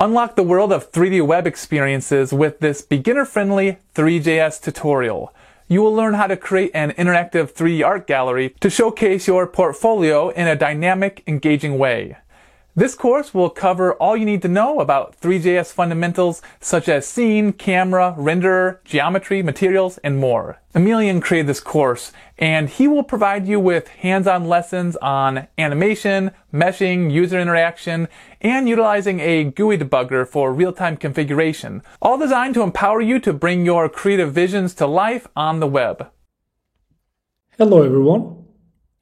Unlock the world of 3D web experiences with this beginner-friendly Three.js tutorial. You will learn how to create an interactive 3D art gallery to showcase your portfolio in a dynamic, engaging way. This course will cover all you need to know about Three.js fundamentals such as scene, camera, renderer, geometry, materials, and more. Emilian created this course, and he will provide you with hands-on lessons on animation, meshing, user interaction, and utilizing a GUI debugger for real-time configuration, all designed to empower you to bring your creative visions to life on the web. Hello everyone.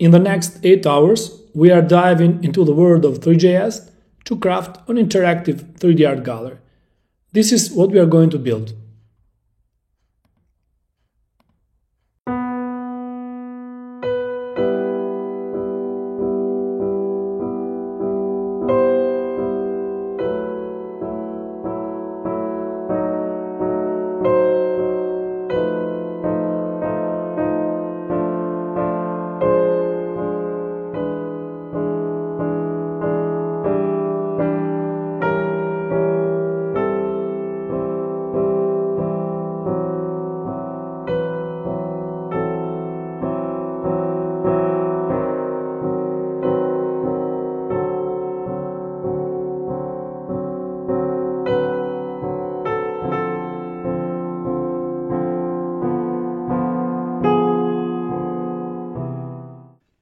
In the next 8 hours, we are diving into the world of Three.js to craft an interactive 3D art gallery. This is what we are going to build.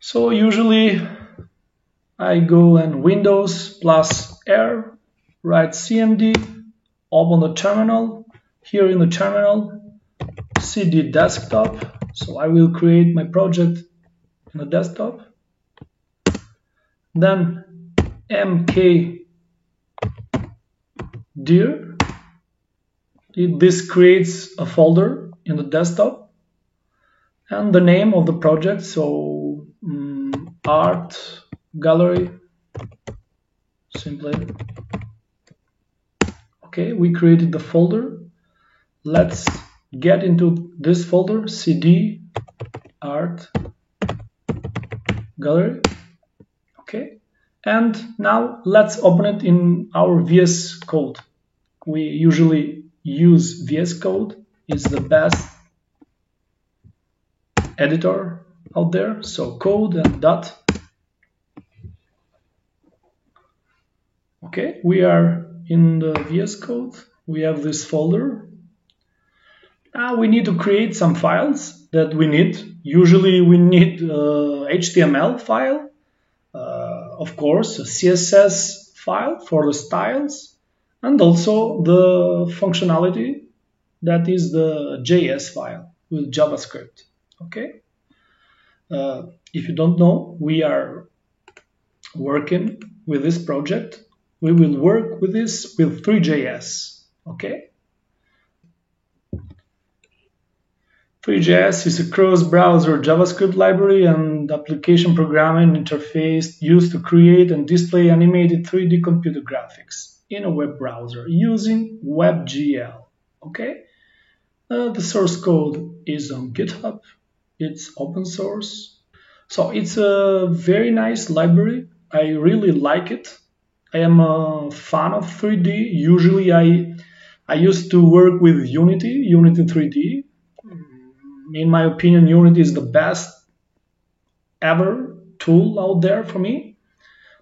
So usually I go and Windows plus R, write CMD, open the terminal. Here in the terminal, CD desktop. So I will create my project in the desktop. Then mkdir. This creates a folder in the desktop. And the name of the project, so art gallery, simply. Okay, we created the folder. Let's get into this folder, cd art gallery. Okay, and now let's open it in our VS Code. We usually use VS Code. It's the best editor out there. So code and dot. Okay, we are in the VS Code. We have this folder. Now we need to create some files that we need. Usually we need HTML file, of course, a CSS file for the styles, and also the functionality, that is the JS file with JavaScript. Okay. If you don't know, we are working with this project. We will work with this with Three.js. Okay. Three.js is a cross-browser JavaScript library and application programming interface used to create and display animated 3D computer graphics in a web browser using WebGL. Okay. The source code is on GitHub. It's open source. So it's a very nice library. I really like it. I am a fan of 3D. Usually I used to work with Unity 3D. In my opinion, Unity is the best ever tool out there for me.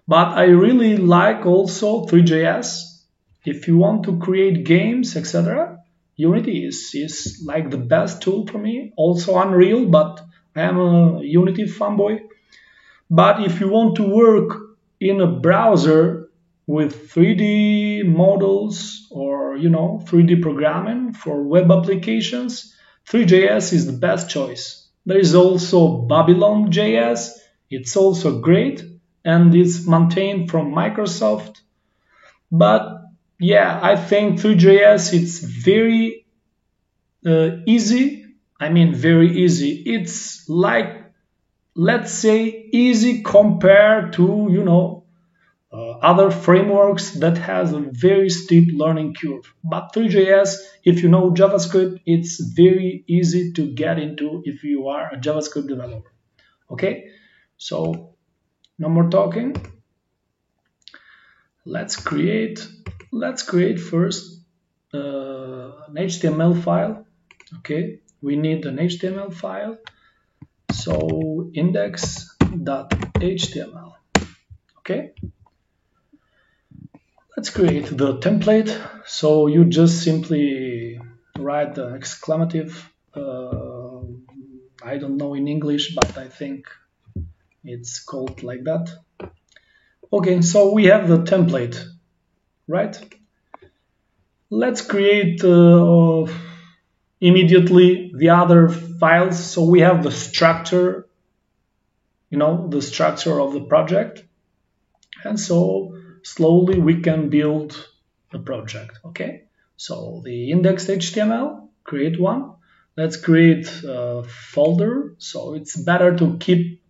But I really like also Three.js. If you want to create games, etc., Unity is like the best tool for me. Also Unreal, but I am a Unity fanboy. But if you want to work in a browser with 3D models or 3D programming for web applications, Three.js is the best choice. There is also Babylon.js. It's also great and it's maintained from Microsoft. But yeah, I think Three.js it's very easy. I mean, very easy. It's like, let's say, easy compared to, other frameworks that has a very steep learning curve. But Three.js, if you know JavaScript, it's very easy to get into if you are a JavaScript developer. Okay, so no more talking. let's create first an HTML file. Okay, we need an HTML file. So index.html. Okay, let's create the template. So you just simply write the exclamative. I don't know in English, but I think it's called like that. Okay, so we have the template, right? Let's create immediately the other files. So we have the structure, the structure of the project. And so slowly we can build a project, okay? So the index.html, create one. Let's create a folder. So it's better to keep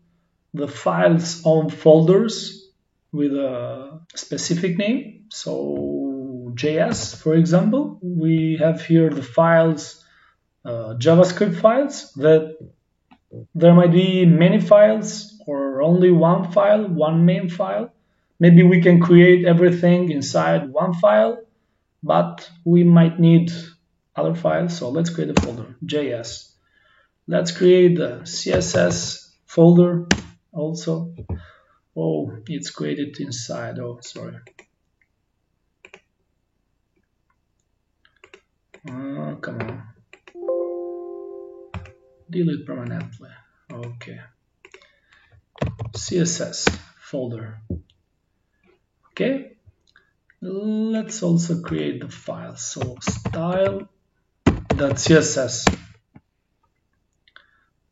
the files on folders with a specific name. So JS, for example, we have here the files, JavaScript files, that there might be many files or only one file, one main file. Maybe we can create everything inside one file, but we might need other files. So let's create a folder, JS. Let's create the CSS folder also. Oh, it's created inside. Oh, sorry. Come on. Delete permanently. Okay. CSS folder. Okay. Let's also create the file. So style.css.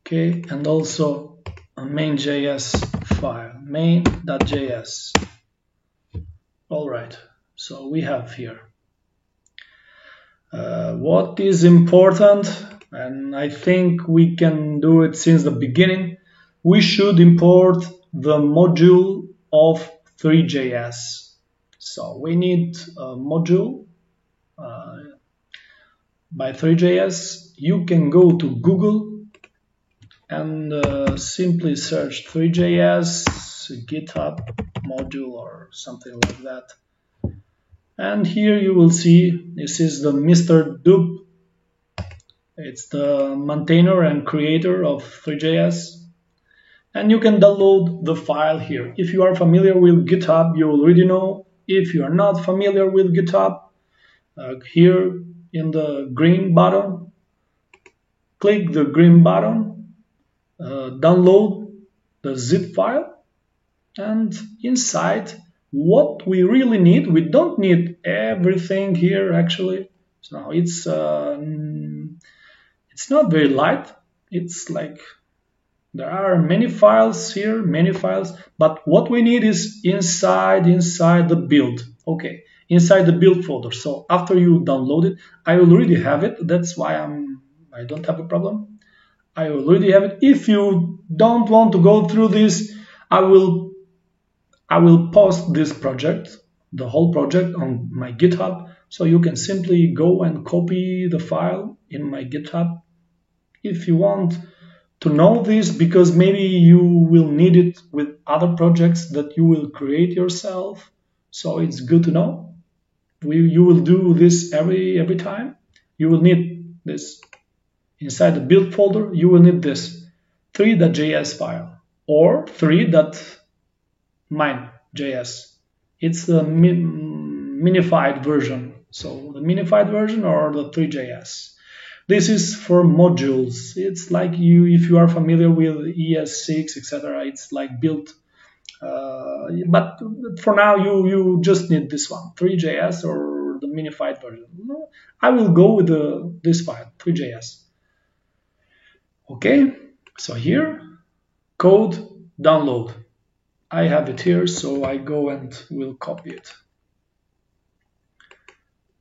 Okay, and also a main.js file, main.js. All right, so we have here. What is important, and I think we can do it since the beginning, we should import the module of Three.js. So we need a module by Three.js. You can go to Google and simply search Three.js GitHub module or something like that. And here you will see this is the Mr. Dub. It's the maintainer and creator of Three.js. And you can download the file here. If you are familiar with GitHub, you already know. If you are not familiar with GitHub, here in the green button, click the green button, download the zip file, and inside what we really need, we don't need everything here actually. So it's not very light. It's like there are many files here, but what we need is inside the build. Okay, inside the build folder. So after you download it, I already have it. That's why I don't have a problem. I already have it. If you don't want to go through this, I will post this project, the whole project, on my GitHub. So you can simply go and copy the file in my GitHub if you want to know this, because maybe you will need it with other projects that you will create yourself. So it's good to know. You will do this every time. You will need this. Inside the build folder, you will need this Three.js file or Three.mine.js. It's the minified version. So the minified version or the Three.js. This is for modules. It's like if you are familiar with ES6, etc. It's like built. But for now, you just need this one, Three.js or the minified version. I will go with this file, Three.js. Okay, so here, code download. I have it here, so I go and will copy it.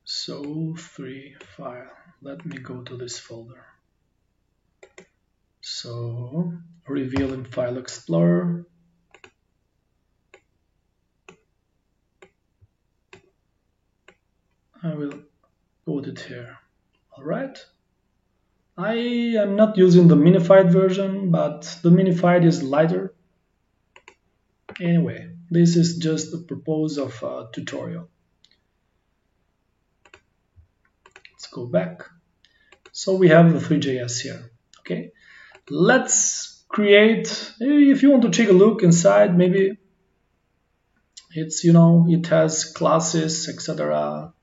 So Three file. Let me go to this folder. So reveal in File Explorer. I will put it here. All right. I am not using the minified version, but the minified is lighter. Anyway, This is just the purpose of a tutorial. Let's go back. So we have the Three.js here. Okay, let's create. If you want to take a look inside, maybe it's, you know, it has classes, etc.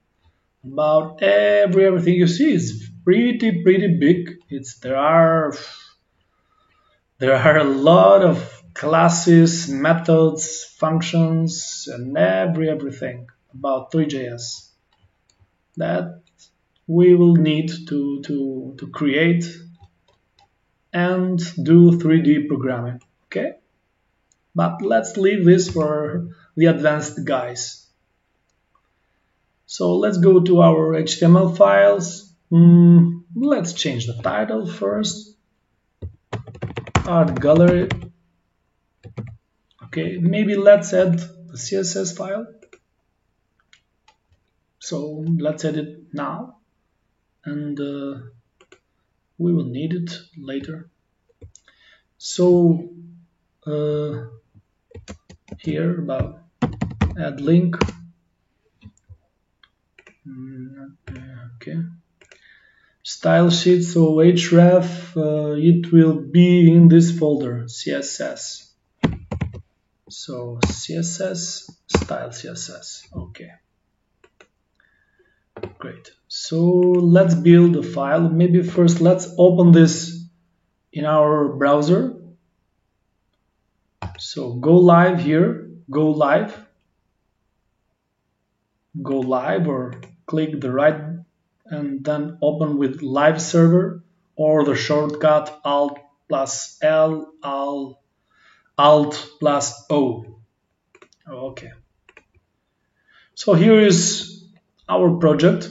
About everything you see is pretty big. There are a lot of classes, methods, functions, and everything about Three.js that we will need to create and do 3D programming. Okay, but let's leave this for the advanced guys. So let's go to our HTML files. Let's change the title first. Art gallery. Okay, maybe let's add the CSS file. So let's add it now, and we will need it later. So here about add link. Okay. Style sheet, so href, it will be in this folder, CSS. So CSS, style CSS, okay. Great, so let's build a file. Maybe first let's open this in our browser. So go live here, go live, or click the right and then open with live server, or the shortcut Alt plus L, Alt plus O. Okay. So here is our project.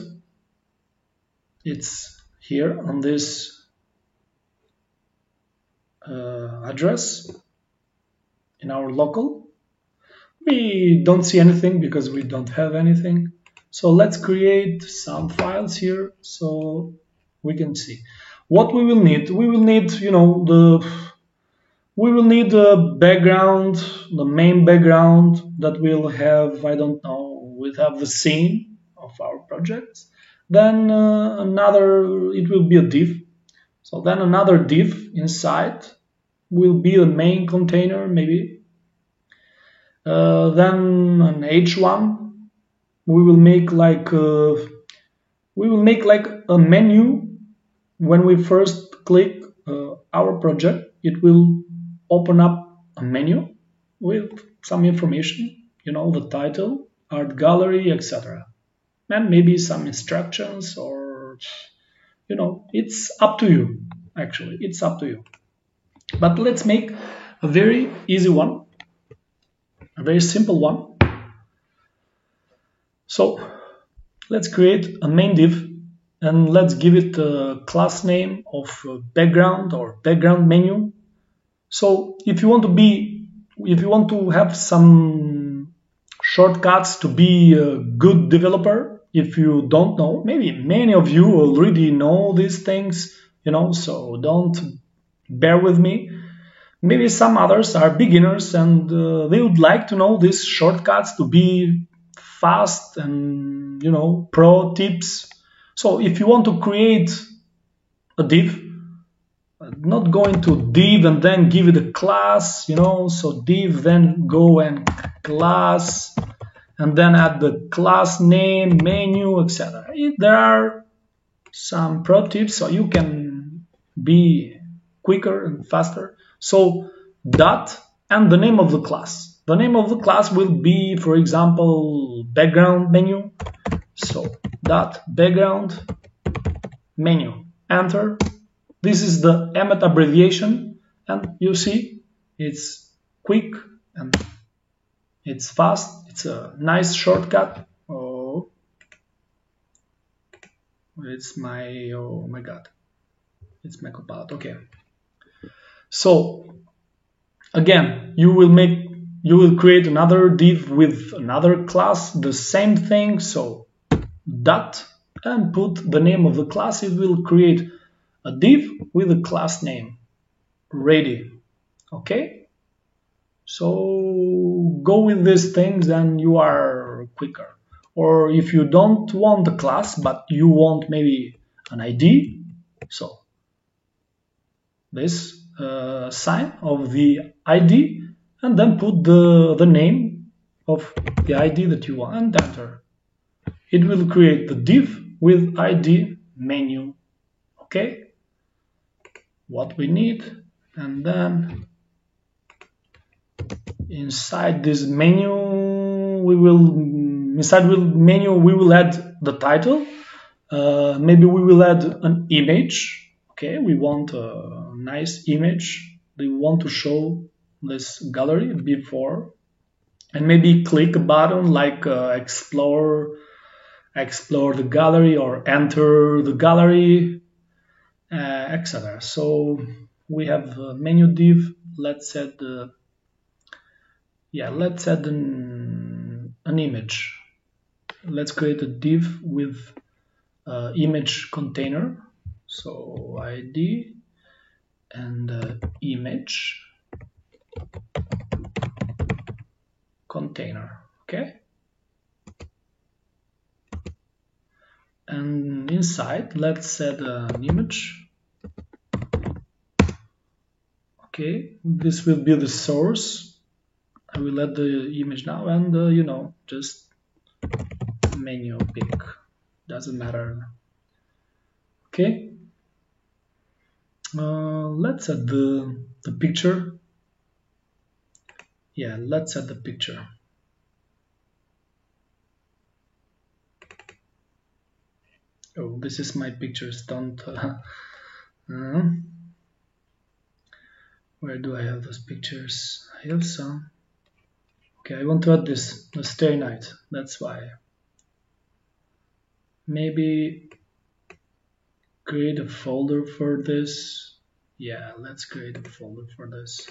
It's here on this address in our local. We don't see anything because we don't have anything. So let's create some files here so we can see what we will need. We will need, you know, the background, the main background that will have, I don't know, we'll have the scene of our project. Then it will be a div. So then another div inside will be a main container, maybe. Then an h1. We will make like a menu. When we first click our project, it will open up a menu with some information, you know, the title, art gallery, etc. And maybe some instructions, or, you know, it's up to you. Actually, it's up to you. But let's make a very easy one, a very simple one. So let's create a main div and let's give it a class name of background or background menu. So if you want to have some shortcuts to be a good developer, if you don't know, maybe many of you already know these things, you know, so don't bear with me. Maybe some others are beginners and they would like to know these shortcuts to be fast and, you know, pro tips. So if you want to create a div, not going to div and then give it a class, you know, so div, then go and class, and then add the class name, menu, etc. There are some pro tips so you can be quicker and faster. So dot and the name of the class. The name of the class will be, for example, background menu. So dot background menu. Enter. This is the Emmet abbreviation, and you see it's quick and it's fast. It's a nice shortcut. Oh my god, it's my copilot. Okay. So again, you will create another div with another class, the same thing. So dot and put the name of the class. It will create a div with a class name ready. Okay. So go with these things and you are quicker. Or if you don't want the class, but you want maybe an ID, so this sign of the ID, and then put the name of the ID that you want and enter. It will create the div with ID menu. Okay, what we need, and then inside this menu we will add the title. Maybe we will add an image. Okay, we want a nice image. We want to show this gallery before, and maybe click a button like explore the gallery or enter the gallery, etc. So we have a menu div. Let's add an image. Let's create a div with image container. So ID and image container. Okay. And inside, let's add an image. Okay, this will be the source. I will add the image now, and just menu pick. Doesn't matter. Okay. Let's add the picture. Yeah, let's add the picture. Oh, this is my pictures. Don't. Where do I have those pictures? I have some. Okay, I want to add this, the Starry Night. That's why. Maybe create a folder for this. Yeah, let's create a folder for this.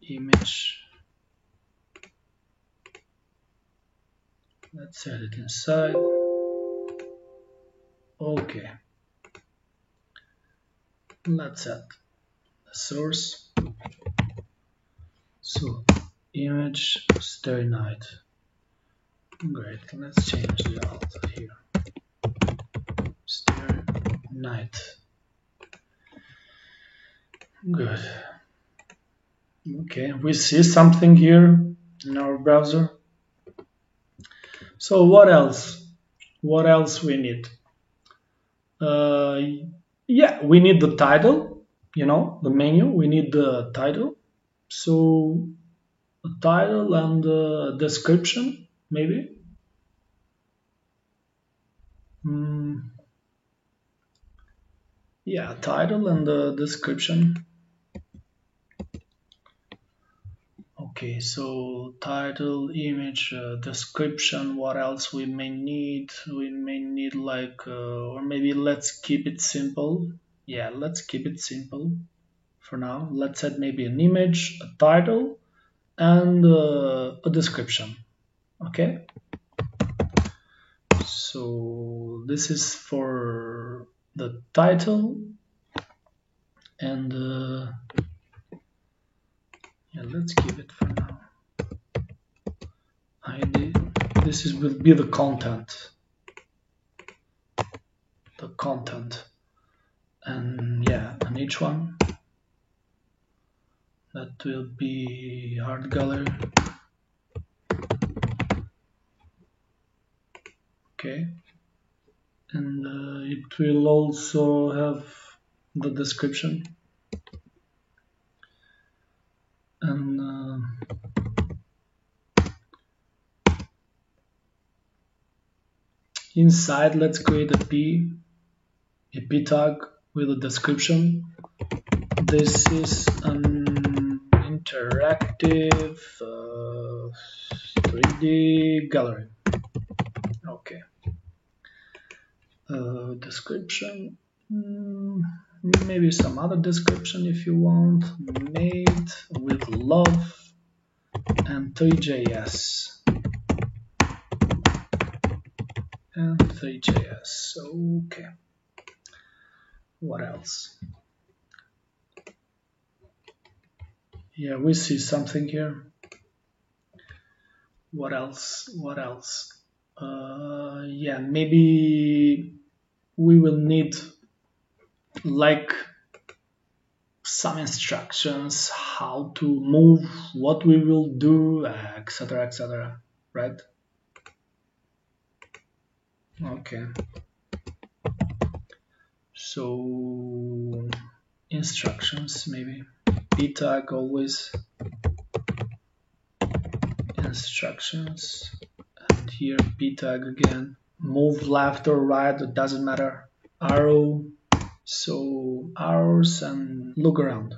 Image. Let's add it inside. Okay. Let's add the source. So image Starry Night. Great. Let's change the alt here. Starry Night. Good. Okay, we see something here in our browser. So what else? What else we need? Yeah, we need the title, the menu. We need the title. So a title and a description, maybe. Yeah, title and the description. Okay, so title, image, description. What else we may need? We may need like, or maybe let's keep it simple. Yeah, let's keep it simple for now. Let's add maybe an image, a title, and a description. Okay. So this is for the title, and yeah, let's keep it for now. ID. This will be the content. The content, and yeah, and each one that will be art gallery. Okay, and it will also have the description, and inside let's create a p tag with a description. This is an interactive 3D gallery. Okay. Description, maybe some other description if you want. Made with love and Three.js. And Three.js. Okay. What else? Yeah, we see something here. What else? What else? Yeah, maybe we will need like some instructions how to move, what we will do, etc., right? Okay. So instructions, maybe p tag always instructions, and here p tag again. Move left or right, it doesn't matter. Arrow, so arrows, and look around.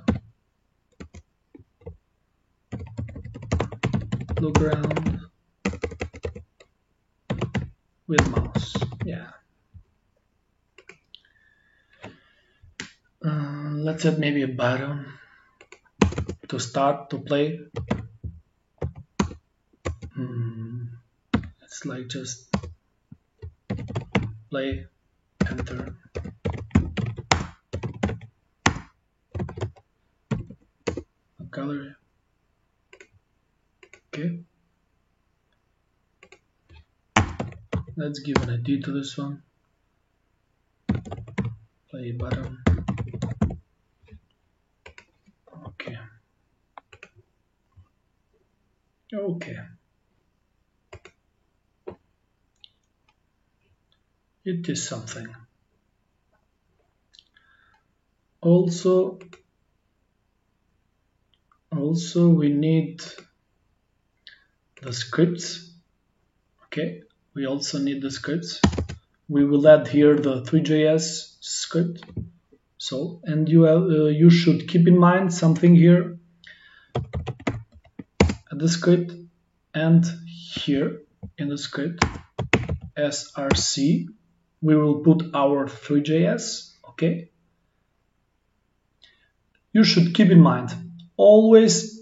Look around with mouse. Yeah. Let's add maybe a button to start to play. It's like just play, enter. A gallery. Okay. Let's give an ID to this one. Play button. Okay. Okay. It is something. Also we need the scripts. Okay, we also need the scripts. We will add here the Three.js script. So, and you should keep in mind something here at the script and here in the script src we will put our Three.js. Okay, you should keep in mind always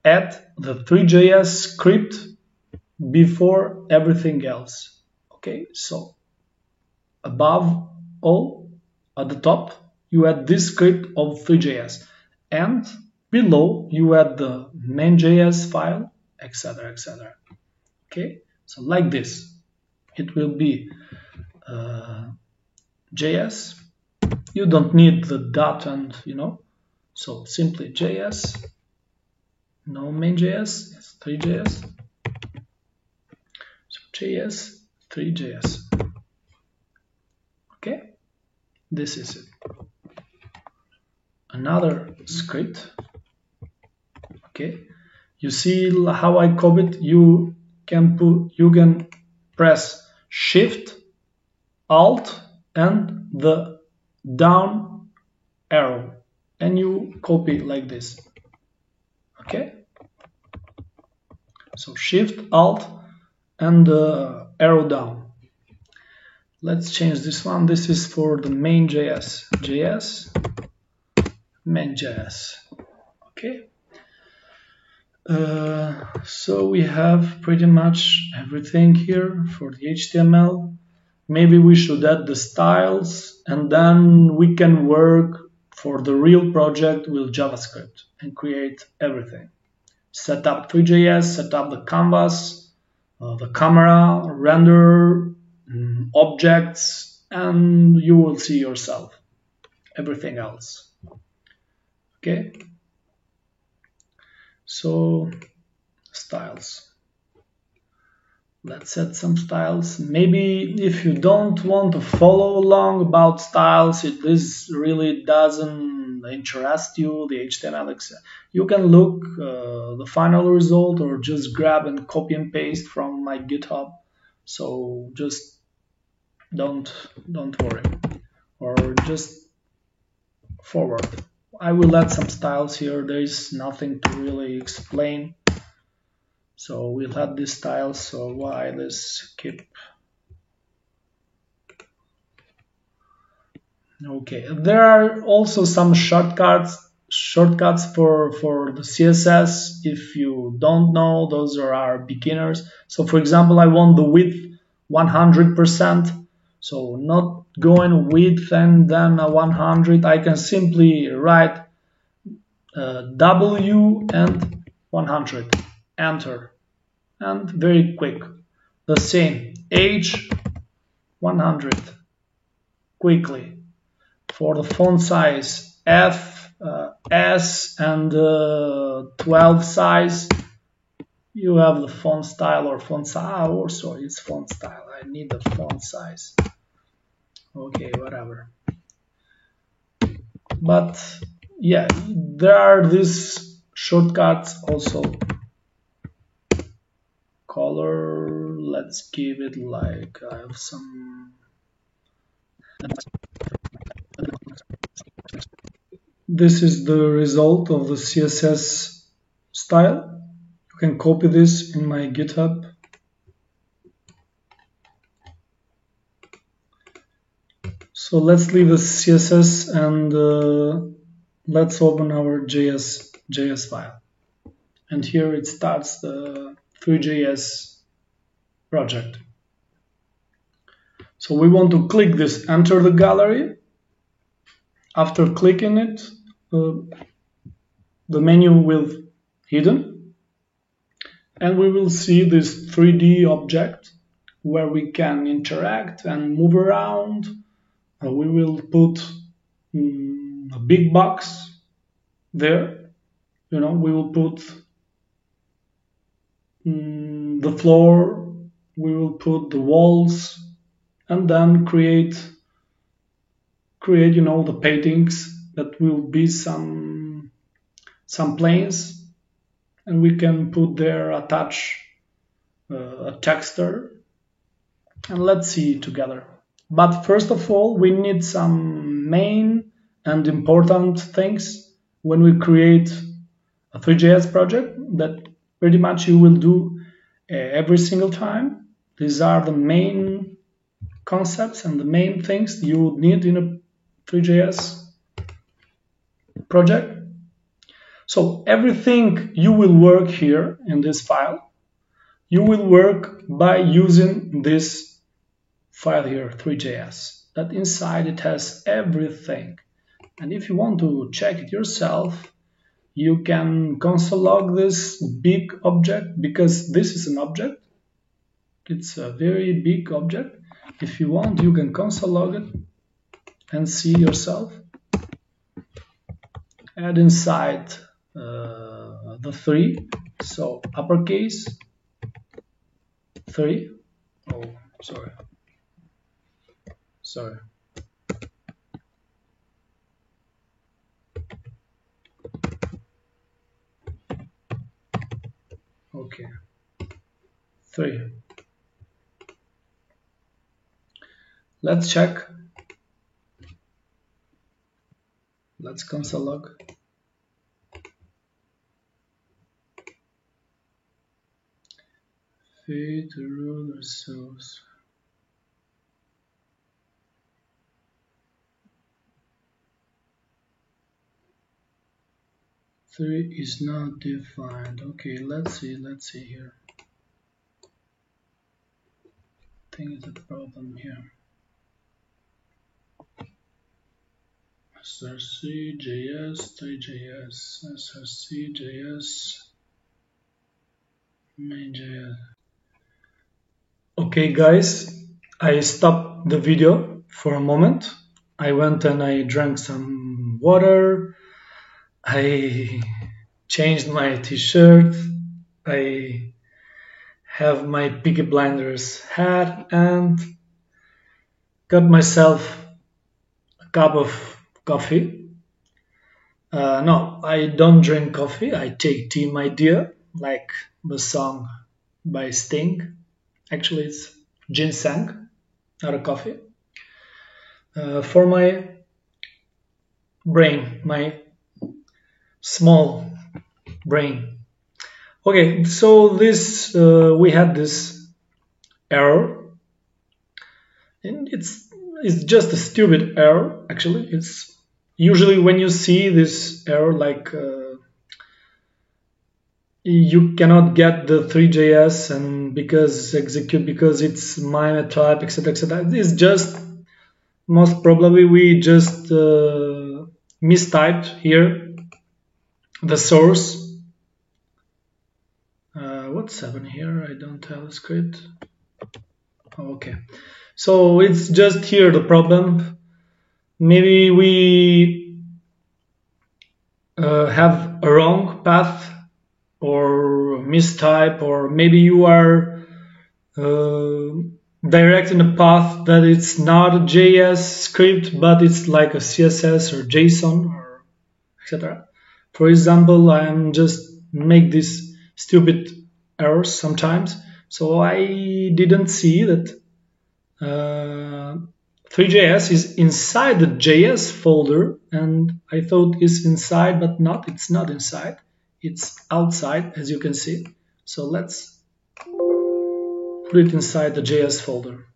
add the Three.js script before everything else. Okay, so above all, at the top you add this script of Three.js, and below you add the main.js file, etc. Okay, so like this it will be JS. You don't need the dot and so simply JS, no main.js, it's Three.js. So JS, Three.js. Okay, this is it. Another script. Okay, you see how I copy it? You can press Shift, Alt, and the down arrow, and you copy like this. Okay, so Shift, Alt, and arrow down. Let's change this one. This is for the main.js. JS, main.js. Okay. So we have pretty much everything here for the HTML. Maybe we should add the styles, and then we can work for the real project with JavaScript and create everything. Set up Three.js, set up the canvas, the camera, render, objects, and you will see yourself everything else. Okay. So styles. Let's add some styles. Maybe if you don't want to follow along about styles, this really doesn't interest you, the HTML, you can look the final result or just grab and copy and paste from my GitHub. So just don't worry, or just forward. I will add some styles here. There is nothing to really explain. So we'll add these styles. So why let's skip. Okay, there are also some shortcuts for the CSS. If you don't know, those are our beginners. So for example, I want the width 100%. So not going width and then a 100. I can simply write W and 100, enter, and very quick. The same, H 100, quickly. For the font size, F, S, and 12 size, you have the font style or font size. Oh, sorry, it's font style. I need the font size. Okay, whatever. But yeah, there are these shortcuts also. Color, let's give it like I have some. This is the result of the CSS style. You can copy this in my GitHub. So let's leave the CSS and let's open our JS file. And here it starts the Three.js project. So we want to click this, enter the gallery. After clicking it, the menu will hidden, and we will see this 3D object where we can interact and move around. We will put a big box there. You know, we will put the floor, we will put the walls, and then create the paintings that will be some planes, and we can put there, attach a texture, and let's see it together. But first of all, we need some main and important things when we create a Three.js project that pretty much you will do every single time. These are the main concepts and the main things you would need in a Three.js project. So everything you will work here in this file, you will work by using this file here, Three.js, that inside it has everything. And if you want to check it yourself, you can console log this big object, because this is an object. It's a very big object. If you want, you can console log it and see yourself. Add inside the 3, so uppercase 3. Oh, sorry. Okay, 3. Let's check. Let's console log. Feed the ruler source. Three is not defined. Okay, let's see here. I think it's a problem here. src JS, Three.js, src JS, main.js. Okay guys, I stopped the video for a moment. I went and I drank some water. I changed my t-shirt. I have my Peaky Blinders hat and got myself a cup of coffee. No, I don't drink coffee. I take tea, my dear, like the song by Sting. Actually, it's ginseng, not a coffee. For my brain, my small brain. Okay, so this we had this error, and it's just a stupid error. Actually, it's usually when you see this error, like you cannot get the Three.js and because it's MIME type, etc., etc. It's just most probably we just mistyped here the source. What's happening here? I don't have a script. Okay, so it's just here the problem. Maybe we have a wrong path or mistype, or maybe you are directing a path that it's not a JS script, but it's like a CSS or JSON or etc. For example, I am just make this stupid errors sometimes, so I didn't see that Three.js is inside the JS folder, and I thought it's inside, but it's not inside. It's outside, as you can see. So let's put it inside the JS folder,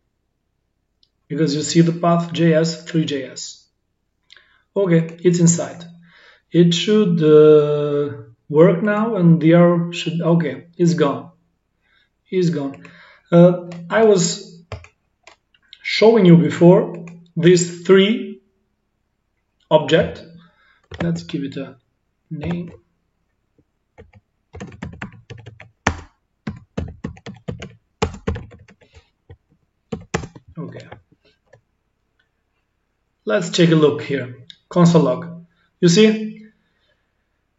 because you see the path JS, Three.js. Okay, it's inside. It should work now, and the error should, okay, it's gone. It's gone. I was showing you before this three object. Let's give it a name. Okay. Let's take a look here. Console log. You see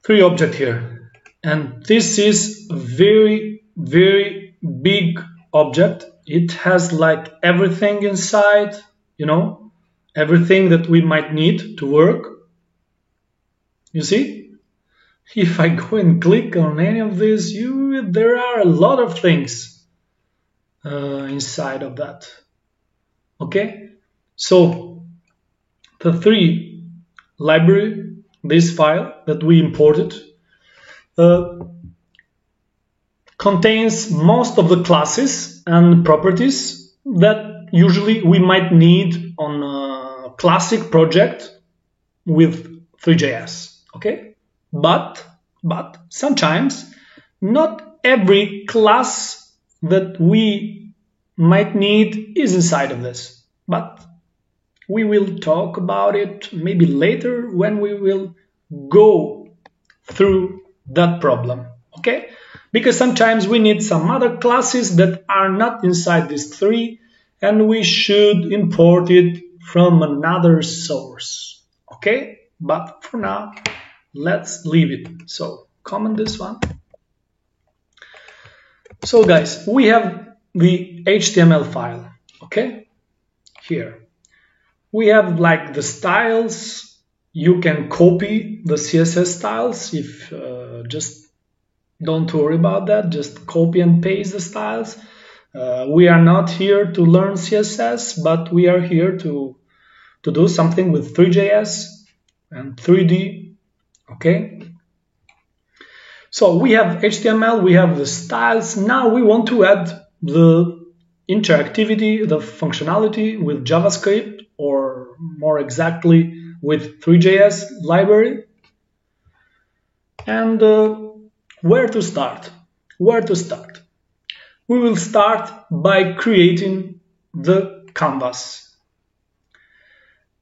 three object here, and this is a very, very big object. It has like everything inside, you know, everything that we might need to work. You see, if I go and click on any of this, there are a lot of things inside of that. Okay, so the three library, this file that we imported, contains most of the classes and properties that usually we might need on a classic project with Three.js. Okay, but sometimes not every class that we might need is inside of this, but we will talk about it maybe later when we will go through that problem. Okay, because sometimes we need some other classes that are not inside these three, and we should import it from another source. Okay, but for now, let's leave it. So comment this one. So guys, we have the HTML file. Okay, here we have like the styles. You can copy the CSS styles if just don't worry about that, just copy and paste the styles. We are not here to learn CSS, but we are here to do something with Three.js and 3D. Okay, so we have HTML, we have the styles. Now we want to add the interactivity, the functionality with JavaScript, or more exactly with Three.js library. And where to start? Where to start? We will start by creating the canvas.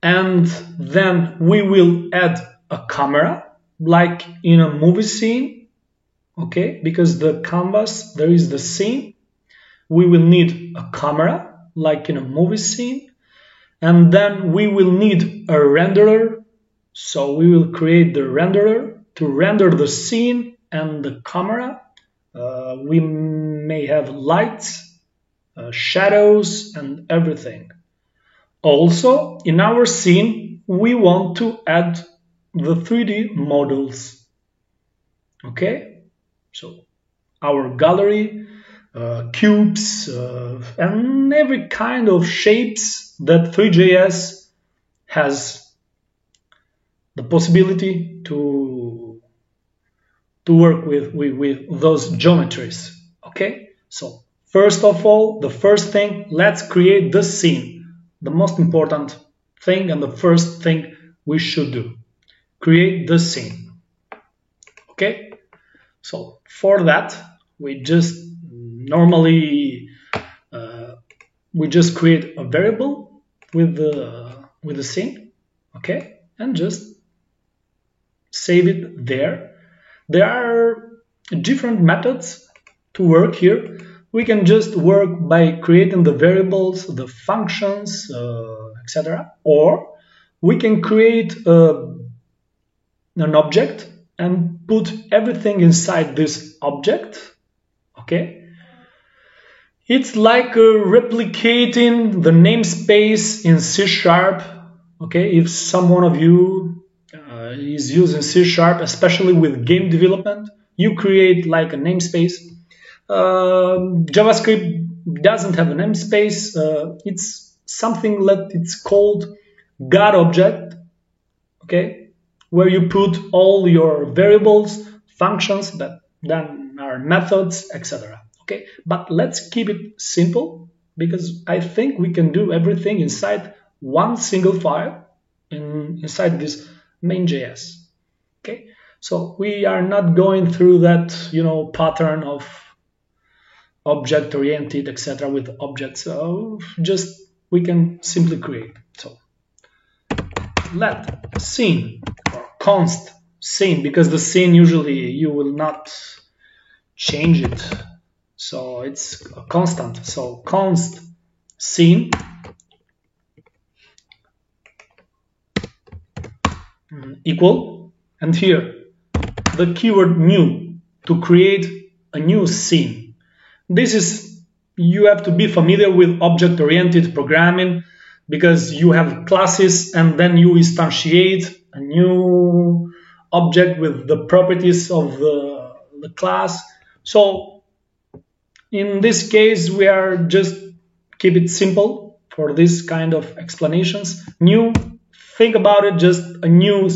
And then we will add a camera, like in a movie scene. Okay, because the canvas, there is the scene. We will need a camera, like in a movie scene. And then we will need a renderer. So we will create the renderer to render the scene and the camera. We may have lights, shadows, and everything. Also, in our scene, we want to add the 3D models. Okay, so our gallery, cubes, and every kind of shapes that Three.js has the possibility to work with those geometries. Okay, so first of all, the first thing, let's create the scene. The most important thing and the first thing we should do, create the scene. Okay, so for that we just normally we just create a variable with the scene. Okay, and just save it there. There are different methods to work here. We can just work by creating the variables, the functions, etc. Or we can create an object and put everything inside this object. Okay, it's like replicating the namespace in C#. Okay, if someone of you is using C#, especially with game development, you create like a namespace. JavaScript doesn't have a namespace. It's something that it's called God object, okay, where you put all your variables, functions that then are methods, etc. Okay, but let's keep it simple because I think we can do everything inside one single file inside this main.js. Okay, so we are not going through that, pattern of object-oriented, etc. with objects. So just we can simply create. So let scene or const scene, because the scene usually you will not change it, so it's a constant. So const scene equal, and here the keyword new to create a new scene. This is, you have to be familiar with object-oriented programming because you have classes and then you instantiate a new object with the properties of the class. So in this case, we are just keep it simple for this kind of explanations. New, think about it, just a new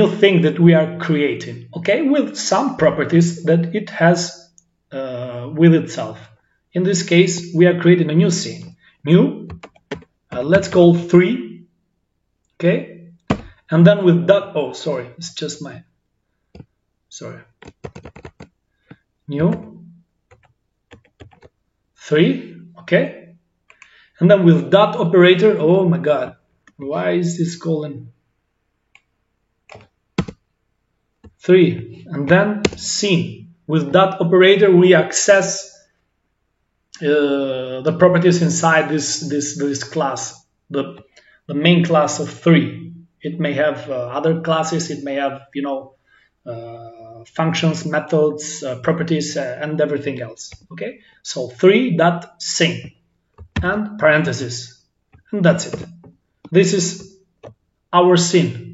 thing that we are creating, okay, with some properties that it has with itself. In this case, we are creating a new scene. New, let's call 3, okay, and then with that, oh, sorry, it's just my, sorry, new 3, okay, and then with dot operator, oh my god, why is this colon 3, and then scene. With that operator, we access the properties inside this class, the main class of 3. It may have other classes. It may have functions, methods, properties, and everything else. Okay, so 3.scene and parentheses, and that's it. This is our scene.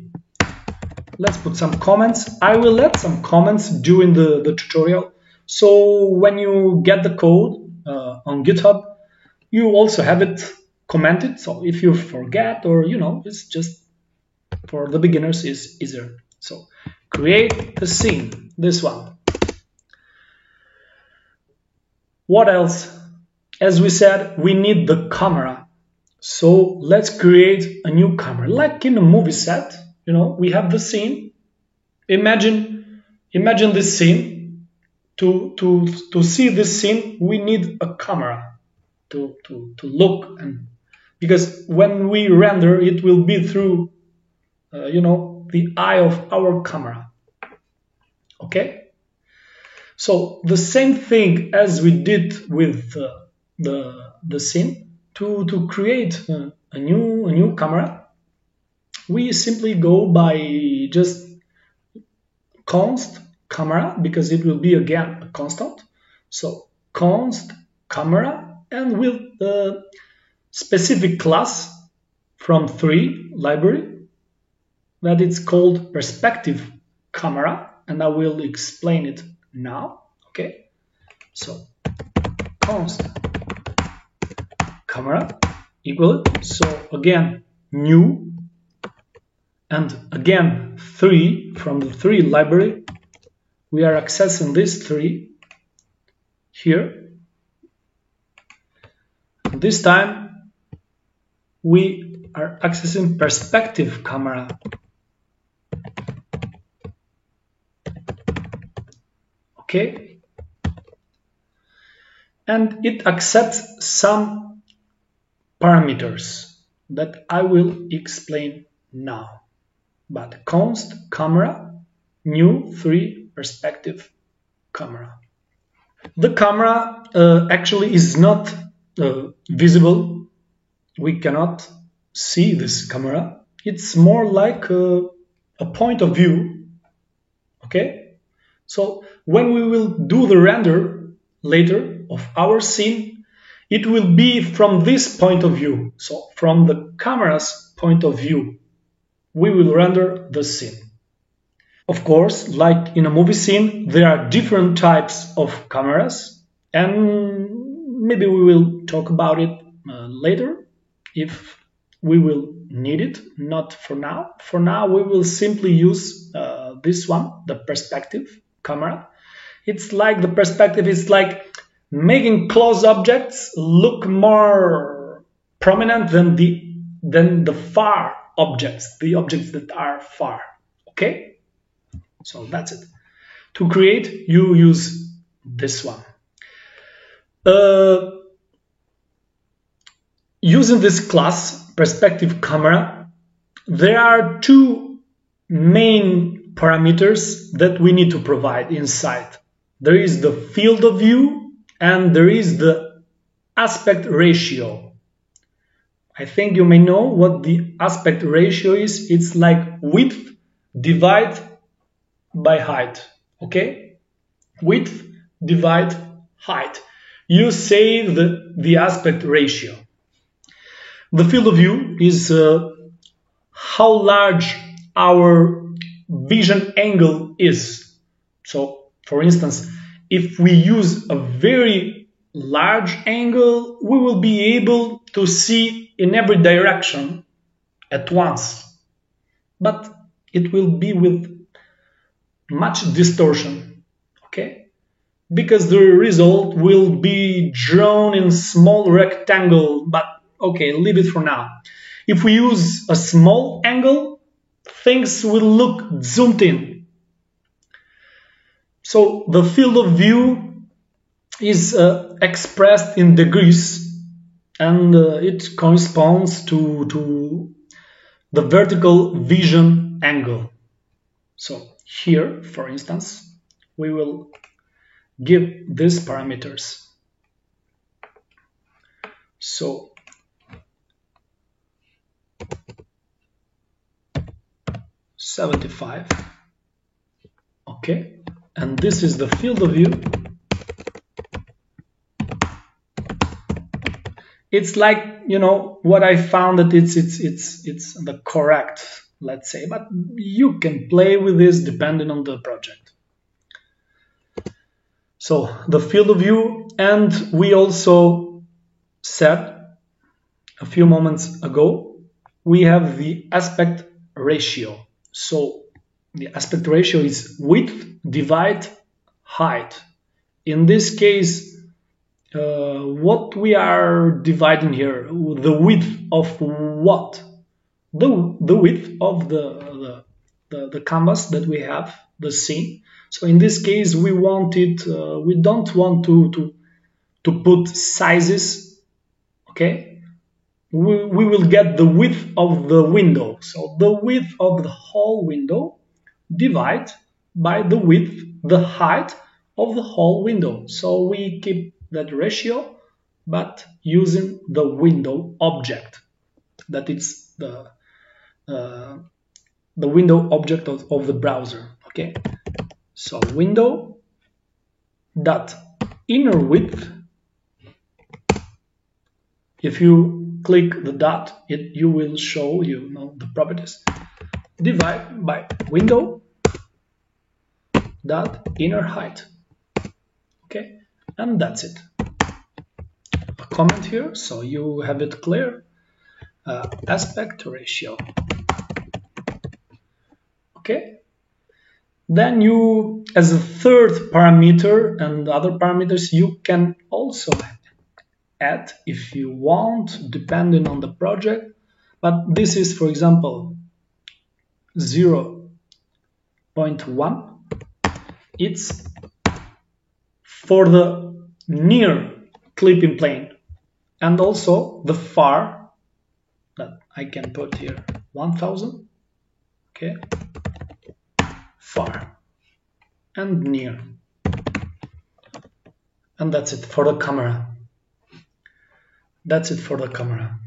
Let's put some comments. I will add some comments during the tutorial. So when you get the code on GitHub, you also have it commented. So if you forget, or it's just for the beginners is easier. So create the scene, this one. What else? As we said, we need the camera. So let's create a new camera, like in a movie set. We have the scene. Imagine this scene. To see this scene, we need a camera to look, and because when we render, it will be through the eye of our camera. Okay. So the same thing as we did with the scene, to create a new camera. We simply go by just const camera, because it will be again a constant. So const camera, and with the specific class from 3 library that it's called perspective camera, and I will explain it now. Okay, so const camera equal, so again new, and again 3 from the 3 library. We are accessing this 3 here. This time we are accessing perspective camera. Okay, and it accepts some parameters that I will explain now. But const camera new 3 perspective camera. The camera actually is not visible. We cannot see this camera. It's more like a point of view. Okay? So when we will do the render later of our scene, it will be from this point of view. So from the camera's point of view, we will render the scene. Of course, like in a movie scene, there are different types of cameras, and maybe we will talk about it later if we will need it, not for now. For now, we will simply use this one, the perspective camera. It's like the perspective is like making close objects look more prominent than the far objects, the objects that are far. Okay? So that's it. To create, you use this one. Using this class, perspective camera, there are 2 main parameters that we need to provide inside. There is the field of view and there is the aspect ratio. I think you may know what the aspect ratio is. It's like width divided by height. Okay? Width divide height. You save the aspect ratio. The field of view is how large our vision angle is. So, for instance, if we use a very large angle, we will be able to see in every direction at once. But it will be with much distortion, okay? Because the result will be drawn in small rectangle, but okay, leave it for now. If we use a small angle, things will look zoomed in. So the field of view is expressed in degrees, and it corresponds to the vertical vision angle. So here, for instance, we will give these parameters. So (75), okay, and this is the field of view. It's like, you know, what I found that it's the correct, let's say, but you can play with this depending on the project. So the field of view, and we also said a few moments ago, we have the aspect ratio. So the aspect ratio is width divide height. In this case, what we are dividing here, the width of what? The width of the canvas that we have, the scene. So in this case, we want it. We don't want to put sizes. Okay, we will get the width of the window. So the width of the whole window divide by the width, the height of the whole window. So we keep that ratio, but using the window object. That is the window object of the browser. Okay, so window dot inner width. If you click the dot, you will show the properties. Divide by window dot inner height. Okay, and that's it. A comment here, so you have it clear. Aspect ratio. Okay. Then you, as a third parameter and other parameters, you can also add if you want, depending on the project. But this is, for example, 0.1. It's for the near clipping plane, and also the far, that I can put here 1000. Okay, far. and near. And that's it for the camera. That's it for the camera.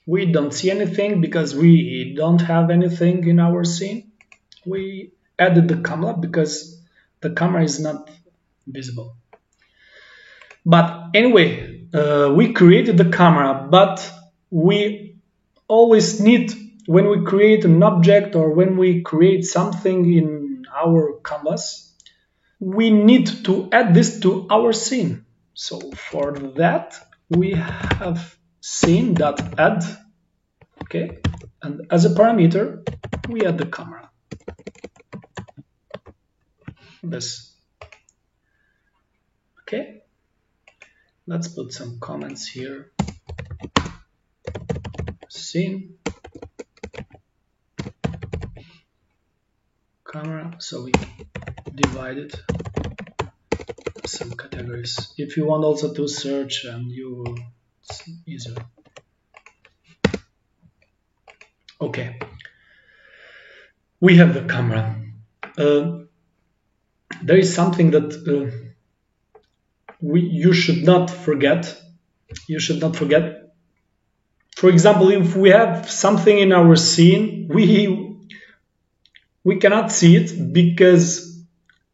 We don't see anything because we don't have anything in our scene. We added the camera because the camera is not visible. But anyway, we created the camera, but we always need, when we create an object or when we create something in our canvas, we need to add this to our scene. So for that, we have scene.add, okay, and as a parameter, we add the camera. This, okay. Let's put some comments here. Scene, camera, so we divide it some categories. If you want also to search, and it's easier. Okay, we have the camera. There is something that you should not forget. You should not forget. For example, if we have something in our scene, we cannot see it because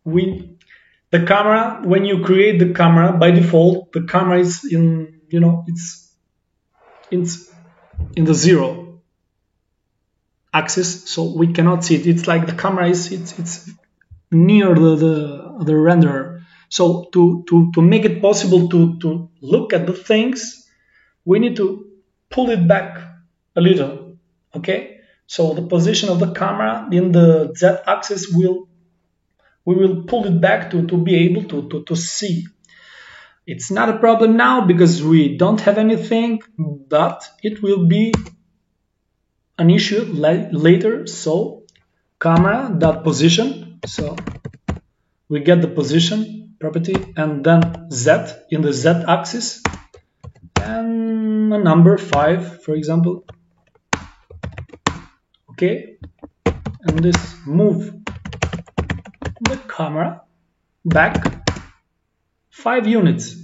the camera, when you create the camera, by default, the camera is in, it's in the 0 axis, so we cannot see it. It's like the camera is it's near the renderer. So to make it possible to look at the things, we need to pull it back a little, okay? So the position of the camera in the z-axis we will pull it back to be able to see. It's not a problem now because we don't have anything, but it will be an issue later. So camera.position, so we get the position property and then z in the z-axis and a number 5, for example, okay, and this move the camera back 5 units.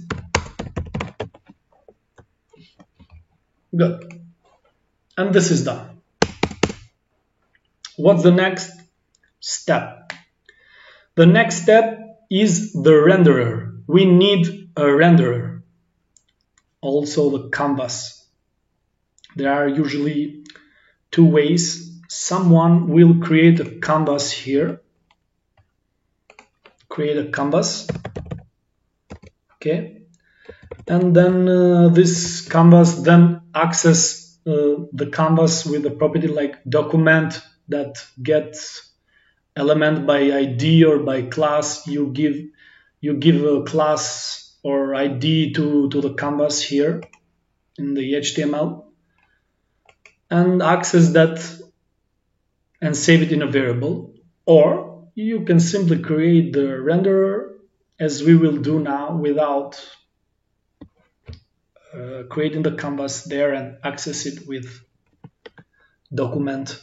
Good. And this is done. What's the next step? The next step is the renderer. We need a renderer. Also the canvas. There are usually 2 ways. Someone will create a canvas here. Create a canvas. Okay. And then this canvas then access the canvas with a property like document that gets element by ID or by class. You give a class or ID to the canvas here in the HTML and access that and save it in a variable, or you can simply create the renderer as we will do now without creating the canvas there and access it with document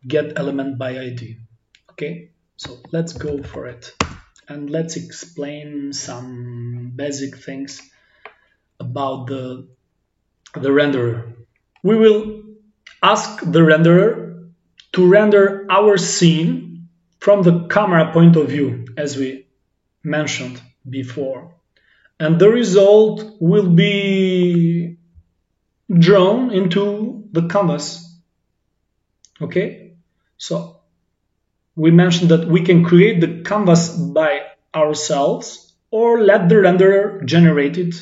get element by ID. Okay, so let's go for it and let's explain some basic things about the renderer. We will ask the renderer to render our scene from the camera point of view, as we mentioned before, and the result will be drawn into the canvas. Okay, so we mentioned that we can create the canvas by ourselves or let the renderer generate it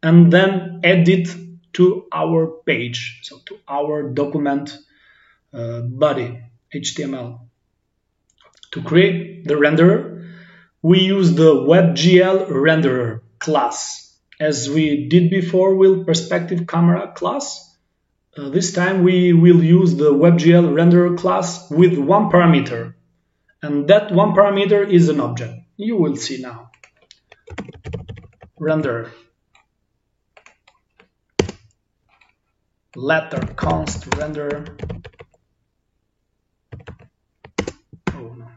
and then add it to our page, so to our document body HTML. To create the renderer, we use the WebGL renderer class. As we did before with perspective camera class, this time we will use the WebGL renderer class with 1 parameter. And that 1 parameter is an object. You will see now. Render. Letter const render. Oh no.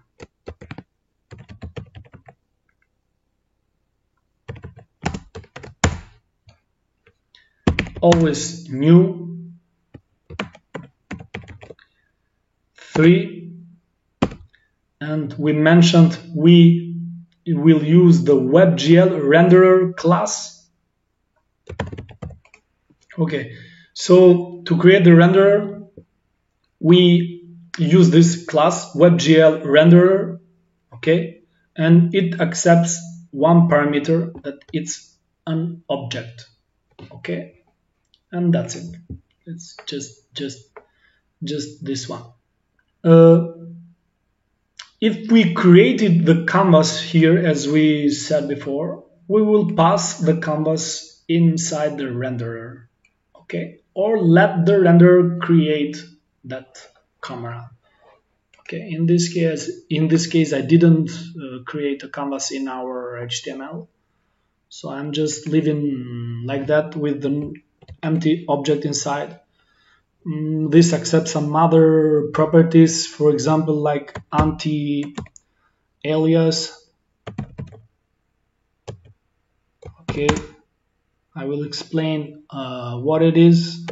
always new 3, and we mentioned we will use the WebGL renderer class. Okay, so to create the renderer, we use this class WebGL renderer, okay, and it accepts one parameter that it's an object, okay, and that's it. It's just this one. If we created the canvas here, as we said before, we will pass the canvas inside the renderer, okay, or let the renderer create that camera. Okay, in this case, I didn't create a canvas in our HTML, so I'm just leaving like that with the empty object inside. This accepts some other properties, for example, like anti-alias. Okay, I will explain what it is.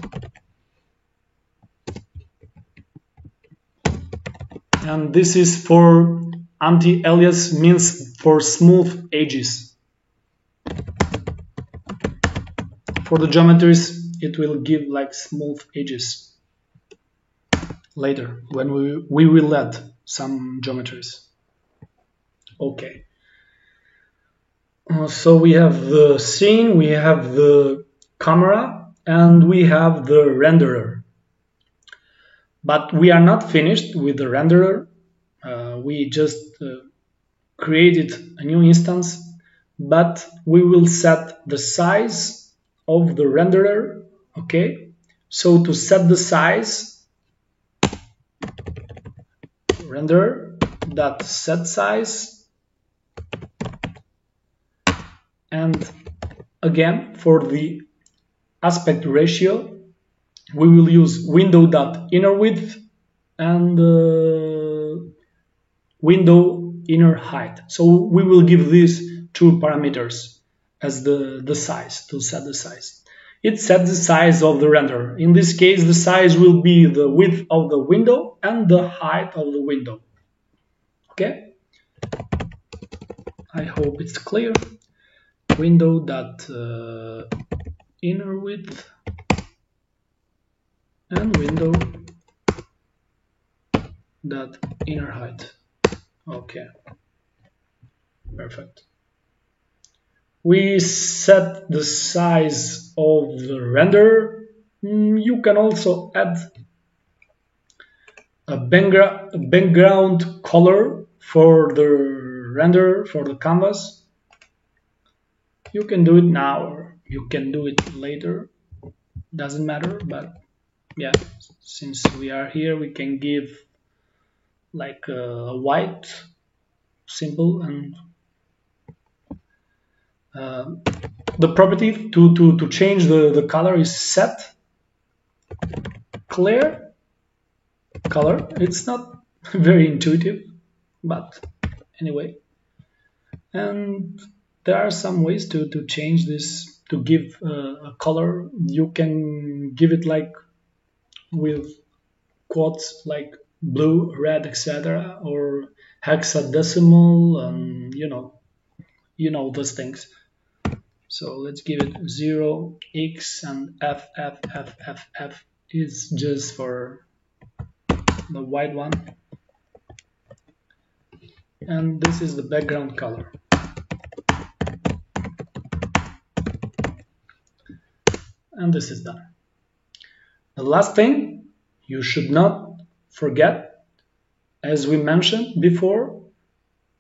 And this is for anti-alias, means for smooth edges. For the geometries, it will give like smooth edges later when we will add some geometries. Okay. So we have the scene, we have the camera, and we have the renderer. But we are not finished with the renderer. We just created a new instance, but we will set the size of the renderer. Okay, so to set the size, render.setSize, and again for the aspect ratio, we will use window.innerWidth and window inner height. So we will give these two parameters as the size, to set the size. It sets the size of the renderer. In this case, the size will be the width of the window and the height of the window. Okay? I hope it's clear. Window.innerWidth and window.innerHeight. Okay, perfect. We set the size of the renderer. You can also add a background color for the renderer, for the canvas. You can do it now or you can do it later, doesn't matter, but yeah, since we are here, we can give like a white, simple, and the property to change the color is set clear color. It's not very intuitive, but anyway. And there are some ways to change this, to give a color. You can give it like with quotes like blue, red, etc., or hexadecimal, and you know those things. So let's give it 0, X, and F is just for the white one. And this is the background color. And this is done. The last thing you should not forget, as we mentioned before,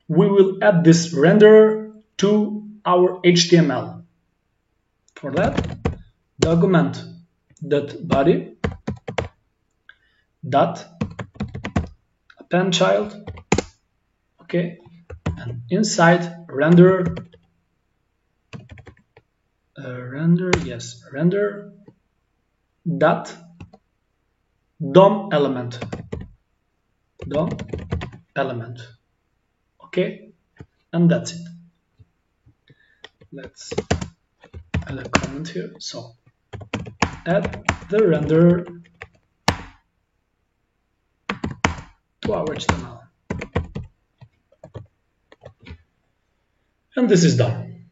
we will add this renderer to our HTML. For that, document.body append child, okay, and inside render dot DOM element, okay, and that's it. Let's add a comment here. So add the renderer to our HTML. And this is done.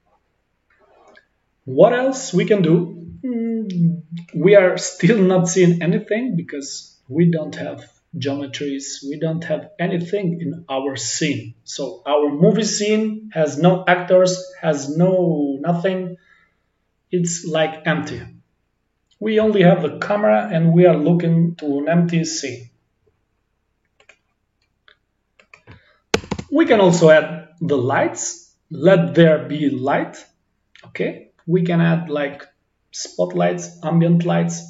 What else we can do? We are still not seeing anything because we don't have geometries, we don't have anything in our scene. So our movie scene has no actors, has no nothing. It's like empty. We only have the camera and we are looking to an empty scene. We can also add the lights. Let there be light. Okay, we can add like spotlights, ambient lights.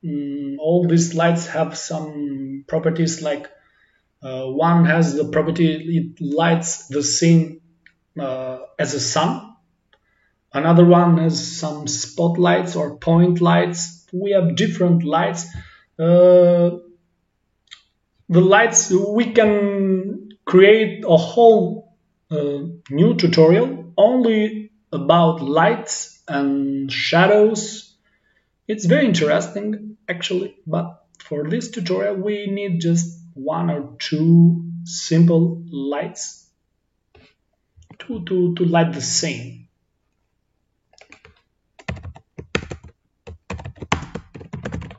All these lights have some properties, like one has the property it lights the scene as a sun. Another one has some spotlights or point lights. We have different lights. The lights, we can create a whole new tutorial only about lights and shadows. It's very interesting actually, but for this tutorial we need just one or two simple lights to light the scene.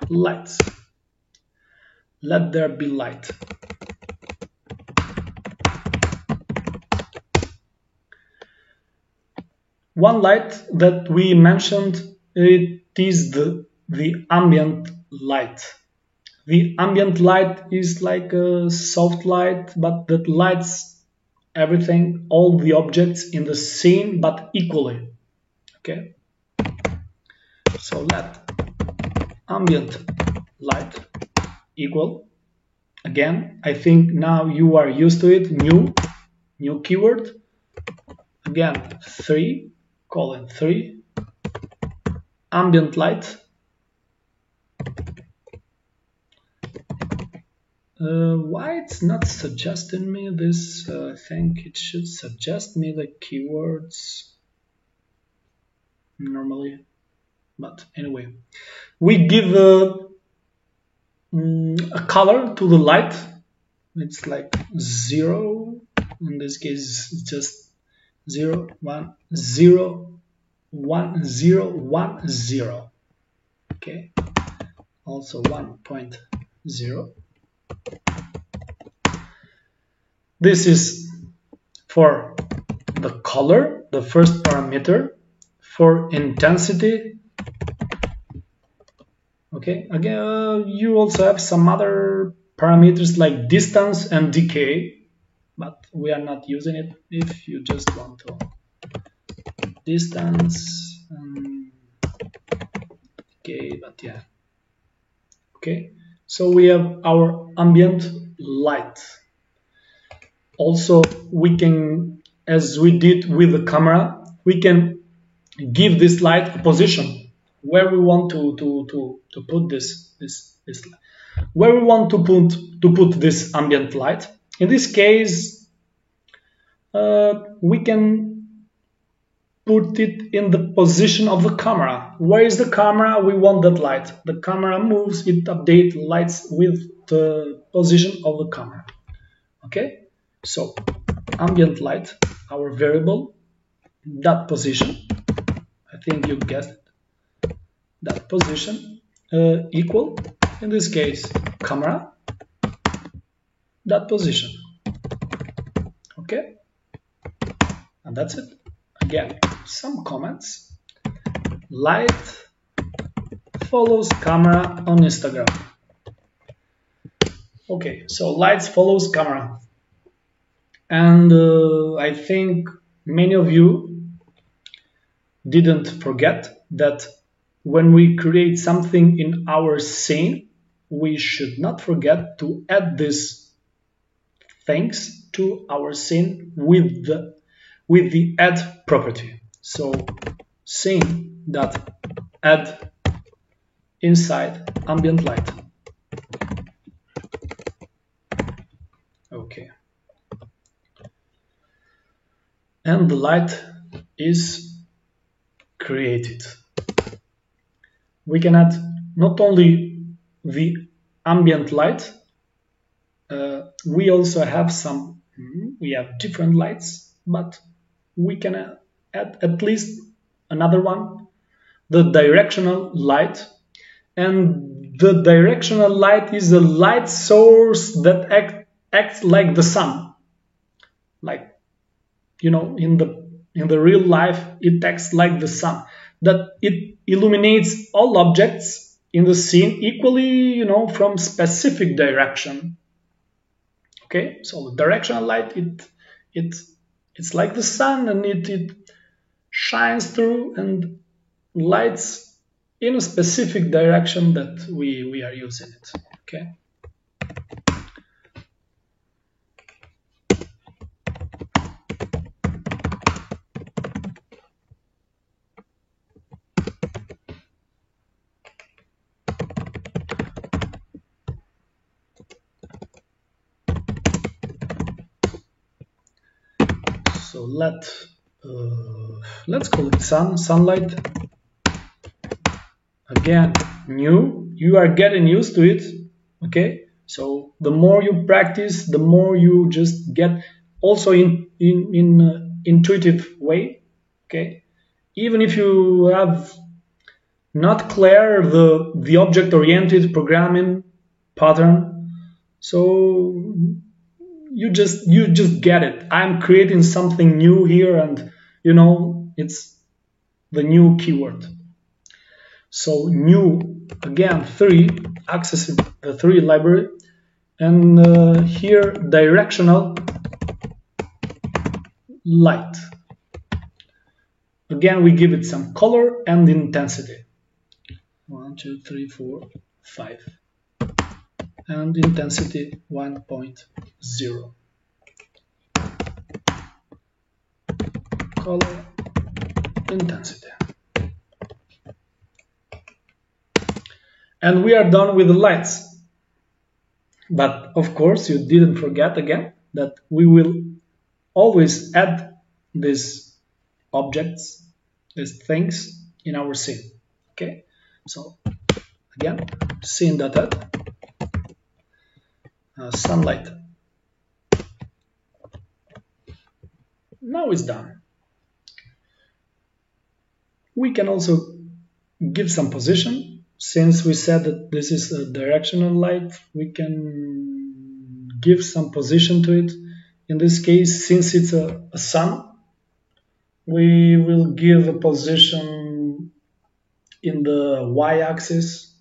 Lights. Let there be light. One light that we mentioned, it is the ambient light. The ambient light is like a soft light, but that lights everything, all the objects in the scene, but equally. Okay. So let ambient light equal. Again, I think now you are used to it. New keyword. Again, 3, colon 3, ambient light. Why it's not suggesting me this? I think it should suggest me the keywords normally. But anyway, we give a color to the light. It's like 0. In this case, it's just 0, 1, 0, 1, 0, 1, 0. Okay. Also 1.0. This is for the color, the first parameter. For intensity, okay, again, you also have some other parameters like distance and decay, but we are not using it. If you just want to distance and decay, but yeah. Okay, so we have our ambient light. Also, we can, as we did with the camera, we can give this light a position where we want to put this where we want to put this ambient light. In this case, we can put it in the position of the camera. Where is the camera? We want that light. The camera moves, it updates lights with the position of the camera. Okay, so ambient light, our variable, that position. I think you guessed it. That position equal, in this case, camera, that position. Okay, and that's it. Again, some comments. Light follows camera on Instagram. Okay, so lights follows camera. And I think many of you didn't forget that when we create something in our scene, we should not forget to add these things to our scene with the add property. So scene.add inside ambient light. Okay. And the light is created. We can add not only the ambient light, we also have we have different lights, but we can add at least another one, the directional light. And the directional light is a light source that acts like the sun. Like, you know, in the real life, it acts like the sun, that it illuminates all objects in the scene equally, you know, from specific direction. Okay, so the directional light, it's like the sun, and it shines through and lights in a specific direction that we are using it. Okay. So let's call it sunlight. Again, new. You are getting used to it. Okay. So the more you practice, the more you just get, also in intuitive way. Okay. Even if you have not clear the object-oriented programming pattern, so you just get it. I'm creating something new here, and you know, it's the new keyword. So new, again, 3, accessing the 3 library, and here directional light. Again, we give it some color and intensity. 1, 2, 3, 4, 5. And intensity 1.0. Color, intensity. And we are done with the lights. But of course, you didn't forget again that we will always add these objects, these things in our scene. Okay, so again, scene.add, sunlight. Now it's done. We can also give some position. Since we said that this is a directional light, we can give some position to it. In this case, since it's a sun, we will give a position in the y-axis.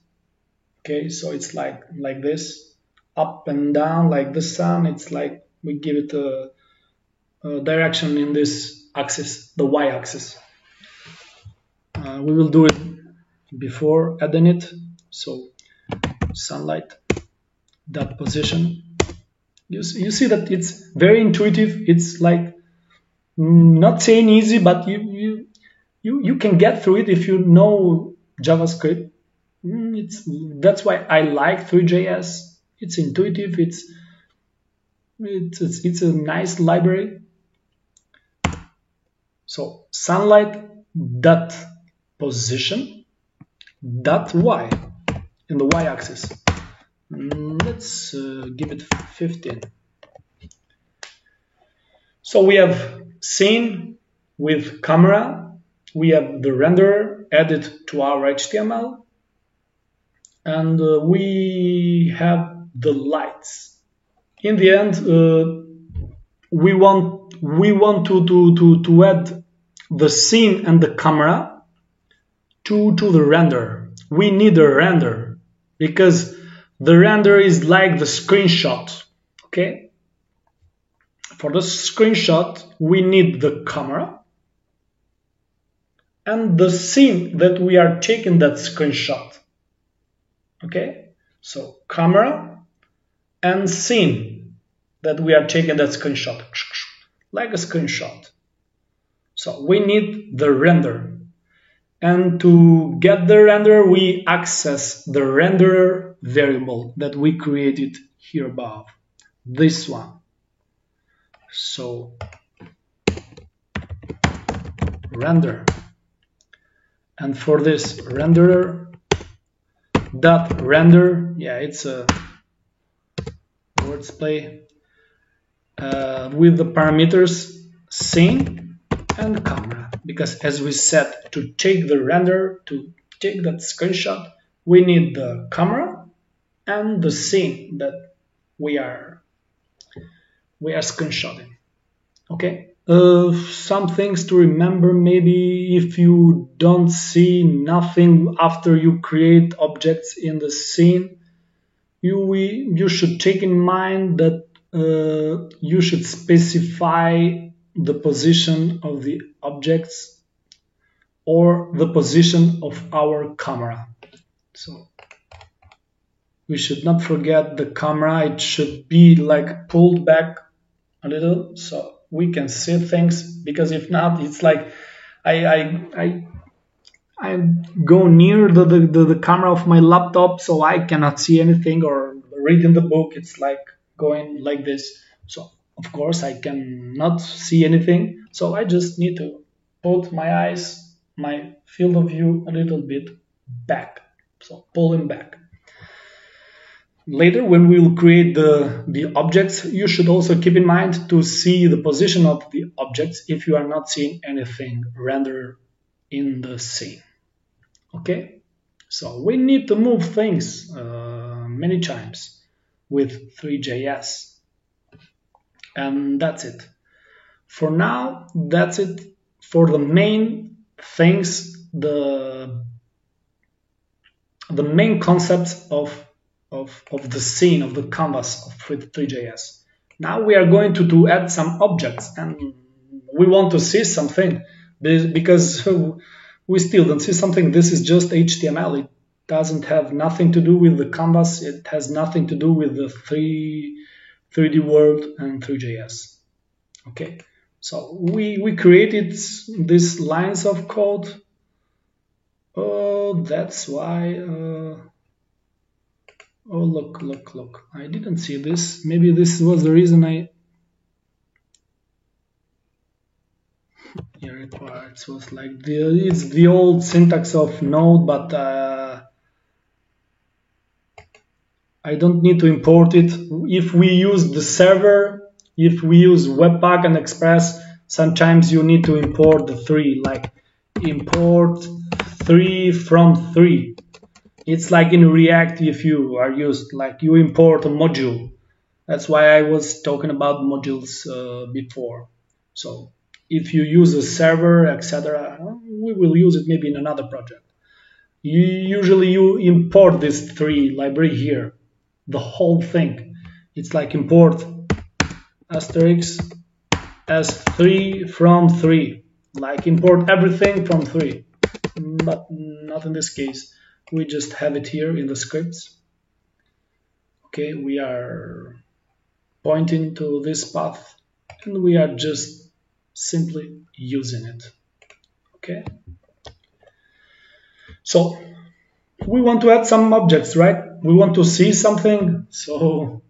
Okay, so it's like this, up and down like the sun. It's like we give it a direction in this axis, the y-axis. We will do it before adding it. So sunlight, that position. You see that it's very intuitive. It's like, not saying easy, but you can get through it if you know JavaScript. That's why I like Three.js. It's intuitive. It's a nice library. So sunlight dot position dot y in the y-axis. Let's give it 15. So we have scene with camera, we have the renderer added to our HTML, and we have the lights. In the end, we want to add the scene and the camera to the render. We need a render because the render is like the screenshot. Okay. For the screenshot, we need the camera and the scene that we are taking that screenshot. Okay, so camera and scene that we are taking that screenshot, like a screenshot. So we need the render. And to get the render, we access the renderer variable that we created here above, this one. So render, and for this renderer dot render. Yeah, it's a words play with the parameters scene and camera, because as we said, to take the render, to take that screenshot, we need the camera and the scene that we are screenshotting. Okay. Some things to remember, maybe if you don't see nothing after you create objects in the scene, you should take in mind that you should specify the position of the objects or the position of our camera. So we should not forget the camera. It should be like pulled back a little so we can see things, because if not, it's like I go near the camera of my laptop, so I cannot see anything, or reading the book, it's like going like this. So of course I cannot see anything, so I just need to put my eyes, my field of view a little bit back, so pulling back. Later, when we will create the objects, you should also keep in mind to see the position of the objects if you are not seeing anything rendered in the scene. Okay, so we need to move things many times with Three.js, and that's it. For now, that's it for the main things, the main concepts of the scene, of the canvas of Three.js. Now we are going to add some objects, and we want to see something, because we still don't see something. This is just HTML. It doesn't have nothing to do with the canvas. It has nothing to do with the 3D world and Three.js. Okay, so we created these lines of code. Oh, that's why. Oh, look. I didn't see this. Maybe this was the reason here it was like it's the old syntax of Node, but I don't need to import it. If we use the server, if we use Webpack and Express, sometimes you need to import the 3, like import 3 from 3. It's like in React, if you are used, like you import a module. That's why I was talking about modules before. So if you use a server, etc., we will use it maybe in another project. Usually you import this 3 library here, the whole thing. It's like import asterisk S3 from 3, like import everything from 3, but not in this case. We just have it here in the scripts. Okay, we are pointing to this path, and we are just simply using it. Okay, so we want to add some objects, right? We want to see something, so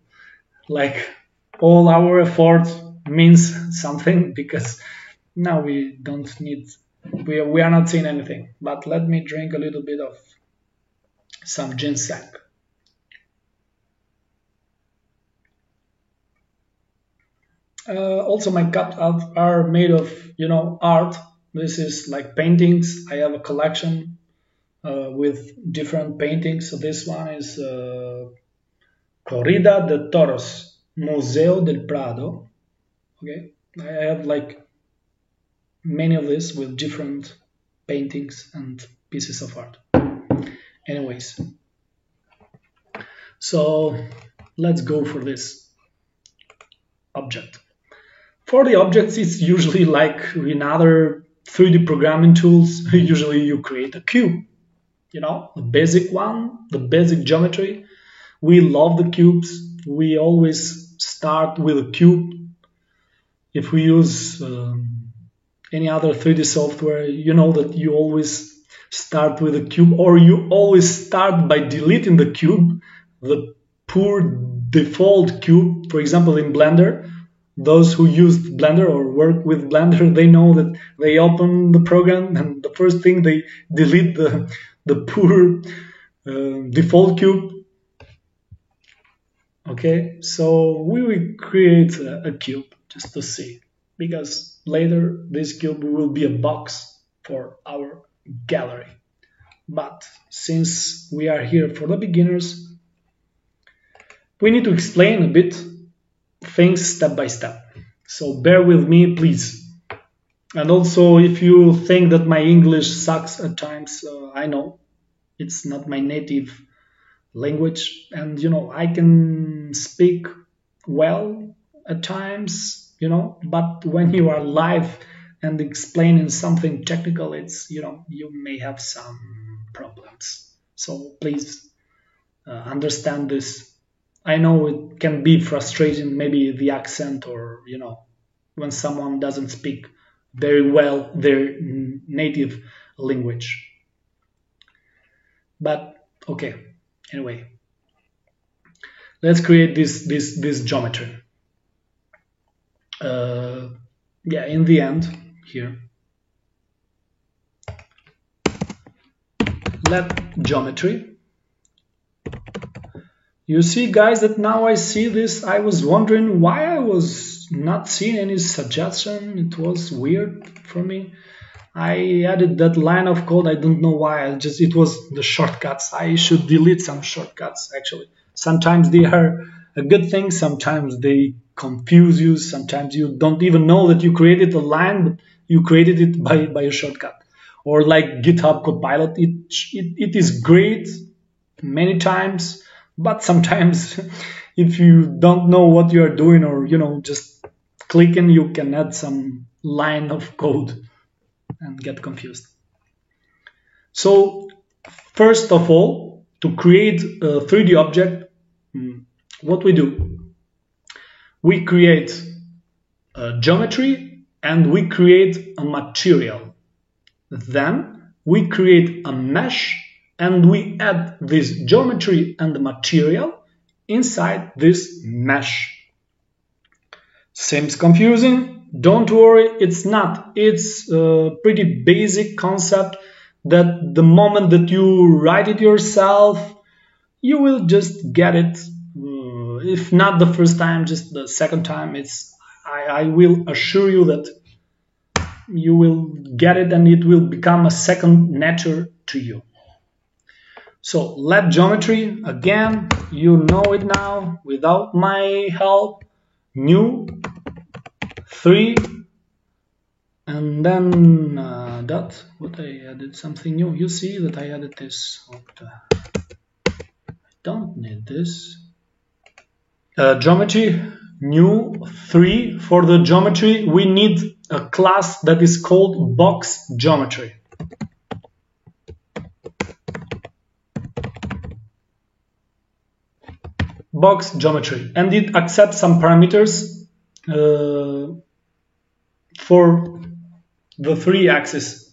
like all our effort means something, because now we don't need, we are not seeing anything. But let me drink a little bit of some ginseng. Also, my cups are made of, art. This is like paintings. I have a collection with different paintings. So this one is Corrida de Toros, Museo del Prado. Okay, I have like many of this with different paintings and pieces of art. Anyways, so let's go for this object. For the objects, it's usually like in other 3D programming tools. Usually you create a cube, the basic one, the basic geometry. We love the cubes. We always start with a cube. If we use any other 3D software, you know that you always start with a cube, or you always start by deleting the cube, the poor default cube. For example, in Blender, those who used Blender or work with Blender, they know that they open the program and the first thing they delete the poor default cube. Okay, so we will create a cube just to see, because later this cube will be a box for our gallery. But since we are here for the beginners, we need to explain a bit things step by step. So bear with me, please. And also, if you think that my English sucks at times, I know it's not my native language, and I can speak well at times, but when you are live and explaining something technical, it's you may have some problems. So please understand this. I know it can be frustrating, maybe the accent, or when someone doesn't speak very well their native language. But okay, anyway, let's create this geometry. Yeah, in the end here, let geometry. You see, guys, that now I see this. I was wondering why I was not seeing any suggestion. It was weird for me. I added that line of code. I don't know why. It was the shortcuts. I should delete some shortcuts, actually. Sometimes they are a good thing. Sometimes they confuse you. Sometimes you don't even know that you created a line, but you created it by a shortcut. Or like GitHub Copilot. It is great many times, but sometimes if you don't know what you are doing, or just clicking, you can add some line of code and get confused. So first of all, to create a 3D object, what we do, we create a geometry and we create a material. Then we create a mesh and we add this geometry and the material inside this mesh. Seems confusing? Don't worry, it's not. It's a pretty basic concept that the moment that you write it yourself, you will just get it. If not the first time, just the second time. I will assure you that you will get it and it will become a second nature to you. So let geometry, again, you know it now without my help, new 3, and then dot. What I added something new. You see that I added this. I don't need this. Geometry, new 3. For the geometry, we need a class that is called box geometry. Box geometry, and it accepts some parameters for the 3 axes: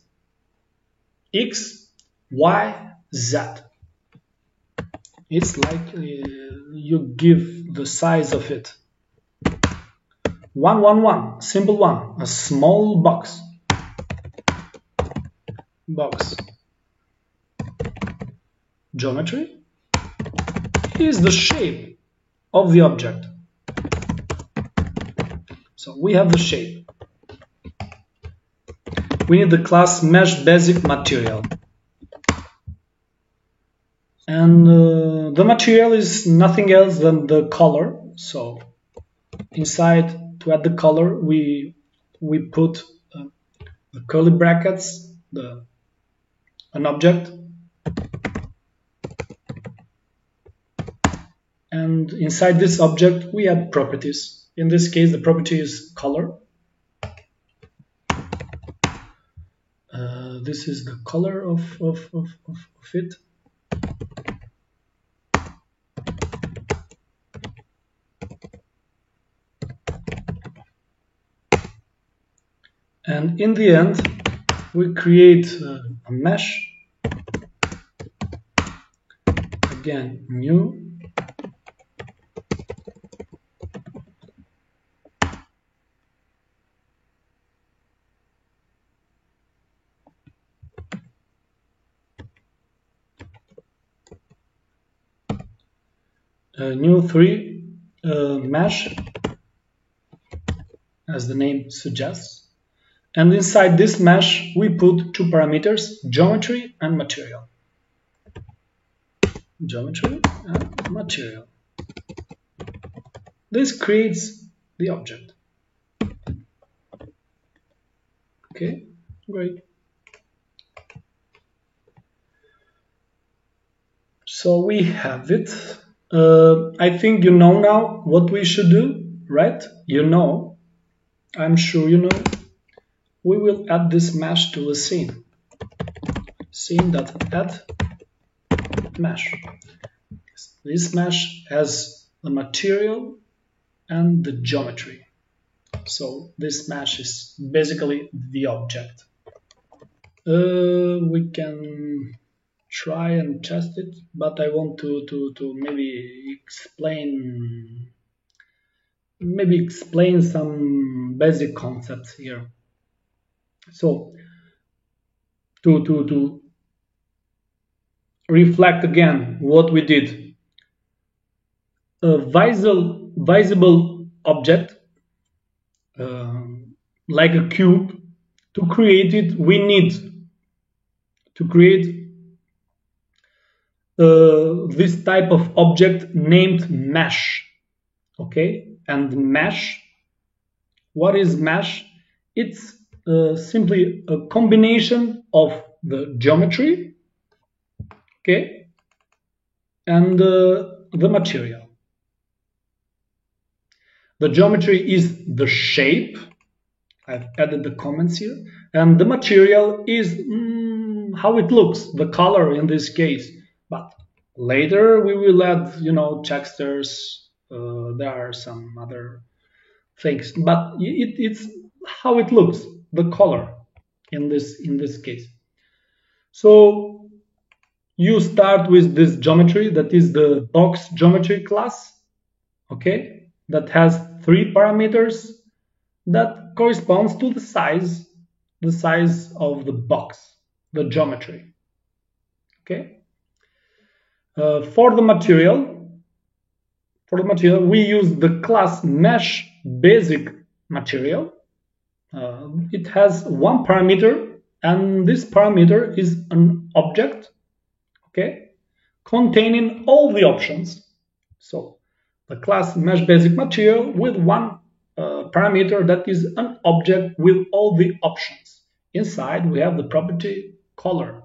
X, Y, Z. It's like you give the size of it. 1, 1, 1, simple one, a small box. Box geometry is the shape of the object. So we have the shape. We need the class mesh basic material. And the material is nothing else than the color. So inside, to add the color, we put the curly brackets, an object, and inside this object we add properties. In this case, the property is color. This is the color of it. And in the end, we create a mesh. Again, new. a new 3 mesh, as the name suggests. And inside this mesh, we put 2 parameters, geometry and material. Geometry and material. This creates the object. Okay, great. So we have it. I think you know now what we should do, right? You know, I'm sure you know. We will add this mesh to the scene. Scene.add mesh. This mesh has the material and the geometry. So this mesh is basically the object. We can try and test it, but I want to maybe explain some basic concepts here. So to reflect again what we did. A visible object like a cube, to create it we need to create this type of object named mesh. Okay, and mesh, what is mesh? It's simply a combination of the geometry, okay, and the material. The geometry is the shape, I've added the comments here, and the material is how it looks, the color in this case. But later we will add, textures, there are some other things, but it's how it looks, the color in this case. So you start with this geometry, that is the box geometry class, okay, that has 3 parameters that corresponds to the size of the box, the geometry. Okay. For the material, we use the class mesh basic material. It has 1 parameter, and this parameter is an object, okay, containing all the options. So the class mesh basic material with 1 parameter that is an object with all the options. Inside we have the property color.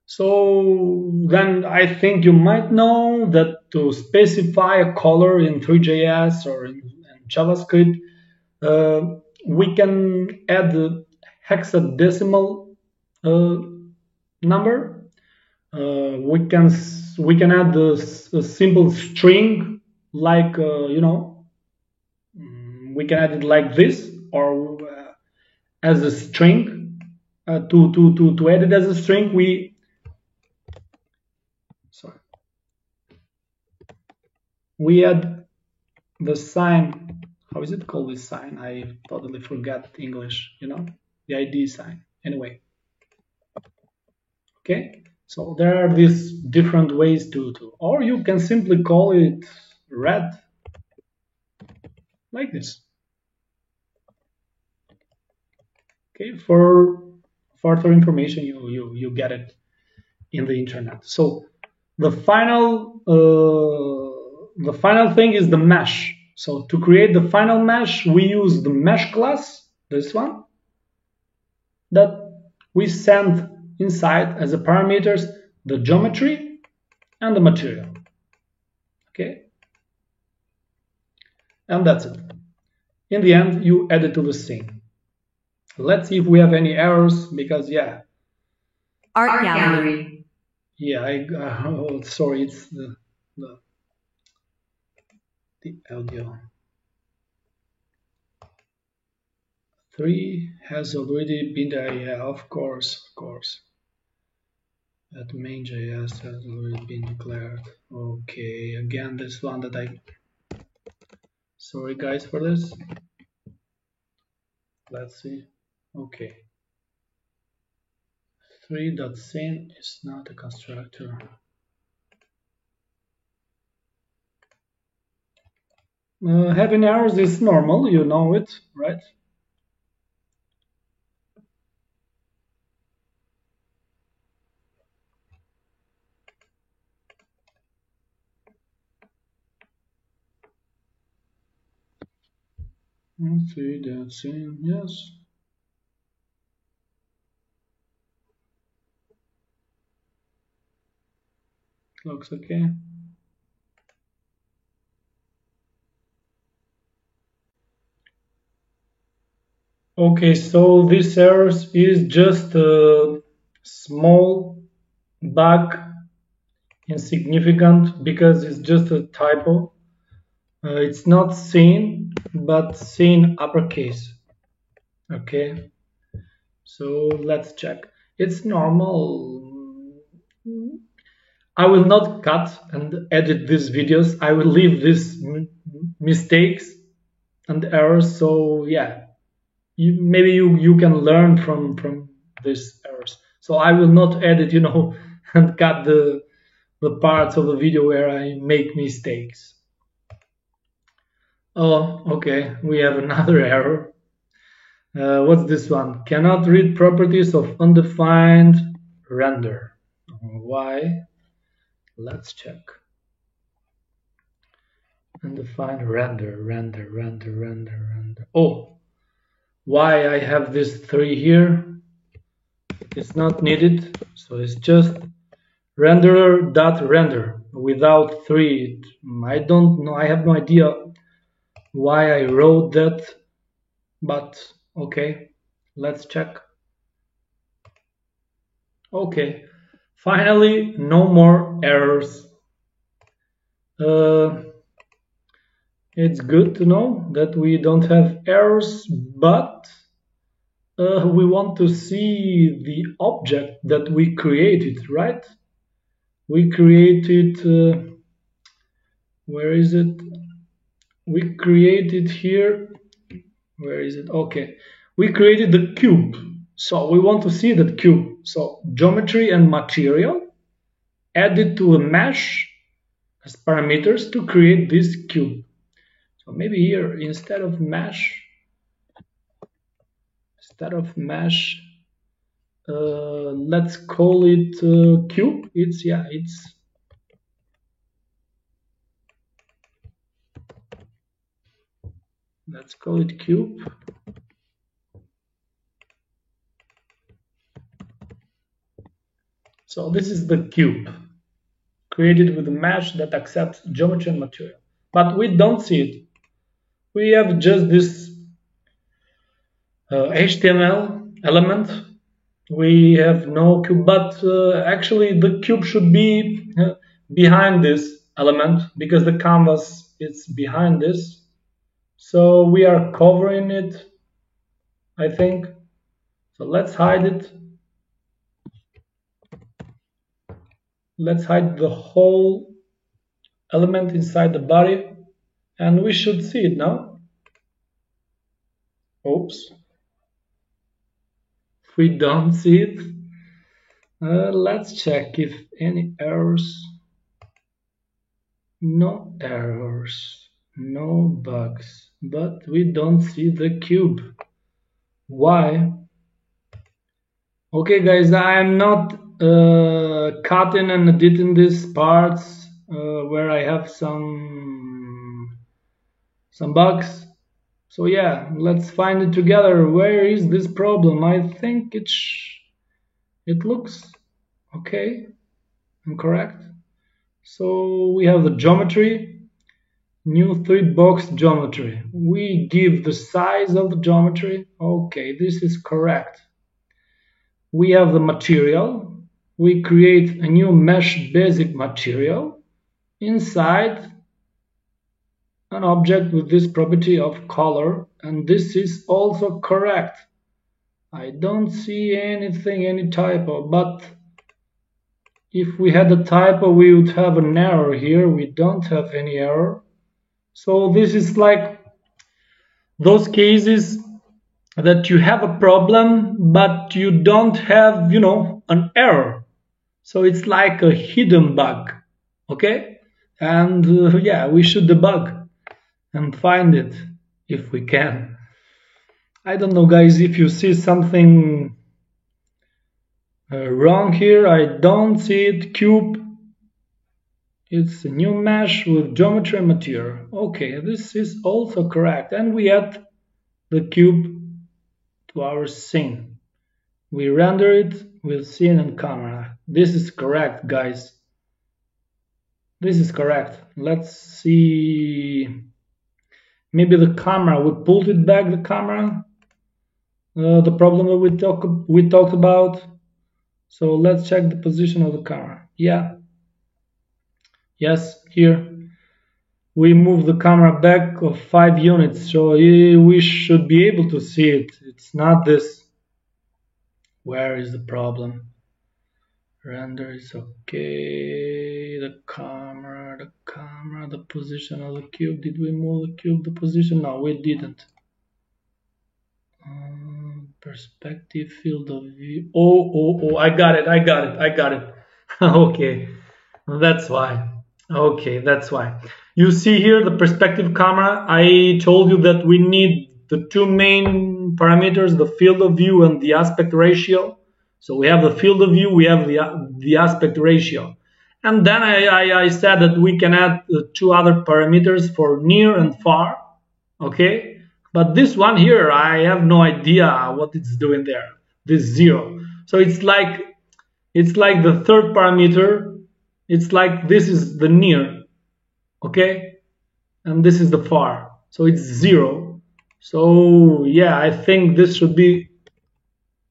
So then I think you might know that to specify a color in Three.js or in JavaScript, we can add a hexadecimal number. We can add a simple string, like we can add it like this, or as a string. To add it as a string, we add the sign. How is it called, this sign? I totally forgot English, the ID sign. Anyway, okay, so there are these different ways to or you can simply call it red, like this. Okay, for further information, you get it in the internet. So the final thing is the mesh. So to create the final mesh, we use the mesh class, this one, that we send inside as a parameters the geometry and the material. Okay, and that's it. In the end, you add it to the scene. Let's see if we have any errors, because Art gallery. Oh, sorry, it's the audio. 3 has already been there. Yeah, of course. That main.js has already been declared. Okay, again, this one that sorry guys for this. Let's see. Okay. 3.scene is not a constructor. Having errors is normal, you know it, right? Let's see, that's in, yes. Looks okay. Okay, so this error is just a small bug, insignificant, because it's just a typo. It's not seen, but seen uppercase. Okay, so let's check. It's normal. I will not cut and edit these videos. I will leave these mistakes and errors. So yeah, maybe you can learn from these errors. So I will not edit, and cut the parts of the video where I make mistakes. Oh, okay, we have another error. What's this one? Cannot read properties of undefined render. Why? Let's check. Undefined render. Oh, why I have this 3 here? It's not needed, so it's just renderer.render without 3. I don't know, I have no idea why I wrote that, but okay, let's check. Okay, finally, no more errors. It's good to know that we don't have errors, but we want to see the object that we created, right? We created, where is it? We created here, where is it? Okay, we created the cube. So we want to see that cube. So geometry and material added to a mesh as parameters to create this cube. So maybe here, instead of mesh, let's call it cube. Let's call it cube. So this is the cube created with a mesh that accepts geometry and material. But we don't see it. We have just this HTML element. We have no cube, but actually the cube should be behind this element because the canvas is behind this. So we are covering it, I think. So let's hide it. Let's hide the whole element inside the body, and we should see it now. Oops. If we don't see it, let's check if any errors. No errors, no bugs, but we don't see the cube. Why? Okay guys, I'm not cutting and editing these parts where I have some bugs. So yeah, let's find it together. Where is this problem? I think it looks okay and correct. So we have the geometry, new 3-box geometry. We give the size of the geometry. Okay, this is correct. We have the material. We create a new mesh basic material inside an object with this property of color, and this is also correct. I don't see anything, any typo, but if we had a typo we would have an error here. We don't have any error. So this is like those cases that you have a problem but you don't have, an error. So it's like a hidden bug, okay? And yeah, we should debug. and find it if we can. I don't know, guys, if you see something wrong here. I don't see it. Cube. It's a new mesh with geometry and material. Okay, this is also correct. And we add the cube to our scene. We render it with scene and camera. This is correct, guys. This is correct. Let's see. Maybe the camera. We pulled it back, the camera. The problem that we talked about. So let's check the position of the camera. Yeah. Yes, here. We move the camera back of 5 units. So we should be able to see it. It's not this. Where is the problem? Render is okay. The camera, the position of the cube. Did we move the cube, the position? No, we didn't. Perspective, field of view. Oh, I got it. Okay, that's why. Okay, that's why. You see here the perspective camera. I told you that we need the two main parameters, the field of view and the aspect ratio. So we have the field of view, we have the aspect ratio. And then I said that we can add two other parameters for near and far. Okay? But this one here, I have no idea what it's doing there. This 0. So it's like the third parameter. It's like this is the near. Okay? And this is the far. So it's 0. So yeah, I think this should be,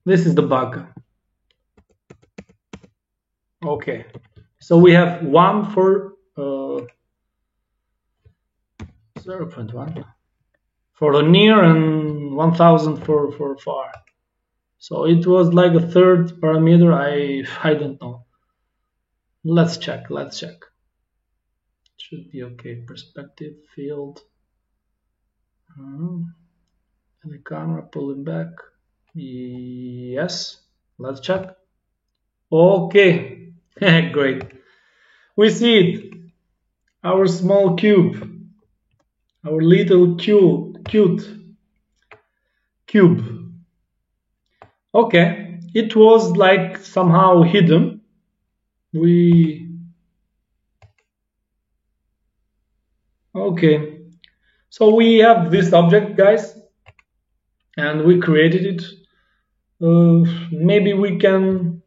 this is the bug. Okay, so we have 1 for 0.1 for the near and 1000 for far. So it was like a third parameter. I don't know. Let's check. Should be okay. Perspective, field, and the camera pulling back. Yes. Let's check. Okay. Great. We see it. Our small cube. Our little cute cube. Okay. It was like somehow hidden. Okay. So we have this object, guys, and we created it. Maybe we can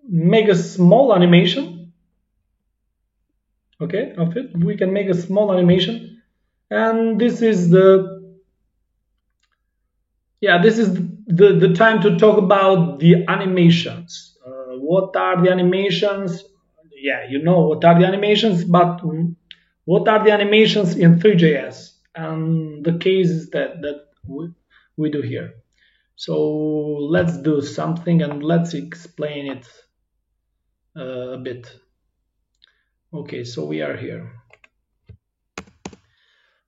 make a small animation, okay, of it. We can make a small animation, and this is the time to talk about the animations. What are the animations? Yeah, you know what are the animations, but what are the animations in Three.js and the cases that we do here? So let's do something and let's explain it a bit. Okay, so we are here.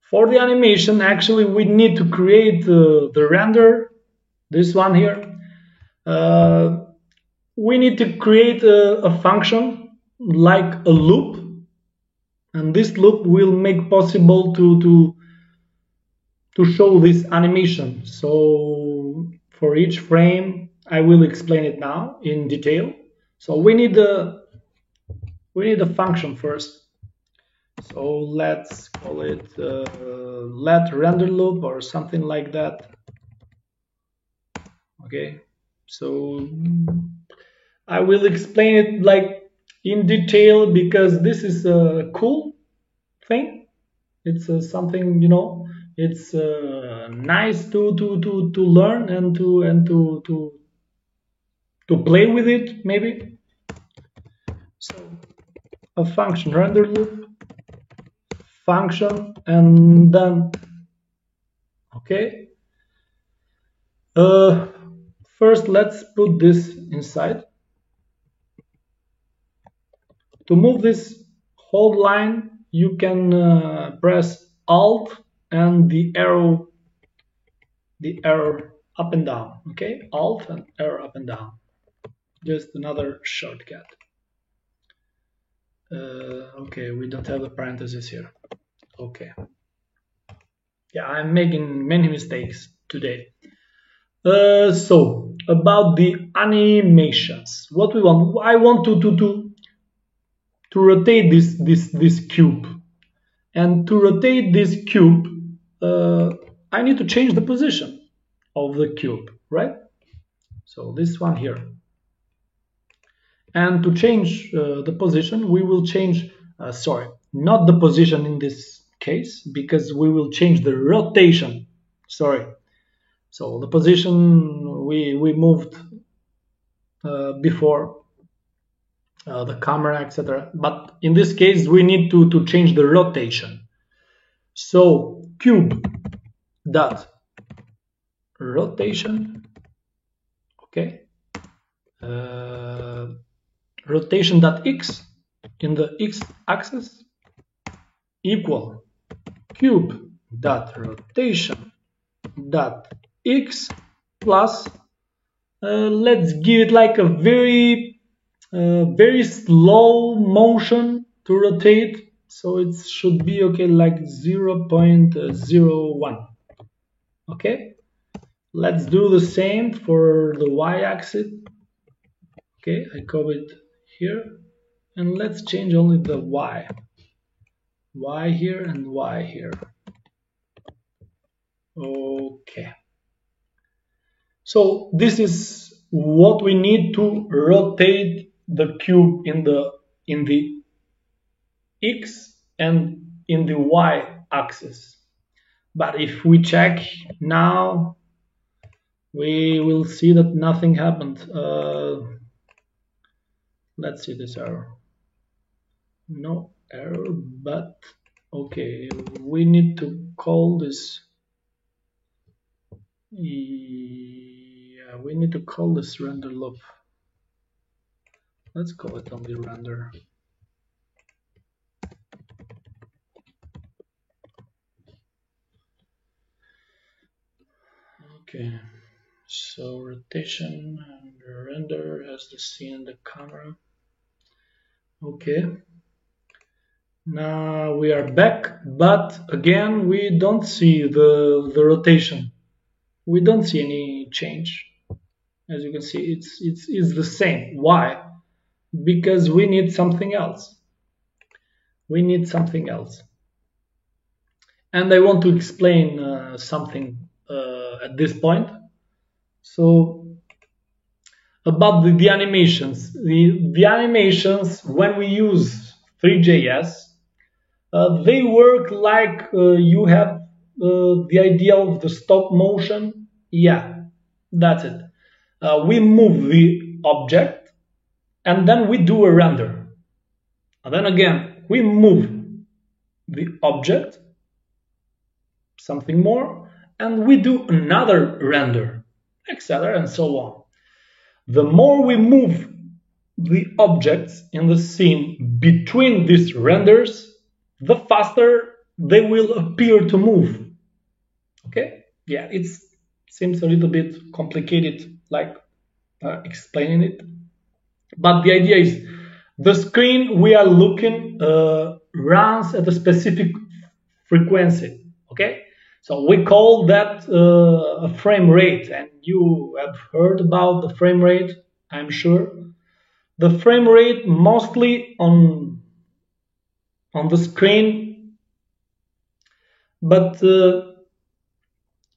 For the animation, actually, we need to create the render, this one here. We need to create a function like a loop, and this loop will make possible to show this animation. So for each frame, I will explain it now in detail. So we need a function first. So let's call it let render loop or something like that. Okay, so I will explain it like in detail because this is a cool thing. It's something, you know, it's nice to learn and to play with it maybe. So a function render loop function, and then okay, first let's put this inside. To move this whole line, you can press Alt and the arrow up and down. Okay, Alt and arrow up and down. Just another shortcut. Okay, we don't have the parentheses here. Okay, Yeah, I'm making many mistakes today. So about the animations, what we want? I want to rotate this cube, and to rotate this cube, I need to change the position of the cube, right? So this one here. And to change the position, we will change, sorry, not the position in this case, because we will change the rotation. Sorry. So the position we moved before the camera, etc. But in this case, we need to change the rotation. So cube dot rotation, okay. Rotation dot x in the x-axis equal cube dot rotation dot x plus let's give it like a very slow motion to rotate, so it should be okay, like 0.01. okay, let's do the same for the y-axis. Okay, I copy it here, and let's change only the y here and y here. Okay, so this is what we need to rotate the cube in the x and in the y axis. But if we check now, we will see that nothing happened. Let's see this error. No error, but okay, we need to call this. Yeah, we need to call this render loop. Let's call it only render. Okay, so rotation and render as the scene in the camera. Okay, now we are back, but again we don't see the rotation. We don't see any change. As you can see, it's the same. Why? Because we need something else. We need something else. And I want to explain something at this point. So about the animations. The animations, when we use Three.js, they work like you have the idea of the stop motion. Yeah, that's it. We move the object and then we do a render. And then again, we move the object, something more, and we do another render, etc. and so on. The more we move the objects in the scene between these renders, the faster they will appear to move. Okay? Yeah, it seems a little bit complicated, like explaining it. But the idea is the screen we are looking runs at a specific frequency. Okay? So we call that a frame rate, and you have heard about the frame rate, I'm sure. The frame rate mostly on the screen, but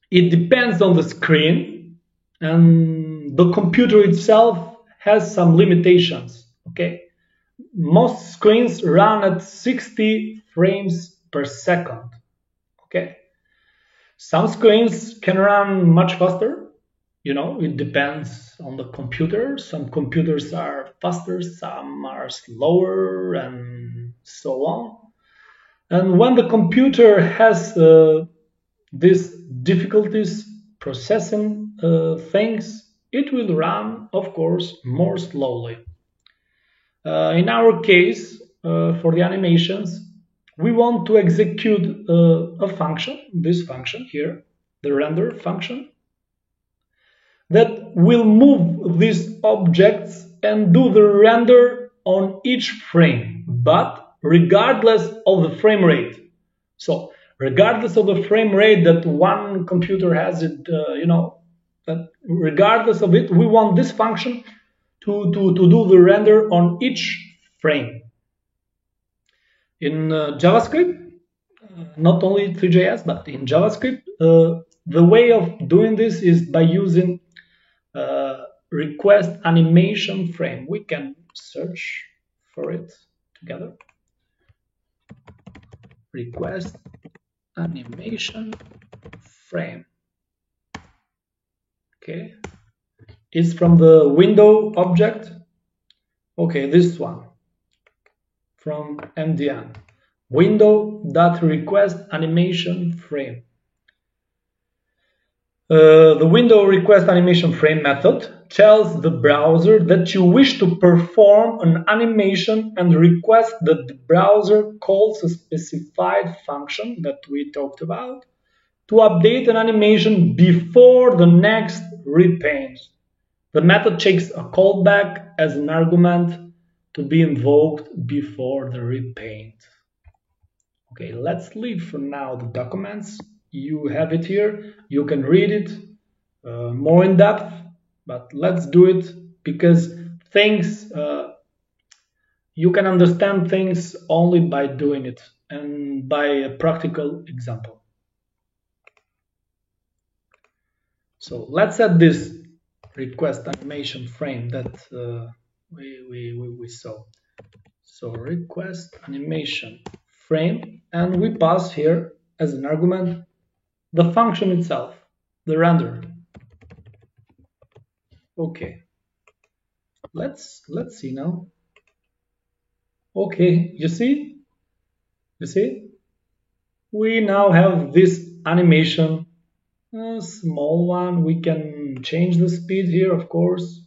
it depends on the screen, and the computer itself has some limitations. Okay, most screens run at 60 frames per second. Okay. Some screens can run much faster, you know, it depends on the computer. Some computers are faster, some are slower, and so on. And when the computer has these difficulties processing things, it will run, of course, more slowly. In our case, for the animations, we want to execute a function, this function here, the render function, that will move these objects and do the render on each frame, but regardless of the frame rate. So regardless of the frame rate that one computer has it, that regardless of it, we want this function to do the render on each frame. In JavaScript, not only Three.js, but in JavaScript, the way of doing this is by using request animation frame. We can search for it together. Request animation frame. Okay, it's from the window object. Okay, this one from MDN. Window.request animation frame. The window request animation frame method tells the browser that you wish to perform an animation and request that the browser calls a specified function that we talked about to update an animation before the next repaint. The method takes a callback as an argument to be invoked before the repaint. Okay, let's leave for now the documents. You have it here. You can read it more in depth, but let's do it because things you can understand things only by doing it and by a practical example. So let's add this request animation frame that we saw. So request animation frame, and we pass here as an argument the function itself, the render. Okay, let's see now. Okay, you see, we now have this animation, a small one. We can change the speed here, of course,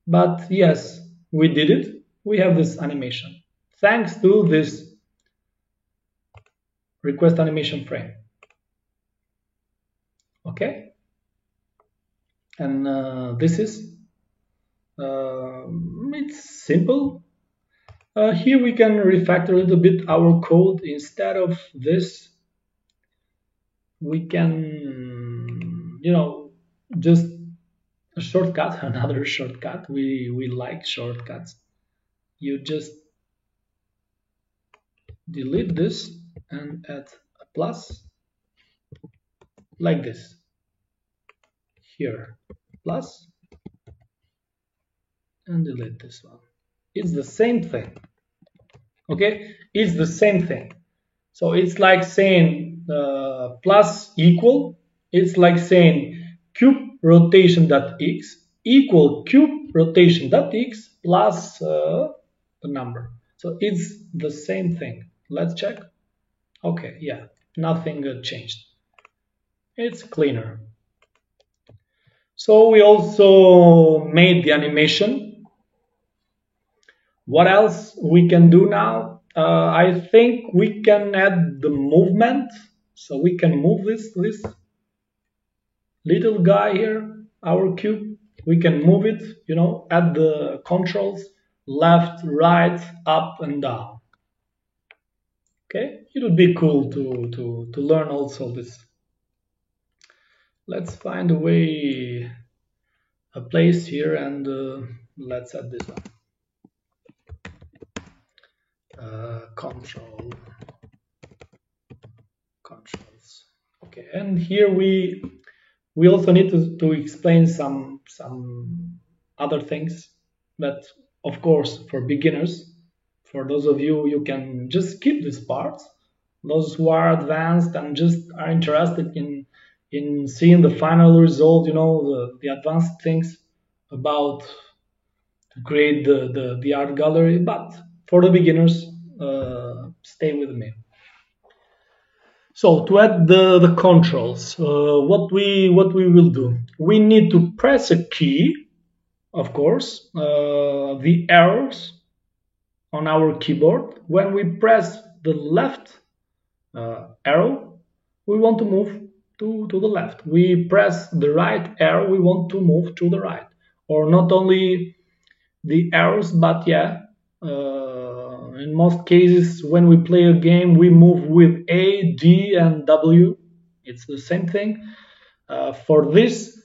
but yes, we did it. We have this animation thanks to this request animation frame. Okay, and this is it's simple. Here we can refactor a little bit our code. Instead of this, we can, just a shortcut, another shortcut. We like shortcuts. You just delete this and add a plus like this. Here, plus, and delete this one. It's the same thing. Okay, it's the same thing. So it's like saying plus equal. It's like saying cube rotation.x equal cube rotation.x plus the number. So it's the same thing. Let's check. Okay, yeah, nothing changed. It's cleaner. So we also made the animation. What else we can do now? I think we can add the movement. So we can move this little guy here, our cube. We can move it, add the controls, left, right, up and down. Okay, it would be cool to learn also this. Let's find a place here, and let's add this one. Controls. Okay, and here we also need to explain some other things that, of course, for beginners, for those of you, you can just skip this part. Those who are advanced and just are interested in seeing the final result, the advanced things about to create the art gallery. But for the beginners, stay with me. So to add the controls, what we will do, we need to press a key, of course, the arrows on our keyboard. When we press the left arrow, we want to move to the left. We press the right arrow, we want to move to the right. Or not only the arrows, but yeah, In most cases, when we play a game, we move with A, D, and W. It's the same thing. For this,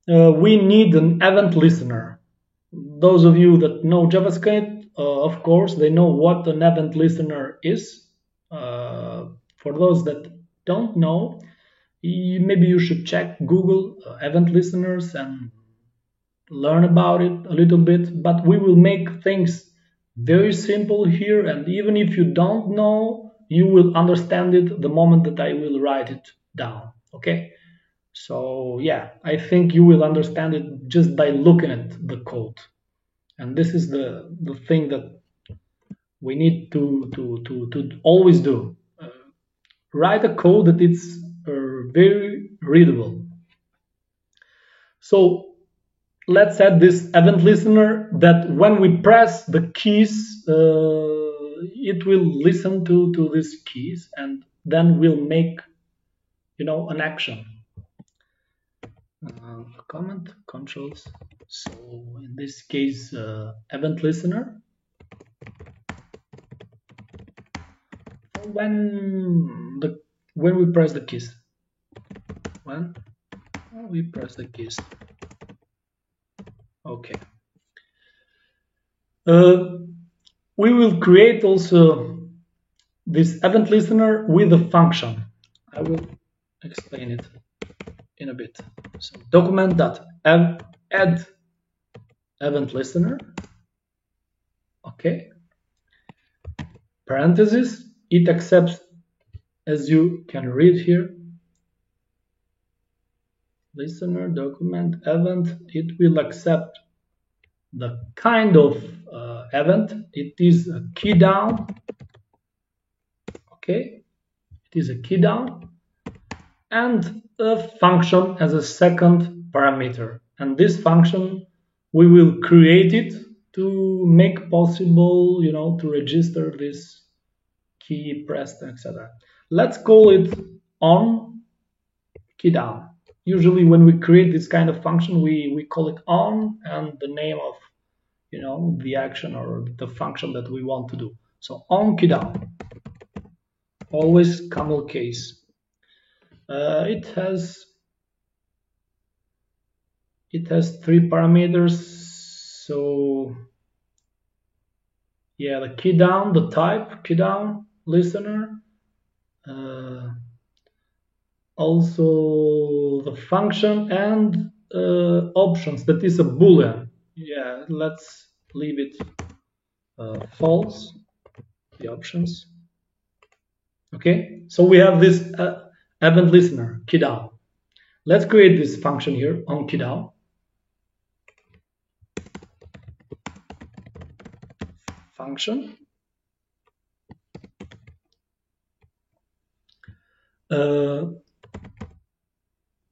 we need an event listener. Those of you that know JavaScript, of course, they know what an event listener is. For those that don't know, maybe you should check Google event listeners and learn about it a little bit. But we will make things very simple here, and even if you don't know, you will understand it the moment that I will write it down. Okay? So yeah, I think you will understand it just by looking at the code. And this is the thing that we need to always do. Write a code that it's very readable. So let's add this event listener that when we press the keys, it will listen to these keys and then will make, an action. Comment controls. So in this case, event listener. When we press the keys. When we press the keys. Okay. We will create also this event listener with a function. I will explain it in a bit. So document.add event listener. Okay. Parentheses. It accepts, as you can read here, listener document event. It will accept the kind of event. It is a key down. Okay, it is a key down, and a function as a second parameter. And this function, we will create it to make possible, to register this key pressed, etc. Let's call it on key down. Usually when we create this kind of function, we call it on and the name of, the action or the function that we want to do. So on key down, always camel case. It has 3 parameters. So yeah, the key down, the type, key down, listener, also the function and options, that is a boolean. Yeah, let's leave it false, the options. Okay, so we have this event listener, key down. Let's create this function here on key down. Function.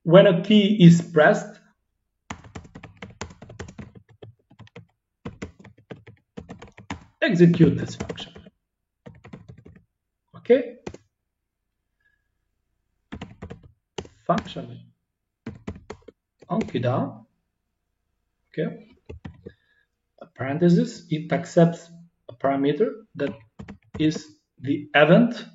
When a key is pressed, execute this function. Okay. Function on key down. Okay. A parenthesis. It accepts a parameter that is the event.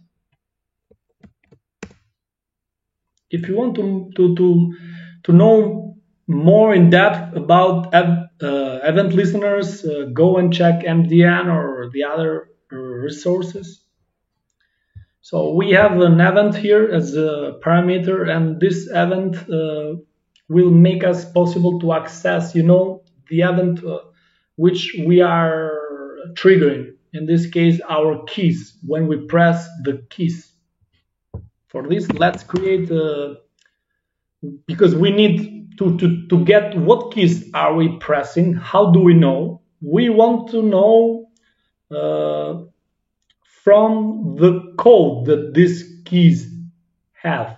If you want to know more in depth about event listeners, go and check MDN or the other resources. So we have an event here as a parameter, and this event will make us possible to access, the event which we are triggering. In this case, our keys, when we press the keys. For this, let's create because we need to get what keys are we pressing. How do we know? We want to know from the code that these keys have.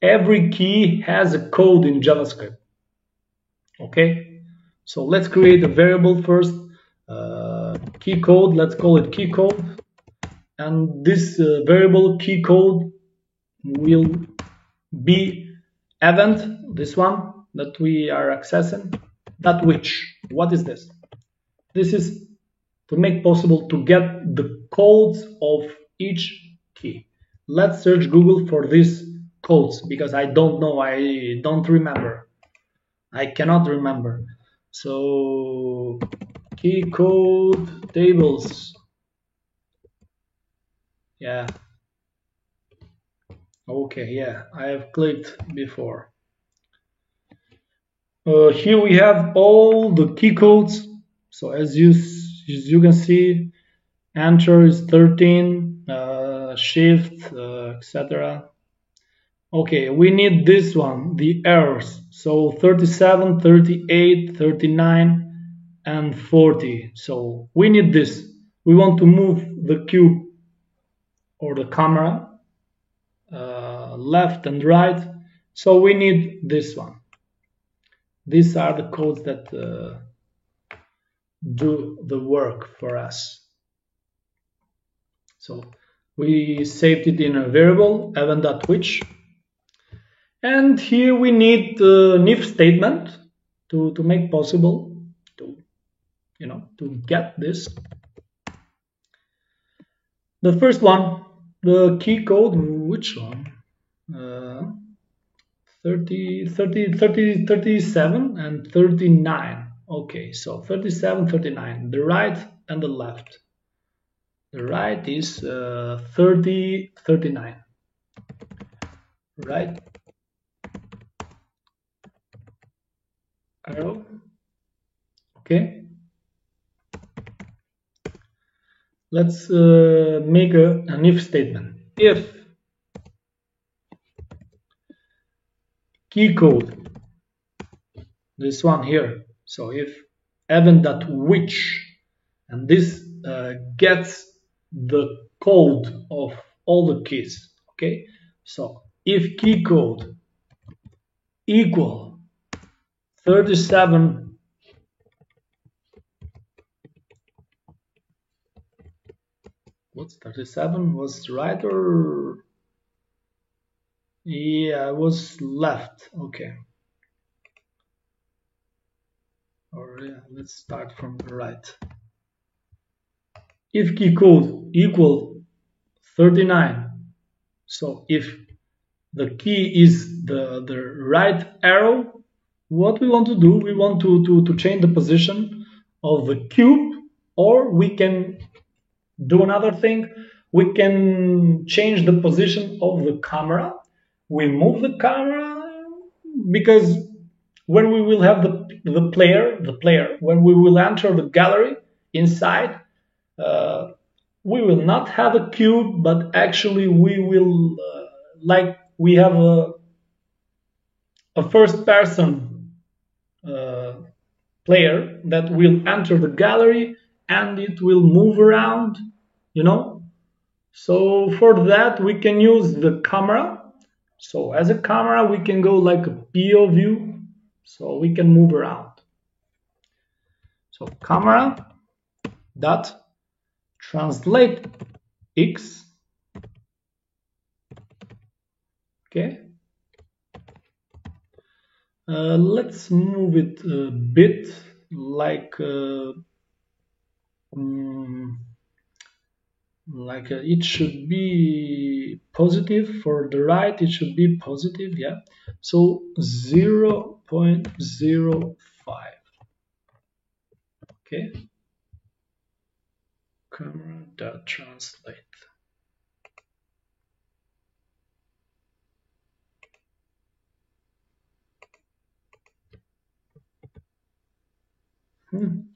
Every key has a code in JavaScript. Okay, so let's create a variable first. Key code. Let's call it key code, and this variable key code will be event, this one that we are accessing, that which. What is this? This is to make possible to get the codes of each key. Let's search Google for these codes because I don't know, I don't remember. I cannot remember. So key code tables. Yeah. Okay, yeah, I have clicked before. Here we have all the key codes. So as you can see, enter is 13, shift, etc. Okay, we need this one, the errors. So 37, 38, 39, and 40. So we need this. We want to move the cube or the camera left and right. So we need this one. These are the codes that do the work for us. So we saved it in a variable event.which, and here we need an if statement to make possible to get this. The first one, the key code, which one? 37 and 39. Okay, so 37, 39, the right and the left. The right is 30, 39. Right arrow. Okay. Let's make an if statement. If key code, this one here, so if event.which, and this gets the code of all the keys. Okay, so if key code equal 37 what's 37 was right or yeah, it was left. Okay, or yeah, let's start from the right. If key code equal 39, so if the key is the right arrow, what we want to do, we want to change the position of the cube, or we can do another thing. We can change the position of the camera. We move the camera because when we will have the player, when we will enter the gallery inside, we will not have a cube, but actually we will like we have a first person player that will enter the gallery and it will move around, So for that we can use the camera. So as a camera we can go like a POV, so we can move around. So camera dot translate x. Okay. Let's move it a bit, like it should be positive for the right. It should be positive, yeah. So 0.05. Okay. Camera.translate.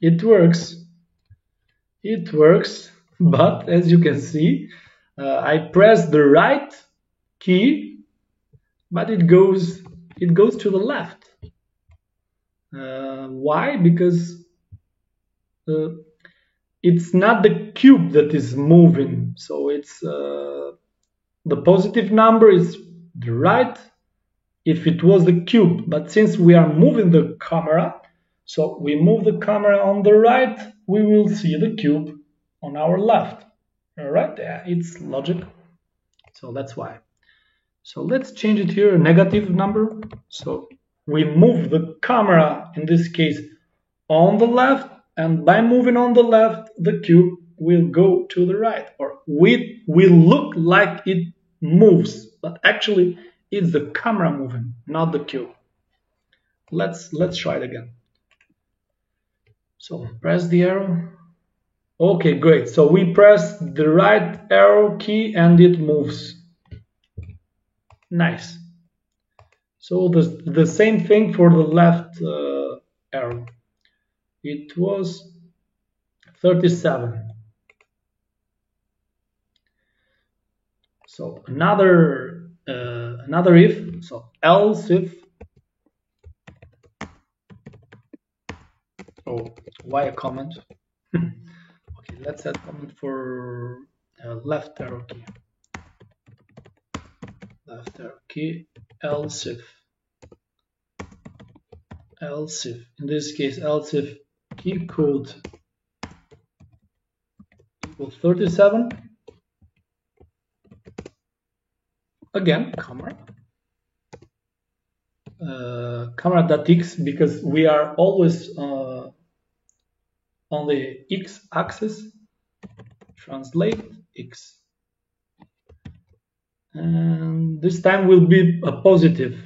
It works. It works, but as you can see, I press the right key, but it goes to the left. Why? Because it's not the cube that is moving, so it's the positive number is the right if it was the cube, but since we are moving the camera, so we move the camera on the right, we will see the cube on our left. All right, yeah, it's logic. So that's why. So let's change it here, a negative number. So we move the camera, in this case, on the left, and by moving on the left, the cube will go to the right, or it will look like it moves, but actually it's the camera moving, not the cube. Let's try it again. So press the arrow. Okay, great. So we press the right arrow key and it moves. Nice. So the same thing for the left arrow. It was 37. So another if. So else if. Oh, why a comment? Okay, let's add comment for left arrow key. Left arrow key, else if. Else if. In this case, else if key code equals 37. Again, camera. Camera.x, because we are always on the x-axis. Translate x. And this time will be a positive.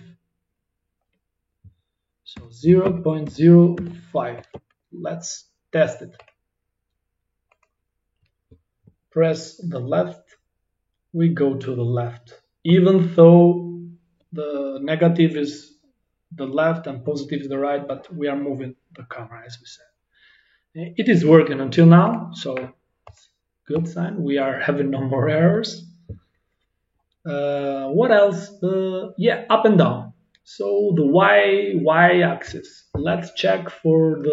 So 0.05. Let's test it. Press the left. We go to the left. Even though the negative is the left and positive is the right, but we are moving the camera, as we said. It is working until now, so good sign. We are having no more errors. What else? Yeah, up and down. So the y-axis. Let's check for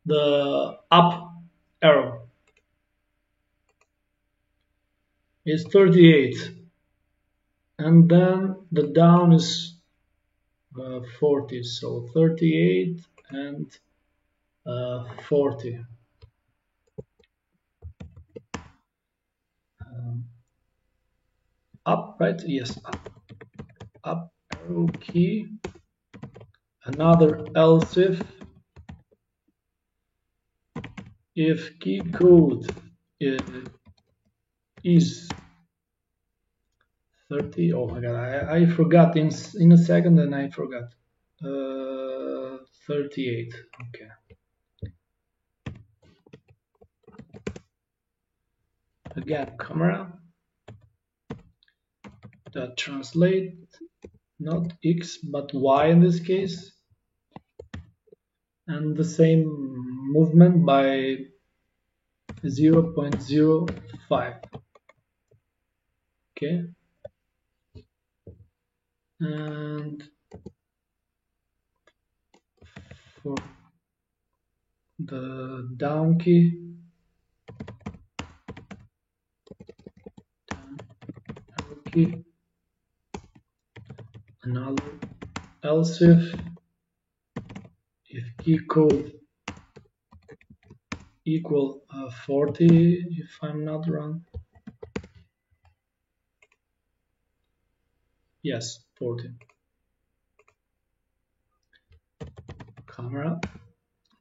the up arrow. It's 38, and then the down is 40. So 38 and 40. Up, right? Yes, up. Up arrow key. Another else if key code is 30. Oh my god, I forgot in a second, and I forgot. 38. Okay. Again, camera. That translate not x but y in this case, and the same movement by 0.05. Okay, and for the down key, another else if key code equal 40, if I'm not wrong. Yes, 40. Camera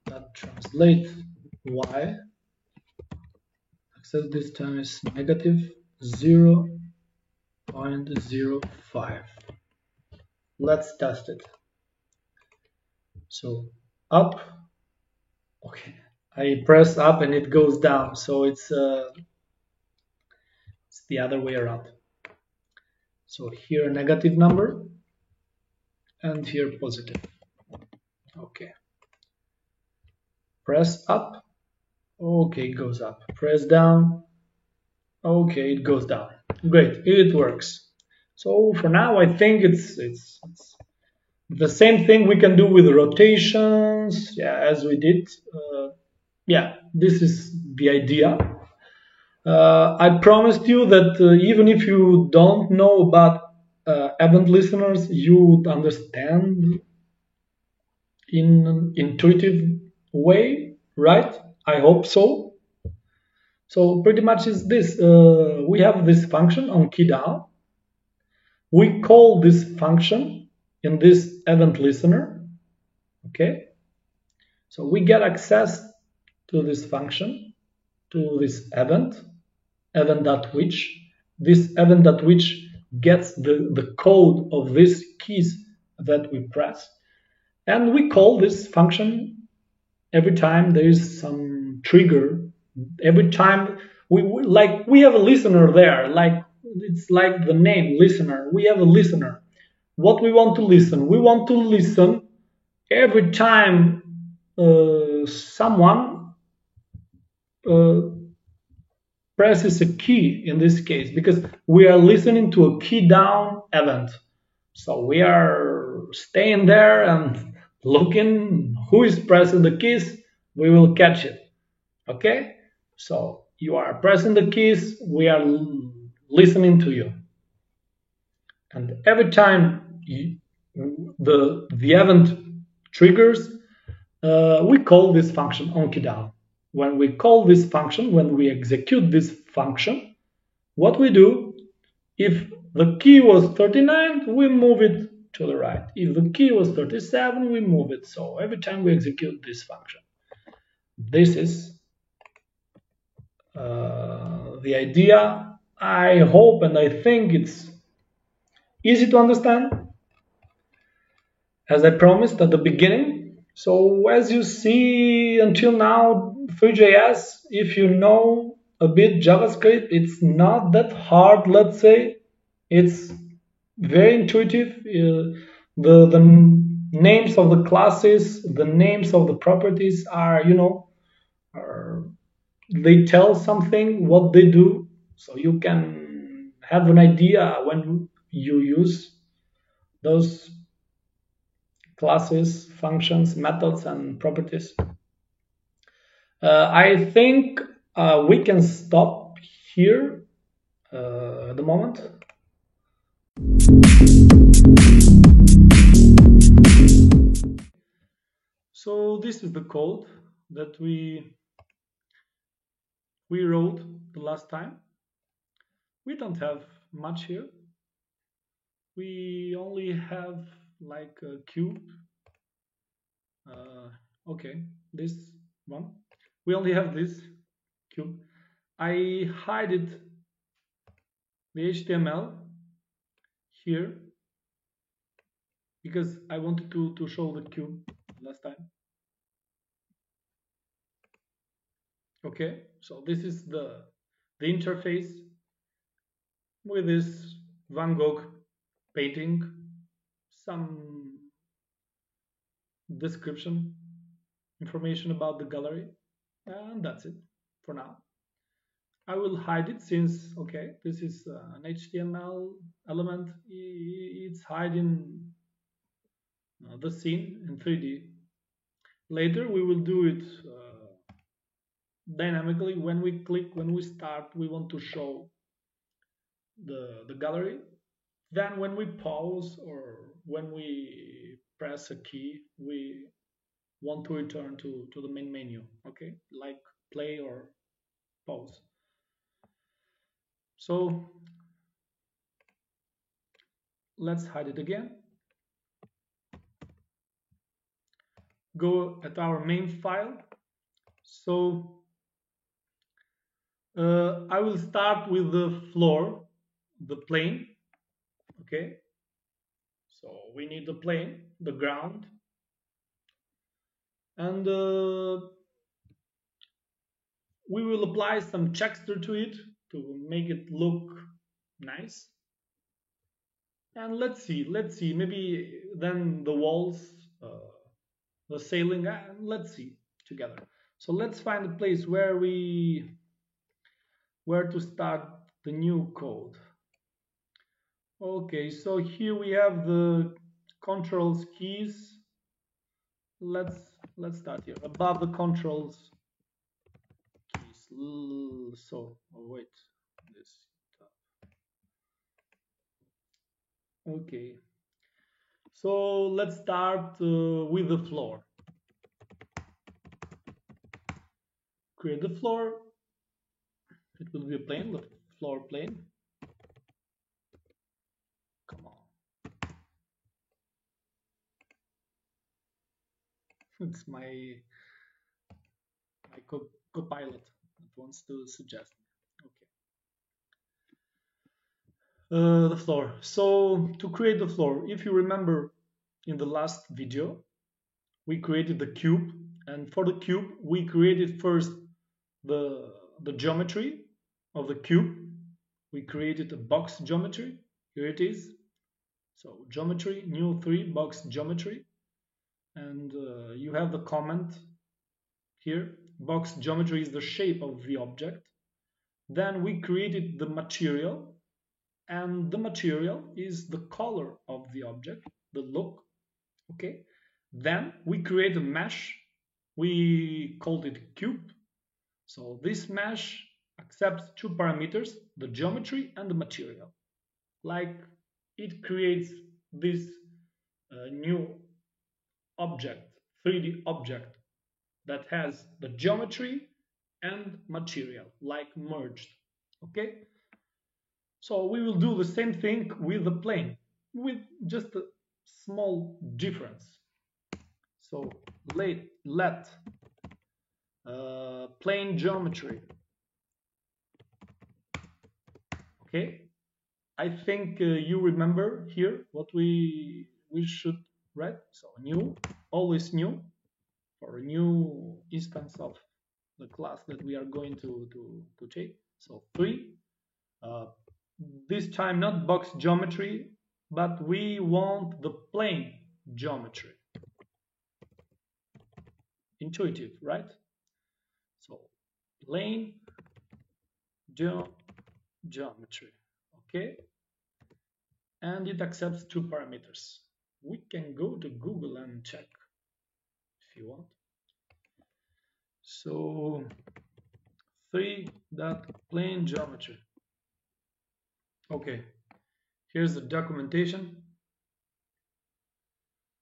that translate y. Access this time is negative 0.05. Let's test it. So up. Okay, I press up and it goes down. So it's the other way around. So here negative number and here positive. Okay. Press up. Okay, it goes up. Press down. Okay, it goes down. Great, it works. So for now, I think it's the same thing we can do with rotations. Yeah, as we did. Yeah, this is the idea. I promised you that even if you don't know about event listeners, you would understand in an intuitive way, right? I hope so. So pretty much is this. We have this function on key down. We call this function in this event listener. Okay. So we get access to this function to this event.which. This event.which gets the code of these keys that we press, and we call this function every time there is some trigger. Every time we have a listener there, like it's like the name listener. We have a listener. What we want to listen? We want to listen every time someone presses a key, in this case, because we are listening to a key down event. So we are staying there and looking who is pressing the keys. We will catch it. Okay? So you are pressing the keys, we are listening to you. And every time the event triggers, we call this function onKeyDown. When we call this function, when we execute this function, what we do, if the key was 39, we move it to the right. If the key was 37, we move it. So every time we execute this function. This is the idea. I hope and I think it's easy to understand, as I promised at the beginning. So as you see until now, Three.js, if you know a bit JavaScript, it's not that hard, let's say. It's very intuitive. The names of the classes, the names of the properties are, they tell something, what they do, so you can have an idea when you use those classes, functions, methods, and properties. I think we can stop here at the moment. So this is the code that we wrote the last time. We don't have much here. We only have like a cube. Okay, this one. We only have this cube. I hide it, the HTML here, because I wanted to show the cube last time. Okay, so this is the interface with this Van Gogh painting, some description, information about the gallery, and that's it for now. I will hide it since, okay, this is an HTML element. It's hiding the scene in 3D. Later we will do it dynamically. When we click, when we start, we want to show the gallery. Then when we pause or when we press a key, we want to return to the main menu, okay, like play or pause. So let's hide it again. Go at our main file. So I will start with the floor, the plane. Okay, so we need the plane, the ground, and we will apply some texture to it to make it look nice. And let's see, maybe then the walls, the ceiling, let's see together. So let's find a place where to start the new code. Okay, so here we have the controls keys. Let's start here above the controls keys. So wait, this. Okay, so let's start with the floor. Create the floor. It will be a plane, the floor plane. Come on. It's my co-pilot. wants to suggest. Okay. The floor. So to create the floor, if you remember in the last video, we created the cube, and for the cube we created first the geometry of the cube. We created a box geometry. Here it is. So geometry, new 3 box geometry, and you have the comment here. Box geometry is the shape of the object. Then we created the material, and the material is the color of the object, the look. Okay. Then we create a mesh. We called it cube. So this mesh accepts 2 parameters, the geometry and the material. Like it creates this new object, 3D object that has the geometry and material like merged. Okay. So we will do the same thing with the plane with just a small difference. So let plane geometry. Okay, I think you remember here what we should write. So new, always new, for a new instance of the class that we are going to take. So 3. This time not box geometry, but we want the plane geometry. Intuitive, right? So plane geometry. Okay, and it accepts 2 parameters. We can go to Google and check if you want. So 3.plane geometry. Okay, here's the documentation.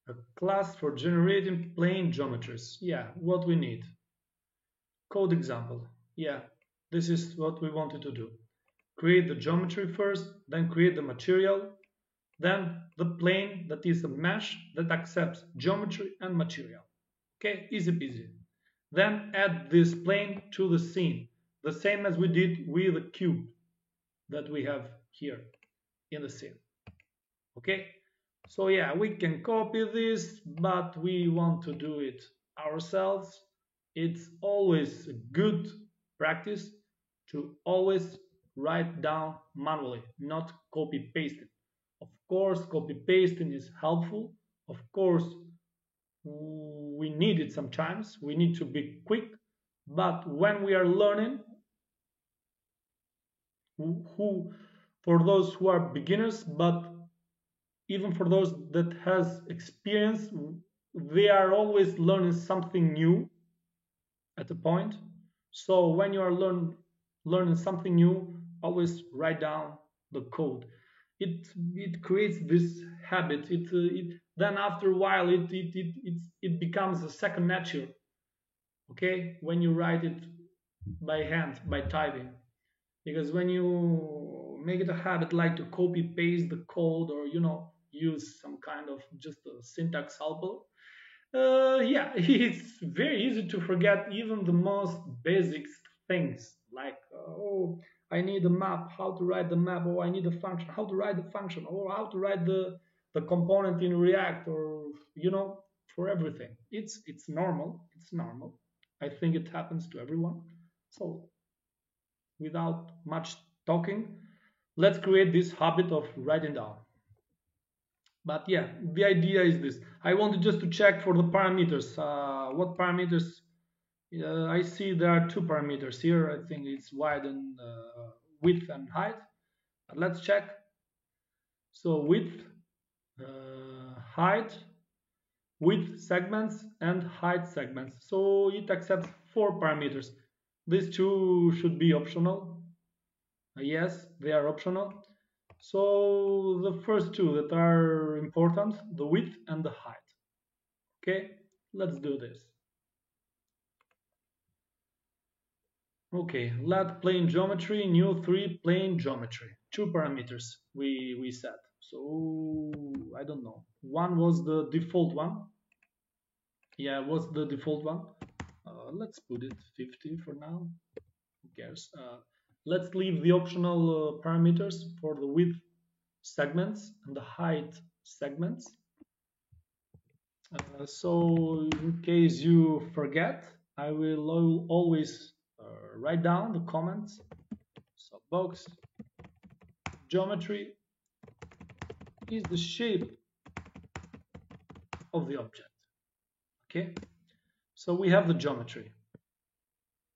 A class for generating plane geometries. Yeah, what we need. Code example. Yeah, this is what we wanted to do. Create the geometry first, then create the material, then the plane, that is a mesh that accepts geometry and material. Okay, easy peasy. Then add this plane to the scene, the same as we did with the cube that we have here in the scene. Okay, so yeah, we can copy this, but we want to do it ourselves. It's always a good practice to always write down manually, not copy pasting. Of course, copy pasting is helpful. Of course, we need it sometimes. We need to be quick. But when we are learning, for those who are beginners, but even for those that has experience, they are always learning something new at a point. So when you are learning something new, always write down the code. It creates this habit. Then after a while it becomes a second nature. Okay, when you write it by hand, by typing, because when you make it a habit, like to copy paste the code, or use some kind of just a syntax helper, yeah, it's very easy to forget even the most basic things, like oh, I need a map, how to write the map, or I need a function, how to write the function, or how to write the component in React, or for everything. It's normal. It's normal. I think it happens to everyone. So without much talking, let's create this habit of writing down. But yeah, the idea is this. I wanted just to check for the parameters. What parameters? I see there are 2 parameters here. I think it's width and height. But let's check. So width, height, width segments, and height segments. So it accepts 4 parameters. These 2 should be optional. Yes, they are optional. So the first 2 that are important, the width and the height. Okay, let's do this. Okay, let plane geometry, new 3 plane geometry. 2 parameters we set. So I don't know. One was the default one. Yeah, what's the default one? Let's put it 50 for now. cares? Let's leave the optional parameters for the width segments and the height segments. So in case you forget, I will always write down the comments. So box geometry is the shape of the object. Okay, so we have the geometry.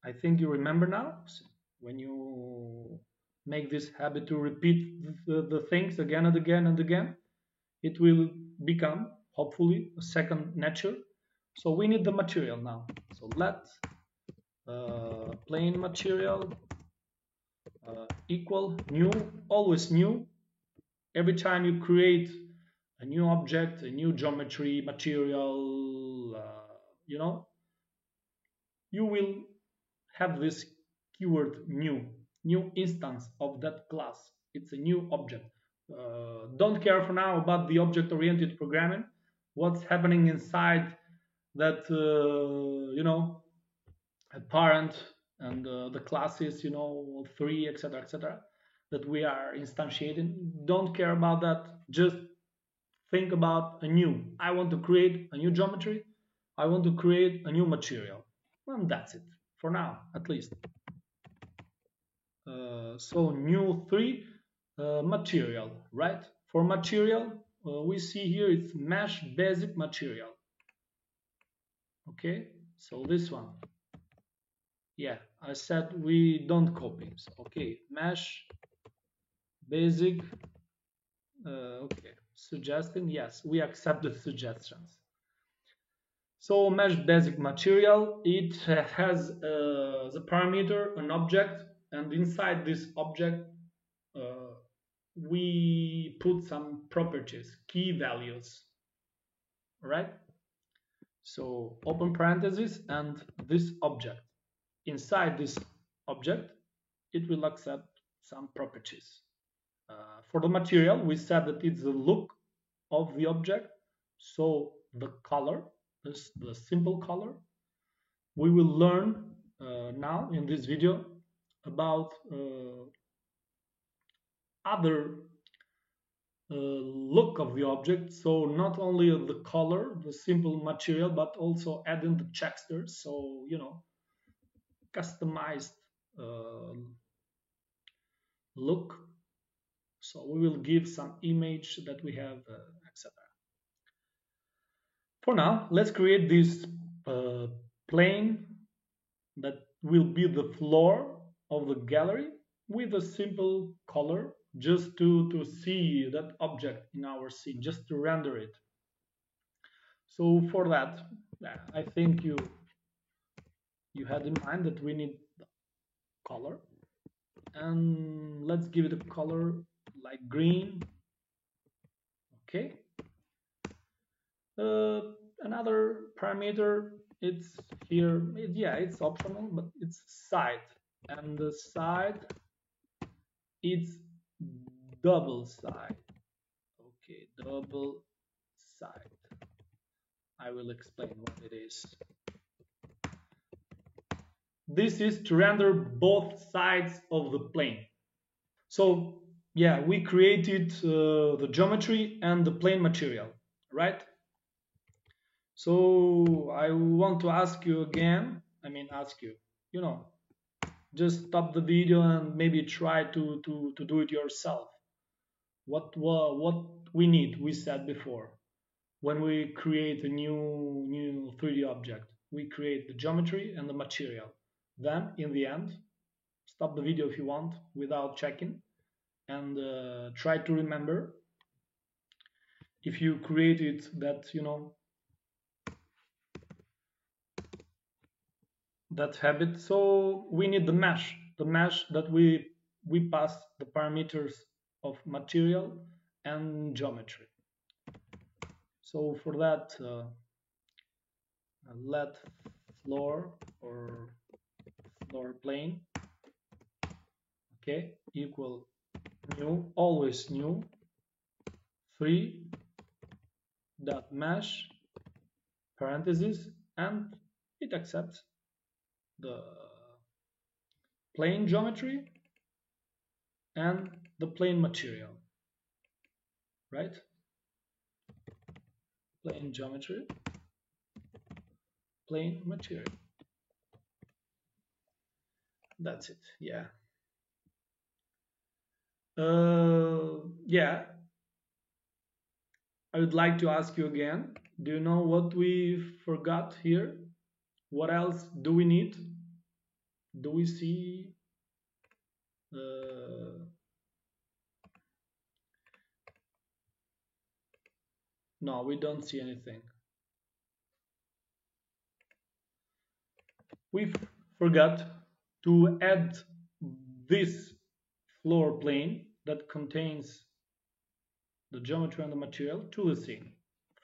I think you remember now. So when you make this habit to repeat the things again and again and again, it will become hopefully a second nature. So we need the material now. So let plane material equal new, always new. Every time you create a new object, a new geometry, material, you know, you will have this keyword new instance of that class. It's a new object. Don't care for now about the object-oriented programming. What's happening inside that, you know, a parent and the classes, you know, 3, etc., that we are instantiating. Don't care about that. Just think about a new. I want to create a new geometry. I want to create a new material. And that's it for now, at least. So new 3 material, right? For material, we see here it's mesh basic material. Okay, so this one. Yeah, I said we don't copy. So, okay, mesh basic. Okay, suggesting, yes, we accept the suggestions. So mesh basic material, it has the parameter, an object, and inside this object we put some properties, key values, right? So open parentheses and this object. Inside this object, it will accept some properties. For the material, we said that it's the look of the object, so the color, the simple color. We will learn now in this video about other look of the object, so not only the color, the simple material, but also adding the textures, so you know, customized look. So we will give some image that we have, etc. For now, let's create this plane that will be the floor of the gallery with a simple color, just to see that object in our scene, just to render it. So for that, I think you had in mind that we need color, and let's give it a color like green. Okay. Another parameter, it's here, it's optional, but it's side, and the side, it's double side. Okay, double side. I will explain what it is. This is to render both sides of the plane. So yeah, we created the geometry and the plane material, right? So I want to ask you again, you know, just stop the video and maybe try to do it yourself. What we need, we said before, when we create a new 3D object, we create the geometry and the material. Then in the end, stop the video if you want without checking, and try to remember if you created that, you know, that habit. So we need the mesh that we pass the parameters of material and geometry. So for that, let floor or floor plane, okay, equal new, always new, 3 dot mesh parentheses, and it accepts plane geometry and the plane material, right? Plane geometry, plane material. That's it, yeah. Yeah, I would like to ask you again, do you know what we forgot here? What else do we need? Do we see no, we don't see anything. We forgot to add this floor plane that contains the geometry and the material to the scene.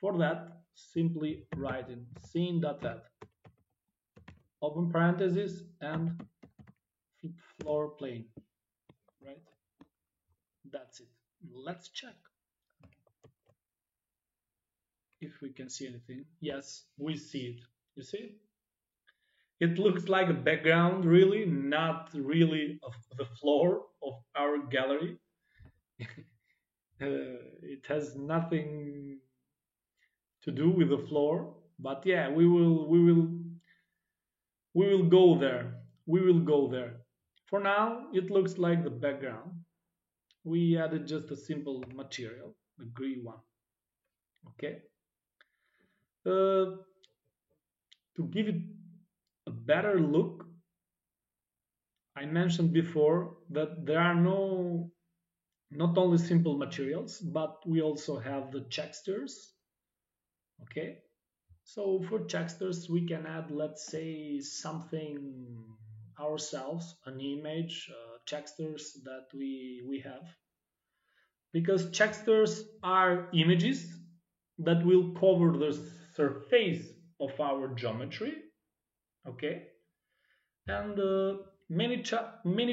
For that, simply write in scene.add, open parentheses, and floor plane, right? That's it. Let's check if we can see anything. Yes, we see it. You see? It looks like a background, really, not really of the floor of our gallery. It has nothing to do with the floor, but yeah, we will go there. We will go there. For now, it looks like the background. We added just a simple material, the gray one. Okay. To give it a better look, I mentioned before that there are not only simple materials, but we also have the textures. Okay. So for textures, we can add, let's say, something ourselves, an image, textures that we have. Because textures are images that will cover the surface of our geometry. Okay. And many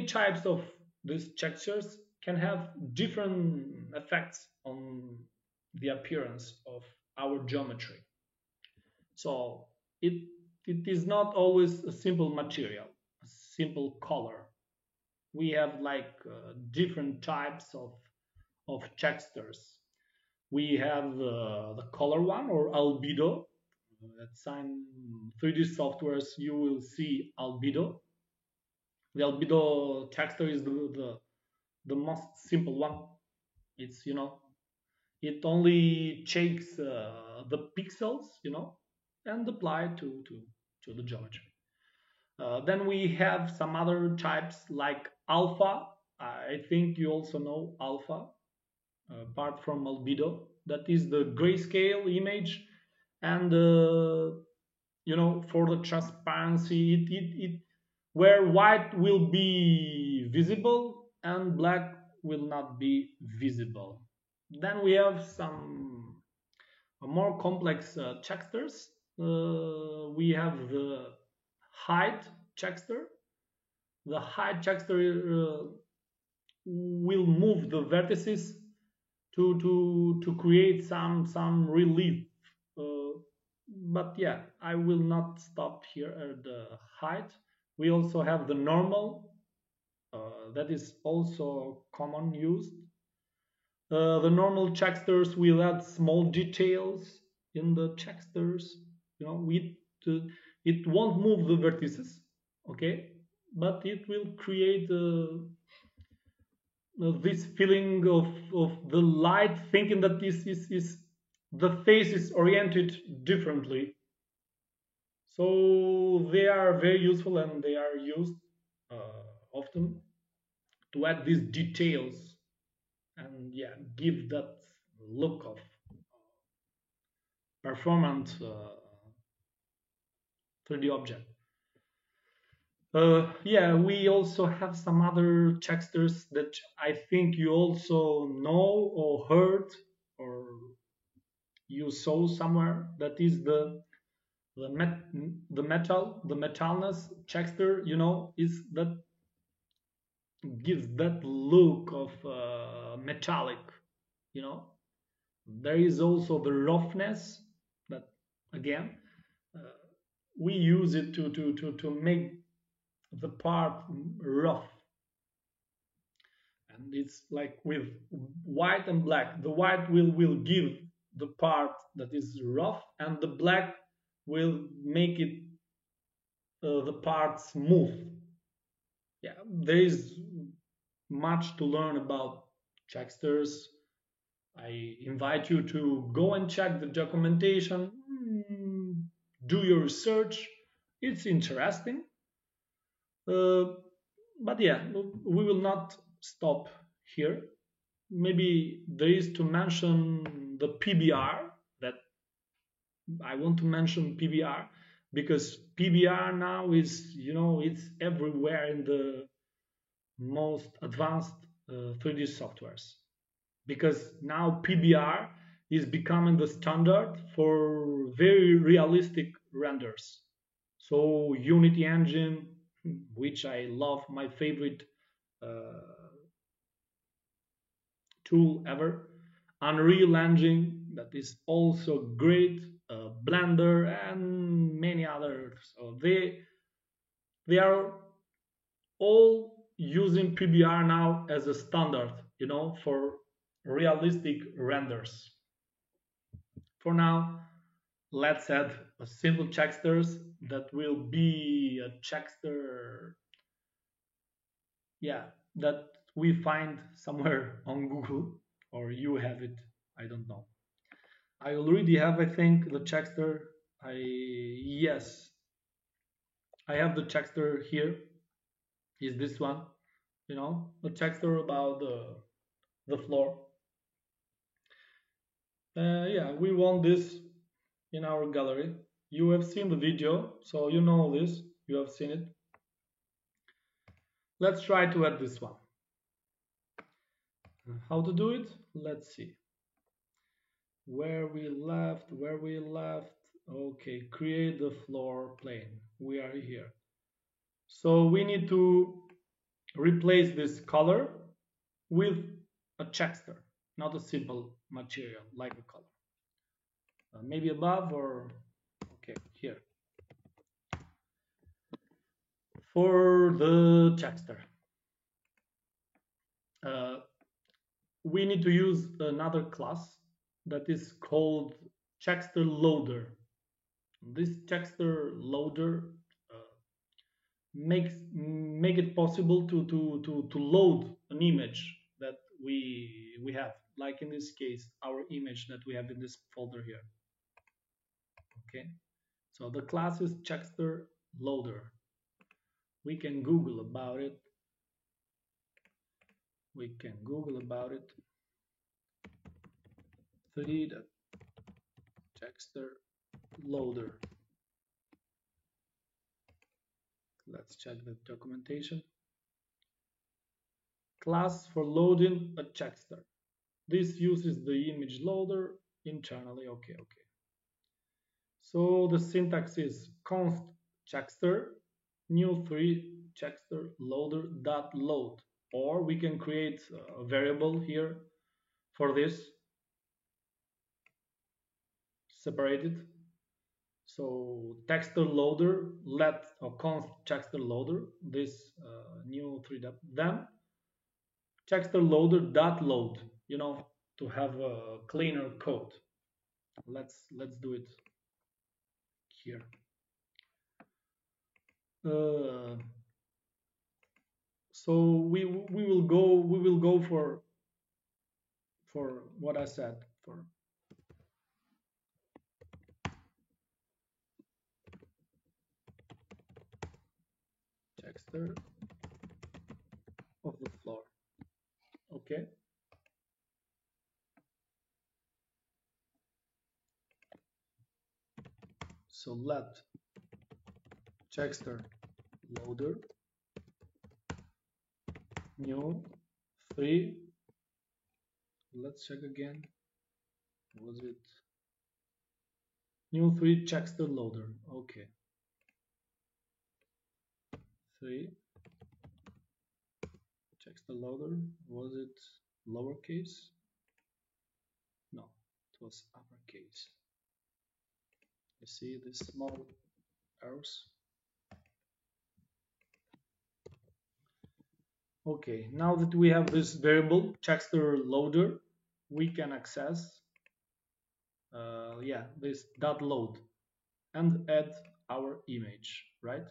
types of these textures can have different effects on the appearance of our geometry. So it is not always a simple material, a simple color. We have like different types of textures. We have the color one, or albedo. At some 3D softwares you will see albedo. The albedo texture is the most simple one. It's, it only takes the pixels, and apply to the geometry. Then we have some other types like alpha. I think you also know alpha, apart from albedo. That is the grayscale image, and for the transparency, it where white will be visible and black will not be visible. Then we have some more complex textures. We have the height texture. The height texture will move the vertices to create some relief. But yeah, I will not stop here at the height. We also have the normal, that is also common used. The normal textures will add small details in the textures. It won't move the vertices, okay, but it will create this feeling of the light, thinking that this is the face is oriented differently. So they are very useful, and they are used often to add these details and give that look of performant 3D object. We also have some other textures that I think you also know or heard or you saw somewhere. That is the metalness texture. Is that gives that look of metallic. There is also the roughness that again we use it to make the part rough, and it's like with white and black. The white will give the part that is rough, and the black will make it the part smooth. Yeah, there is much to learn about Checksters. I invite you to go and check the documentation, do your research. It's interesting. But yeah, we will not stop here. Maybe there is to mention the PBR, that I want to mention PBR because PBR now is, it's everywhere in the most advanced 3D softwares, because now PBR is becoming the standard for very realistic renders. So Unity Engine, which I love, my favorite tool ever, Unreal Engine, that is also great, Blender, and many others. So they are all using PBR now as a standard, for realistic renders. For now, let's add a simple checksters that will be a checkster, yeah, that we find somewhere on Google, or you have it, I don't know. I already have, I think, the checkster. Yes, I have the checkster here. Is this one? The checkster about the floor. Yeah, we want this in our gallery. You have seen the video, so you know this. You have seen it. Let's try to add this one. How to do it? Let's see. Where we left. Okay, create the floor plane. We are here. So we need to replace this color with a checkster, not a simple material like a color. Maybe above or, okay, here. For the checkster, we need to use another class that is called checkster loader. This checkster loader make it possible to load an image that we have, like in this case our image that we have in this folder here. Okay, so the class is checkster loader. We can Google about it. We can Google about it. 3D checkster loader. Let's check the documentation. Class for loading a checkster. This uses the image loader internally. Okay. So the syntax is const checkster new 3 checkster loader dot load, or we can create a variable here for this, separated. So checkster loader let or const checkster loader this new 3 dot, then checkster loader dot load, to have a cleaner code. Let's do it here. So we will go for what I said, for checkster of the floor. Okay. So let checkster loader new 3. Let's check again. Was it new 3 checkster loader? Okay. 3 checkster loader. Was it lowercase? No, it was uppercase. You see these small arrows? Okay, now that we have this variable Checkster loader, we can access this dot load and add our image, right?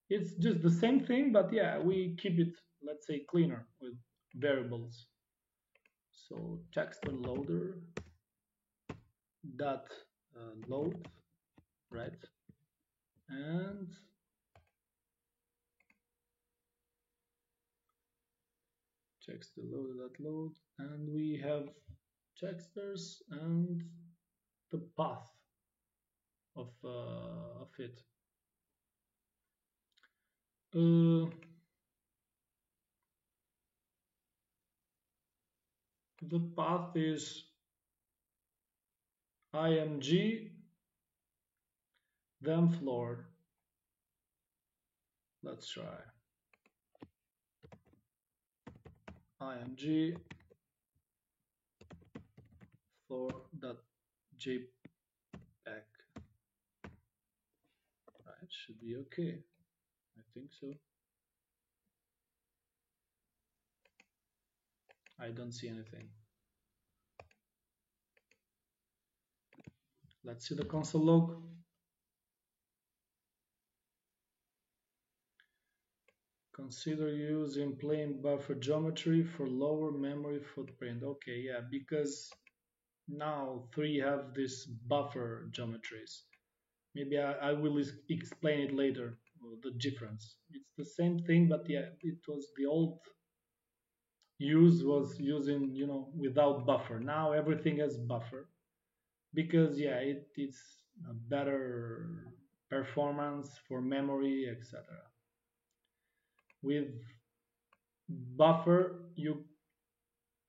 It's just the same thing, but yeah, we keep it, let's say, cleaner with variables. So Checkster loader dot load, right? And Checkster loader dot load, and we have Checksters and the path of it. The path is img then floor. Let's try img floor.jpg. Right, should be okay. I think so. I don't see anything. Let's see the console log. Consider using plain buffer geometry for lower memory footprint. Okay, yeah, because now 3 have this buffer geometries. Maybe I will explain it later, the difference. It's the same thing, but yeah, it was the old use was using, without buffer. Now everything has buffer because yeah, it's a better performance for memory, etc. With buffer, you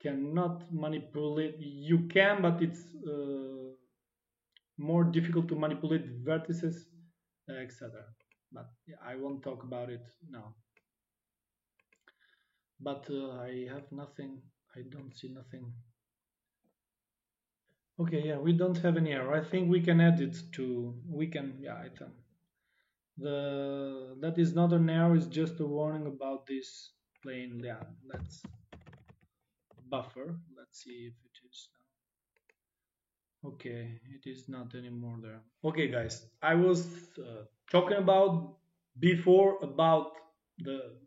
cannot manipulate. You can, but it's more difficult to manipulate vertices, etc. But yeah, I won't talk about it now. But I have nothing. I don't see nothing. Okay, yeah, we don't have any error. I think we can add it to. We can, yeah, item. That is not an error. It's just a warning about this plain. Yeah, let's buffer. Let's see if it is now. Okay, it is not anymore there. Okay, guys, I was talking about before about the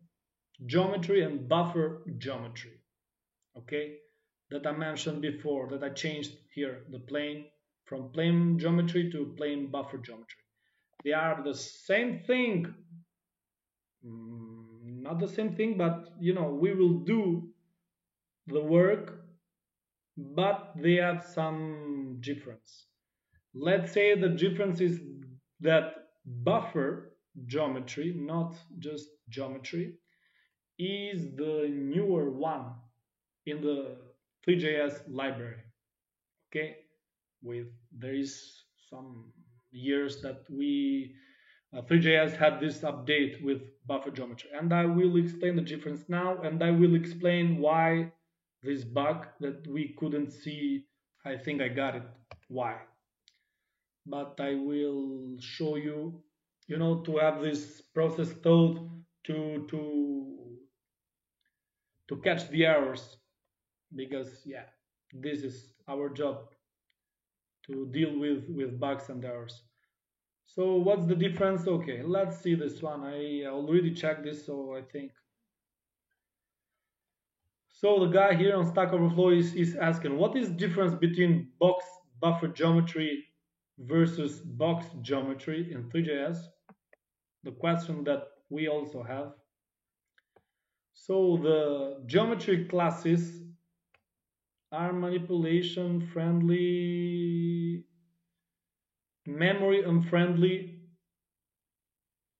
geometry and buffer geometry. Okay, that I mentioned before, that I changed here the plane from plane geometry to plane buffer geometry. They are the same thing. Not the same thing, but we will do the work, but they have some difference. Let's say the difference is that buffer geometry, not just geometry, is the newer one in the Three.js library. Okay, there is some years that we Three.js had this update with buffer geometry, and I will explain the difference now, and I will explain why this bug that we couldn't see. I think I got it why, but I will show you, to have this process thought to catch the errors, because yeah, this is our job to deal with bugs and errors. So what's the difference? Okay, let's see this one. I already checked this, so I think. So the guy here on Stack Overflow is asking, what is the difference between box buffer geometry versus box geometry in Three.js? The question that we also have. So the geometry classes are manipulation friendly, memory unfriendly,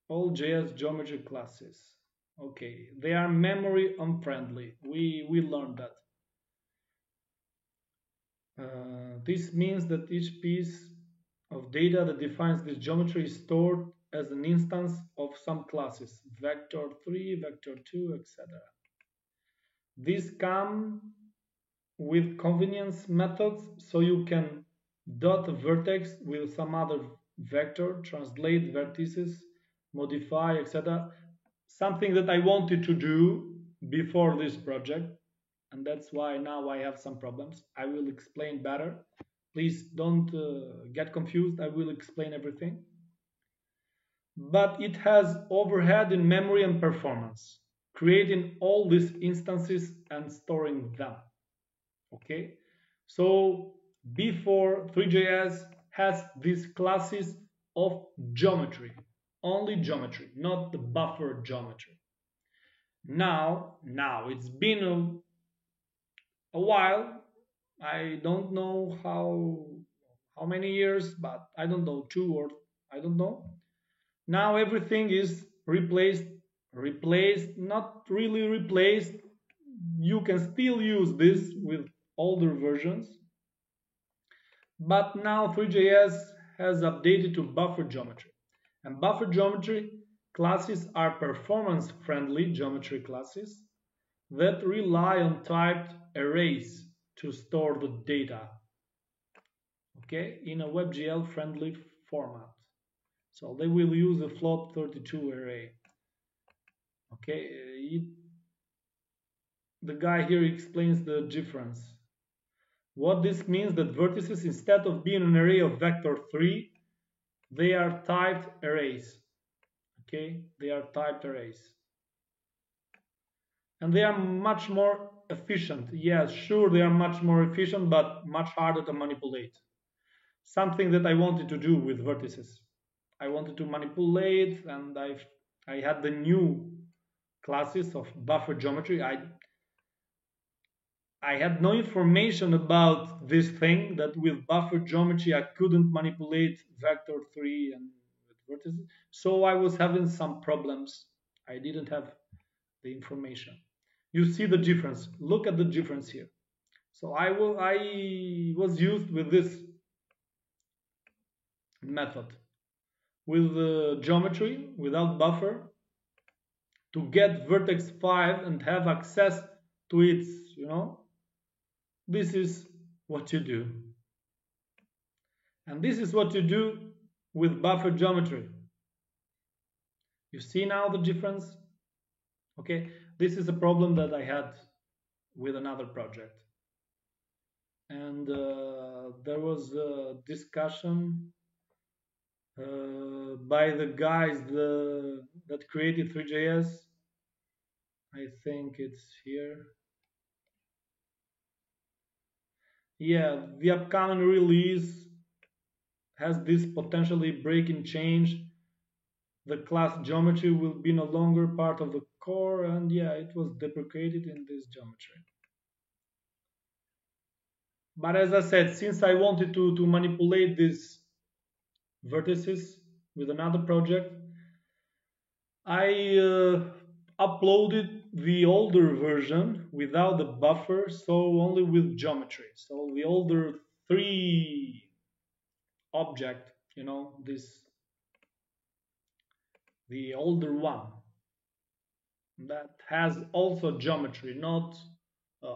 all JS geometry classes. Okay, they are memory unfriendly. We learned that. This means that each piece of data that defines this geometry is stored as an instance of some classes, vector3, vector2, etc. These come with convenience methods, so you can dot a vertex with some other vector, translate vertices, modify, etc. Something that I wanted to do before this project, and that's why now I have some problems. I will explain better. Please don't get confused. I will explain everything. But it has overhead in memory and performance, creating all these instances and storing them. Okay, so before 3JS has these classes of geometry, only geometry, not the buffer geometry. Now it's been a while. I don't know how many years, but I don't know, 2 or I don't know. Now everything is replaced, not really replaced. You can still use this with older versions, but now 3JS has updated to buffer geometry. And buffer geometry classes are performance-friendly geometry classes that rely on typed arrays to store the data, okay, in a WebGL-friendly format. So they will use a float32 array. Okay, the guy here explains the difference. What this means that vertices, instead of being an array of vector 3, they are typed arrays. Okay, they are typed arrays. And they are much more efficient. Yes, sure, they are much more efficient, but much harder to manipulate. Something that I wanted to do with vertices. I wanted to manipulate, and I had the new classes of buffer geometry. I had no information about this thing, that with buffer geometry I couldn't manipulate vector 3 and with vertices. So I was having some problems. I didn't have the information. You see the difference. Look at the difference here. So I was used with this method, with geometry without buffer, to get vertex 5 and have access to its, this is what you do. And this is what you do with buffer geometry. You see now the difference? Okay, this is a problem that I had with another project. And there was a discussion by the guys that created 3JS. I think it's here. Yeah, the upcoming release has this potentially breaking change. The class geometry will be no longer part of the core, and yeah, it was deprecated in this geometry. But as I said, since I wanted to manipulate these vertices with another project, I uploaded the older version without the buffer, so only with geometry. So the older 3 object, the older one that has also geometry, not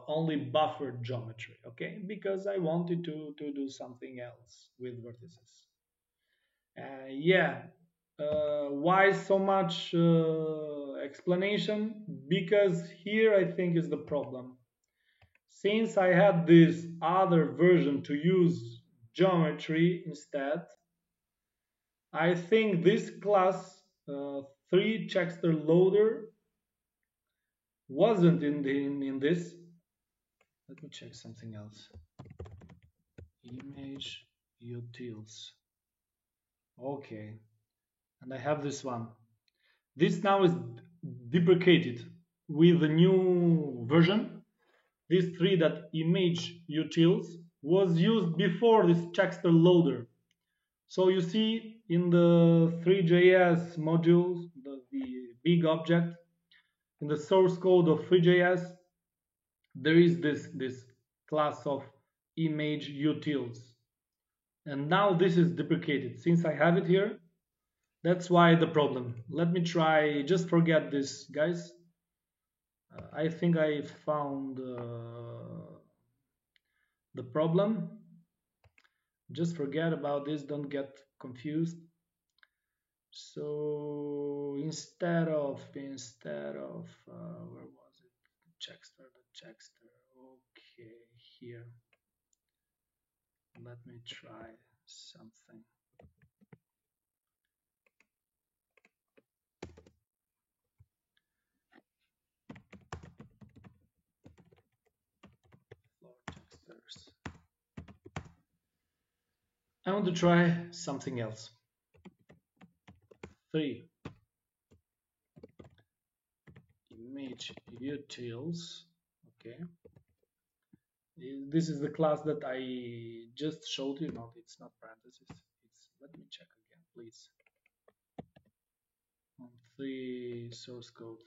only buffered geometry, okay? Because I wanted to do something else with vertices. Why so much explanation? Because here I think is the problem. Since I had this other version to use geometry instead, I think this class 3 Checkster loader wasn't in this. Let me check something else. Image utils. Okay, and I have this one. This now is deprecated with the new version. This 3 that image utils was used before this Checkster loader. So you see in the 3JS modules, the big object, in the source code of 3JS, there is this class of image utils. And now this is deprecated. Since I have it here, that's why the problem. Let me try, just forget this, guys. I think I found the problem. Just forget about this, don't get confused. So instead of where was it? Checkster, the Checkster. Okay, here. Let me try something. Floor Checksters. I want to try something else. 3. Image utils. Okay. This is the class that I just showed you. No, it's not parentheses. It's, let me check again, please. On 3 source code.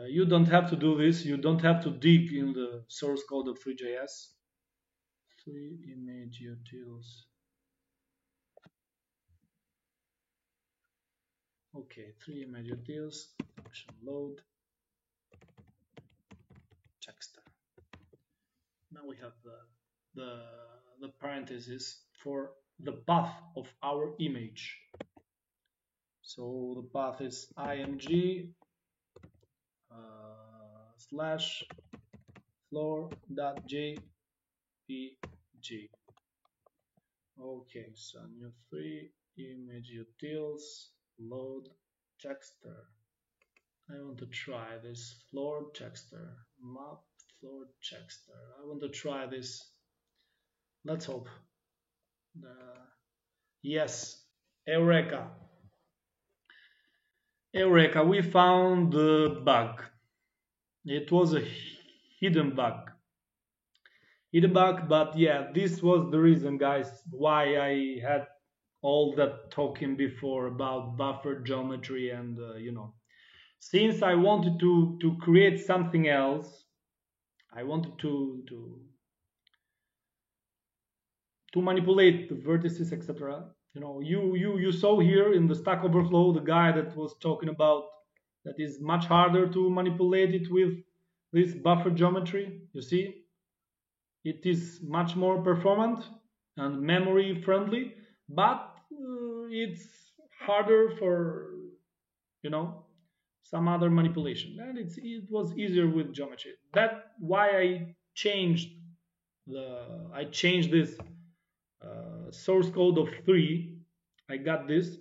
You don't have to do this. You don't have to dig in the source code of Three.js. 3 image utils. Okay, 3 image utils. Function load. Checkster. Now we have the parentheses for the path of our image. So the path is img slash floor.jpg. Okay, so new 3 image utils load Checkster. I want to try this floor Checkster map floor Checkster. I want to try this. Let's hope. Yes, Eureka! Eureka! We found the bug. It was a hidden bug. But yeah, this was the reason, guys, why I had all that talking before about buffer geometry and you know, since I wanted to create something else, I wanted to manipulate the vertices, etc. You know, you saw here in the Stack Overflow the guy that was talking about that is much harder to manipulate it with this buffer geometry. You see, it is much more performant and memory friendly, but it's harder for, you know, some other manipulation, and it was easier with geometry. That's why I changed this source code of 3. I got this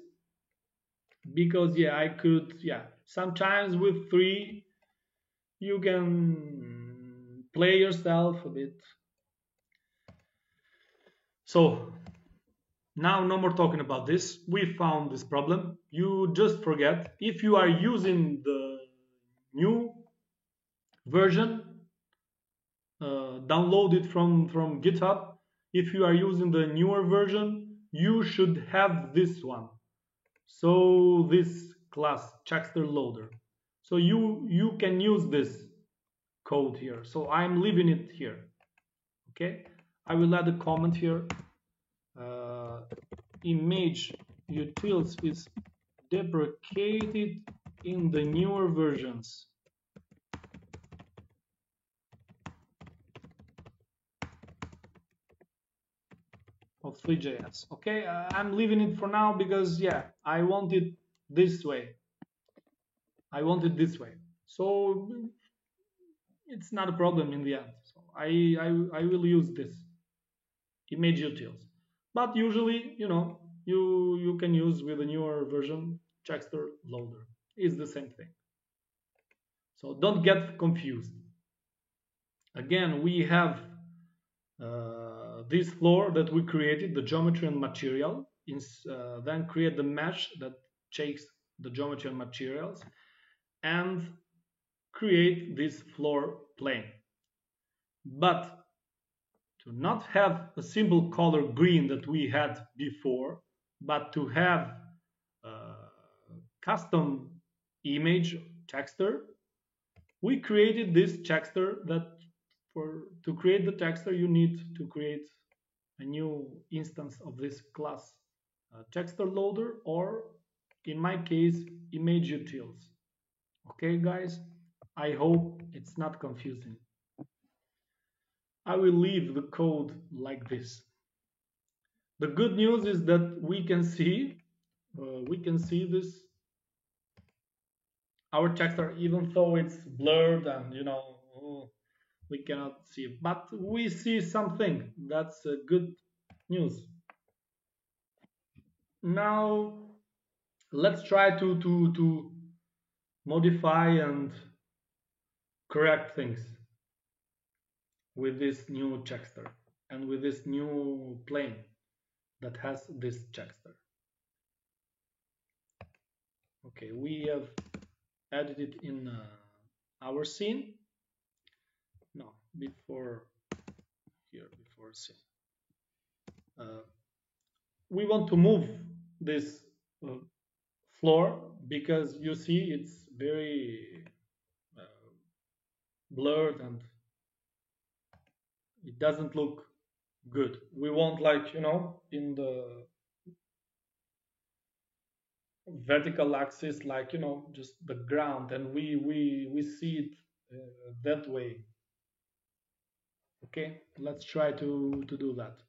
because yeah, I could, yeah, sometimes with 3 you can play yourself a bit. So now no more talking about this. We found this problem. You just forget, if you are using the new version, download it from GitHub. If you are using the newer version, you should have this one. So this class, Checkster Loader. So you can use this code here. So I'm leaving it here. Okay, I will add a comment here. Image utils is deprecated in the newer versions. Of Three.js. Okay, I'm leaving it for now because yeah, I want it this way. So it's not a problem in the end. So I will use this image utils. But usually, you know, you can use with a newer version Checkster Loader. It's the same thing. So don't get confused. Again, we have this floor that we created, the geometry and material, then create the mesh that takes the geometry and materials, and create this floor plane. But to not have a simple color green that we had before, but to have a custom image Checkster, we created this Checkster that to create the Checkster you need to create a new instance of this class Checkster Loader, or in my case image utils. Okay guys, I hope it's not confusing. I will leave the code like this. The good news is that we can see this our texture, even though it's blurred and we cannot see, but we see something. That's good news. Now let's try to modify and correct things with this new texture and with this new plane that has this texture. Okay, we have added it in our scene. No, before scene. We want to move this floor because you see it's very blurred and it doesn't look good. We want, like, in the vertical axis, like, just the ground, and we see it that way. Okay, let's try to do that.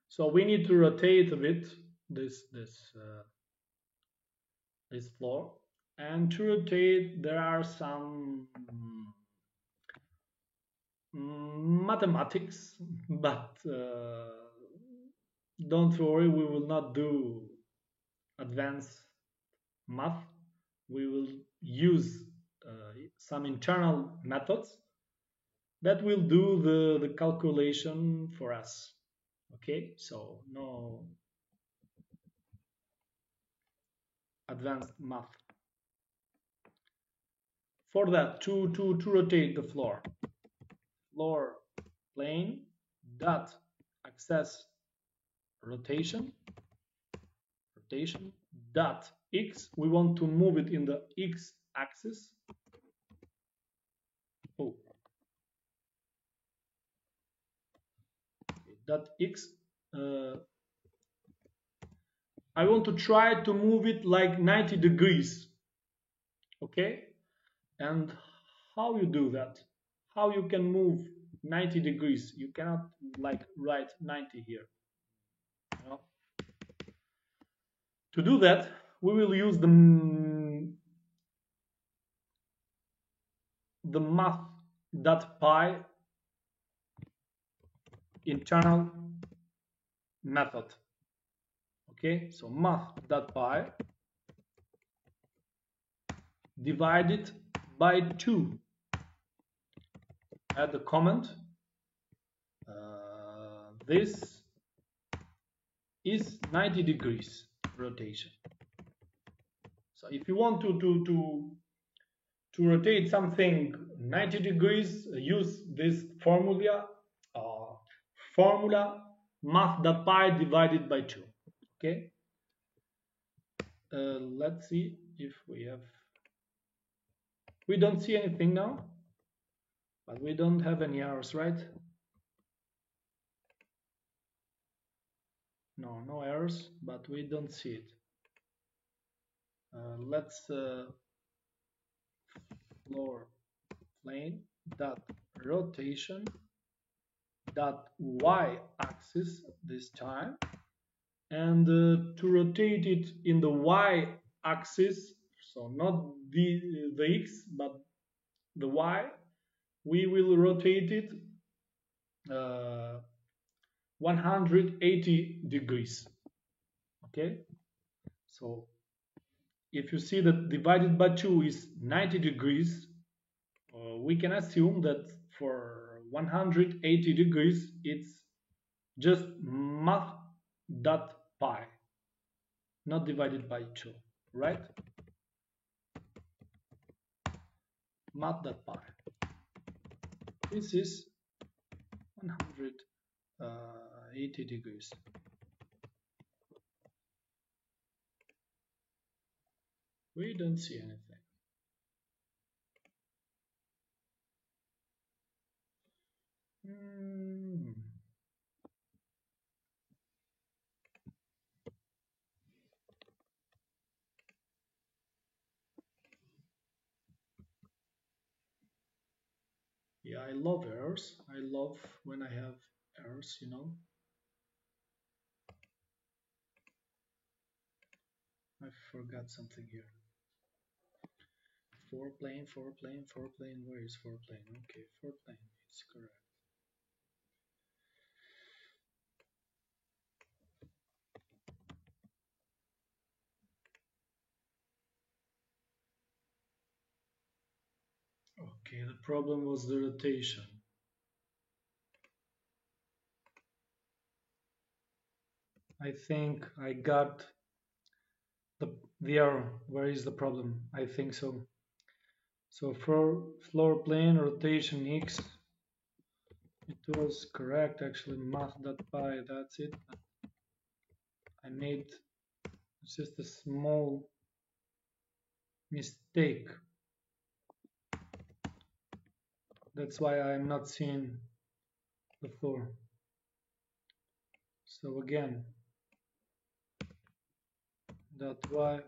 So we need to rotate a bit this floor, and to rotate there are some mathematics, but don't worry, we will not do advanced math. We will use some internal methods that will do the calculation for us. Okay, so no advanced math. For that, to rotate the floor plane dot access rotation dot x. We want to move it in the x axis. Oh, okay, dot x. I want to try to move it like 90 degrees. Okay, and how you do that? How you can move 90 degrees? You cannot like write 90 here. To do that, we will use the math.py internal method. Okay, so math.py divided by 2. Add the comment. This is 90 degrees rotation. So if you want to rotate something 90 degrees, use this formula math.py divided by 2. Okay. Let's see if we don't see anything now, but we don't have any errors, right? No errors, but we don't see it. Let's floor plane dot rotation dot y axis this time, and to rotate it in the y axis, so not the x but the y, we will rotate it 180 degrees. Okay, so if you see that divided by 2 is 90 degrees, we can assume that for 180 degrees it's just math.py, not divided by 2, right? Math.py. This is 180 degrees. We don't see anything. Yeah, I love errors. I love when I have errors, I forgot something here. Floor plane, floor plane, floor plane. Where is floor plane? Okay, floor plane. It's correct. Okay, the problem was the rotation. I think I got the error. Where is the problem? I think so. So floor plane rotation x. It was correct actually. Math.py. That's it. I made just a small mistake. That's why I'm not seeing the floor. So again, .y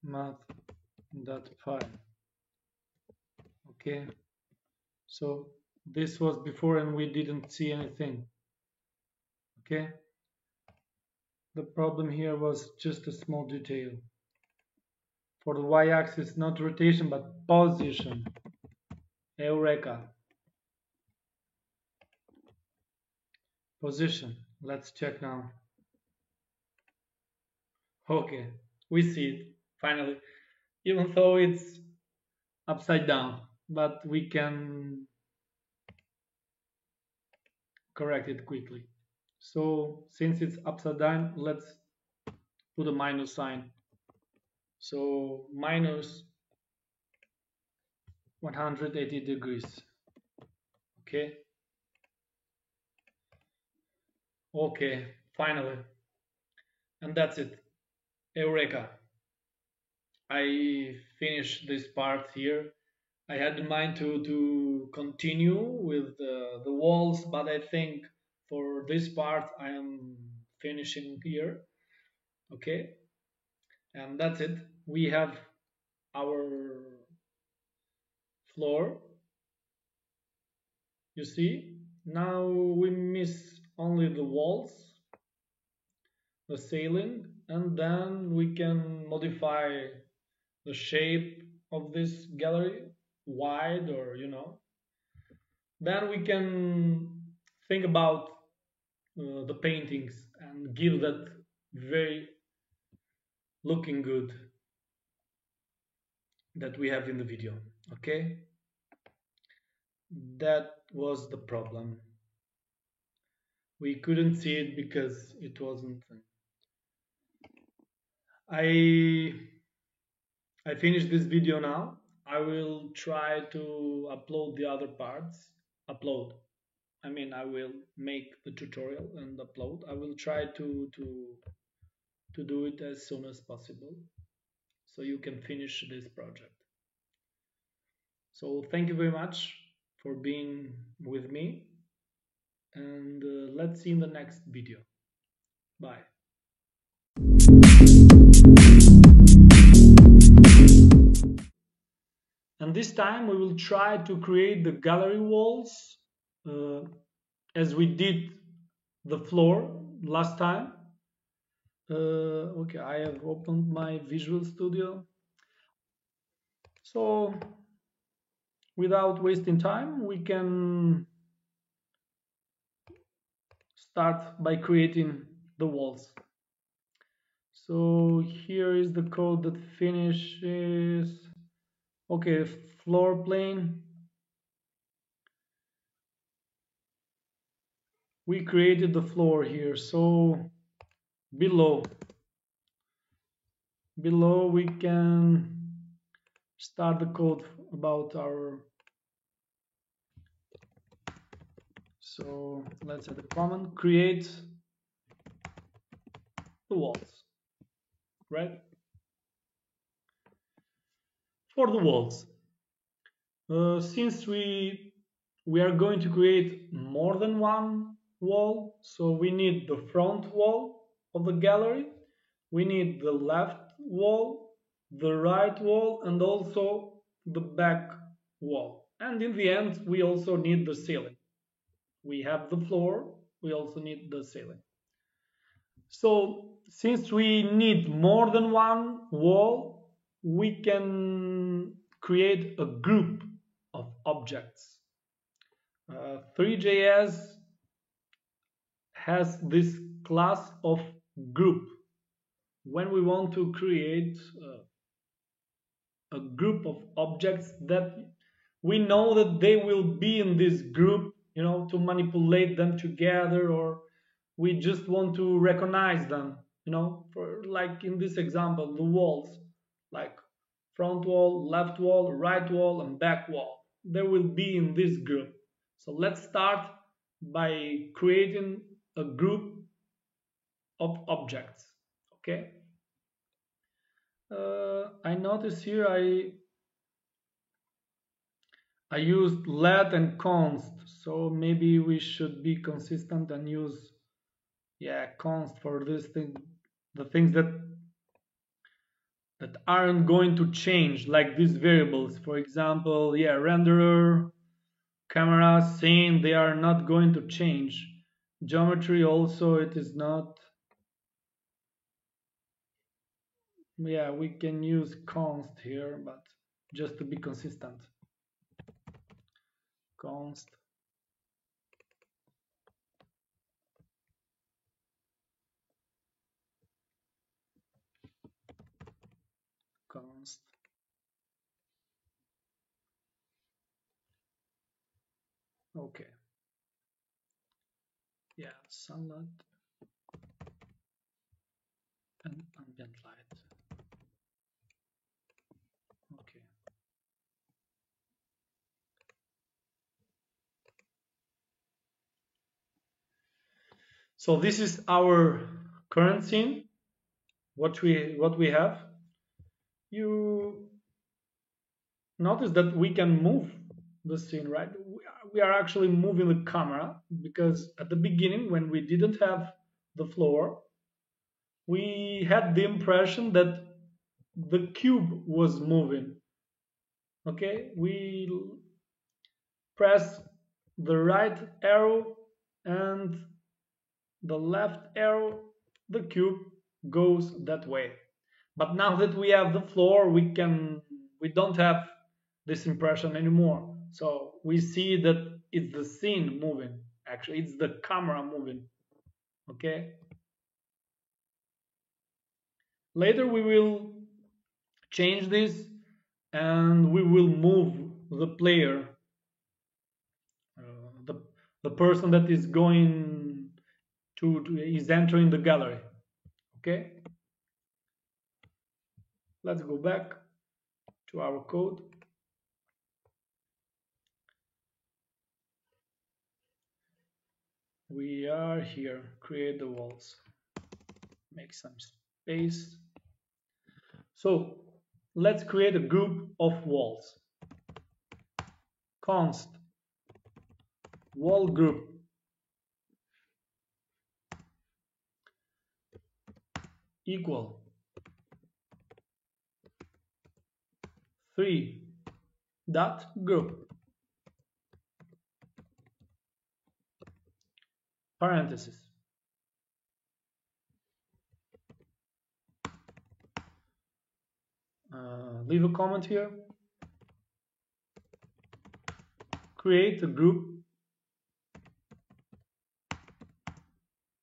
math.py. Okay, so this was before and we didn't see anything. Okay, the problem here was just a small detail. For the y-axis, not rotation but position. Eureka. Position. Let's check now. Okay, we see it finally, even though it's upside down, but we can correct it quickly. So since it's upside down, let's put a minus sign. So minus 180 degrees. Okay. Okay, finally. And that's it. Eureka. I finished this part here. I had in mind to continue with the walls, but I think for this part I am finishing here. Okay, and that's it. We have our floor. You see, now we miss only the walls, the ceiling, and then we can modify the shape of this gallery, wide or then we can think about the paintings and give that very looking good that we have in the video. Okay, that was the problem. We couldn't see it because it wasn't. I finished this video now. I will try to upload the other parts. I will make the tutorial and upload. I will try to do it as soon as possible so you can finish this project. So thank you very much for being with me, and let's see in the next video. Bye. And this time we will try to create the gallery walls as we did the floor last time. Okay, I have opened my Visual Studio. So without wasting time, we can start by creating the walls. So here is the code that finishes. Okay, floor plane. We created the floor here, so below we can start the code about our. So let's add a command, create the walls, right? For the walls, since we are going to create more than one wall, so we need the front wall of the gallery, we need the left wall, the right wall, and also the back wall. And in the end, we also need the ceiling. We have the floor, we also need the ceiling. So since we need more than one wall, we can create a group of objects. 3JS has this class of group. When we want to create a group of objects that we know that they will be in this group, to manipulate them together, or we just want to recognize them, for like in this example, the walls, like front wall, left wall, right wall, and back wall. They will be in this group. So let's start by creating a group of objects. Okay. I notice here I used let and const, so maybe we should be consistent and use const for this thing, the things that aren't going to change, like these variables. For example, renderer, camera, scene, they are not going to change. Geometry also, it is not. We can use const here, but just to be consistent. Const. Const. Okay. Sunlight and ambient light. Okay. So this is our current scene. What we have. You notice that we can move the scene, right? We are actually moving the camera, because at the beginning, when we didn't have the floor, we had the impression that the cube was moving. Okay, we press the right arrow and the left arrow, the cube goes that way. But now that we have the floor, we don't have this impression anymore. So we see that it's the scene moving. Actually, it's the camera moving. Okay. Later we will change this and we will move the player, the person that is going is entering the gallery. Okay. Let's go back to our code. We are here, create the walls, make some space. So let's create a group of walls. Const wall group equal 3 dot group parenthesis. Leave a comment here. Create a group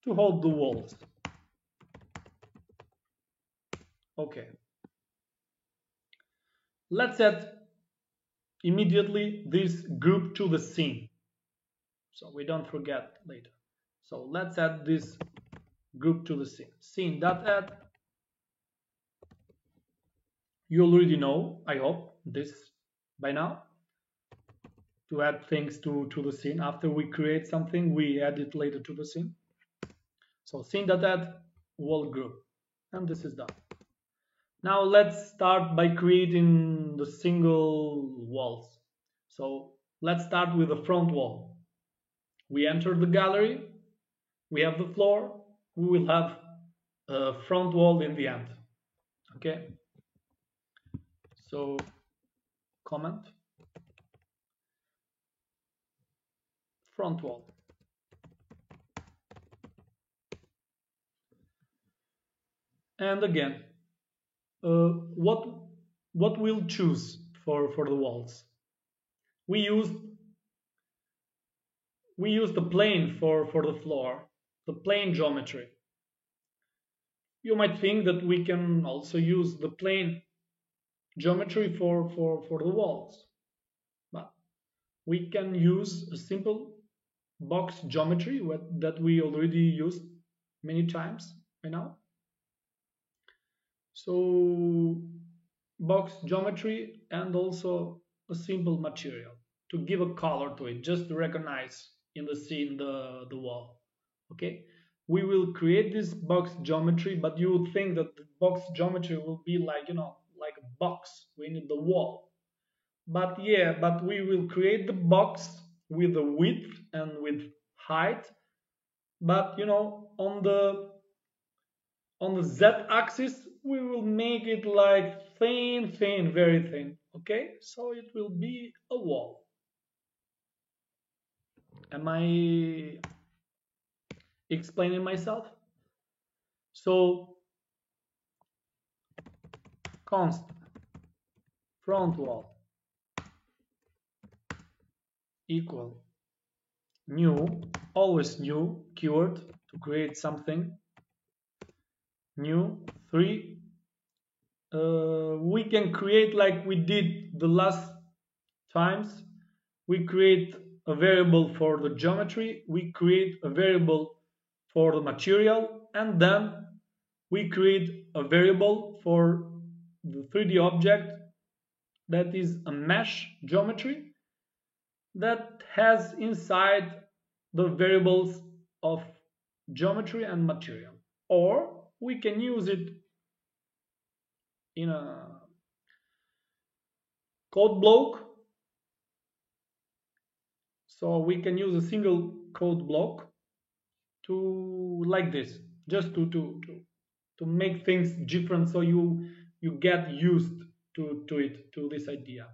to hold the walls. Okay. Let's add immediately this group to the scene, so we don't forget later. So let's add this group to the scene. Scene.add. You already know, I hope, this by now. To add things to the scene. After we create something, we add it later to the scene. So scene.add wall group. And this is done. Now let's start by creating the single walls. So let's start with the front wall. We enter the gallery. We have the floor. We will have a front wall in the end. Okay. So comment front wall. And again, what what we'll choose for the walls. We use the plane for the floor, the plane geometry. You might think that we can also use the plane geometry for the walls, but we can use a simple box geometry that we already used many times by now. So box geometry and also a simple material to give a color to it, just to recognize in the scene the wall. Okay, we will create this box geometry, but you would think that the box geometry will be like, like a box. We need the wall, but we will create the box with the width and with height, but on the z-axis we will make it like thin, very thin. Okay, so it will be a wall. Am I explaining myself? So const front wall equal new, always new keyword to create something, new 3. We can create like we did the last times. We create a variable for the geometry, we create a variable for the material, and then we create a variable for the 3D object that is a mesh geometry that has inside the variables of geometry and material. Or we can use it in a code block. So we can use a single code block to like this, just to make things different, so you get used to this idea.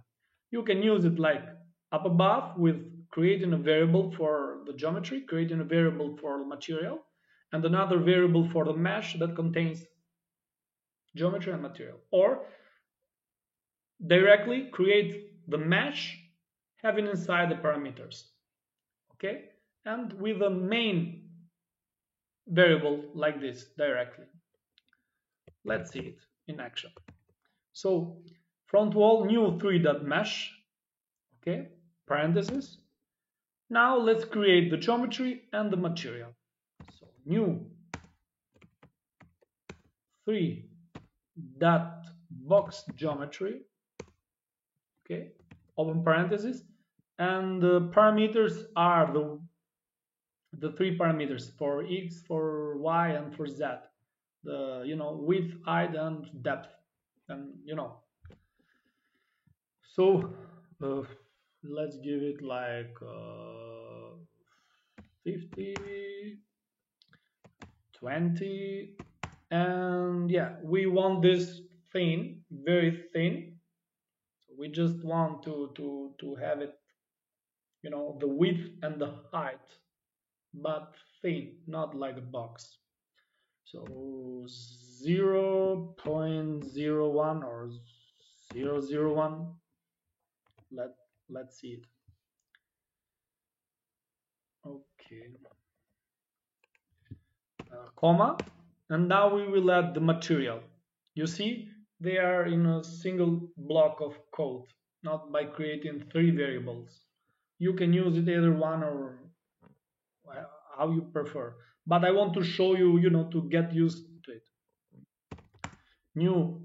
You can use it like up above with creating a variable for the geometry, creating a variable for the material, and another variable for the mesh that contains geometry and material. Or directly create the mesh having inside the parameters. Okay, and with a main variable like this directly. Let's see it in action. So front wall new 3.mesh, okay, parentheses. Now let's create the geometry and the material. So new 3.box geometry, okay, open parentheses, and the parameters are the 3 parameters for x, for y, and for z. The width, height, and depth, and So let's give it like 50, 20, and yeah, we want this thin, very thin. So we just want to have it, the width and the height, but thin, not like a box. So 0.01 or 0.01. Let's see it. Okay. Comma, and now we will add the material. You see, they are in a single block of code, not by creating 3 variables. You can use it either one or how you prefer, but I want to show you, to get used to it. New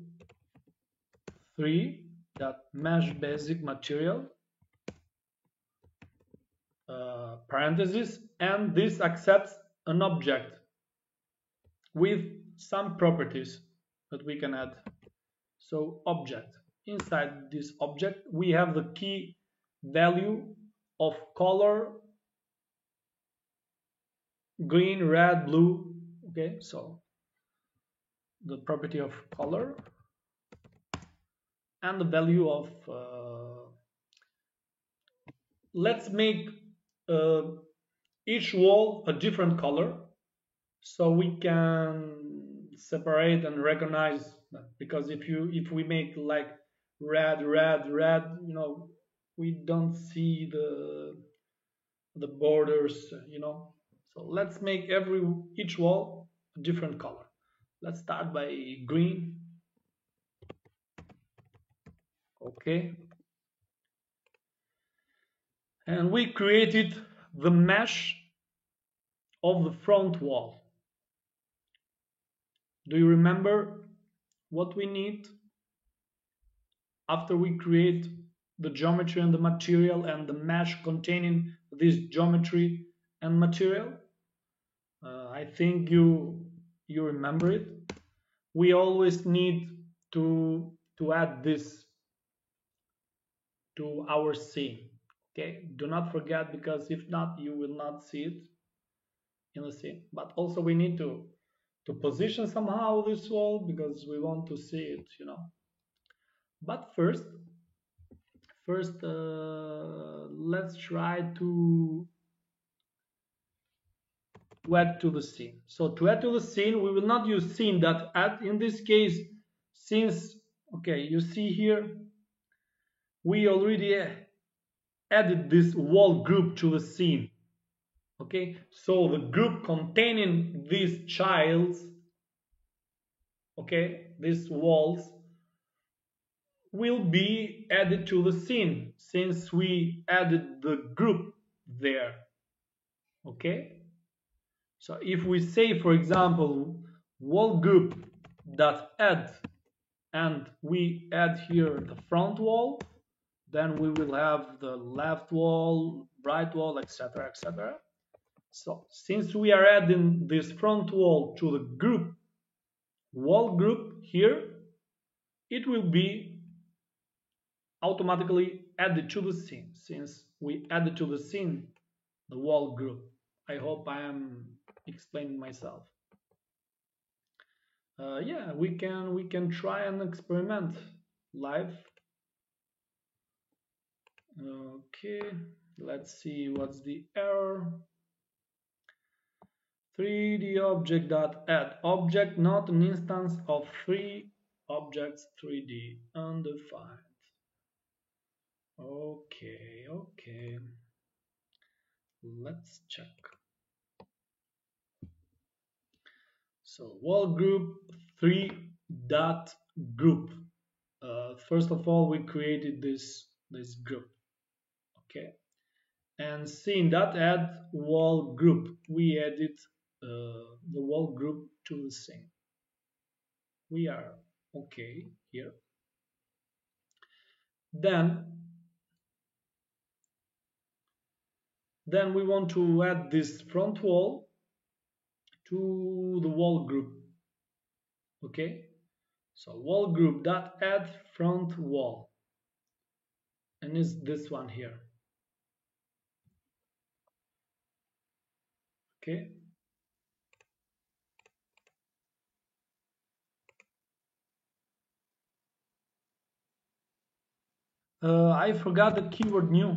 3.mesh basic material, parentheses, and this accepts an object with some properties that we can add. So object, inside this object we have the key value of color, green, red, blue. Okay, so the property of color and the value of let's make each wall a different color, so we can separate and recognize that. Because if we make like red, you know, we don't see the borders, you know. So let's make each wall a different color. Let's start by green. Okay. And we created the mesh of the front wall. Do you remember what we need after we create the geometry and the material and the mesh containing this geometry and material? I think you remember it. We always need to add this to our scene. Okay, do not forget, because if not, you will not see it in the scene. But also we need to position somehow this wall, because we want to see it, you know. But first, let's try to add to the scene. So to add to the scene, we will not use scene.add in this case, since, okay, you see here, we already added this wall group to the scene. Okay, so the group containing these childs, okay, these walls, will be added to the scene since we added the group there. Okay, so if we say, for example, wall group dot add, and we add here the front wall, then we will have the left wall, right wall, etc., etc. So since we are adding this front wall to the group, wall group here, it will be automatically added to the scene since we added to the scene the wall group. I hope I am explaining myself. Yeah, we can try and experiment live. Okay, let's see what's the error. 3D object.add object, not an instance of 3 objects 3D undefined. Okay, let's check. So wall group 3 dot group. First of all, we created this group. Okay, and scene.add wall group, we added the wall group to the scene. We are okay here. Then we want to add this front wall to the wall group. Okay, so wall group dot add front wall, and it's this one here. Okay, I forgot the keyword new.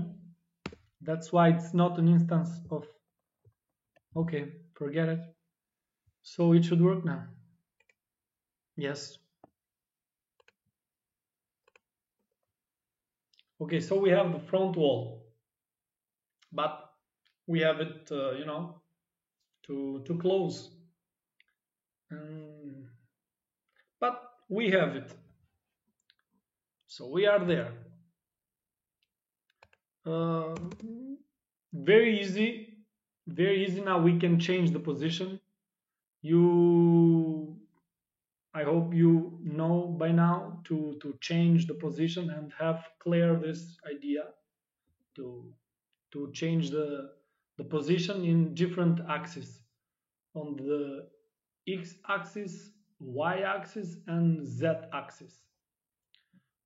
That's why it's not an instance of. Okay, forget it. So it should work now. Yes. Okay, so we have the front wall, but we have it, you know, to close. But we have it. So we are there. Very easy now. We can change the position. I hope you know by now to change the position and have clear this idea to change the position in different axes, on the x-axis, y-axis, and z-axis.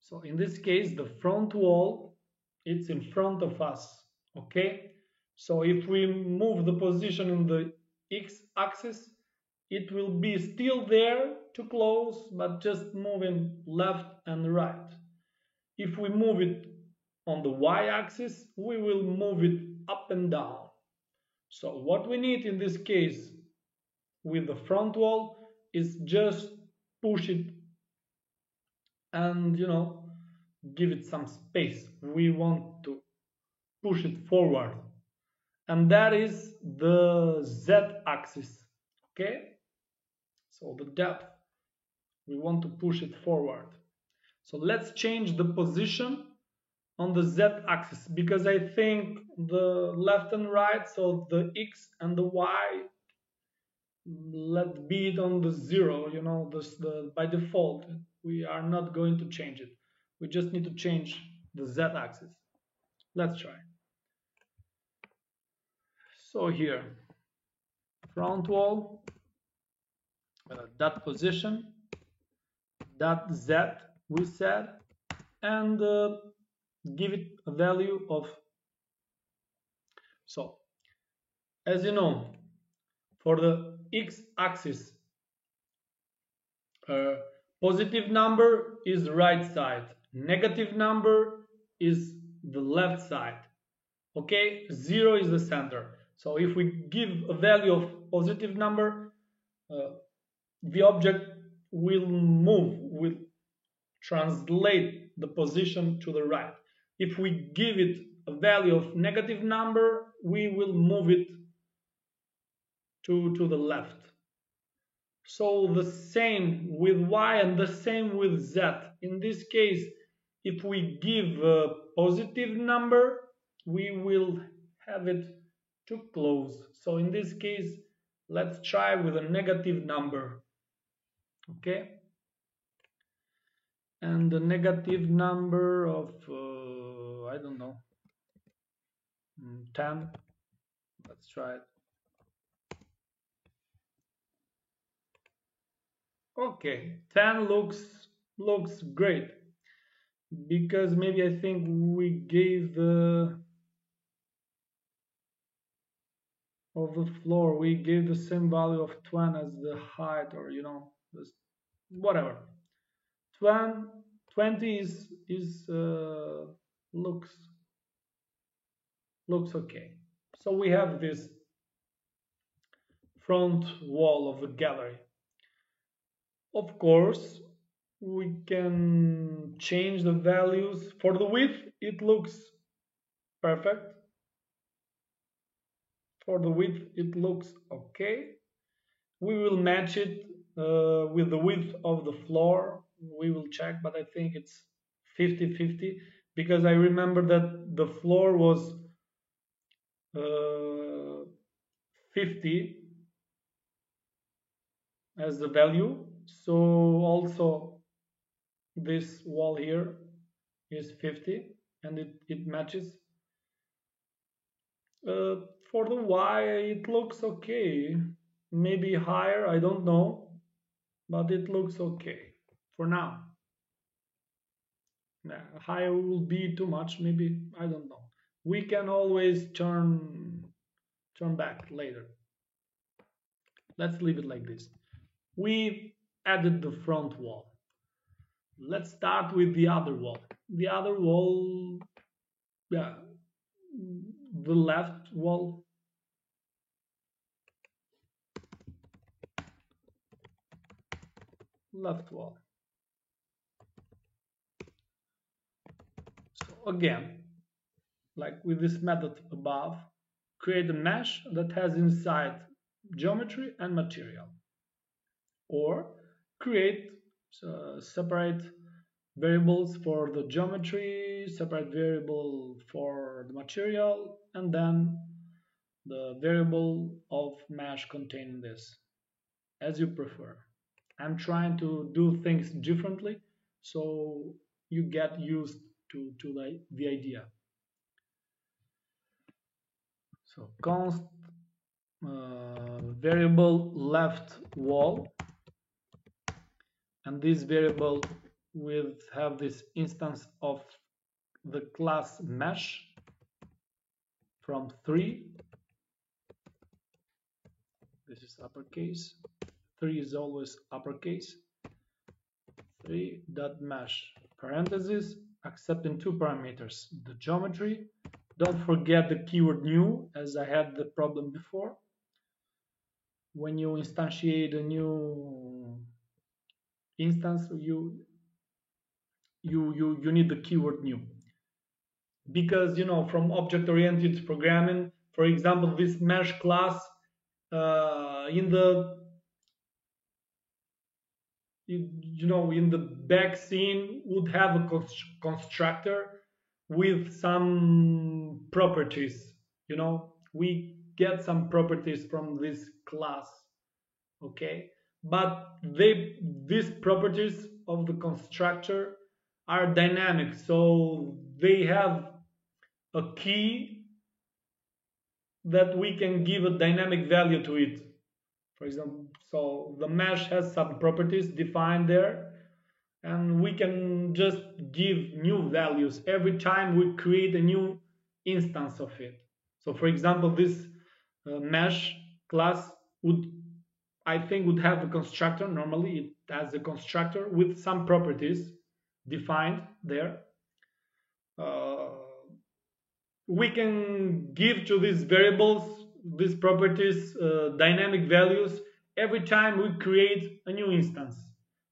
So in this case, the front wall, it's in front of us. Okay, so if we move the position in the x-axis, it will be still there to close, but just moving left and right. If we move it on the y-axis, we will move it up and down. So what we need in this case with the front wall is just push it and, you know, give it some space. We want to push it forward. And that is the z-axis. Okay? So the depth, we want to push it forward. So let's change the position on the z-axis, because I think the left and right, so the x and the y, let's be it on the 0, you know, by default. We are not going to change it. We just need to change the z-axis. Let's try. So here, front wall, that position, that z we said, and give it a value of, so as you know, for the x-axis, positive number is the right side, negative number is the left side. Okay, 0 is the center. So if we give a value of positive number, the object will move, will translate the position to the right. If we give it a value of negative number, we will move it to the left. So the same with y and the same with z. In this case, if we give a positive number, we will have it too close. So in this case, let's try with a negative number. Okay? And the negative number of, I don't know, 10. Let's try it. Okay, 10 looks great, because maybe I think we gave the of the floor, we gave the same value of 20 as the height, or you know, whatever. 20 is looks okay. So we have this front wall of the gallery. Of course, we can change the values. For the width, it looks perfect. For the width, it looks okay. We will match it with the width of the floor. We will check, but I think it's 50-50, because I remember that the floor was 50 as the value. So also this wall here is 50, and it matches. For the y, it looks okay. Maybe higher, I don't know, but it looks okay for now. Higher will be too much, maybe, I don't know. We can always turn back later. Let's leave it like this. We added the front wall. Let's start with the other wall. The other wall, yeah, the left wall. Left wall. So again, like with this method above, create a mesh that has inside geometry and material, or create separate variables for the geometry, separate variable for the material, and then the variable of mesh containing this, as you prefer. I'm trying to do things differently, so you get used to the idea. So const variable left wall, and this variable will have this instance of the class mesh from 3. This is uppercase. 3 is always uppercase. 3.mesh parentheses, accepting 2 parameters: the geometry. Don't forget the keyword new, as I had the problem before. When you instantiate a new instance, you you need the keyword new. Because, from object-oriented programming, for example, this mesh class in the back scene would have a constructor with some properties. We get some properties from this class, okay? But these properties of the constructor are dynamic, so they have a key that we can give a dynamic value to it. For example, so the mesh has some properties defined there, and we can just give new values every time we create a new instance of it. So for example, this mesh class would have a constructor. Normally it has a constructor with some properties defined there. We can give to these variables, these properties, dynamic values every time we create a new instance.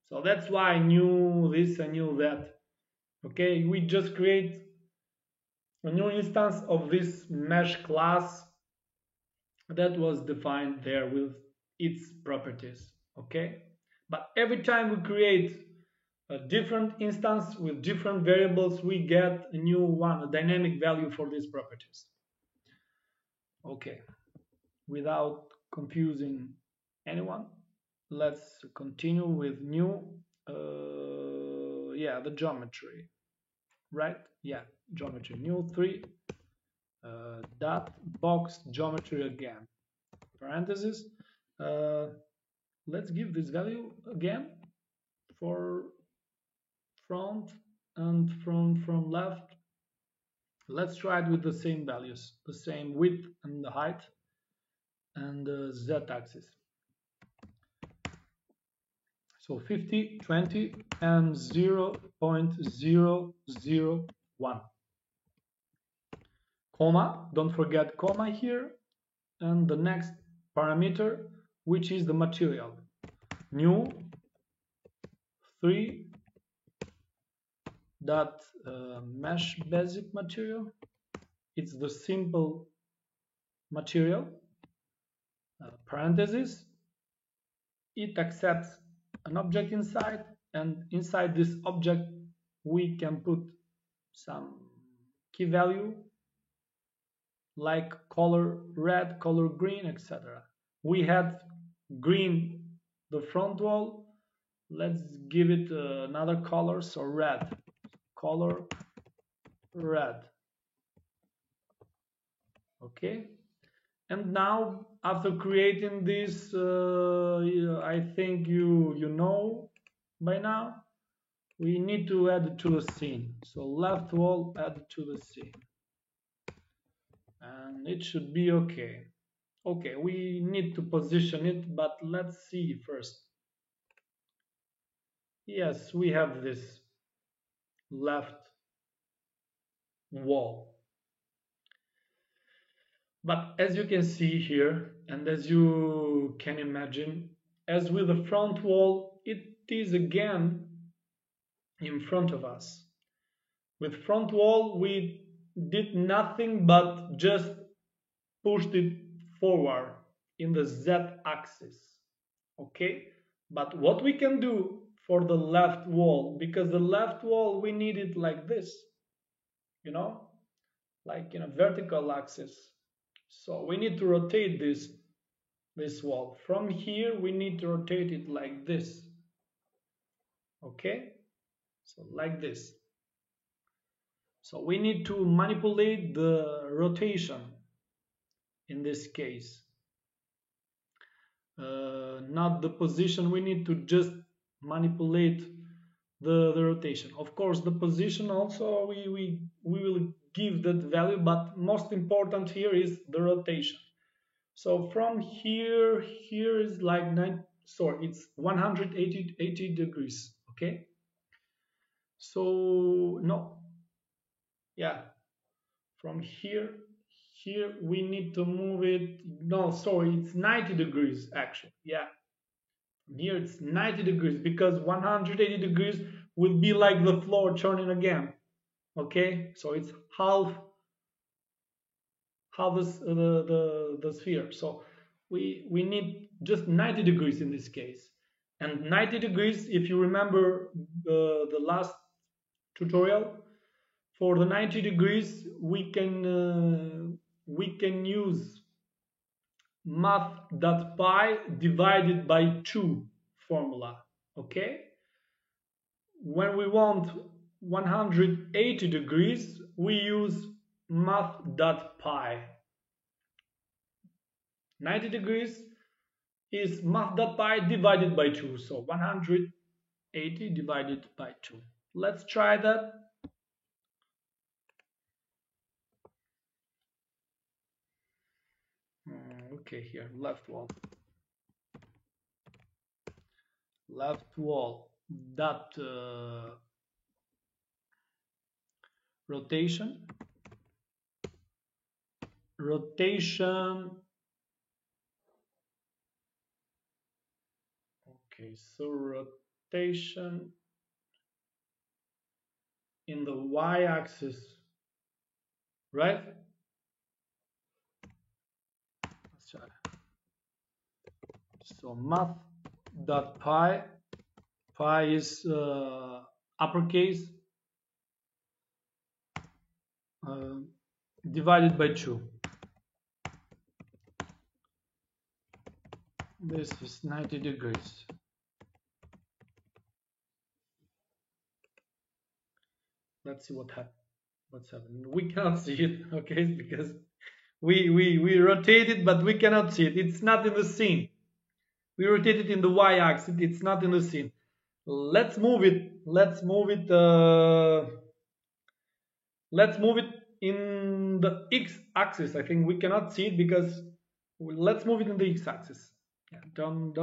So that's why I knew this, I knew that. Okay, we just create a new instance of this mesh class that was defined there with its properties. Okay, but every time we create a different instance with different variables, we get a new one, a dynamic value for these properties. Okay, without confusing anyone, let's continue with new, the geometry, right? Yeah, geometry, new 3 dot box geometry again, parentheses. Let's give this value again for front and from left. Let's try it with the same values, the same width and the height and the z-axis. So 50, 20, and 0.001. Comma, don't forget comma here, and the next parameter, which is the material. New 3 dot mesh basic material. It's the simple material. Parentheses. It accepts an object inside, and inside this object we can put some key value like color red, color green, etc. We had green the front wall. Let's give it another color, so red, color red. Okay, and now after creating this, I think you know by now, we need to add it to the scene. So left wall, add it to the scene, and it should be okay. Okay, we need to position it, but let's see first. Yes, we have this left wall. But as you can see here, and as you can imagine, as with the front wall, it is again in front of us. With front wall, we did nothing but just pushed it forward in the z-axis. Okay, but what we can do for the left wall, because the left wall we need it like this, like in a vertical axis. So we need to rotate this wall. From here we need to rotate it like this. Okay, so like this. So we need to manipulate the rotation in this case. Not the position, we need to just manipulate the rotation. Of course, the position also we will give that value, but most important here is the rotation. So from here is like it's 180 degrees. Okay, so no, yeah, from here we need to move it. No, sorry, it's 90 degrees actually. Yeah, here it's 90 degrees, because 180 degrees will be like the floor turning again. Okay, so it's half the sphere. So we need just 90 degrees in this case. And 90 degrees, if you remember the last tutorial, for the 90 degrees we can use math.pi divided by 2 formula. Okay, when we want 180 degrees we use math.pi. 90 degrees is math.pi divided by 2, so 180 divided by 2. Let's try that. Okay, here, left wall dot rotation. Okay, so rotation in the y-axis, right? Let's try. So math.pi, pi is uppercase, divided by 2. This is 90 degrees. Let's see what's happening. We cannot see it, okay, because we rotate it, but we cannot see it. It's not in the scene. We rotate it in the y-axis. It's not in the scene. Let's move it. Let's move it in the x-axis. I think we cannot see it because let's move it in the x-axis. Yeah, don't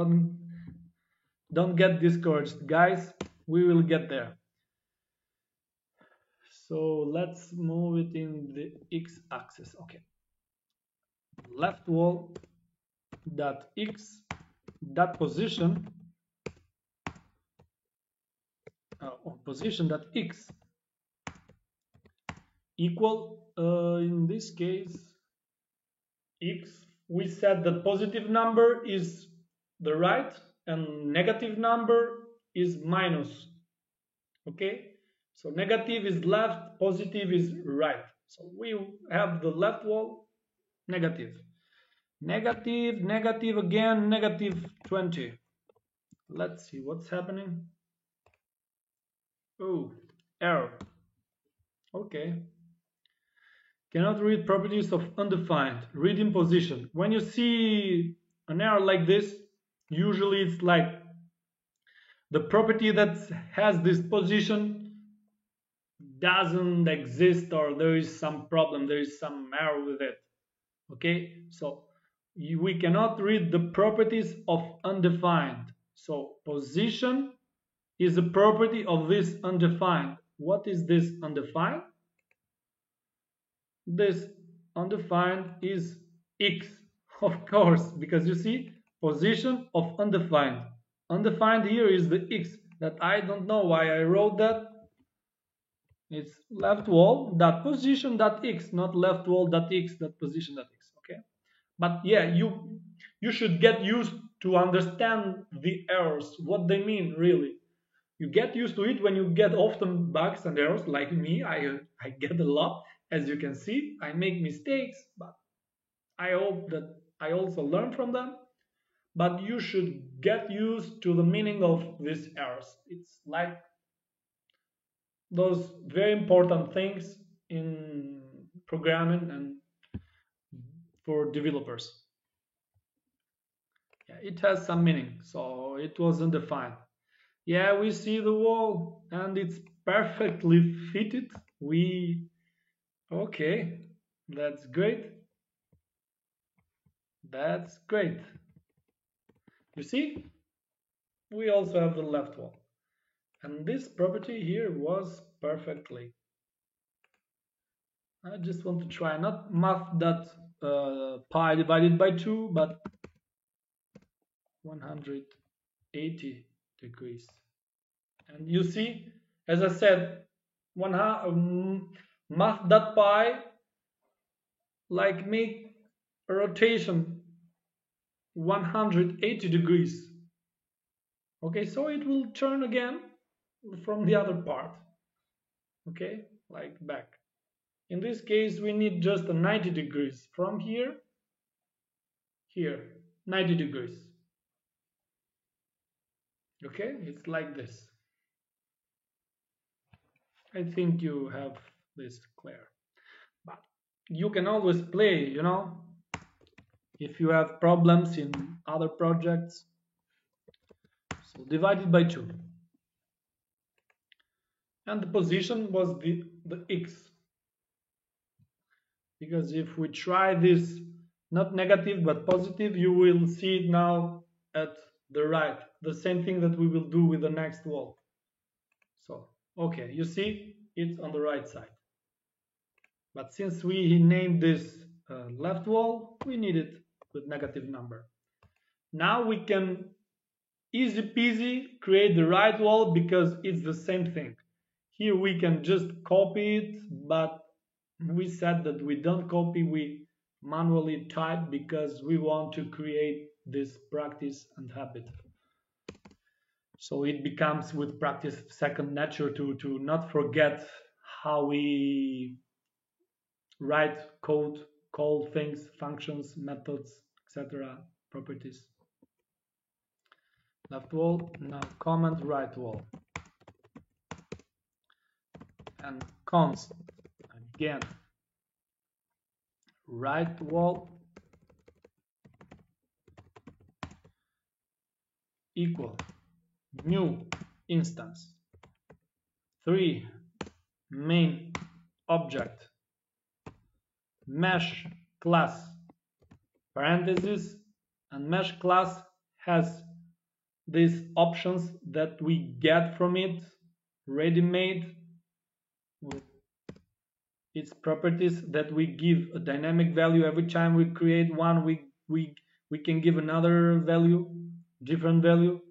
get discouraged, guys. We will get there. So let's move it in the x-axis. Okay. Left wall dot x dot position position dot x equal in this case x. We said the positive number is the right and negative number is minus. Okay, so negative is left, positive is right. So we have the left wall negative, negative again, negative 20. Let's see what's happening. Oh, error. Okay. Cannot read properties of undefined. Read in position. When you see an error like this, usually it's like the property that has this position doesn't exist, or there is some problem, there is some error with it. Okay, so we cannot read the properties of undefined. So position is a property of this undefined. What is this undefined? This undefined is x, of course, because you see, position of undefined. Undefined here is the x that I don't know why I wrote that. It's left wall dot position dot x, not left wall dot x dot position dot x. Okay, but yeah, you should get used to understand the errors, what they mean really. You get used to it when you get often bugs and errors like me. I get a lot, as you can see. I make mistakes, but I hope that I also learn from them. But you should get used to the meaning of these errors. It's like those very important things in programming and for developers. Yeah, it has some meaning, so it wasn't defined. Yeah, we see the wall and it's perfectly fitted. Okay, that's great. That's great. You see, we also have the left wall. And this property here was perfectly. I just want to try not math.pi divided by 2, but 180 degrees. And you see, As I said, math.py like make a rotation 180 degrees. Okay, so it will turn again from the other part. Okay, like back. In this case, we need just a 90 degrees from here, 90 degrees. Okay, it's like this. I think you have this clear. But you can always play, you know, if you have problems in other projects. So divide it by 2. And the position was the x. Because if we try this, not negative but positive, you will see it now at the right. The same thing that we will do with the next wall. So, okay, you see, it's on the right side. But since we named this left wall, we need it with negative number. Now we can easy peasy create the right wall because it's the same thing. Here we can just copy it, but we said that we don't copy, we manually type because we want to create this practice and habit. So it becomes with practice second nature to not forget how we write code, call things, functions, methods, etc., properties. Left wall, now comment right wall. And const, again, right wall equal new instance 3 main object mesh class parentheses, and mesh class has these options that we get from it ready-made with its properties that we give a dynamic value every time we create one. We can give another value, different value.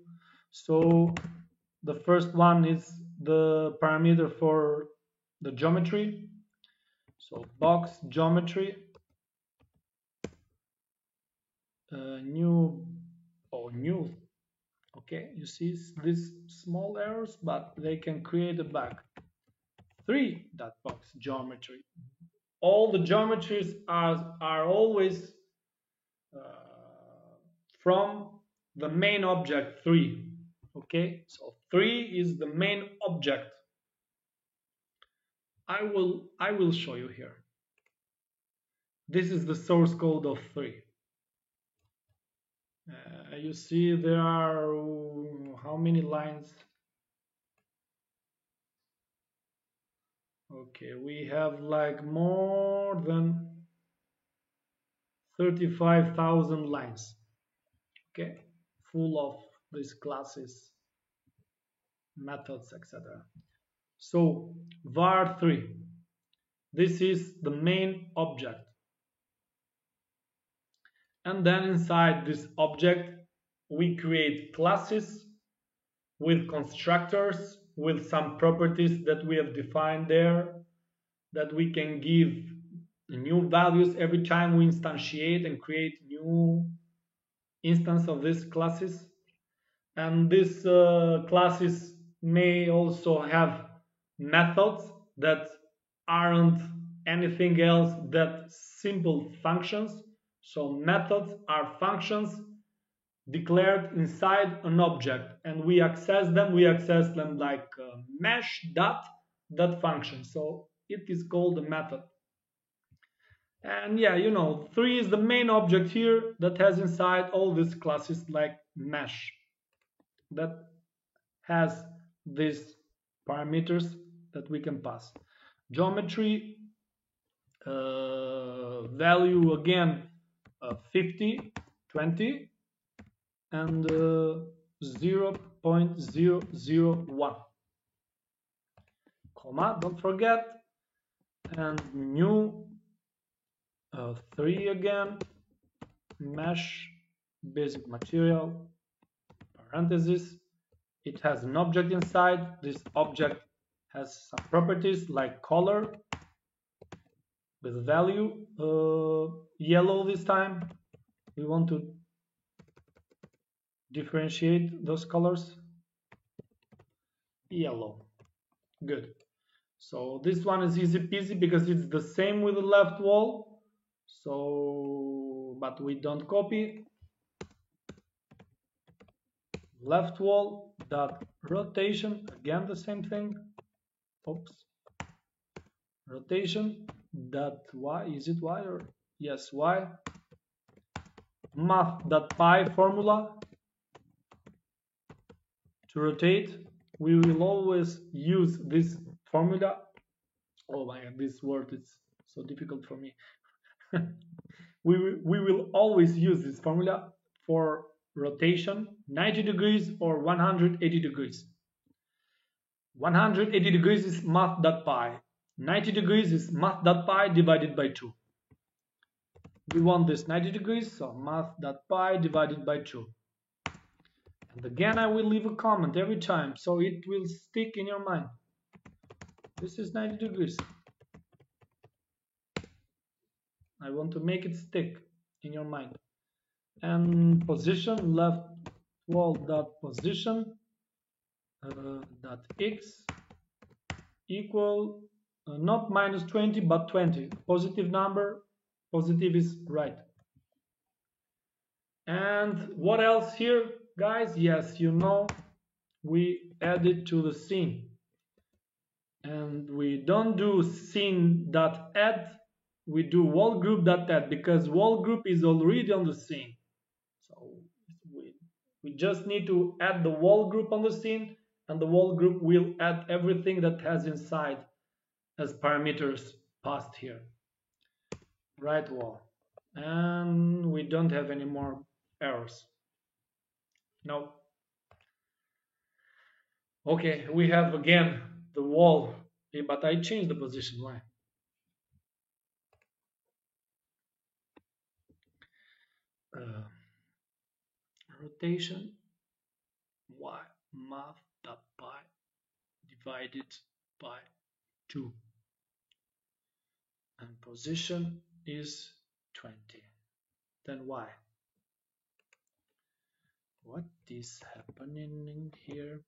So the first one is the parameter for the geometry. So box geometry new. Okay, you see these small errors, but they can create a bug. 3.box geometry. All the geometries are always from the main object 3. Okay, so 3 is the main object. I will show you here. This is the source code of 3. You see there are how many lines? Okay, we have like more than 35,000 lines. Okay, full of these classes, methods, etc. So var3, this is the main object. And then inside this object, we create classes with constructors, with some properties that we have defined there, that we can give new values every time we instantiate and create new instance of these classes. And these classes may also have methods that aren't anything else than simple functions. So methods are functions declared inside an object, and we access them like mesh dot function. So it is called a method. And yeah, you know, 3 is the main object here that has inside all these classes like mesh that has these parameters that we can pass. Geometry value again 50, 20 and 0.001 comma, don't forget, and new 3 again, mesh basic material parenthesis. It has an object inside. This object has some properties like color with value yellow this time. We want to differentiate those colors. Yellow. Good. So this one is easy peasy because it's the same with the left wall. So, but we don't copy. Left wall dot rotation, again the same thing. Oops. Rotation dot y, is it y or yes, y. Math.pi formula to rotate. We will always use this formula. Oh my god, this word is so difficult for me. we will always use this formula for rotation, 90 degrees or 180 degrees. 180 degrees is math.pi. 90 degrees is math.pi divided by 2. We want this 90 degrees, so math.pi divided by 2. And again, I will leave a comment every time, so it will stick in your mind. This is 90 degrees. I want to make it stick in your mind. And position, left wall dot position dot x equal not minus 20 but 20. Positive number, positive is right. And what else here, guys? Yes, you know, we add it to the scene. And we don't do scene.add, we do wall group.add because wall group is already on the scene. So we just need to add the wall group on the scene, and the wall group will add everything that has inside as parameters passed here. Right wall. And we don't have any more errors. No. Okay, we have again the wall, but I changed the position. Why? Rotation y math.pi divided by 2, and position is 20. Then y. What is happening in here?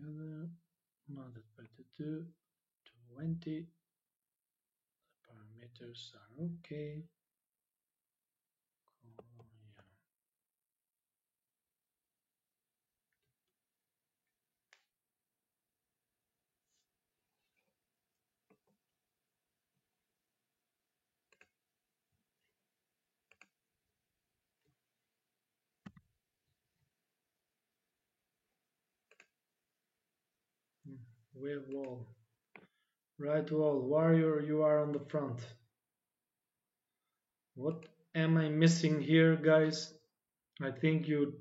Color multiplied by 2, 20. The parameters are okay. Oh, yeah. Wave wall. Right wall. Warrior, you are on the front. What am I missing here, guys? I think you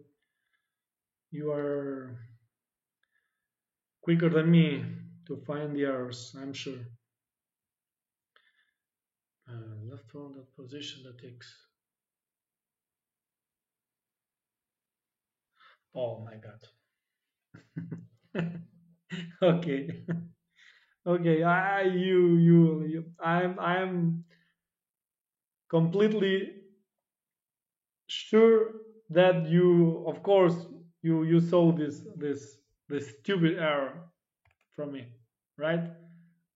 are quicker than me to find the errors, I'm sure. Left one, that position, that X. Oh my god. Okay. Okay, I'm completely sure that you, of course, you saw this stupid error from me, right?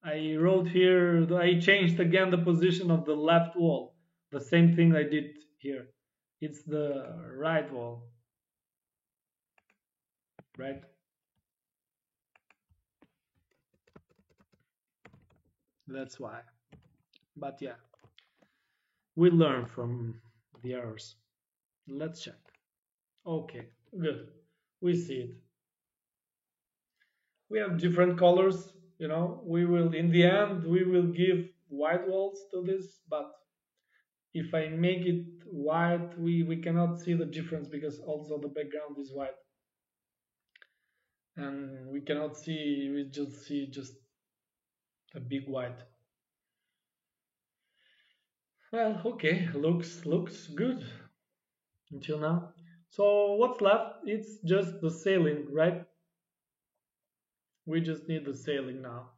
I wrote here, I changed again the position of the left wall, the same thing I did here. It's the right wall, right? That's why. But yeah, we learn from the errors. Let's check. Okay, good. We see it. We have different colors, you know. We will, in the end, we will give white walls to this, but if I make it white, we cannot see the difference because also the background is white. And we cannot see, we just see just a big white. Well, okay, looks good until now. So what's left? It's just the sailing, right? We just need the sailing now.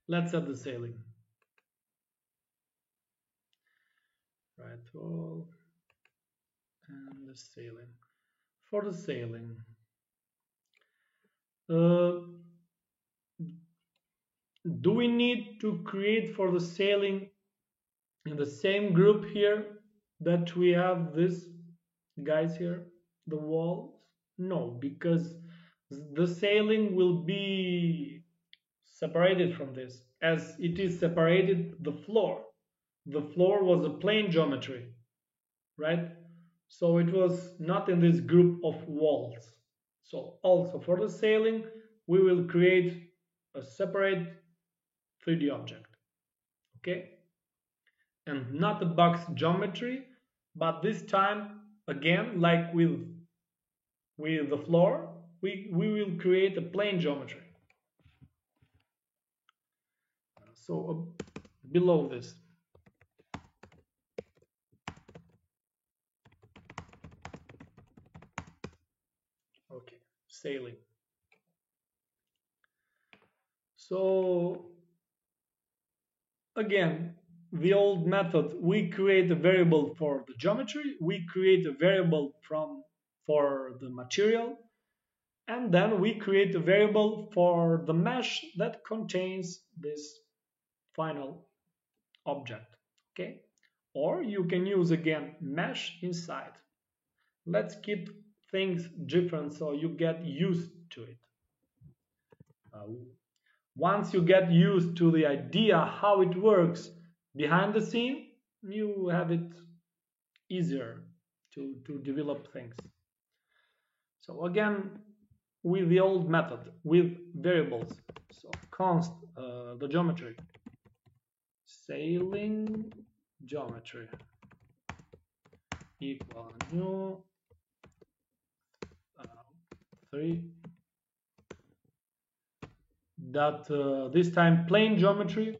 Let's add the sailing. Right wall and the sailing. For the sailing, do we need to create for the sailing in the same group here that we have this guys here, the walls? No, because the sailing will be separated from this as it is separated the floor. The floor was a plane geometry, right? So it was not in this group of walls. So also for the sailing, we will create a separate 3D object, okay? And not a box geometry, but this time, again, like with the floor, we will create a plane geometry. So below this. Okay, sailing. So again, the old method, we create a variable for the geometry, we create a variable for the material, and then we create a variable for the mesh that contains this final object, okay? Or you can use again mesh inside. Let's keep things different so you get used to it. Once you get used to the idea how it works behind the scene, you have it easier to develop things. So again, with the old method, with variables, so const the geometry, sailing geometry equal new 3 that this time plane geometry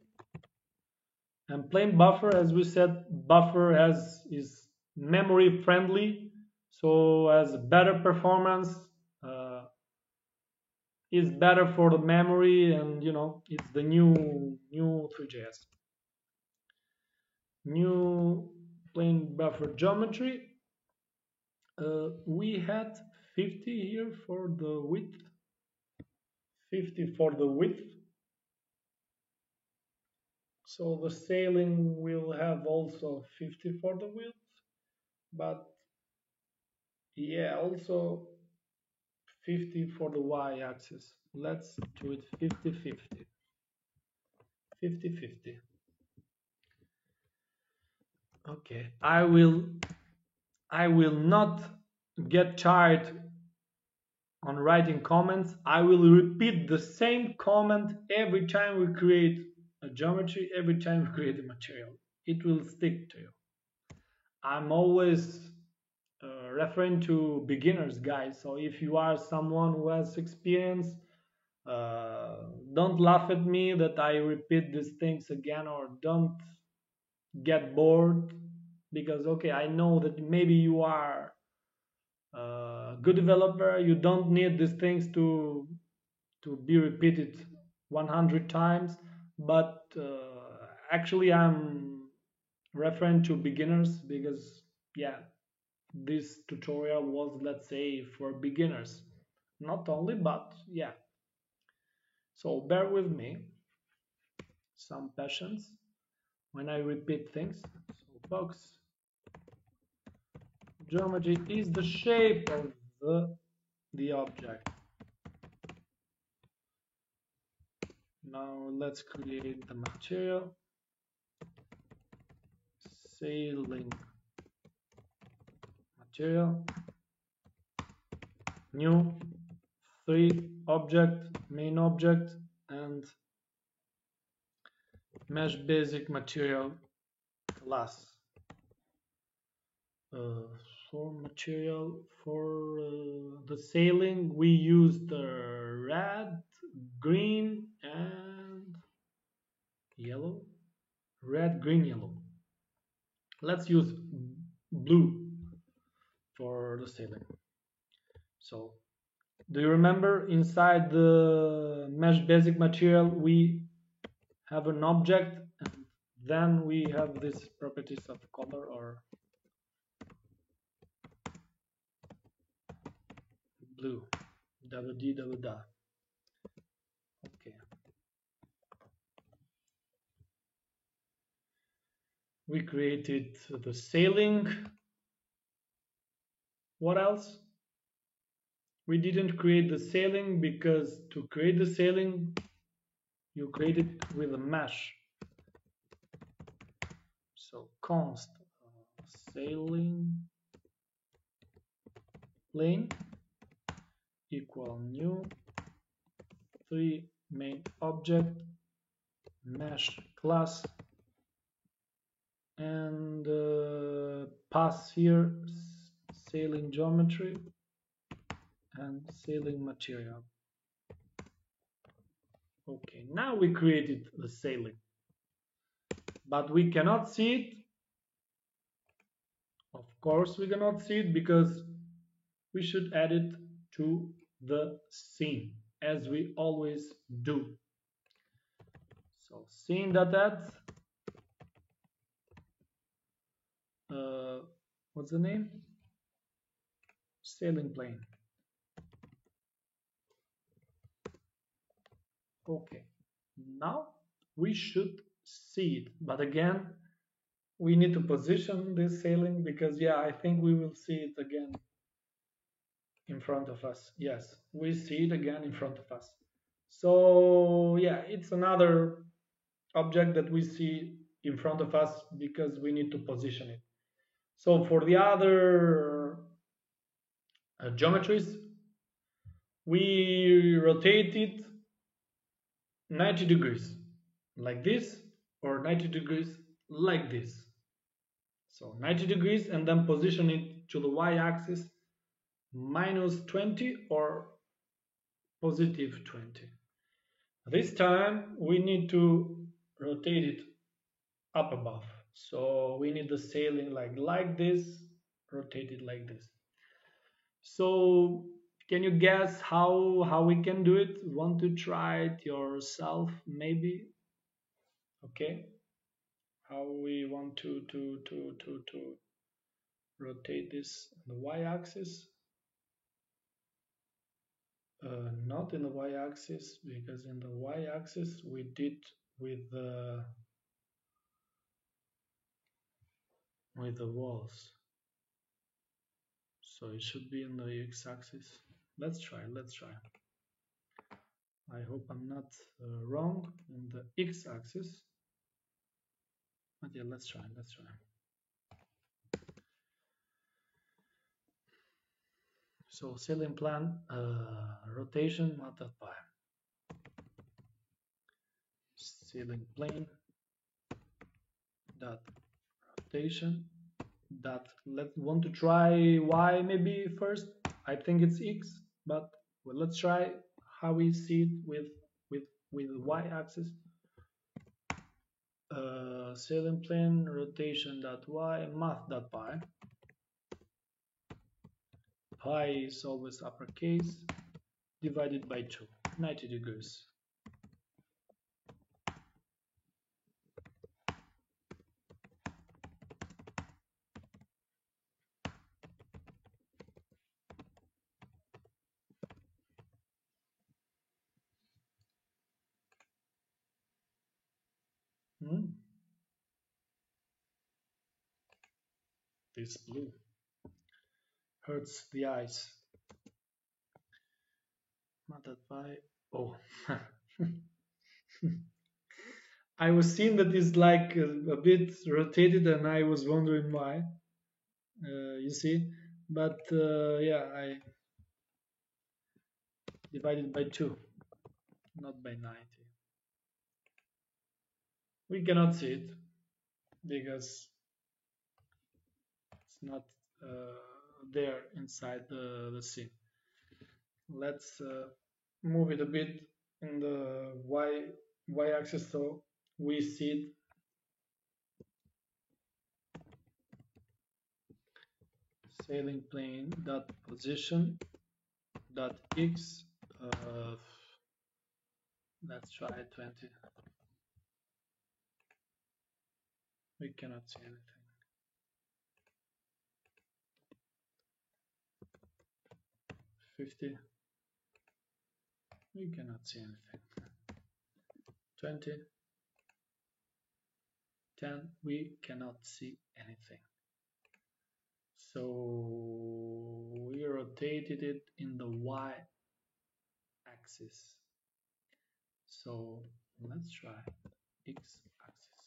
and plane buffer. As we said, buffer is memory friendly, so has better performance, is better for the memory, and you know it's the new 3JS. New plane buffer geometry. We had 50 here for the width, 50 for the width. So the sailing will have also 50 for the width, but yeah, also 50 for the y-axis. Let's do it 50-50. 50-50. Okay, I will not get tired on writing comments. I will repeat the same comment every time we create a geometry, every time we create a material. It will stick to you. I'm always referring to beginners, guys. So if you are someone who has experience, don't laugh at me that I repeat these things again, or don't get bored, because okay, I know that maybe you are a good developer, you don't need these things to be repeated 100 times, but actually I'm referring to beginners because yeah, this tutorial was, let's say, for beginners, not only, but yeah. So bear with me, some patience when I repeat things. So box geometry is the shape of the object. Now let's create the material, sailing material, new 3 object, main object, and mesh basic material class. For material, for the sailing, we use the red, green, and yellow. Red, green, yellow. Let's use blue for the sailing. So Do you remember inside the mesh basic material we have an object and then we have these properties of color or blue, double D double da. Okay. We created the sailing. What else? We didn't create the sailing because to create the sailing you create it with a mesh. So const sailing plane equal new 3 main object mesh class and pass here sailing geometry and sailing material. Okay, now we created the sailing, but we cannot see it. Of course we cannot see it because we should add it to the scene as we always do. So scene.add what's the name? Sailing plane. Okay, now we should see it, but again we need to position this sailing because yeah, I think we will see it again in front of us. Yes, we see it again in front of us. So yeah, it's another object that we see in front of us because we need to position it. So for the other geometries, we rotate it 90 degrees like this or 90 degrees like this. So 90 degrees and then position it to the y-axis minus 20 or positive 20. This time we need to rotate it up above. So we need the sailing like this, rotate it like this. So can you guess how we can do it? Want to try it yourself maybe? Okay. How we want to rotate this on the y-axis? Not in the y-axis because in the y-axis we did with the walls. So it should be in the x-axis. Let's try. I hope I'm not wrong in the x-axis. But yeah, let's try. So sailing plan rotation multiply sailing plane dot rotation dot want to try y maybe first. I think it's x, but well, let's try how we see it with y-axis. Sailing plane rotation dot y math dot pi. Pi is always uppercase divided by 2, 90 degrees. This blue hurts the eyes. Not that by oh. I was seeing that it's like a bit rotated and I was wondering why. You see, but yeah, I divided by 2, not by 90. We cannot see it because it's not there inside the scene. Let's move it a bit in the y-axis so we see it. Sailing plane dot position dot x. Let's try 20. We cannot see anything. $50. We cannot see anything. 20. 10. We cannot see anything. So we rotated it in the y axis. So let's try x axis.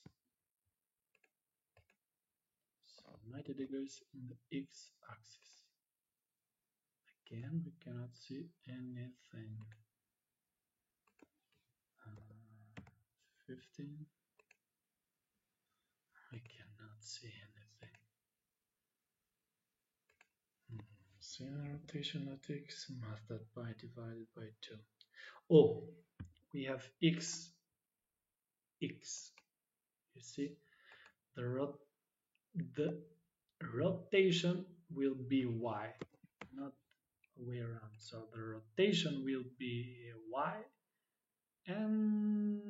So 90 degrees in the x axis. Again, we cannot see anything. 15. We cannot see anything. Sine rotation at x multiplied by divided by 2. Oh, we have x. You see, the rotation will be y, not way around. So the rotation will be y, and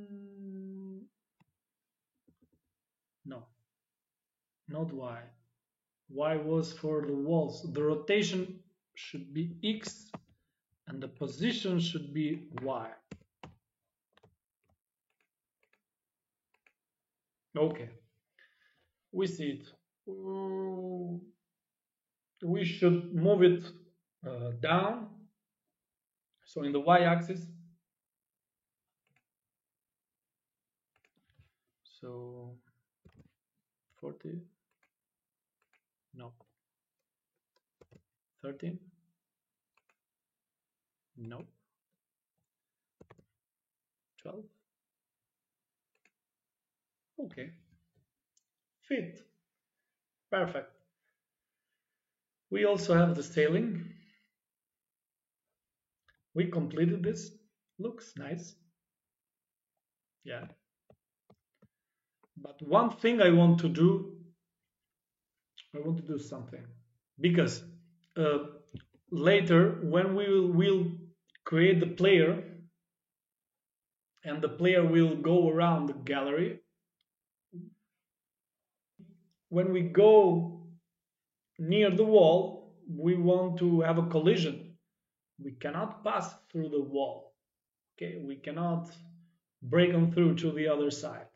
no, not y. Y was for the walls. The rotation should be x, and the position should be y. Okay, we see it. We should move it down. So in the y-axis. So 40. No. 13. No. 12. Okay. Fit. Perfect. We also have the sailing. We completed this. Looks nice. Yeah. But one thing I want to do something, because later when we will create the player and the player will go around the gallery, when we go near the wall, we want to have a collision. We cannot pass through the wall. Okay, we cannot break on through to the other side.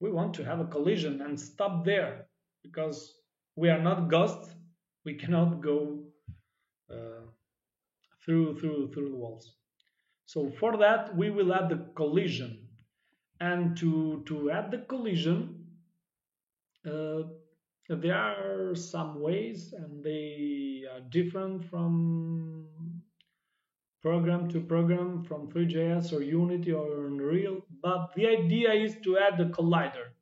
We want to have a collision and stop there, because we are not ghosts. We cannot go through the walls. So for that, we will add the collision. And to add the collision, there are some ways, and they are different from program to program, from Three.js or Unity or Unreal. But the idea is to add the collider.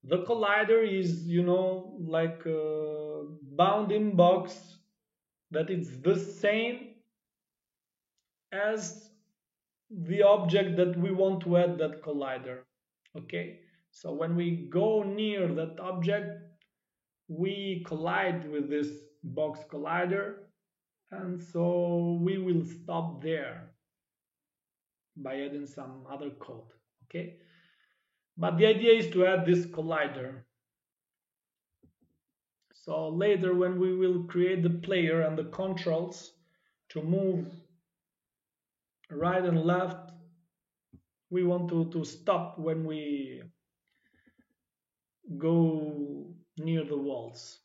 The collider is, like a bounding box that is the same as the object that we want to add that collider. Okay, so when we go near that object, we collide with this box collider, and so we will stop there by adding some other code. Okay, but the idea is to add this collider. So later, when we will create the player and the controls to move right and left, we want to stop when we go near the walls.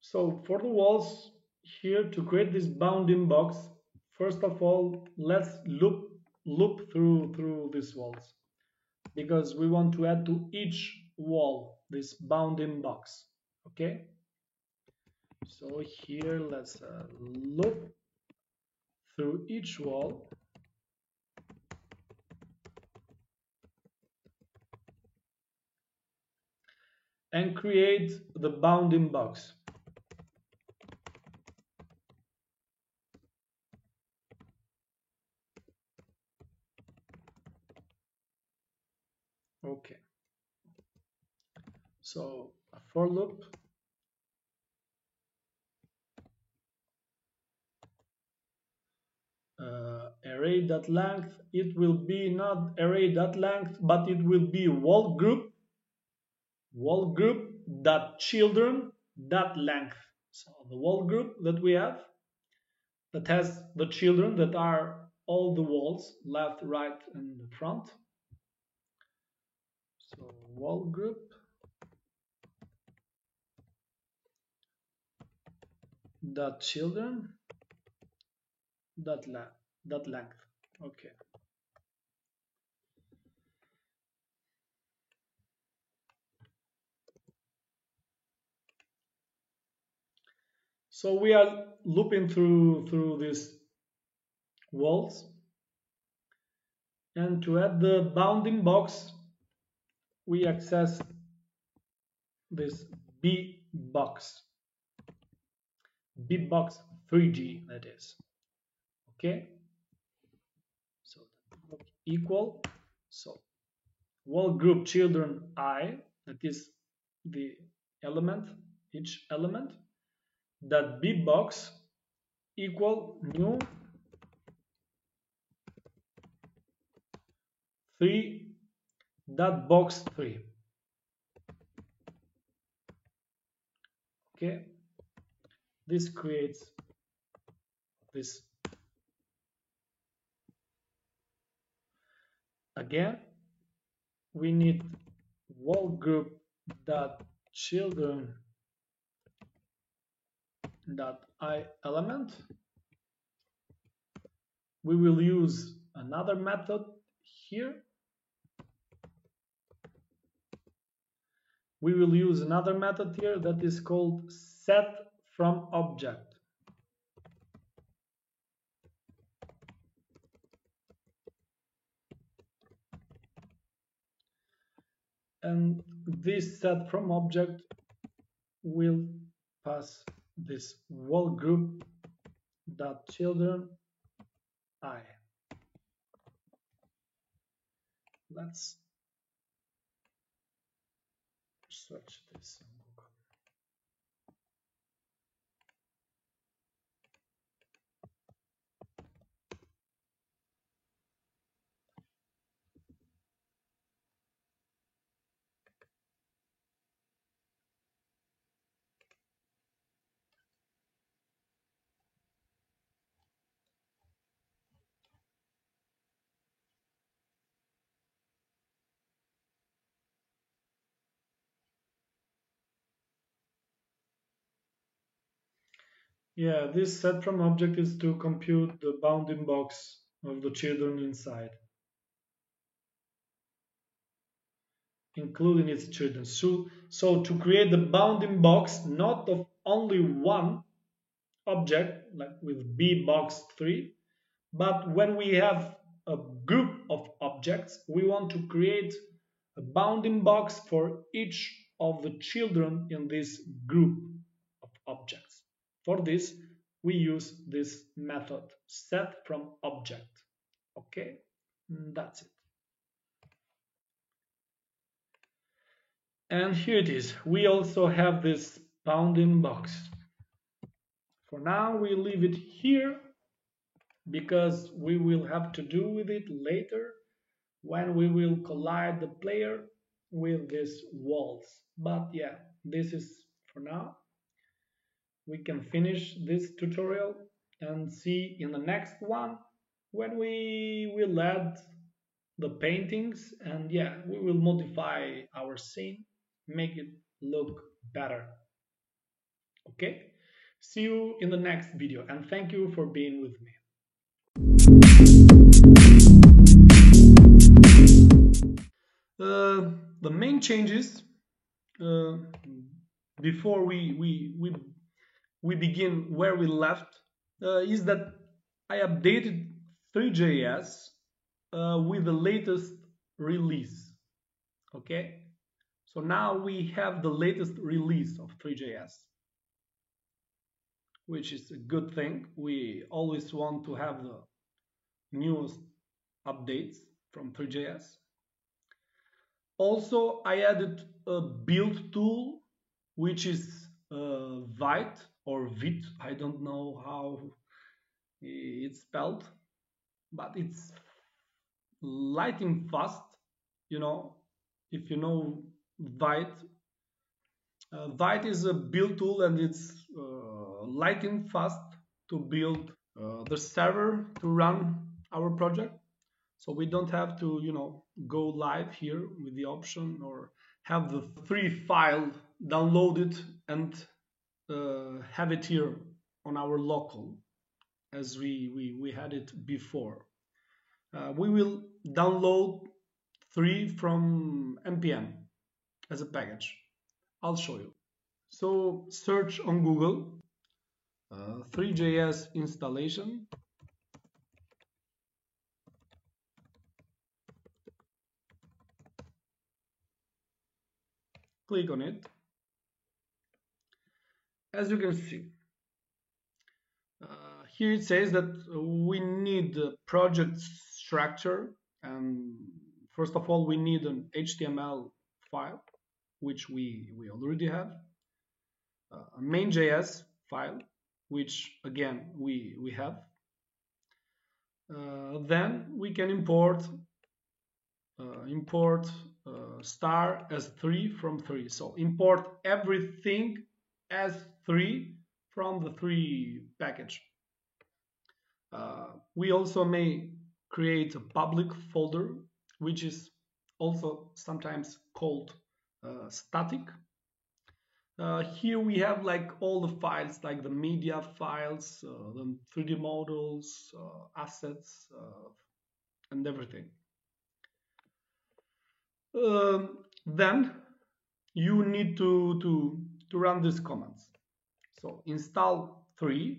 So for the walls, here to create this bounding box, first of all, let's loop through these walls, because we want to add to each wall this bounding box. Okay, so here let's loop through each wall. And create the bounding box. Okay. So a for loop. array.length, it will be not array.length, but it will be wall group dot children dot length. So the wall group that we have that has the children that are all the walls, left, right, and the front. So wall group dot children dot length. Okay. So we are looping through these walls, and to add the bounding box, we access this bbox 3G, that is. Okay. So equal. So wall group children I, that is the element, each element, that bbox equal new 3 dot box 3. Okay, this creates this. Again, we need wall group dot children dot I element. We will use another method here. We will use another method here that is called set from object. And this set from object will pass this wall group dot children I. Let's search this. Yeah, this set from object is to compute the bounding box of the children inside, including its children. So to create the bounding box, not of only one object, like with bbox 3, but when we have a group of objects, we want to create a bounding box for each of the children in this group of objects. For this, we use this method, set from object. Okay, that's it. And here it is. We also have this bounding box. For now, we leave it here because we will have to do with it later when we will collide the player with these walls. But yeah, this is for now. We can finish this tutorial and see in the next one when we will add the paintings, and yeah, we will modify our scene, make it look better. Okay, see you in the next video, and thank you for being with me. The main changes before we begin where we left is that I updated Three.js with the latest release. Okay, so now we have the latest release of Three.js, which is a good thing. We always want to have the newest updates from Three.js. Also, I added a build tool, which is Vite or Vite. I don't know how it's spelled. but it's lightning fast. If you know Vite, Vite is a build tool, and it's lightning fast to build the server to run our project. So we don't have to, go live here with the option, or have the free file downloaded and have it here on our local, as we had it before. We will download 3 from npm as a package. I'll show you. So search on Google 3JS installation. Click on it. As you can see, here it says that we need a project structure, and first of all we need an HTML file, which we already have, a main.js file, which again we have. Then we can import star as 3 from 3. So import everything as 3 from the 3 package. We also may create a public folder, which is also sometimes called static. Here we have like all the files, like the media files, the 3D models, assets, and everything. Then you need to run these commands. So install 3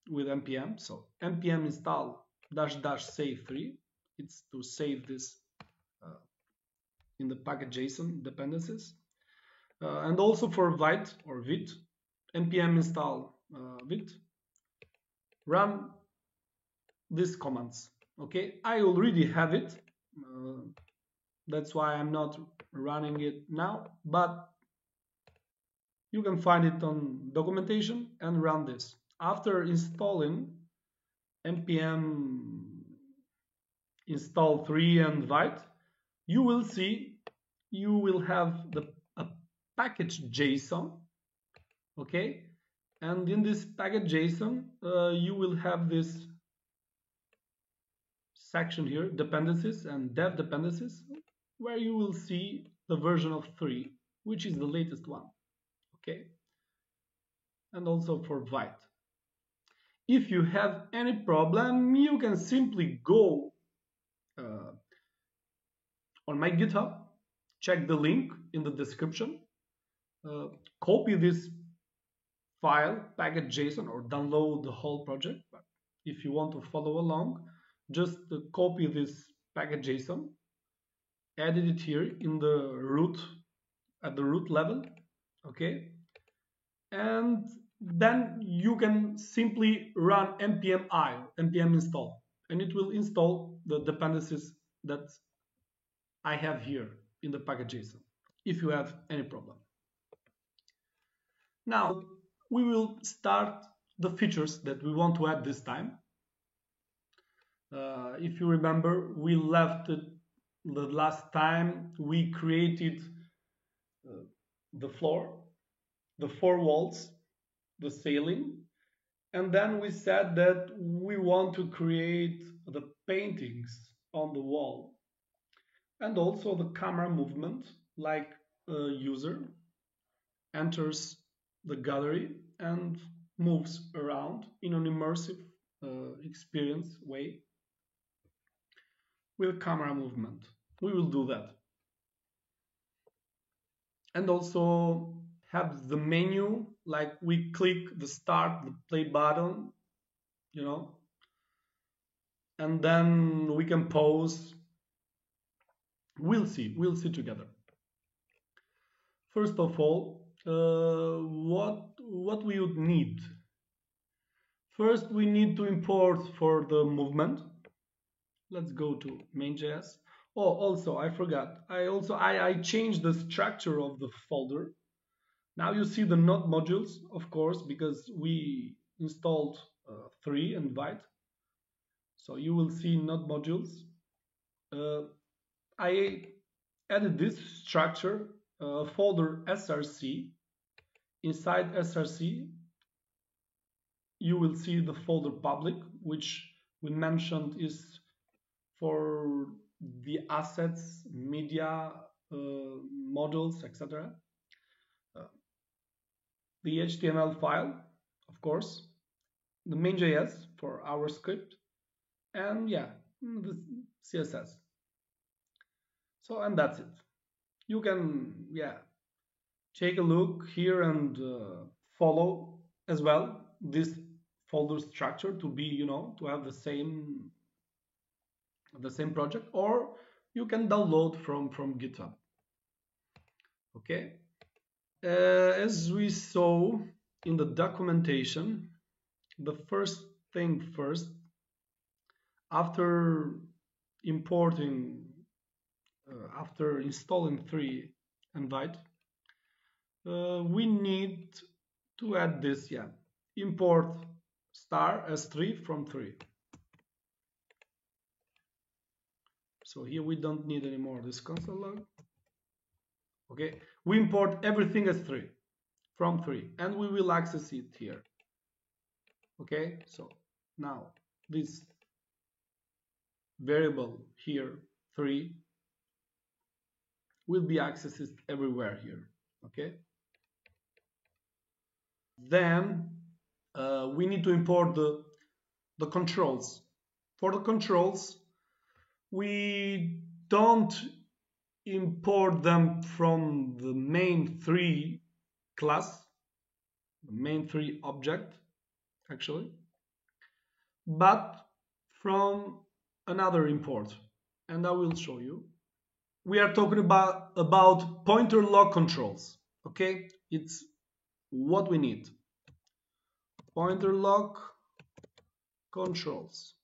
with npm. So npm install --save 3. It's to save this in the package.json dependencies. And also for Vite or Vite, npm install Vite. Run these commands. Okay, I already have it. That's why I'm not running it now, but you can find it on documentation and run this. After installing npm install 3 and Vite, you will see you will have a package JSON, okay? And in this package JSON, you will have this section here, dependencies and dev dependencies, where you will see the version of 3, which is the latest one, okay? And also for Vite. If you have any problem, you can simply go on my GitHub, check the link in the description, copy this file, package.json, or download the whole project. But if you want to follow along, just copy this package.json, edit it here in the root, at the root level, okay? And then you can simply run npm install, and it will install the dependencies that I have here in the package.json, if you have any problem. Now we will start the features that we want to add this time. If you remember, we left it the last time we created the floor, the 4 walls, the ceiling, and then we said that we want to create the paintings on the wall, and also the camera movement, like a user enters the gallery and moves around in an immersive experience way with camera movement. We will do that. And also have the menu, like we click the start, the play button, and then we can pause. We'll see together. First of all, what we would need. First, we need to import for the movement. Let's go to main.js. Oh, also, I forgot. I changed the structure of the folder. Now you see the node modules, of course, because we installed 3 and Vite. So you will see node modules. I added this structure folder src. Inside src, you will see the folder public, which we mentioned is for the assets, media, models, etc. The HTML file, of course, the main.js for our script, and yeah, the CSS. So, and that's it. You can, yeah, take a look here and follow as well this folder structure to be, to have the same project, or you can download from GitHub. Okay. As we saw in the documentation, the first thing first, after importing, after installing 3 Envite, we need to add this, import star s3 from 3. So here we don't need anymore this console log. Okay, we import everything as 3 from 3, and we will access it here. Okay, so now this variable here 3 will be accessed everywhere here. Okay, then we need to import the controls. For the controls, we don't import them from the main3 class, the main3 object actually, but from another import, and I will show you. We are talking about pointer lock controls. Okay, it's what we need. Pointer lock controls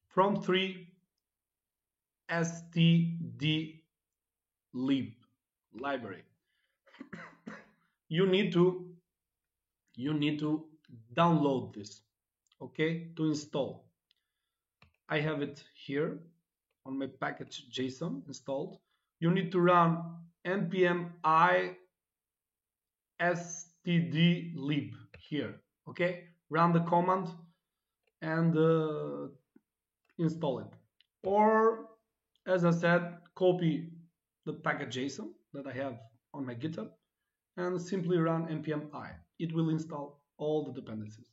from 3 std lib library. You need to download this, okay, to install. I have it here on my package JSON installed. You need to run npm i std lib here. Okay, run the command and install it, or as I said, copy the package JSON that I have on my GitHub and simply run npm i. It will install all the dependencies.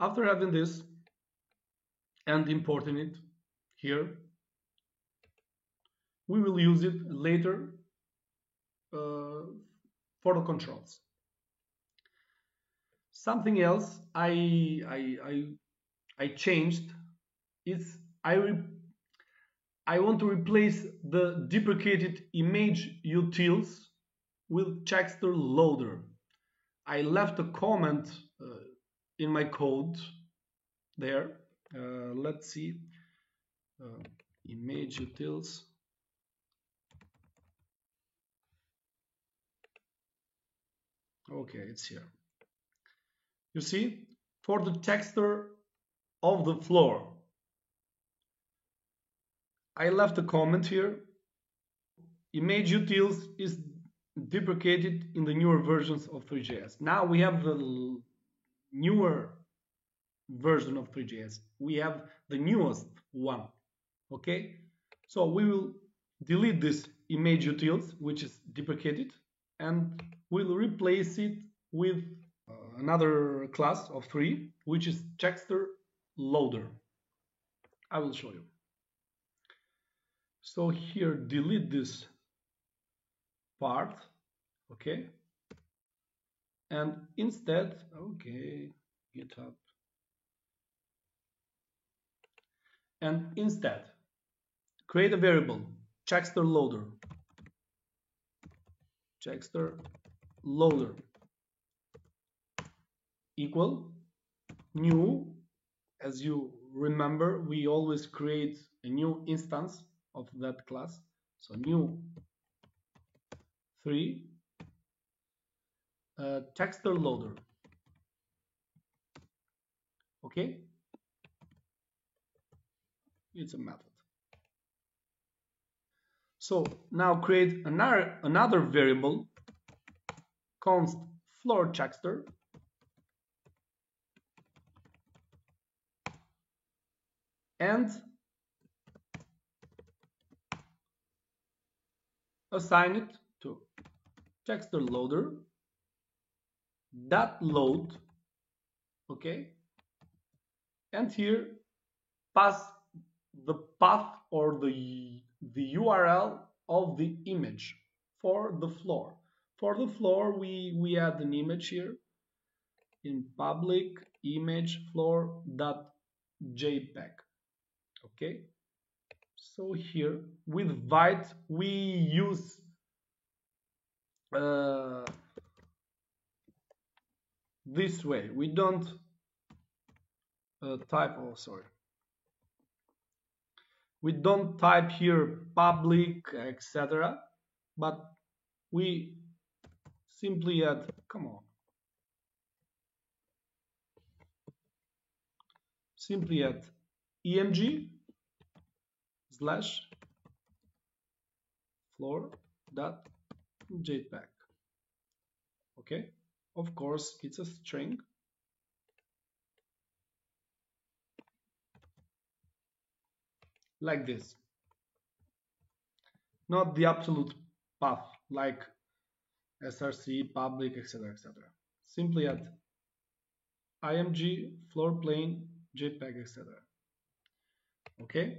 After having this and importing it here, we will use it later for the controls. Something else I changed is I want to replace the deprecated image utils with Checkster loader. I left a comment in my code there. Let's see, image utils. Okay, it's here. You see, for the texture of the floor, I left a comment here. Image utils is deprecated in the newer versions of Three.js. Now we have the newer version of Three.js. We have the newest one. Okay, so we will delete this image utils, which is deprecated, and we'll replace it with another class of 3, which is Checkster loader. I will show you. So here, delete this part, okay, and instead, okay, GitHub, and instead create a variable Checkster loader, Checkster loader equal new. As you remember, we always create a new instance of that class, so new 3 Checkster loader. Okay, It's a method. So now create another variable, const floor texture, and assign it to texture loader dot load. Okay, and here pass the path or the URL of the image for the floor. For the floor, we add an image here in public image floor dot JPEG. Okay, so here with Vite we use this way. We don't type. Oh, sorry. We don't type here public, etc. But we simply add. Come on. Simply add img slash floor dot JPEG. Okay, of course it's a string. Like this, not the absolute path like src public, etc., etc. Simply add img floor plane JPEG, etc. Okay,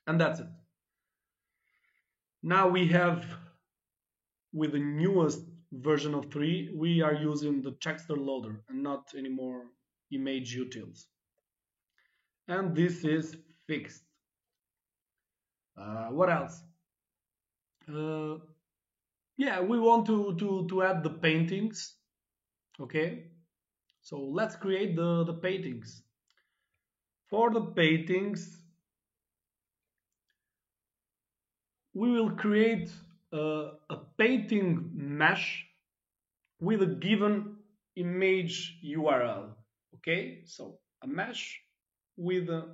and that's it. Now we have, with the newest version of 3, we are using the texture loader and not anymore image utils. And this is fixed. What else? Yeah, we want to add the paintings. Okay, so let's create the paintings. For the paintings, we will create a painting mesh with a given image URL. Okay, so a mesh with an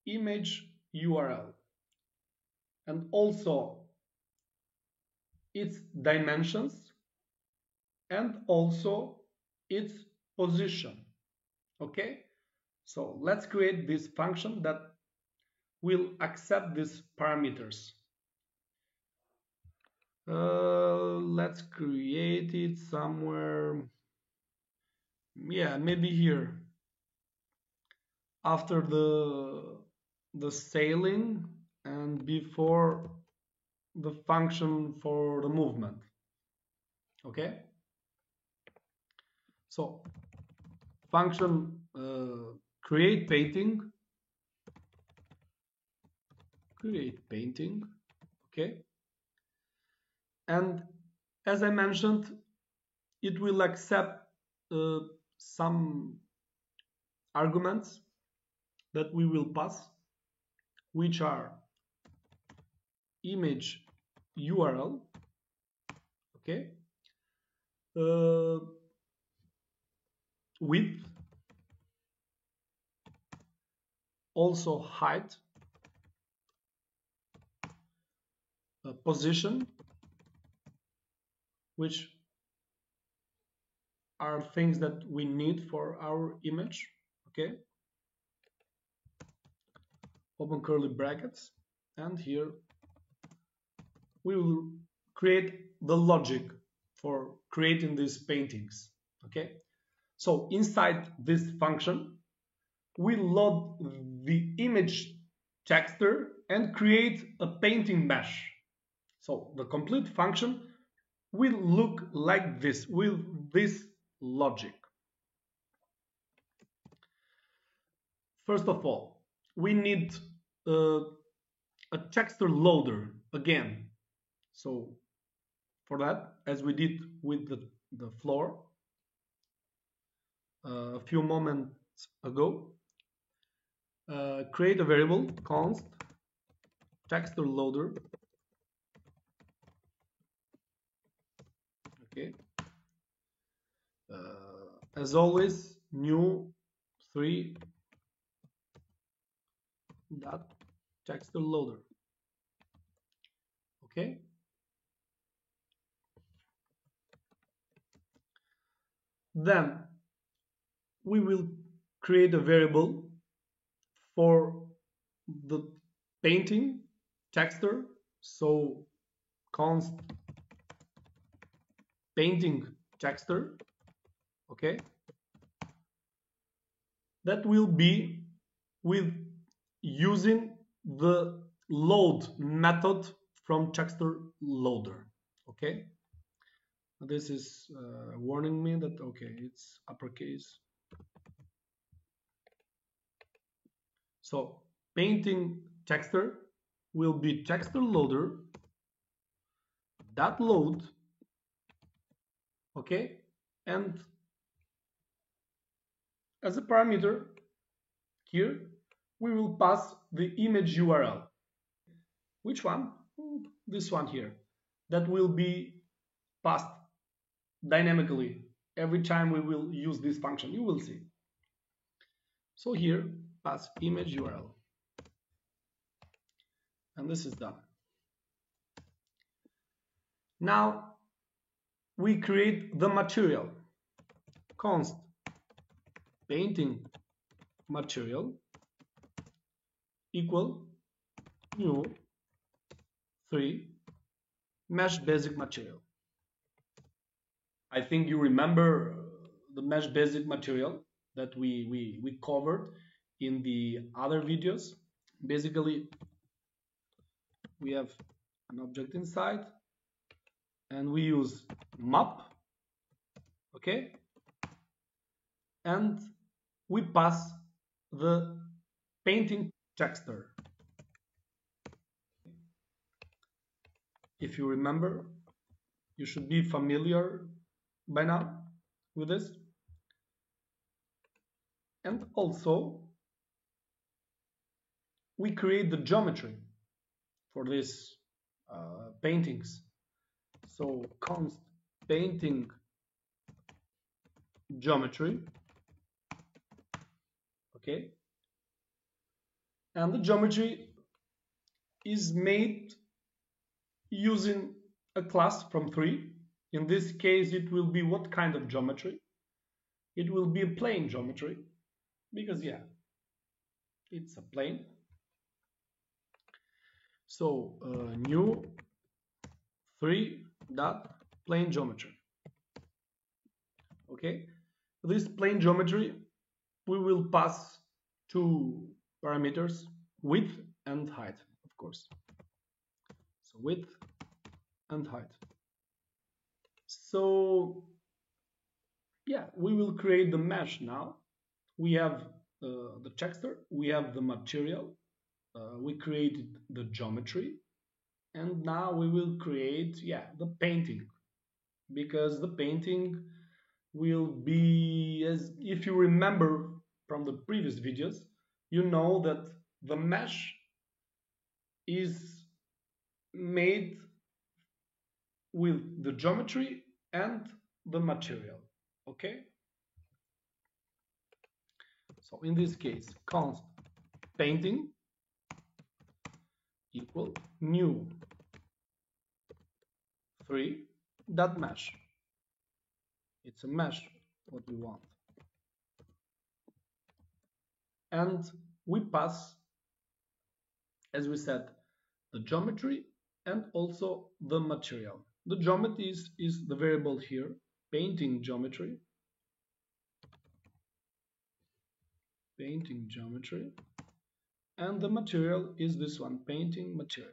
image URL and also its dimensions and also its position. Okay, so let's create this function that will accept these parameters. Let's create it somewhere. Yeah, maybe here after the sailing and before the function for the movement. Okay, so function create painting. Okay, and as I mentioned, it will accept some arguments that we will pass, which are image URL, okay, width, also height, position, which are things that we need for our image. Okay, open curly brackets, and here we will create the logic for creating these paintings. Okay, so inside this function we load the image texture and create a painting mesh. So the complete function will look like this with this logic. First of all, we need a texture loader again. So for that, as we did with the floor a few moments ago, create a variable const texture loader. Okay, as always, new 3 dot texture loader. Okay. Then we will create a variable for the painting texture. So const painting texture. Okay. That will be with using the load method from texture loader. Okay. This is warning me that okay, it's uppercase. So painting texture will be texture loader dot load. Okay, and as a parameter here we will pass the image URL. Which one? This one here. That will be passed dynamically every time we will use this function. You will see. So here pass image URL, and this is done. Now we create the material. Const painting material equal new 3 mesh basic material. I think you remember the mesh basic material that we covered in the other videos. Basically, we have an object inside and we use map, okay, and we pass the painting texture. If you remember, you should be familiar by now with this. And also we create the geometry for these paintings. So const painting geometry, okay, and the geometry is made using a class from 3. In this case it will be what kind of geometry? It will be a plane geometry, because yeah, it's a plane. So new 3 dot plane geometry. Okay, this plane geometry we will pass 2 parameters, width and height, of course. So width and height. So yeah, we will create the mesh now. We have the texture, we have the material, we created the geometry, and now we will create, yeah, the painting, because the painting will be, as if you remember from the previous videos, you know that the mesh is made with the geometry and the material. Okay, so in this case const painting equal new 3 dot mesh. It's a mesh what we want, and we pass, as we said, the geometry and also the material. The geometry is the variable here, painting geometry, and the material is this one, painting material.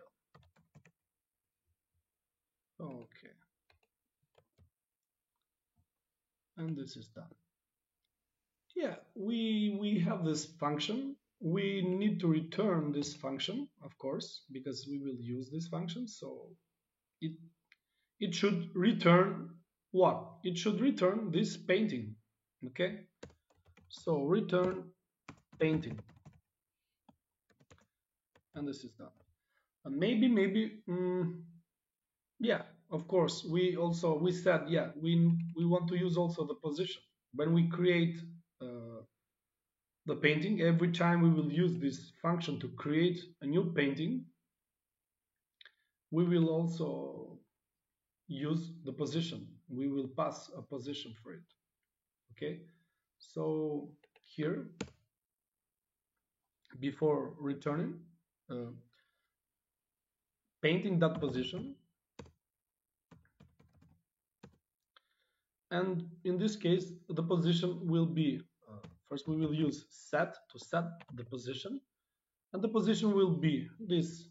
Okay, and this is done. Yeah, we have this function. We need to return this function, of course, because we will use this function. So it should return what? It should return this painting. Okay, so return painting, and this is done. And maybe yeah, of course, we said, yeah, we want to use also the position when we create the painting. Every time we will use this function to create a new painting, we will also use the position. We will pass a position for it. Okay, so here, before returning, painting that position, and in this case the position will be first we will use set to set the position, and the position will be this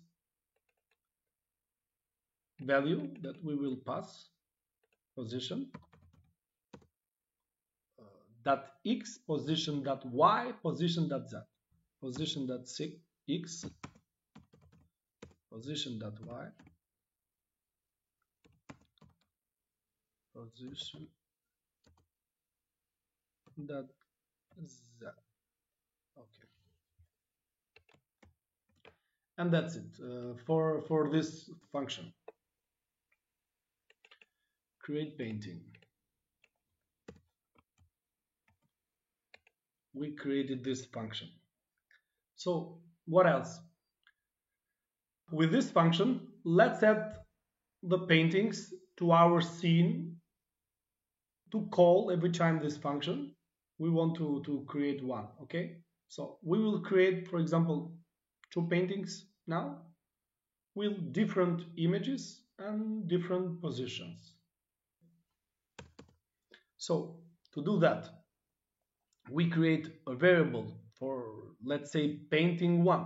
value that we will pass, position dot x, position dot y, position dot z, position dot x, position dot y, position dot z. Okay, and that's it for this function. Create painting. We created this function. So what else? With this function, let's add the paintings to our scene to call every time this function we want to create one. Okay, so we will create, for example, 2 paintings now with different images and different positions. So to do that, we create a variable for, let's say, painting 1,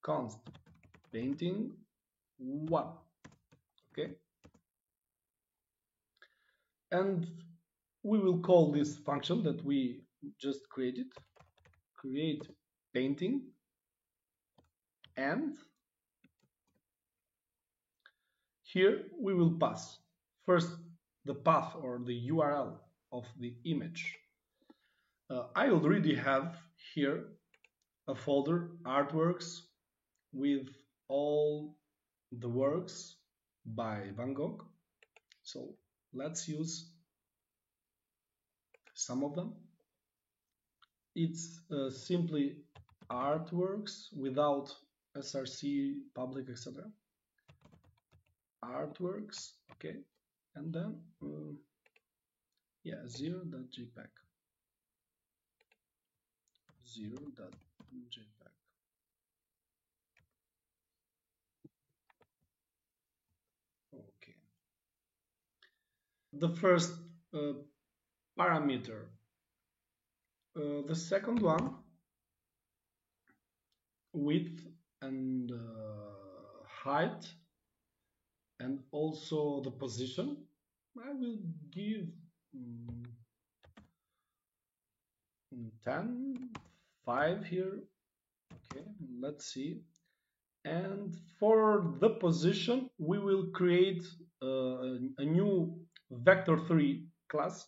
const painting 1. Okay, and we will call this function that we just created, create painting, and here we will pass first the path or the URL of the image. I already have here a folder, artworks, with all the works by Van Gogh. So let's use some of them. It's simply artworks without src, public, etc. Artworks, okay, and then yeah, 0.jpg, 0.jpg. Okay, the first parameter. The second one, width and height, and also the position. I will give 10, 5 here. Okay, let's see. And for the position, we will create a new vector3 class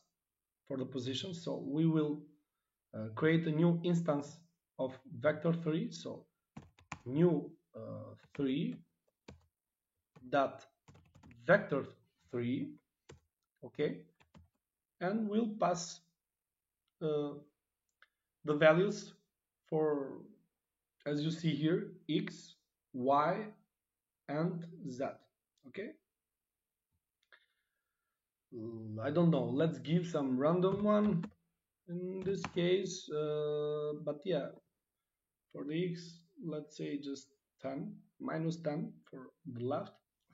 for the position. So we will create a new instance of vector3. So new 3 dot vector3. Okay, and we'll pass the values for, as you see here, x, y, and z. Okay, I don't know, let's give some random one in this case, but yeah, for the x, let's say just 10, minus 10 for the left.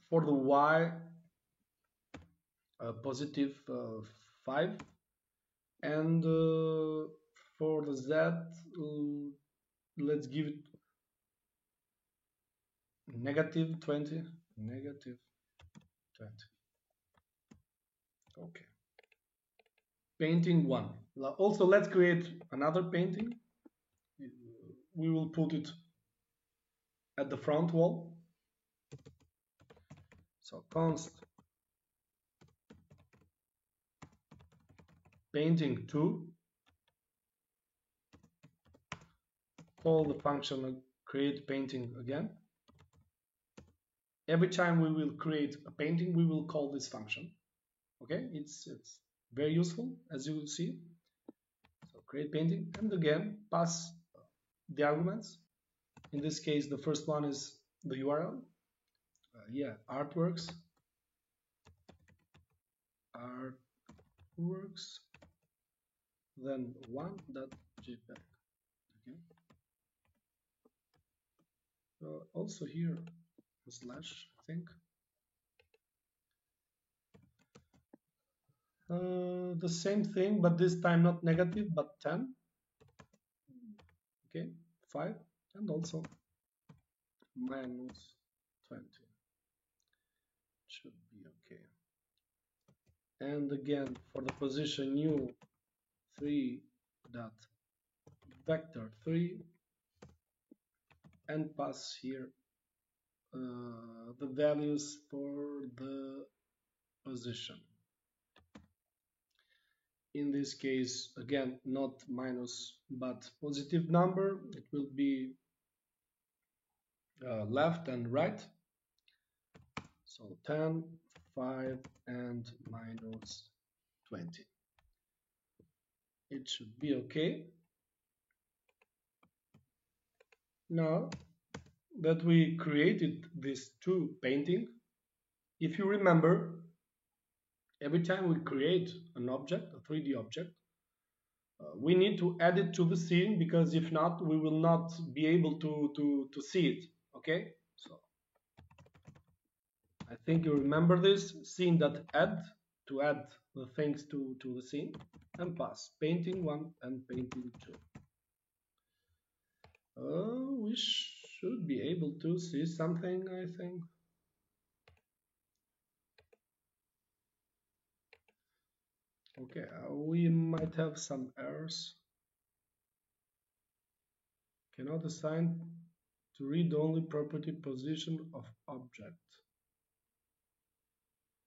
For the y, positive 5, and for the z, let's give it negative 20, negative 20. Okay, painting 1. Also, let's create another painting. We will put it at the front wall. So const painting 2, call the function create painting again. Every time we will create a painting, we will call this function. Okay, it's very useful, as you will see. So create painting, and again pass the arguments. In this case, the first one is the URL. Artworks, then 1.jpg. Okay. Also here a slash, I think. The same thing, but this time not negative, but 10. Okay, 5, and also minus 20. Should be okay. And again, for the position new 3 dot vector 3, and pass here the values for the position. In this case, again, not minus but positive number. It will be left and right. So 10, 5, and minus 20. It should be okay. Now that we created these two paintings, if you remember, every time we create an object, a 3D object, we need to add it to the scene, because if not, we will not be able to see it. Okay, so I think you remember this scene.add to add the things to the scene, and pass painting 1 and painting 2. We should be able to see something, I think. Okay, we might have some errors. Cannot assign to read-only property position of object.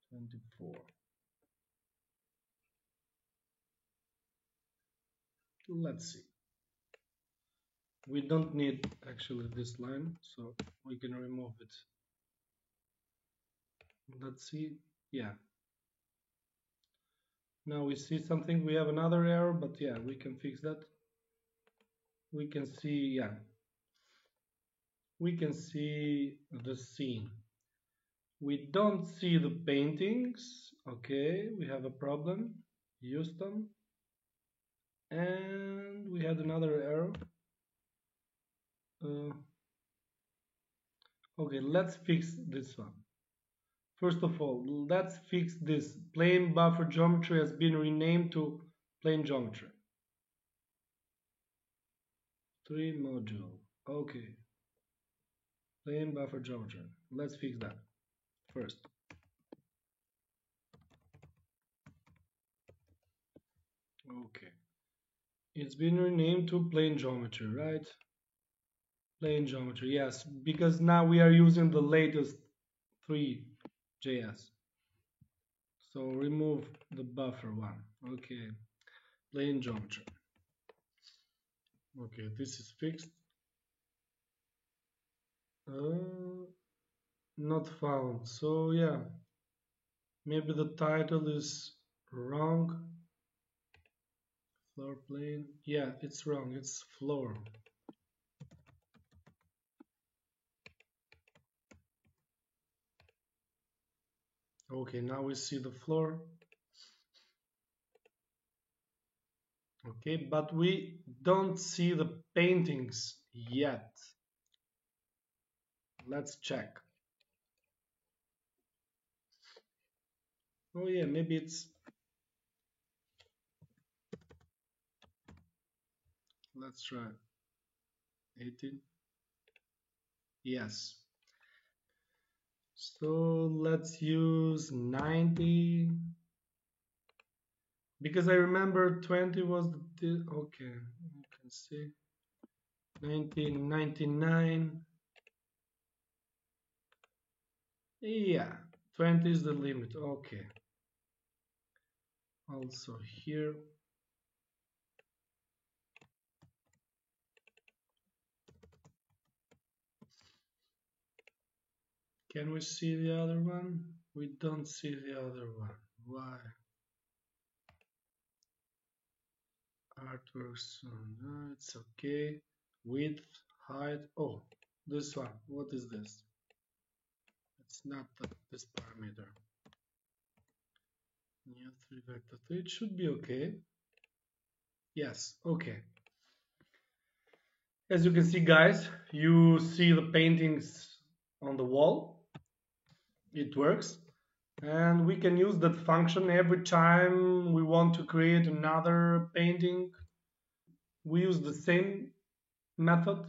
24. Let's see. We don't need actually this line, so we can remove it. Let's see. Yeah. Now we see something. We have another error, but yeah, we can fix that. We can see, yeah. We can see the scene. We don't see the paintings. Okay, we have a problem. Houston. And we had another error. Okay, let's fix this one. First of all, let's fix this. Plane buffer geometry has been renamed to plane geometry. 3 module. Okay. Plane buffer geometry. Let's fix that first. Okay. It's been renamed to plane geometry, right? Plane geometry, yes, because now we are using the latest 3JS. So remove the buffer one. Okay. Plane geometry. Okay, this is fixed. Not found. So yeah, maybe the title is wrong. Floor plane. Yeah, it's wrong. It's floor. Okay, now we see the floor. Okay, but we don't see the paintings yet. Let's check. Oh yeah, maybe it's... Let's try 18. Yes. So let's use 90. Because I remember 20 was the... Okay, you can see. 1999. Yeah, 20 is the limit. Okay. Also here. Can we see the other one? We don't see the other one. Why? Artworks, it's okay. Width, height. Oh, this one. What is this? It's not this parameter. Yeah, 3 vector 3. It should be okay. Yes, okay. As you can see, guys, you see the paintings on the wall. It works. And we can use that function every time we want to create another painting. We use the same method.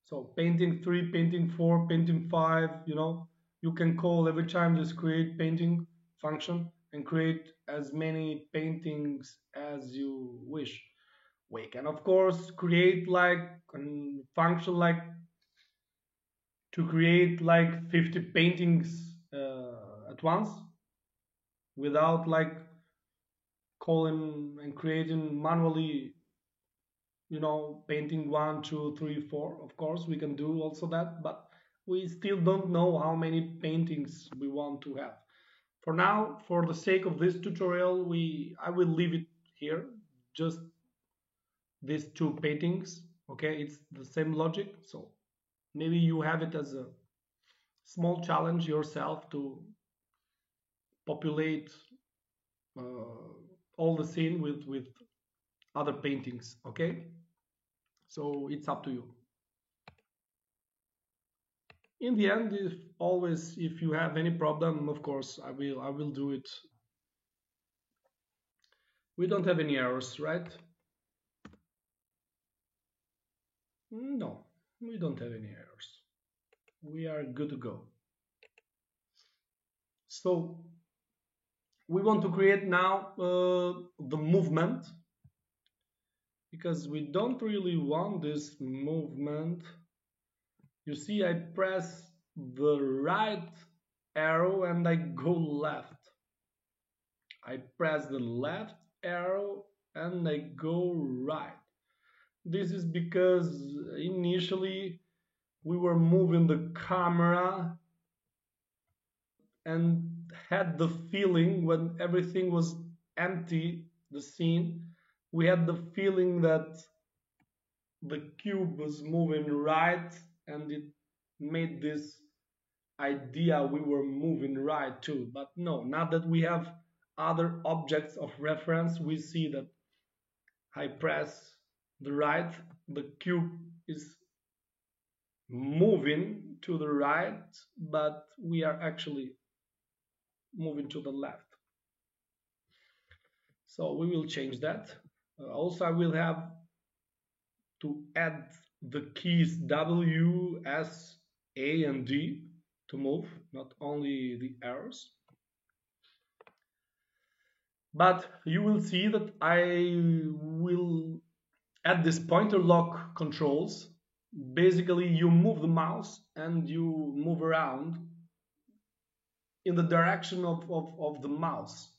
So painting 3, painting 4, painting 5, you can call every time this create painting function and create as many paintings as you wish. We can of course create like a function like to create like 50 paintings at once without like calling and creating manually, painting 1, 2, 3, 4. Of course we can do also that, but we still don't know how many paintings we want to have. For now, for the sake of this tutorial, I will leave it here, just these 2 paintings. Okay, it's the same logic, so maybe you have it as a small challenge yourself to populate all the scene with other paintings. Okay, so it's up to you. In the end, if you have any problem, of course I will do it. We don't have any errors, right? No, we don't have any errors. We are good to go. So we want to create now the movement, because we don't really want this movement. You see, I press the right arrow and I go left. I press the left arrow and I go right. This is because initially we were moving the camera and had the feeling, when everything was empty, the scene, we had the feeling that the cube was moving right, and it made this idea we were moving right too. But no, now that we have other objects of reference, we see that I press the right, the cube is moving to the right, but we are actually moving to the left. So we will change that. Also, I will have to add the keys W, S, A, and D to move, not only the arrows. But you will see that I will add this pointer lock controls. Basically, you move the mouse and you move around in the direction of the mouse.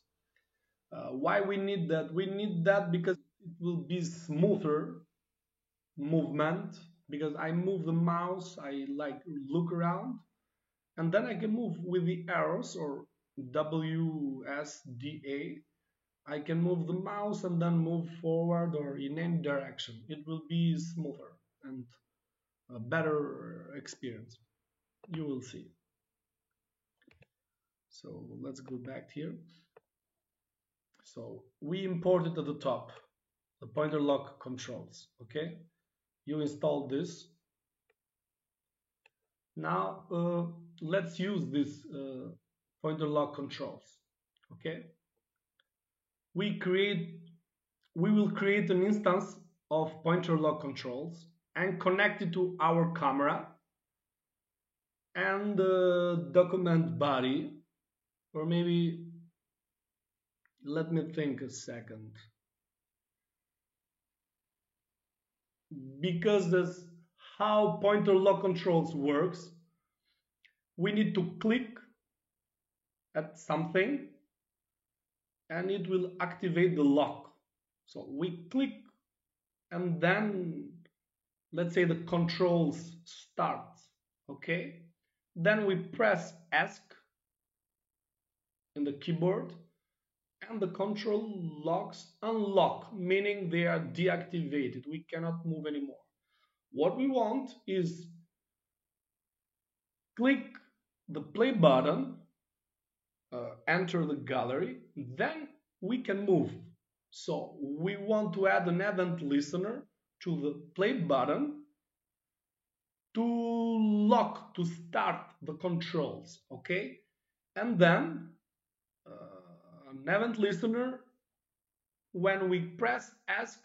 Why we need that? We need that because it will be smoother movement, because I move the mouse, I like look around, and then I can move with the arrows or WSDA. I can move the mouse and then move forward or in any direction. It will be smoother and a better experience. You will see. So let's go back here. So we imported at the top the pointer lock controls. Okay, you installed this. Now let's use this pointer lock controls. Okay, we will create an instance of pointer lock controls and connect it to our camera and the document body, or maybe let me think a second, because that's how pointer lock controls works. We need to click at something and it will activate the lock. So we click and then let's say the controls start. Okay, then we press ESC in the keyboard and the control locks unlock, meaning they are deactivated. We cannot move anymore. What we want is click the play button, enter the gallery, then we can move. So we want to add an event listener to the play button to lock, to start the controls, okay? And then an event listener, when we press ask,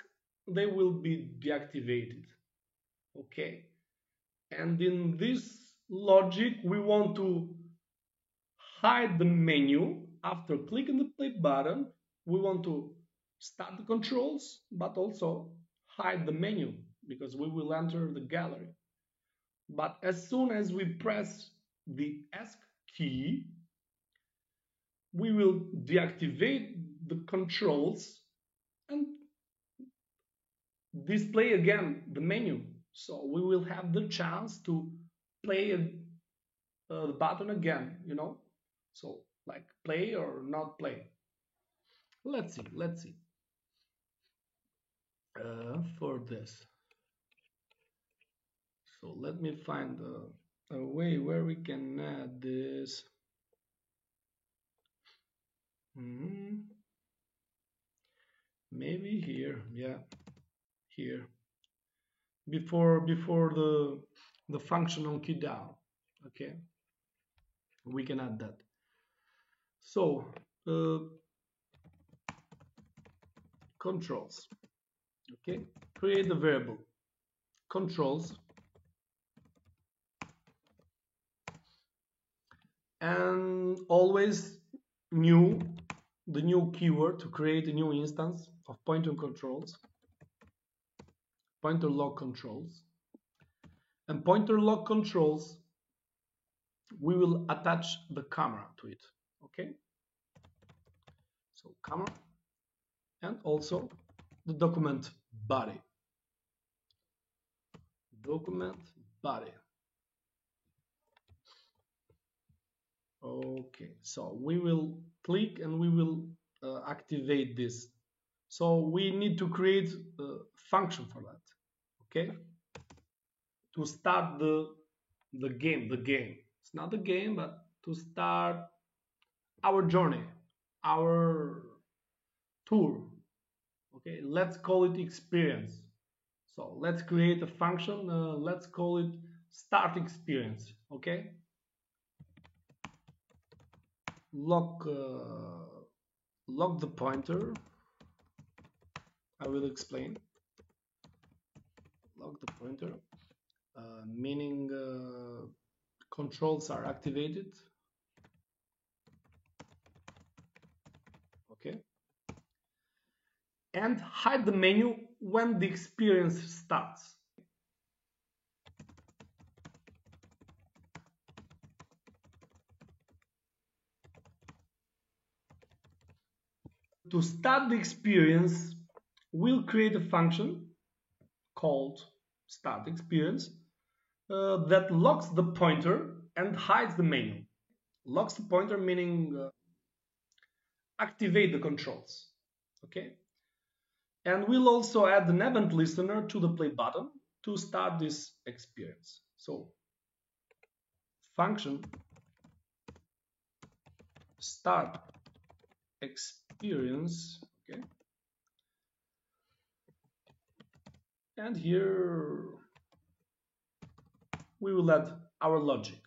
they will be deactivated, okay? And in this logic, we want to hide the menu. After clicking the play button, we want to start the controls, but also hide the menu because we will enter the gallery. But as soon as we press the ask key, we will deactivate the controls and display again the menu. So we will have the chance to play the button again, you know? So like play or not play. Let's see. For this. So let me find a way where we can add this. Maybe here, yeah, here. Before the function on key down, okay? We can add that. So controls, okay? Create a variable controls, and always the new keyword to create a new instance of pointer controls, pointer lock controls, and pointer lock controls, we will attach the camera to it, okay? So camera, and also the document body. Okay, so we will click and we will activate this. So we need to create a function for that, okay? To start the game. It's not the game, but to start our journey, our tour. Okay, let's call it experience. So let's create a function. Let's call it start experience. Okay. Lock the pointer. I will explain. Lock the pointer, meaning controls are activated. Okay. And hide the menu when the experience starts. To start the experience, we'll create a function called start experience that locks the pointer and hides the menu. Locks the pointer meaning activate the controls. Okay. And we'll also add an event listener to the play button to start this experience. So function start experience, okay, and here we will add our logic.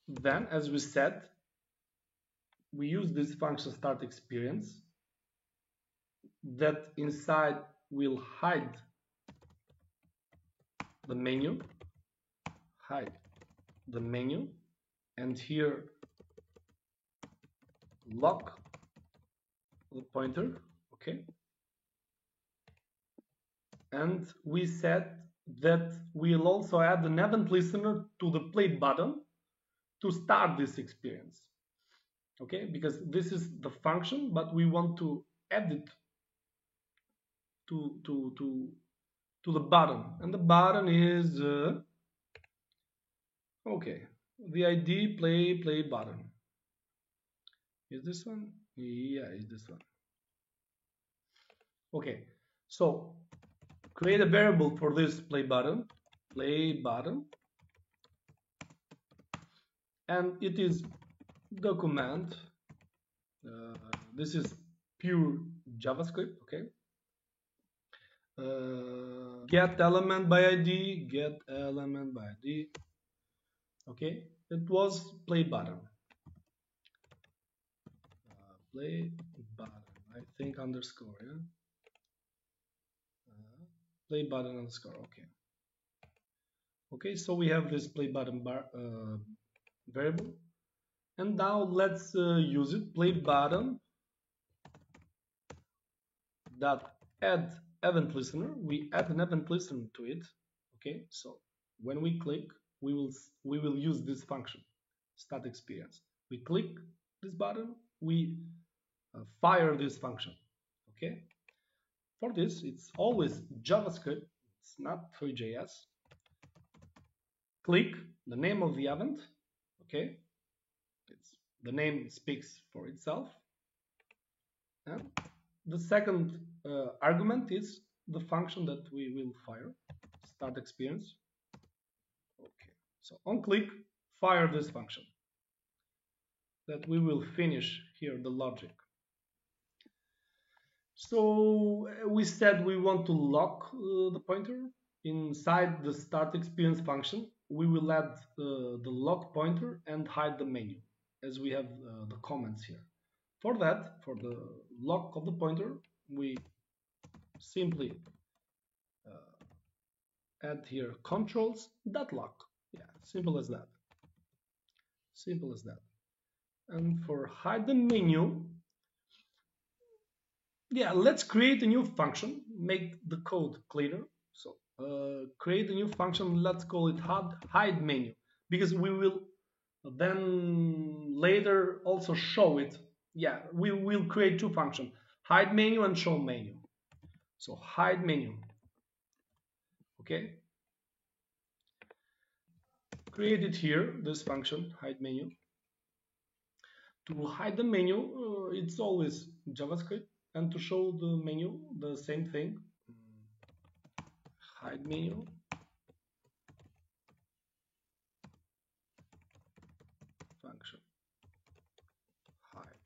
Then, as we said, we use this function start experience that inside will hide the menu, and here lock the pointer, okay? And we said that we'll also add an event listener to the play button to start this experience, okay? Because this is the function, but we want to add it to the button, and the button is okay, the ID play button. Is this one? Yeah, it's this one. Okay, so create a variable for this play button, and it is document. This is pure JavaScript. Okay. Get element by ID. Okay, it was play button. Play button. I think underscore. Yeah. Play button underscore. Okay. Okay, so we have this play button variable, and now let's use it. Play button dot add event listener. We add an event listener to it. Okay, so when we click, we will use this function, start experience. We click this button, we fire this function. Okay, for this it's always JavaScript. It's not Three.js. Click the name of the event. Okay, the name speaks for itself. And the second argument is the function that we will fire, start experience. Okay, so on click, fire this function. That we will finish here the logic. So we said we want to lock the pointer. Inside the start experience function, we will add the lock pointer and hide the menu, as we have the comments here. For that, for the lock of the pointer, we simply add here controls.lock. Yeah, simple as that. Simple as that. And for hide the menu, yeah, let's create a new function, make the code cleaner. So create a new function, let's call it hide menu, because we will then later also show it. Yeah, we will create two functions, hide menu and show menu. So hide menu. Okay. Create it here, this function, hide menu. To hide the menu, it's always JavaScript, and to show the menu, the same thing. Hide menu. Function. Hide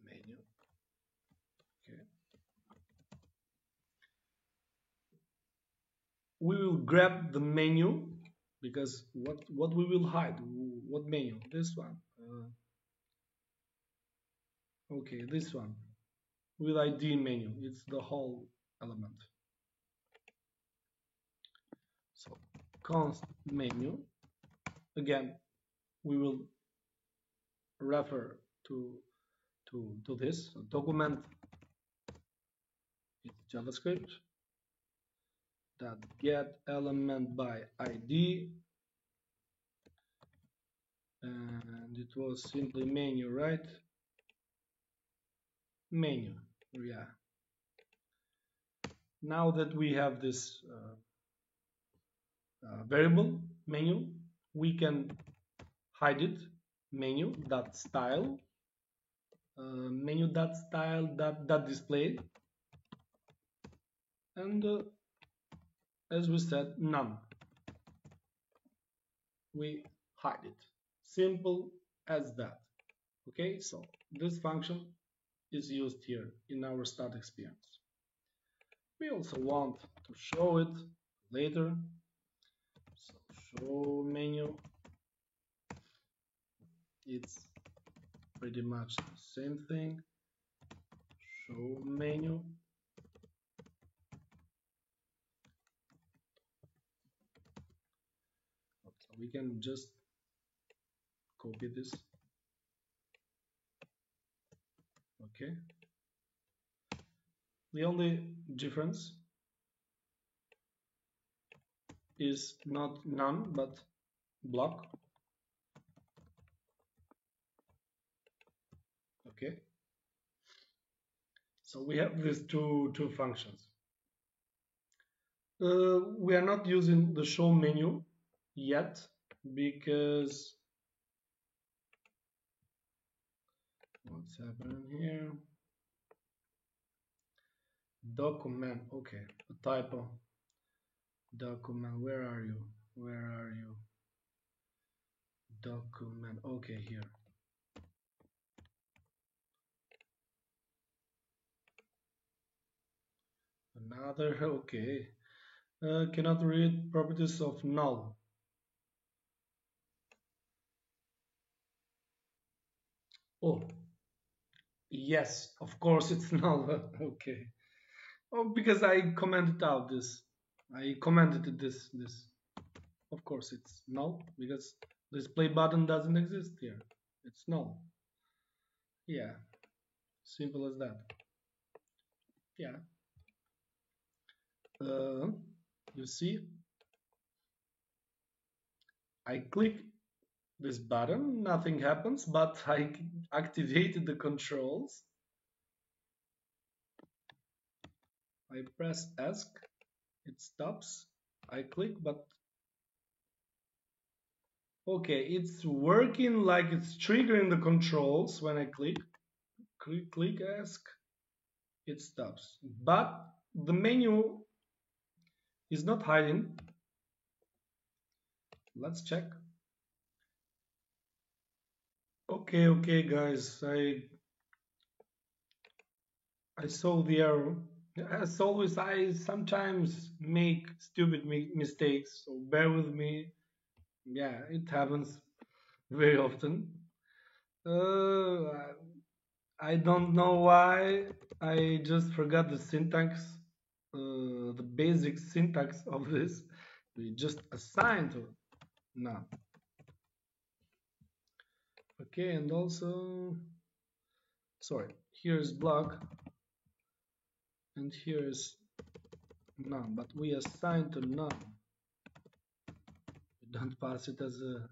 menu. Okay. We will grab the menu, because what we will hide? What menu? This one. Okay, this one. With ID menu. It's the whole element. So const menu. Again, we will refer to this. So document. It's JavaScript. That get element by ID, and it was simply menu, right? Menu, yeah. Now that we have this variable menu, we can hide it. Menu dot style, menu dot style dot display, and as we said, none. We hide it. Simple as that. Okay, so this function is used here in our start experience. We also want to show it later. So show menu. It's pretty much the same thing. Show menu. So we can just copy this. Okay. The only difference is not none, but block. Okay. So we have these two functions. We are not using the show menu yet, because one What's happening here? Document, okay, a typo. Document, where are you? Where are you? Document, okay, here. Another, okay. Cannot read properties of null. Oh, yes, of course it's null. Okay. Oh, because I commented out this. I commented this. Of course it's null because this play button doesn't exist here. It's null. Yeah, simple as that. Yeah. You see, I click this button, nothing happens, but I activated the controls. I press ask, it stops. I click, but okay, it's working like it's triggering the controls when I click. Click ask, it stops. But the menu is not hiding. Let's check. Okay, guys, I saw the error. As always, I sometimes make stupid mistakes, so bear with me. Yeah, it happens very often. Uh, I don't know why. I just forgot the syntax, the basic syntax of this. We just assign to none. Okay, and also, sorry, here's block, and here's none, but we assign to none. We don't pass it as a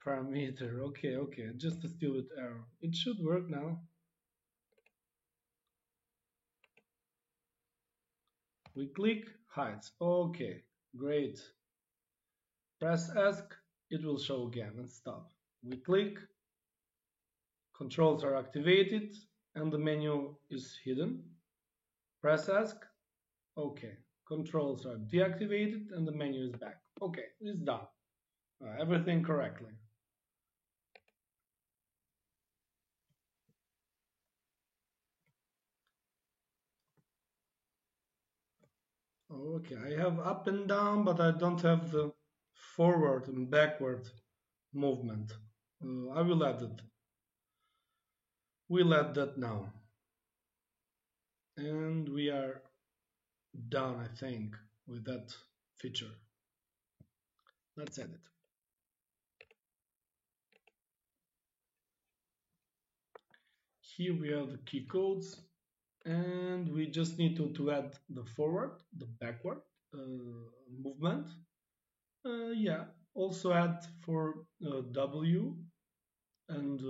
parameter. Okay, just a stupid error. It should work now. We click, hides. Okay, great. Press ask, it will show again and stop. We click, controls are activated, and the menu is hidden. Press ask, okay. Controls are deactivated, and the menu is back. Okay, it's done. Everything correctly. Okay, I have up and down, but I don't have the forward and backward movement. I will add it. We'll add that now. And we are done, I think, with that feature. Let's add it. Here we have the key codes, and we just need to add the forward, the backward movement. Yeah, also add for W and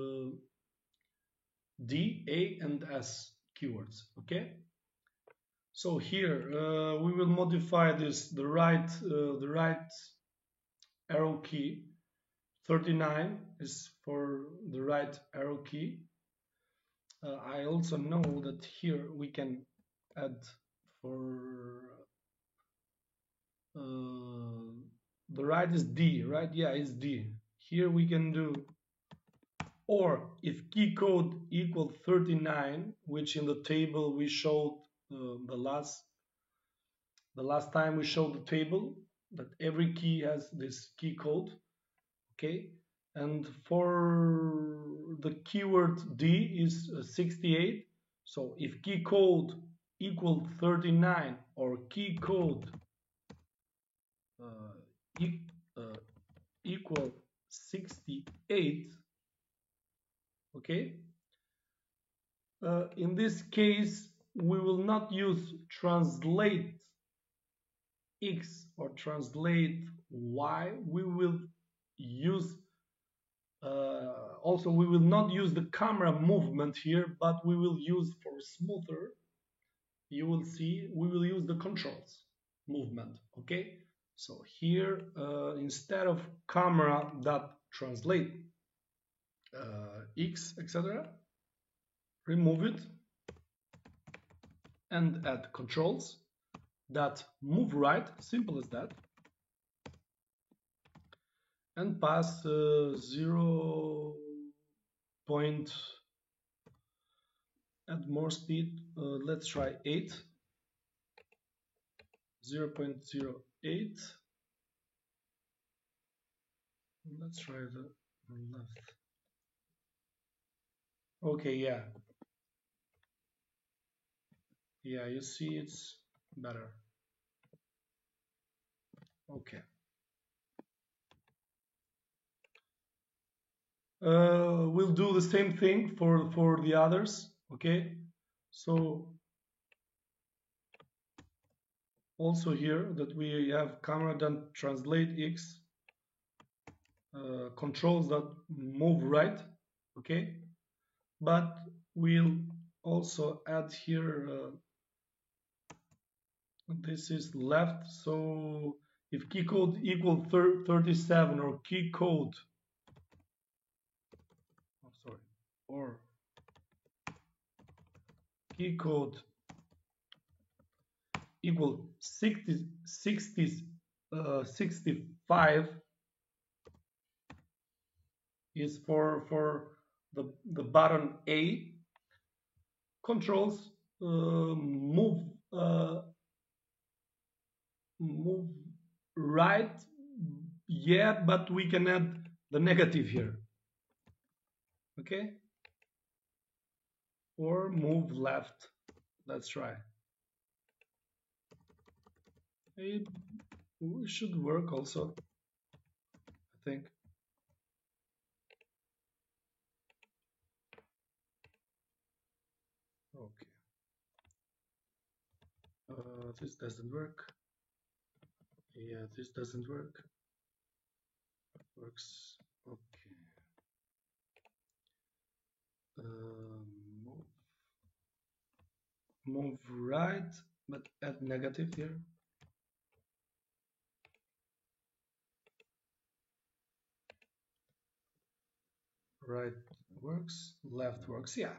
D, A, and S keywords. Okay. So here we will modify this the right arrow key. 39 is for the right arrow key. I also know that here we can add for the right is D, right? Yeah, it's D. Here we can do, or if key code equal 39, which in the table we showed the last time we showed the table that every key has this key code, okay? And for the keyword D is 68. So if key code equal 39 or key code equal 68, okay? In this case, we will not use translate X or translate Y. We will use also we will not use the camera movement here, but we will use for smoother, you will see we will use the controls movement. Okay, so here instead of camera that translate X, etc., remove it, and add controls that move right, simple as that, and pass 0. Add more speed, let's try 8, 0.08. Let's try the left. Okay, yeah, you see it's better. Okay. We'll do the same thing for the others. Okay, so also here that we have camera then translate X, controls that move right. Okay, but we'll also add here this is left. So if key code equal 37 or key code, or key code equal 65 is for the button A. Controls move right, yeah, but we can add the negative here. Okay, or move left. Let's try. It should work also, I think. Okay. This doesn't work. Yeah, this doesn't work. It works. Okay. Move right, but add negative here. Right works, left works. Yeah,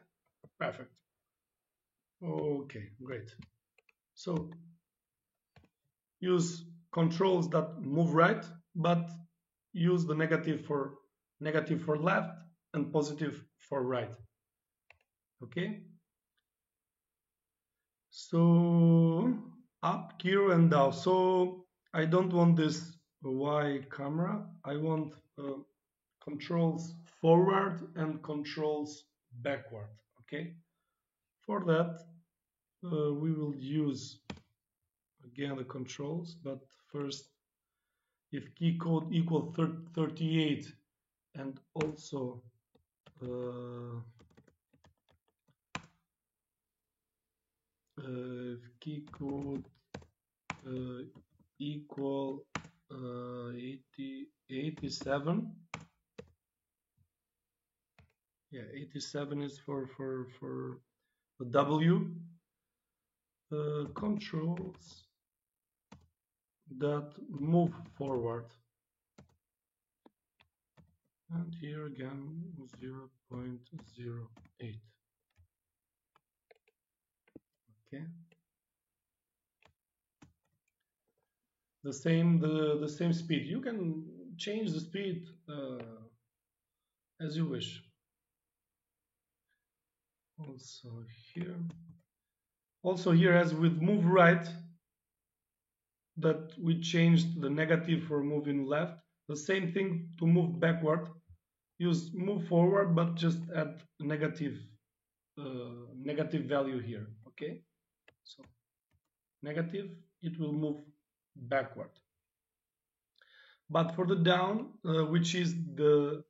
perfect. Okay, great. So use controls that move right, but use the negative for left and positive for right. Okay. So up, gear, and down. So I don't want this Y camera. I want controls forward and controls backward. Okay. For that, we will use again the controls, but first, if key code equal 38 and also if key code equal 87. Yeah, 87 is for the W. Controls that move forward. And here again 0.08. Okay. The same speed. You can change the speed as you wish. Also here, as with move right, that we changed the negative for moving left. The same thing to move backward. Use move forward, but just add negative value here. Okay, so negative, it will move backward. But for the down, which is the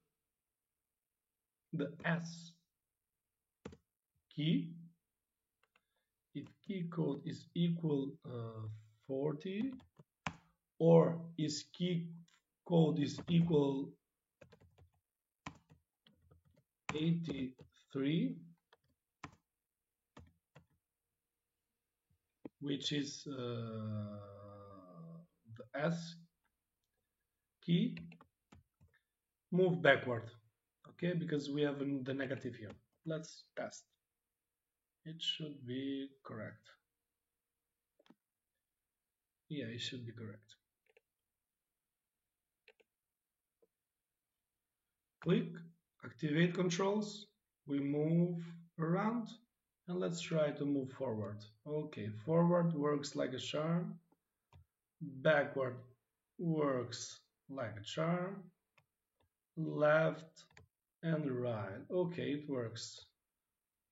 S key, if key code is equal 40, or is key code is equal 83, which is the S key, move backward. Okay, because we have the negative here. Let's test. It should be correct. Yeah, it should be correct. Click, activate controls, we move around, and let's try to move forward. Okay, forward works like a charm, backward works like a charm, left and right. Okay, it works.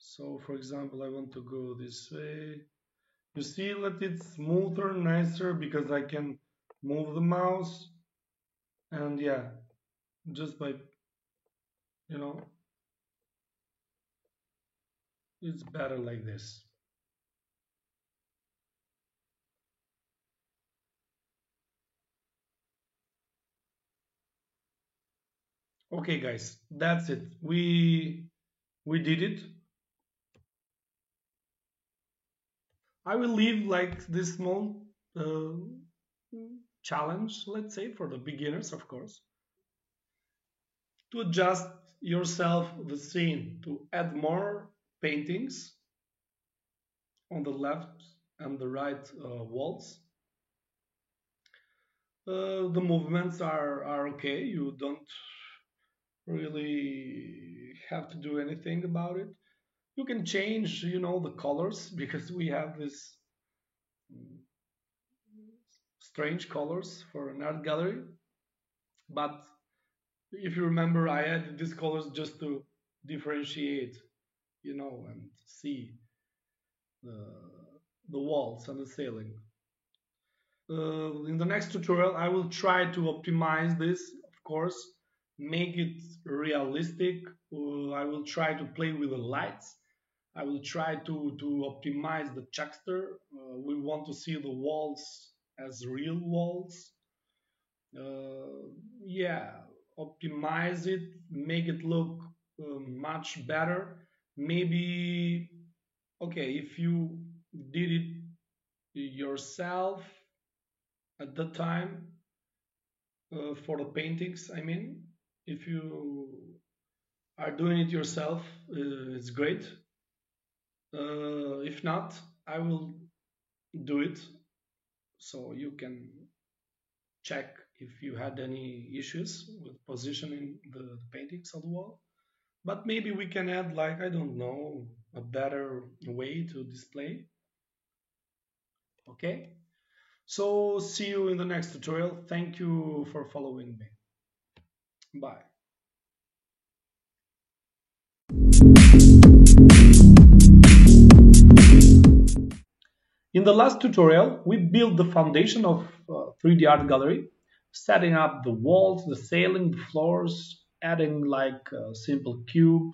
So for example, I want to go this way. You see that it's smoother, nicer because I can move the mouse, and yeah, just by, you know, it's better like this. Okay guys, that's it. We did it. I will leave like this small uh, challenge, let's say, for the beginners, of course, to adjust yourself the scene, to add more paintings on the left and the right walls. The movements are okay. You don't really have to do anything about it. You can change, the colors because we have this strange colors for an art gallery. But if you remember, I added these colors just to differentiate, and see the, the walls and the ceiling. In the next tutorial, I will try to optimize this, of course, make it realistic. I will try to play with the lights. I will try to optimize the texture. We want to see the walls as real walls. Yeah, optimize it, make it look much better. Maybe, okay, if you did it yourself at the time, for the paintings, I mean, if you are doing it yourself, it's great. If not, I will do it so you can check if you had any issues with positioning the paintings on the wall. But maybe we can add, like, I don't know, a better way to display. Okay, so see you in the next tutorial. Thank you for following me. Bye. In the last tutorial, we built the foundation of 3D art gallery, setting up the walls, the ceiling, the floors, adding like a simple cube.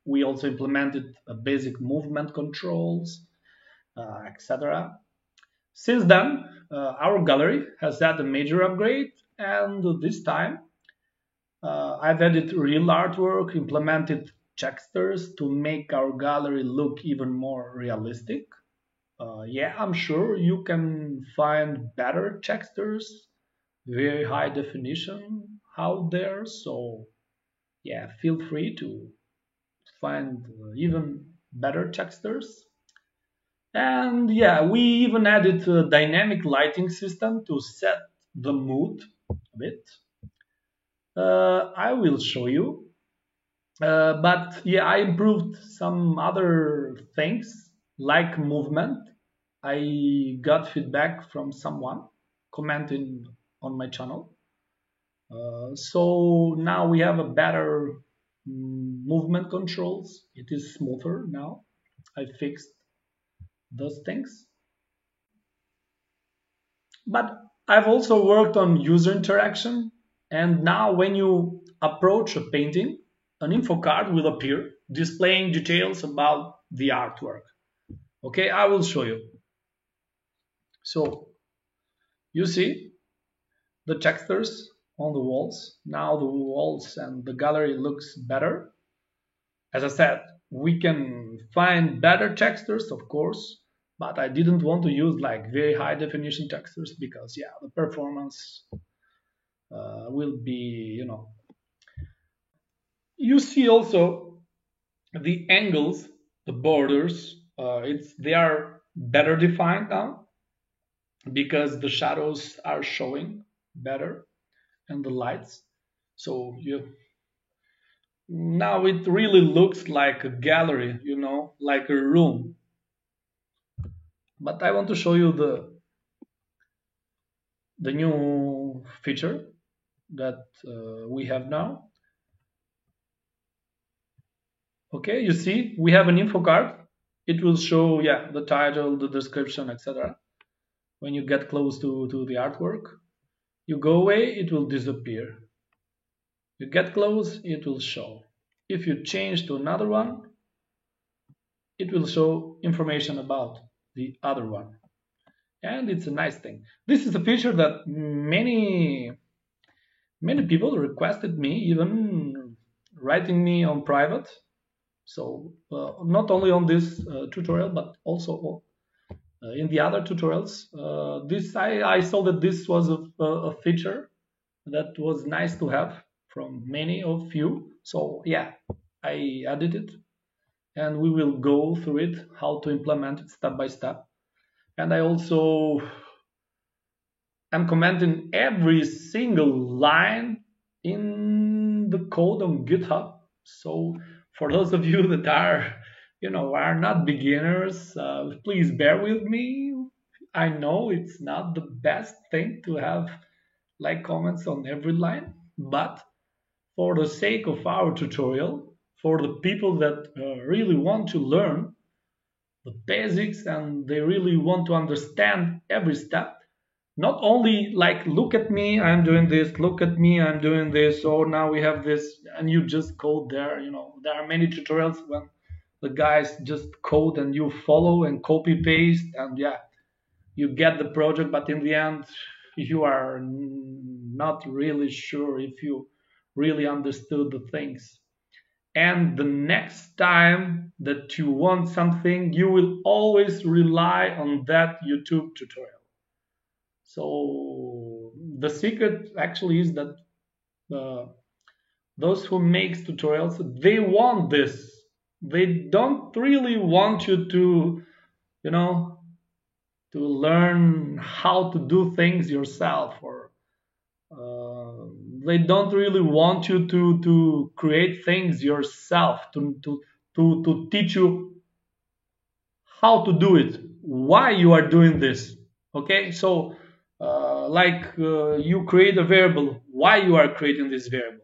We also implemented basic movement controls, etc. Since then, our gallery has had a major upgrade, and this time I've added real artwork, implemented textures to make our gallery look even more realistic. Yeah, I'm sure you can find better textures, very high definition out there. So yeah, feel free to find even better textures. And yeah, we even added a dynamic lighting system to set the mood a bit. I will show you. But yeah, I improved some other things like movement. I got feedback from someone commenting on my channel. So now we have a better movement controls. It is smoother now. I fixed those things. But I've also worked on user interaction. And now when you approach a painting, an info card will appear displaying details about the artwork. Okay, I will show you. So you see the textures on the walls. Now the walls and the gallery looks better. As I said, we can find better textures, of course, but I didn't want to use like very high definition textures because yeah, the performance will be, You see also the angles, the borders, They are better defined now because the shadows are showing better and the lights. So now it really looks like a gallery, like a room. But I want to show you the new feature that we have now. Okay, you see, we have an info card. It will show, yeah, the title, the description, etc. When you get close to the artwork, you go away, it will disappear. You get close, it will show. If you change to another one, it will show information about the other one. And it's a nice thing. This is a feature that many people requested me, even writing me on private. So not only on this tutorial, but also in the other tutorials. I saw that this was a feature that was nice to have from many of you. So yeah, I added it, and we will go through it, how to implement it step by step. And I also am commenting every single line in the code on GitHub. So for those of you that are not beginners, please bear with me. I know it's not the best thing to have like comments on every line, but for the sake of our tutorial, for the people that really want to learn the basics and they really want to understand every step, not only like look at me, I'm doing this, look at me, I'm doing this, or now we have this, and you just code there. There are many tutorials when the guys just code and you follow and copy paste, and yeah, you get the project, but in the end you are not really sure if you really understood the things. And the next time that you want something, you will always rely on that YouTube tutorial. So the secret actually is that those who makes tutorials, they want this. They don't really want you to, to learn how to do things yourself, or they don't really want you to create things yourself, to teach you how to do it, why you are doing this. Okay, so you create a variable, why you are creating this variable,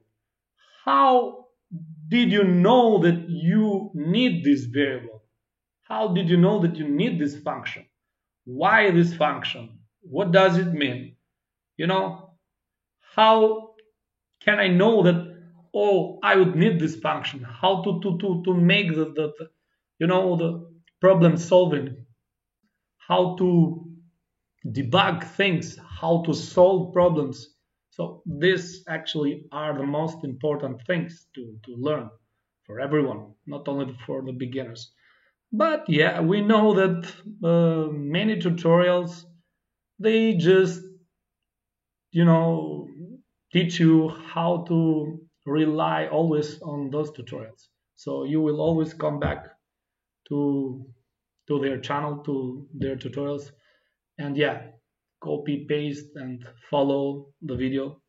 how did you know that you need this variable, how did you know that you need this function, why this function, what does it mean, how can I know that, oh, I would need this function, how to make the problem solving, how to debug things, how to solve problems. So these actually are the most important things to learn for everyone, not only for the beginners. But yeah, we know that many tutorials, they just, teach you how to rely always on those tutorials. So you will always come back to their channel, to their tutorials, and yeah, copy paste and follow the video.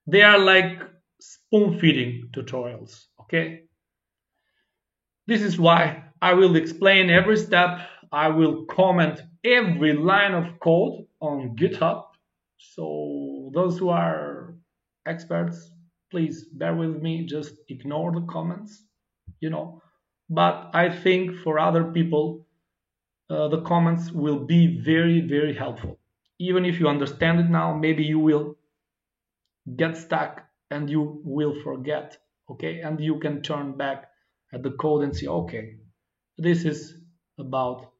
They are like spoon feeding tutorials. Okay, this is why I will explain every step, I will comment every line of code on GitHub. So those who are experts, please bear with me, just ignore the comments, but I think for other people the comments will be very, very helpful. Even if you understand it now, maybe you will get stuck and you will forget. Okay, and you can turn back at the code and see, okay, this is about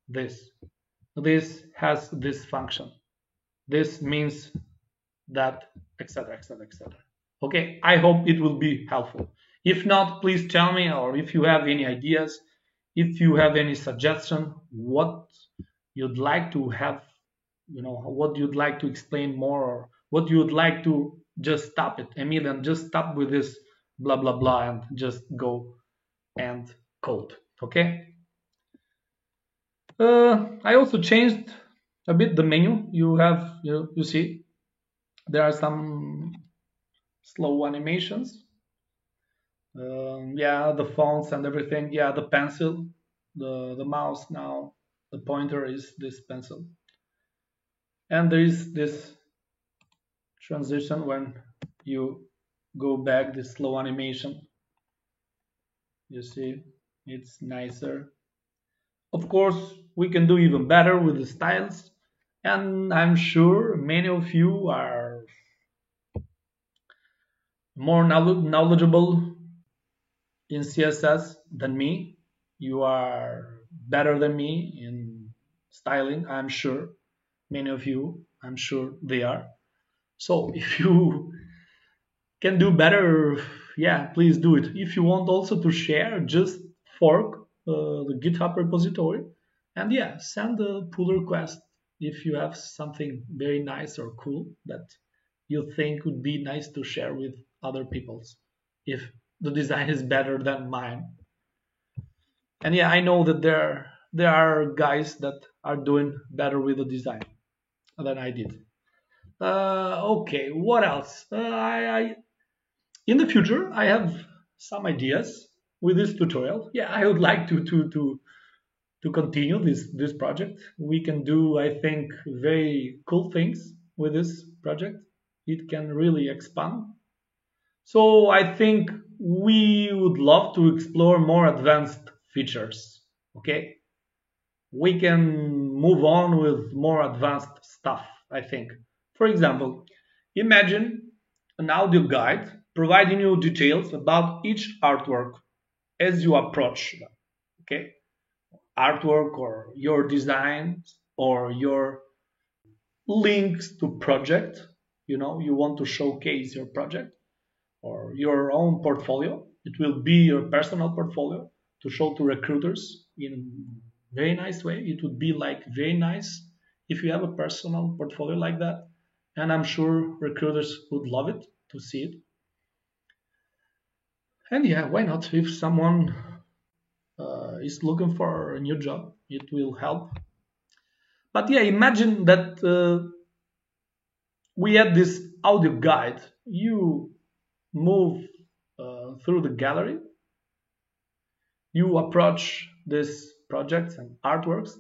this, this has this function, this means that, etc., etc., etc. Okay, I hope it will be helpful. If not, please tell me, or if you have any ideas, if you have any suggestion, what you'd like to have, what you'd like to explain more, or what you would like to just stop it, Emilian, just stop with this blah blah blah and just go and code. Okay, I also changed a bit the menu. You see there are some slow animations. Yeah, the fonts and everything. Yeah, the pencil, the mouse now, the pointer is this pencil, and there is this transition when you go back. This slow animation. You see, it's nicer. Of course, we can do even better with the styles, and I'm sure many of you are more knowledgeable in CSS than me. You are better than me in styling, I'm sure. Many of you, I'm sure they are. So if you can do better, yeah, please do it. If you want also to share, just fork the GitHub repository and yeah, send a pull request if you have something very nice or cool that you think would be nice to share with other people's if the design is better than mine. And yeah, I know that there are guys that are doing better with the design than I did. Okay, what else? I in the future I have some ideas with this tutorial. Yeah, I would like to continue this project. We can do, I think, very cool things with this project. It can really expand. So I think we would love to explore more advanced features. Okay, we can move on with more advanced stuff, I think. For example, imagine an audio guide providing you details about each artwork as you approach them. Okay, artwork or your designs or your links to project. You know, you want to showcase your project or your own portfolio. It will be your personal portfolio to show to recruiters in very nice way. It would be like very nice if you have a personal portfolio like that. And I'm sure recruiters would love it to see it. And yeah, why not? If someone is looking for a new job, it will help. But yeah, imagine that we had this audio guide. You move through the gallery, you approach these projects and artworks,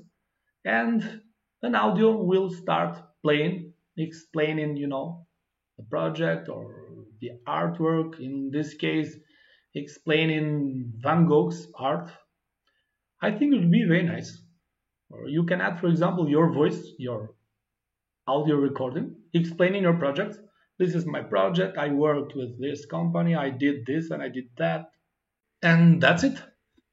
and an audio will start playing, explaining, you know, the project or the artwork. In this case, explaining Van Gogh's art. I think it would be very nice. Or you can add, for example, your voice, your audio recording, explaining your project. This is my project. I worked with this company. I did this and I did that. And that's it.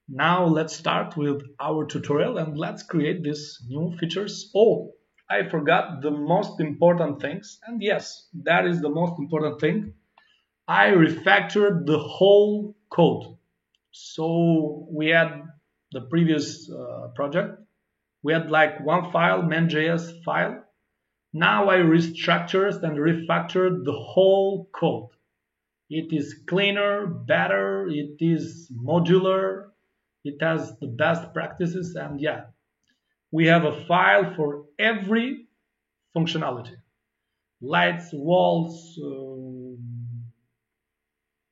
Now let's start with our tutorial and let's create these new features. Oh, I forgot the most important things. And yes, that is the most important thing. I refactored the whole code. So we had the previous project. We had like one file, main.js file. Now I restructured and refactored the whole code. It is cleaner, better, it is modular, it has the best practices, and yeah, we have a file for every functionality. Lights, walls,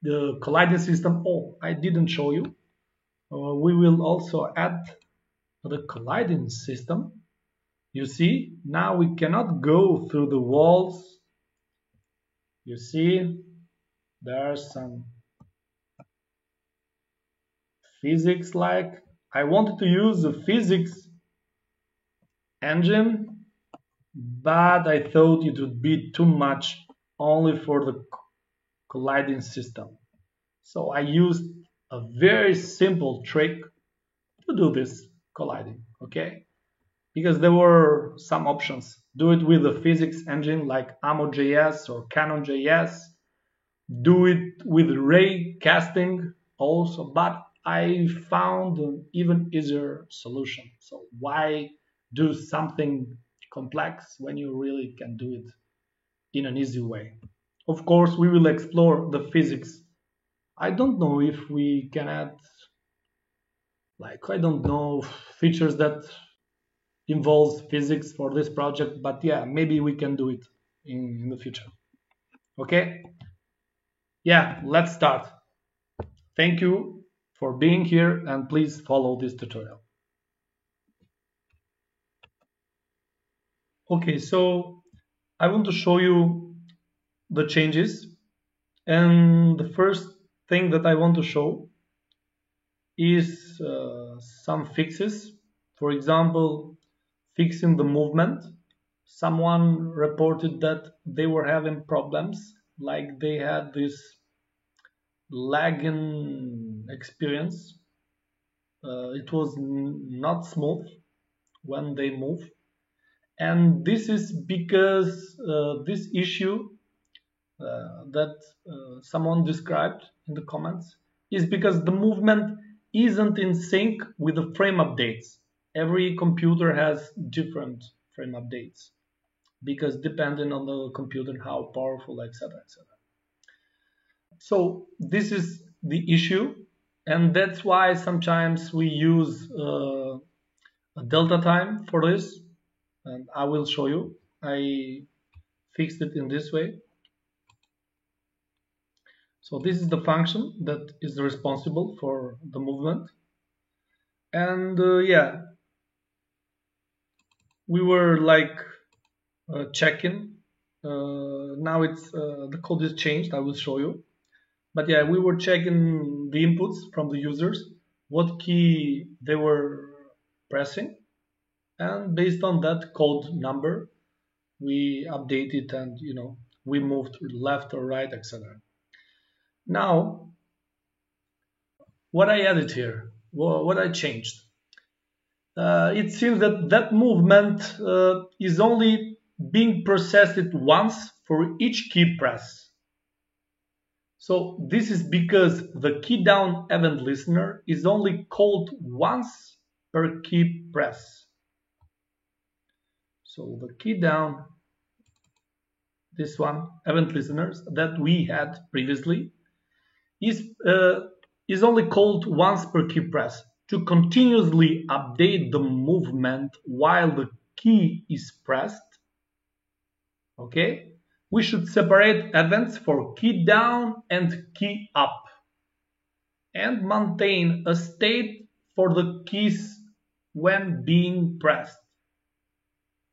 the colliding system. Oh, I didn't show you. We will also add the colliding system. You see, now we cannot go through the walls. You see, there's some physics like. I wanted to use the physics engine, but I thought it would be too much only for the colliding system. So I used a very simple trick to do this colliding, okay? Because there were some options. Do it with the physics engine like Amo.js or Canon.js. Do it with ray casting also, but I found an even easier solution. So why do something complex when you really can do it in an easy way? Of course, we will explore the physics. I don't know if we can add, like, I don't know, features that involves physics for this project, but yeah, maybe we can do it in the future. Okay? Yeah, let's start. Thank you for being here and please follow this tutorial. Okay, so I want to show you the changes, and the first thing that I want to show is some fixes. For example, fixing the movement. Someone reported that they were having problems, like they had this lagging experience. It was not smooth when they move, and this is because this issue that someone described in the comments is because the movement isn't in sync with the frame updates. Every computer has different frame updates because depending on the computer, how powerful, etc., etc. So this is the issue, and that's why sometimes we use a delta time for this, and I will show you. I fixed it in this way. So this is the function that is responsible for the movement. And yeah, we were like checking. Now it's the code is changed. I will show you. But yeah, we were checking the inputs from the users, what key they were pressing, and based on that code number, we update it, and we moved left or right, etc. Now, what I added here, what I changed, it seems that that movement is only being processed once for each key press. So this is because the key down event listener is only called once per key press. So the key down, this one, event listeners that we had previously, is only called once per key press to continuously update the movement while the key is pressed. Okay? We should separate events for key down and key up and maintain a state for the keys when being pressed.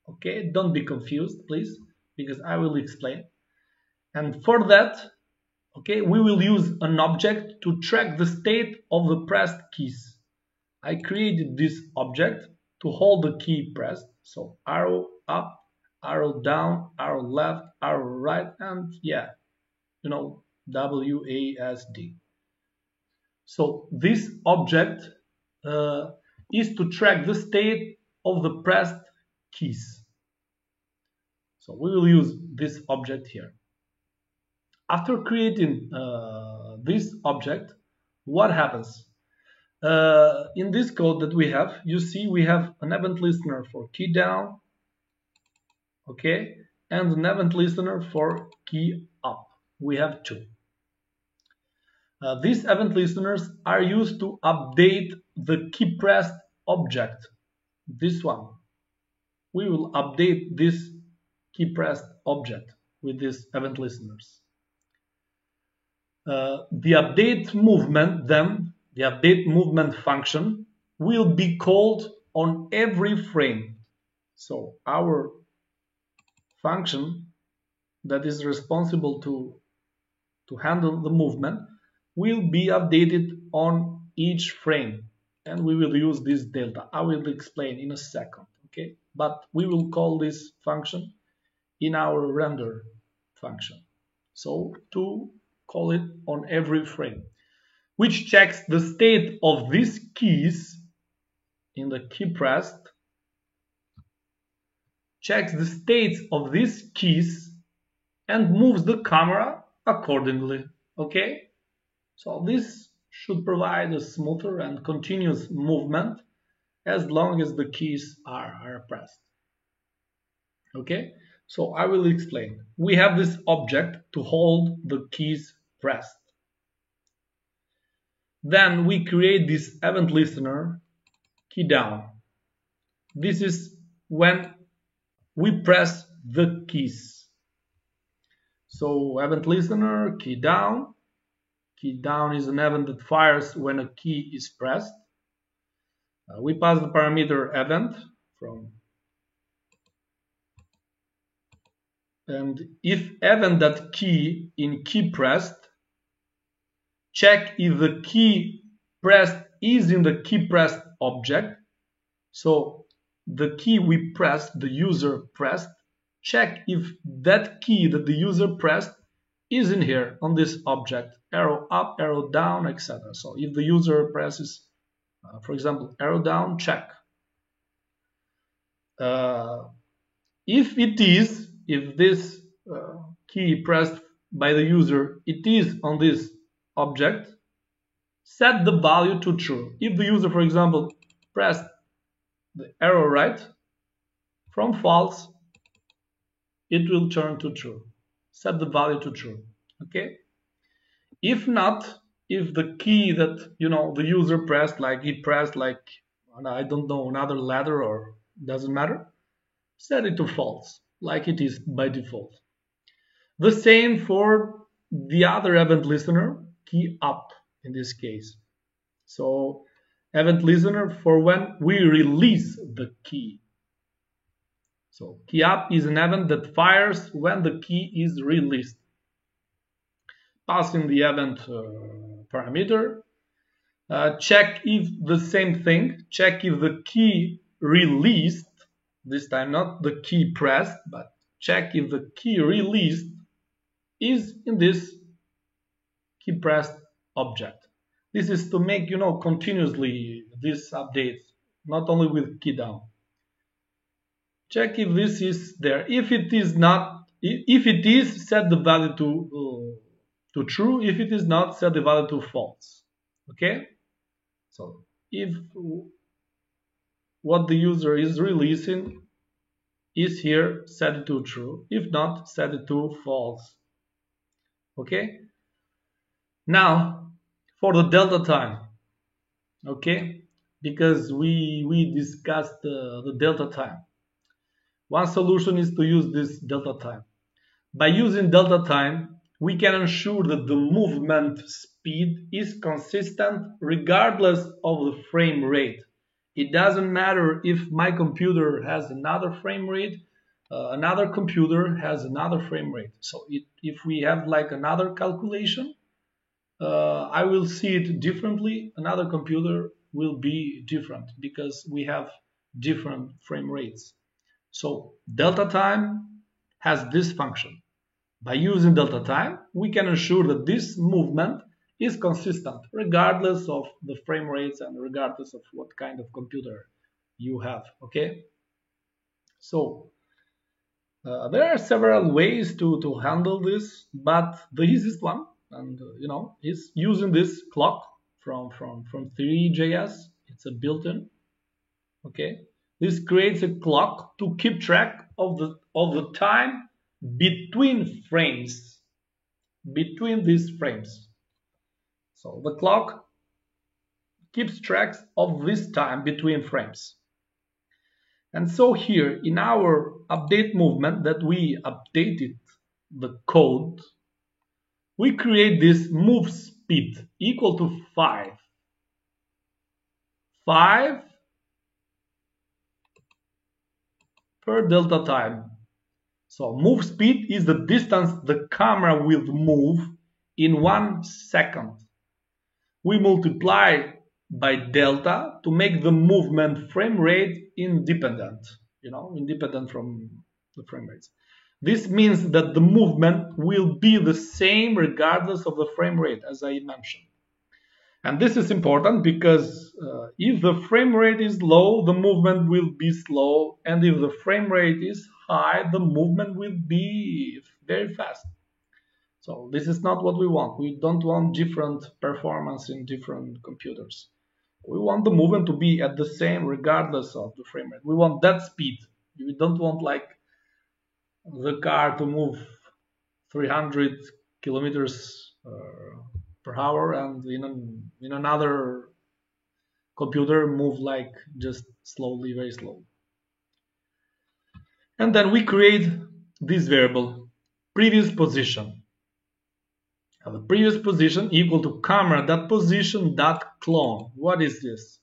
Okay, don't be confused, please, because I will explain. And for that, okay, we will use an object to track the state of the pressed keys. I created this object to hold the key pressed, so arrow up, arrow down, arrow left, arrow right, and yeah, WASD. So this object is to track the state of the pressed keys. So we will use this object here. After creating this object, what happens? In this code that we have, you see we have an event listener for key down, okay, and an event listener for key up. We have two. These event listeners are used to update the key pressed object. This one. We will update this key pressed object with these event listeners. The update movement, then, the update movement function will be called on every frame. So our function that is responsible to handle the movement will be updated on each frame, and we will use this delta. I will explain in a second, okay? But we will call this function in our render function. So to call it on every frame, which checks the state of these keys in the key pressed, checks the states of these keys and moves the camera accordingly, okay? So this should provide a smoother and continuous movement as long as the keys are pressed. Okay, so I will explain. We have this object to hold the keys pressed. Then we create this event listener key down. This is when we press the keys. So event listener, key down. Key down is an event that fires when a key is pressed. We pass the parameter event and if event.key in key pressed, check if the key pressed is in the key pressed object. So the key we pressed, the user pressed, check if that key that the user pressed is in here on this object, arrow up, arrow down, etc. So if the user presses, for example, arrow down, check. If this key pressed by the user, it is on this object, set the value to true. If the user, for example, pressed the arrow right from false, it will turn to true. Set the value to true. Okay. If not, if the key that the user pressed, like he pressed like I don't know, another letter, or doesn't matter, set it to false, like it is by default. The same for the other event listener, key up in this case. So event listener for when we release the key. So key up is an event that fires when the key is released. Passing the event parameter, check if the same thing, check if the key released, this time not the key pressed, but check if the key released is in this key pressed object. This is to make continuously this update, not only with key down. Check if this is there. If it is not, if it is, set the value to true. If it is not, set the value to false. Okay. So if what the user is releasing is here, set it to true. If not, set it to false. Okay. Now for the delta time. Okay, because we discussed the delta time. One solution is to use this delta time. By using delta time, we can ensure that the movement speed is consistent regardless of the frame rate. It doesn't matter if my computer has another frame rate, another computer has another frame rate. So if we have like another calculation, I will see it differently. Another computer will be different because we have different frame rates. So delta time has this function. By using delta time, we can ensure that this movement is consistent regardless of the frame rates and regardless of what kind of computer you have. Okay. So there are several ways to handle this, but the easiest one, and is using this clock from Three.js. It's a built-in. Okay. This creates a clock to keep track of the time between frames, between these frames. So the clock keeps track of this time between frames. And so here in our update movement that we updated the code, we create this move speed equal to 5. 5 per delta time. So move speed is the distance the camera will move in 1 second. We multiply by delta to make the movement frame rate independent, independent from the frame rates. This means that the movement will be the same regardless of the frame rate, as I mentioned. And this is important because if the frame rate is low, the movement will be slow, and if the frame rate is high, the movement will be very fast. So this is not what we want. We don't want different performance in different computers. We want the movement to be at the same regardless of the frame rate. We want that speed. We don't want like the car to move 300 kilometers per hour and in another computer move like just slowly, very slow. And then we create this variable, previous position. Now the previous position equal to camera.position dot clone. What is this?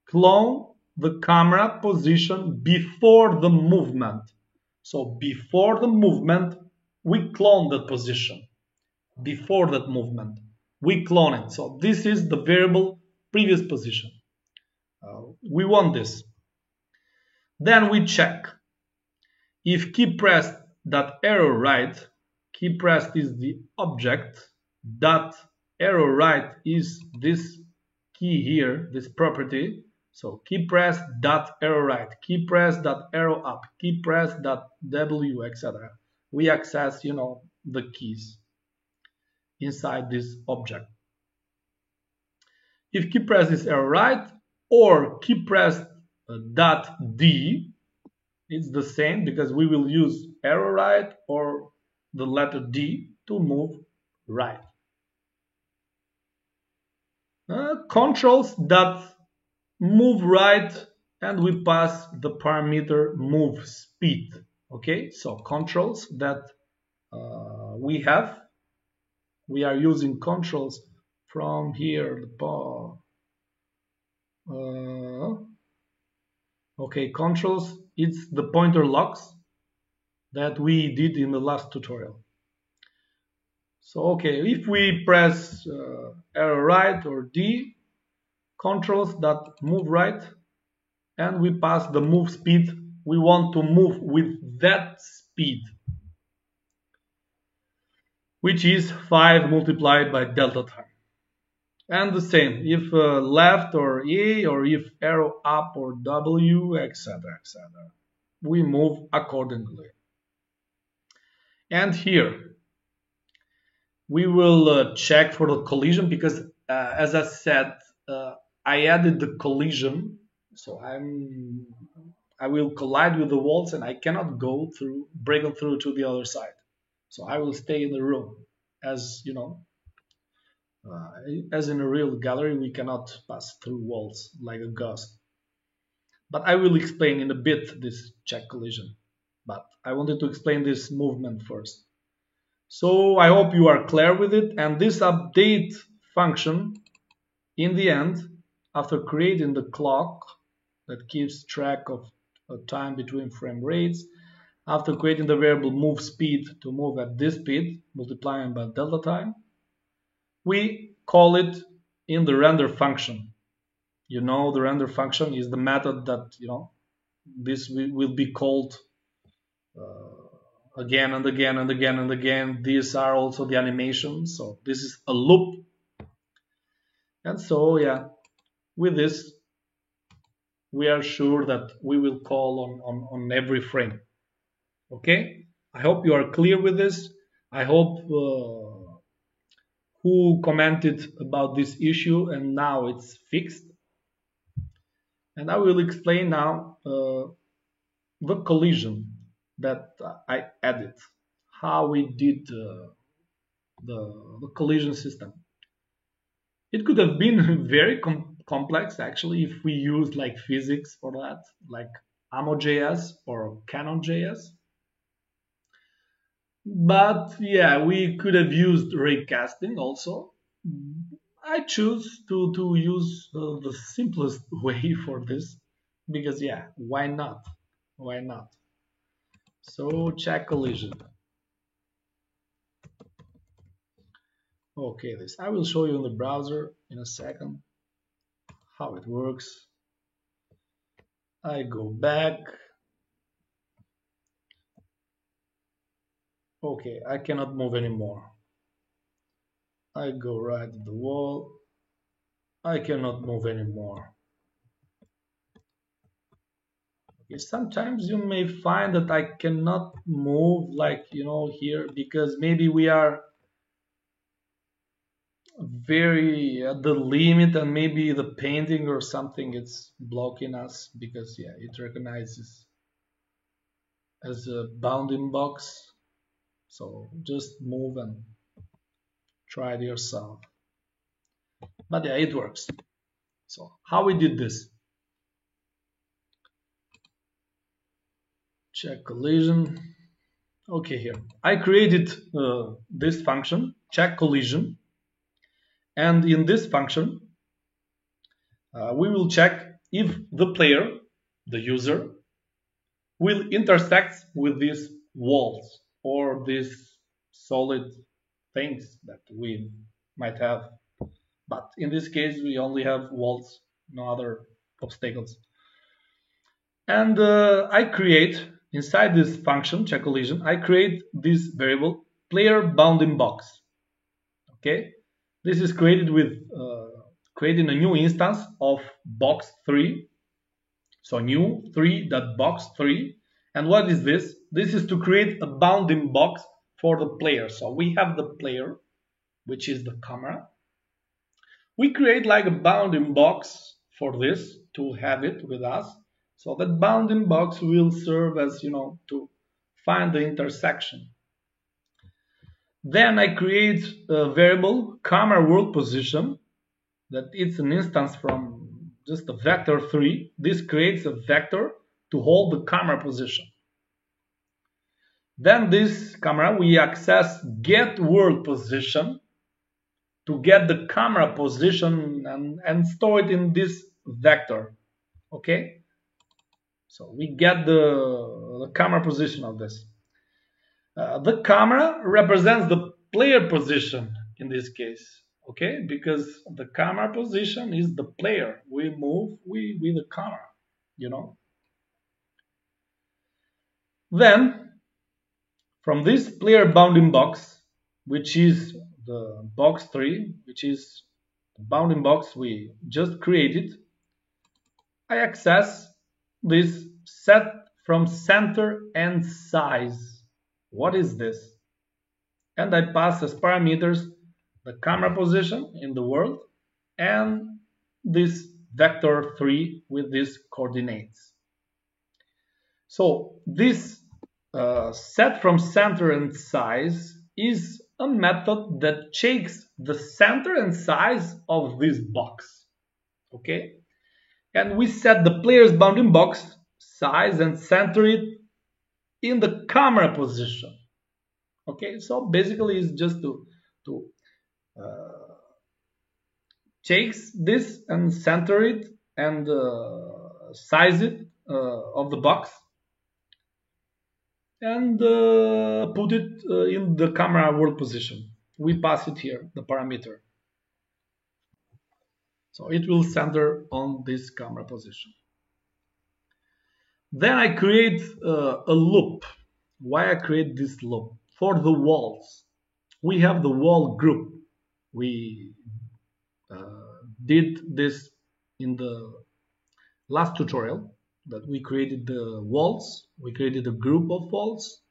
Clone the camera position before the movement. So before the movement, we clone that position. Before that movement, we clone it. So this is the variable previous position. We want this. Then we check if key pressed dot arrow right, key pressed is the object, dot arrow right is this key here, this property. So key pressed dot arrow right, key pressed dot arrow up, key pressed dot w, etc. We access, the keys inside this object. If key pressed is arrow right or key pressed dot d, it's the same because we will use arrow right or the letter D to move right. Controls that move right, and we pass the parameter move speed. Okay, so controls that we are using controls from here. Okay, controls, it's the pointer locks that we did in the last tutorial. So, okay, if we press arrow right or D, controls that move right, and we pass the move speed, we want to move with that speed, which is 5 multiplied by delta time. And the same, if left or A, or if arrow up or W, etc., etc. We move accordingly. And here, we will check for the collision because, as I said, I added the collision. So I will collide with the walls and I cannot break through to the other side. So I will stay in the room. As you know, as in a real gallery, we cannot pass through walls like a ghost. But I will explain in a bit this check collision. But I wanted to explain this movement first. So I hope you are clear with it. And this update function, in the end, after creating the clock that keeps track of time between frame rates, after creating the variable move speed to move at this speed, multiplying by delta time, we call it in the render function. The render function is the method that, this will be called again and again and again and again. These are also the animations. So this is a loop. And so, yeah, with this, we are sure that we will call on every frame. Okay, I hope you are clear with this. I hope who commented about this issue and now it's fixed. And I will explain now the collision that I added, how we did the collision system. It could have been very complex actually if we used like physics for that, like AmoJS or Canon.js. But yeah, we could have used raycasting also. I choose to use the simplest way for this because yeah, why not? Why not? So check collision. Okay, this I will show you in the browser in a second how it works. I go back. Okay, I cannot move anymore. I go right at the wall. I cannot move anymore. Okay, sometimes you may find that I cannot move like, here because maybe we are very at the limit and maybe the painting or something is blocking us because yeah, it recognizes as a bounding box. So just move and try it yourself. But yeah, it works. So how we did this? check collision. Okay, here I created this function, check collision, and in this function we will check if the player, the user, will intersect with these walls or these solid things that we might have. But in this case, we only have walls, no other obstacles. And I create, inside this function, check collision, I create this variable, player bounding box. Okay, this is created with creating a new instance of box3. So new 3.box3. And what is this? This is to create a bounding box for the player. So we have the player, which is the camera. We create like a bounding box for this to have it with us. So that bounding box will serve as, to find the intersection. Then I create a variable camera world position that it's an instance from just a vector 3. This creates a vector to hold the camera position. Then this camera we access get world position to get the camera position and store it in this vector. Okay, so we get the camera position of this. The camera represents the player position in this case, okay, because the camera position is the player. We move with the camera, Then from this player bounding box, which is the box 3, which is the bounding box we just created, I access this set from center and size. What is this? And I pass as parameters the camera position in the world and this vector 3 with these coordinates. So this set from center and size is a method that checks the center and size of this box. Okay, and we set the player's bounding box size and center it in the camera position. Okay, so basically it's just to checks this and center it and size it of the box and put it in the camera world position. We pass it here, the parameter. So it will center on this camera position. Then I create a loop. Why I create this loop? For the walls. We have the wall group. We did this in the last tutorial, that we created the walls, we created a group of walls,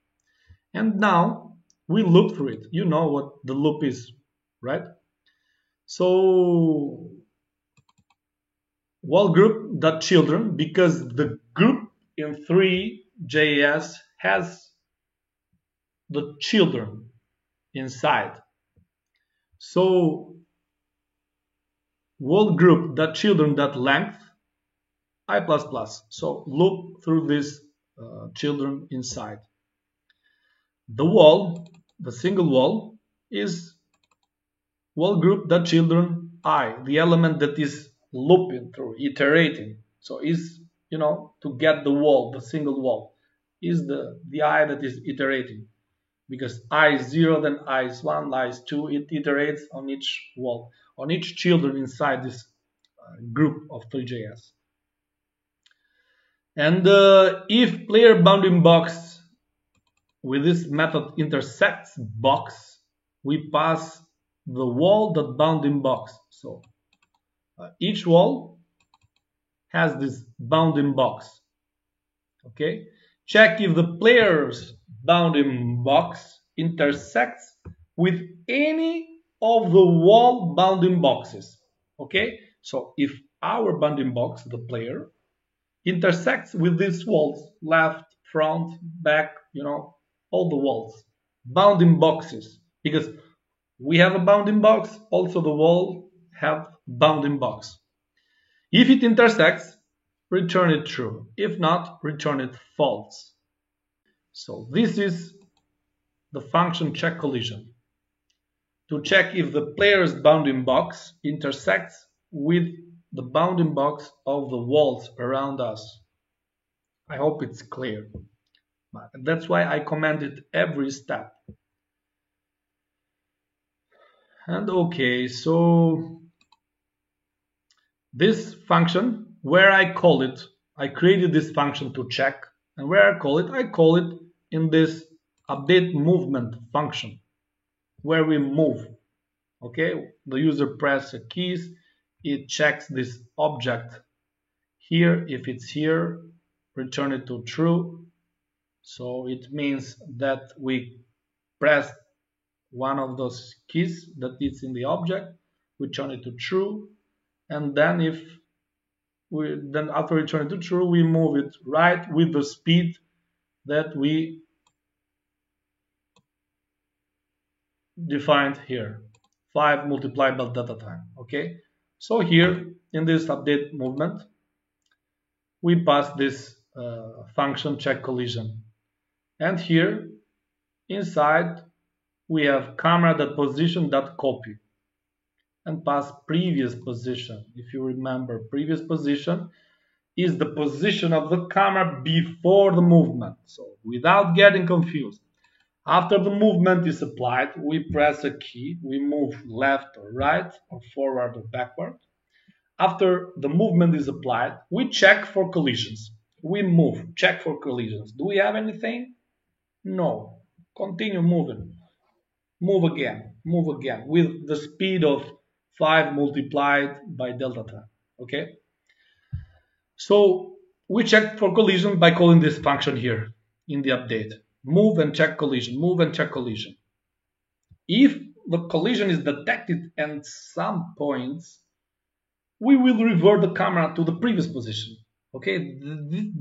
and now we loop through it. You know what the loop is, right? So wall group dot children, because the group in Three.js has the children inside. So wall group dot children dot length I++. So loop through this children inside. The wall, the single wall, is wall group dot children I, the element that is looping through, iterating. So is, to get the wall, the single wall, is the I that is iterating. Because I is 0, then I is 1, I is 2, it iterates on each wall, on each children inside this group of Three.js. And if player bounding box with this method intersects box, we pass the wall.bounding box. So each wall has this bounding box. Okay, check if the player's bounding box intersects with any of the wall bounding boxes. Okay, so if our bounding box, the player, intersects with these walls, left, front, back, all the walls, bounding boxes, because we have a bounding box, also the wall have bounding box. If it intersects, return it true. If not, return it false. So this is the function check collision, to check if the player's bounding box intersects with the bounding box of the walls around us. I hope it's clear. But that's why I commented every step. And okay, so this function, where I call it, I created this function to check, and where I call it in this update movement function, where we move. Okay, the user presses keys, it checks this object here. If it's here, return it to true. So it means that we press one of those keys that is in the object, we turn it to true, and then after returning to true, we move it right with the speed that we defined here, 5 multiplied by data time. Okay, so here in this update movement, we pass this function check collision, and here inside we have camera.position.copy and pass previous position. If you remember, previous position is the position of the camera before the movement. So without getting confused, after the movement is applied, we press a key, we move left or right or forward or backward. After the movement is applied, we check for collisions. We move, check for collisions. Do we have anything? No. Continue moving. Move again with the speed of 5 multiplied by delta time. Okay? So we check for collision by calling this function here in the update. Move and check collision, move and check collision. If the collision is detected at some points, we will revert the camera to the previous position. Okay,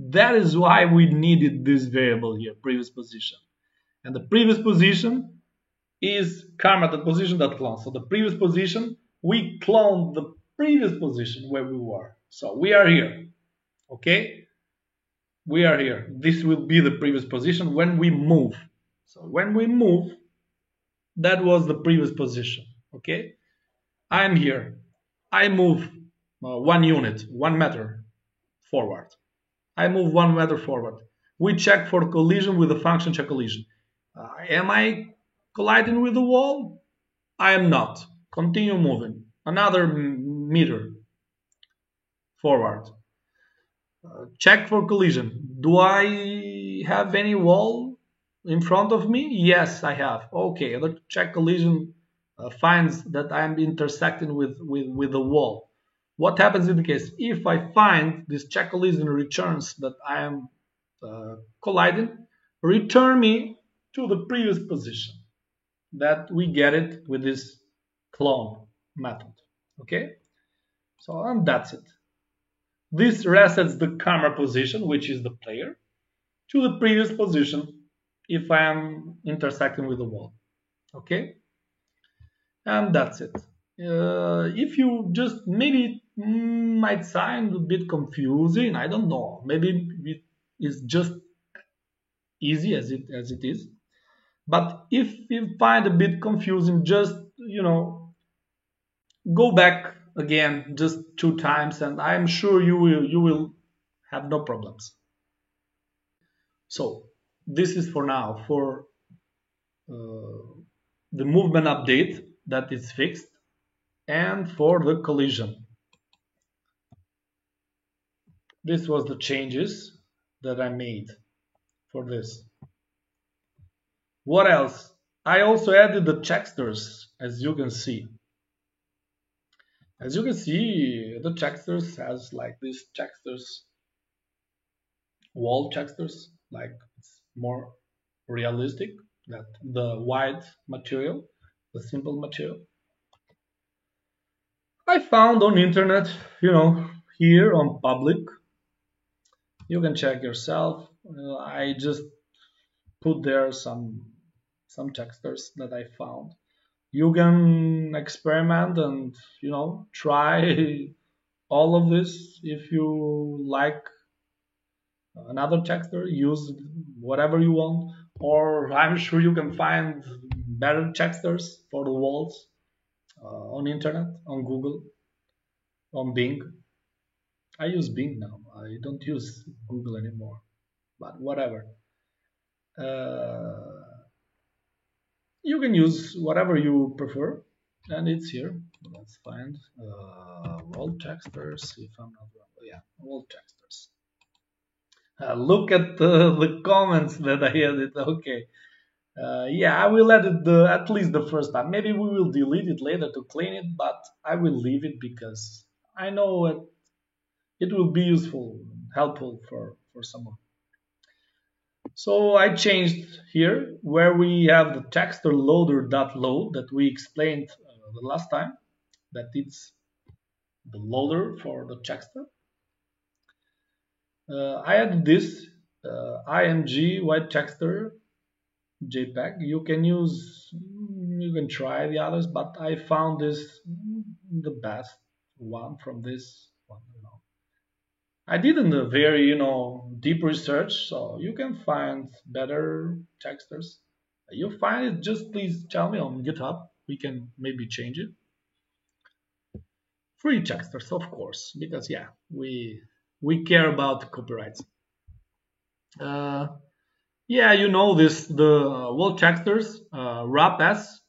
that is why we needed this variable here, previous position. And the previous position is camera.position.clone. So the previous position, we cloned the previous position where we were. So we are here. Okay, we are here. This will be the previous position when we move. So when we move, that was the previous position. Okay, I'm here. I move 1 unit, 1 meter forward. I move 1 meter forward. We check for collision with the function check collision. Am I colliding with the wall? I am not. Continue moving. Another meter forward. Check for collision. Do I have any wall in front of me? Yes, I have. Okay, the check collision finds that I am intersecting with the wall. What happens in the case? If I find this check collision returns that I am colliding, return me to the previous position that we get it with this clone method. Okay, so and that's it. This resets the camera position, which is the player, to the previous position if I am intersecting with the wall. Okay, and that's it. If you just, maybe it might sound a bit confusing, I don't know, maybe it is just easy as it is, but if you find a bit confusing, just go back again just 2 times and I'm sure you will have no problems. So this is for now for the movement update that is fixed and for the collision. This was the changes that I made for this. What else? I also added the checksters, as you can see. As you can see, the checksters has like this checksters, wall checksters, like it's more realistic than the white material, the simple material. I found on internet, here on public. You can check yourself. I just put there some checksters that I found. You can experiment and try all of this if you like another texture, use whatever you want, or I'm sure you can find better textures for the walls on internet, on Google, on Bing. I use Bing now. I don't use Google anymore, but whatever. Uh, you can use whatever you prefer, and it's here. Let's find wall textures. If I'm not wrong, yeah, wall textures. Look at the comments that I added. Okay. Yeah, I will edit at least the first time. Maybe we will delete it later to clean it, but I will leave it because I know it will be useful, helpful for someone. So I changed here where we have the texture loader.load that we explained the last time, that it's the loader for the texture. I added this img white texture JPEG. You can try the others, but I found this the best one from this one. I did a very deep research, so you can find better textures. You find it, just please tell me on GitHub. We can maybe change it. Free textures, of course, because yeah, we care about copyrights. Yeah, you know this, the wall textures, wrap s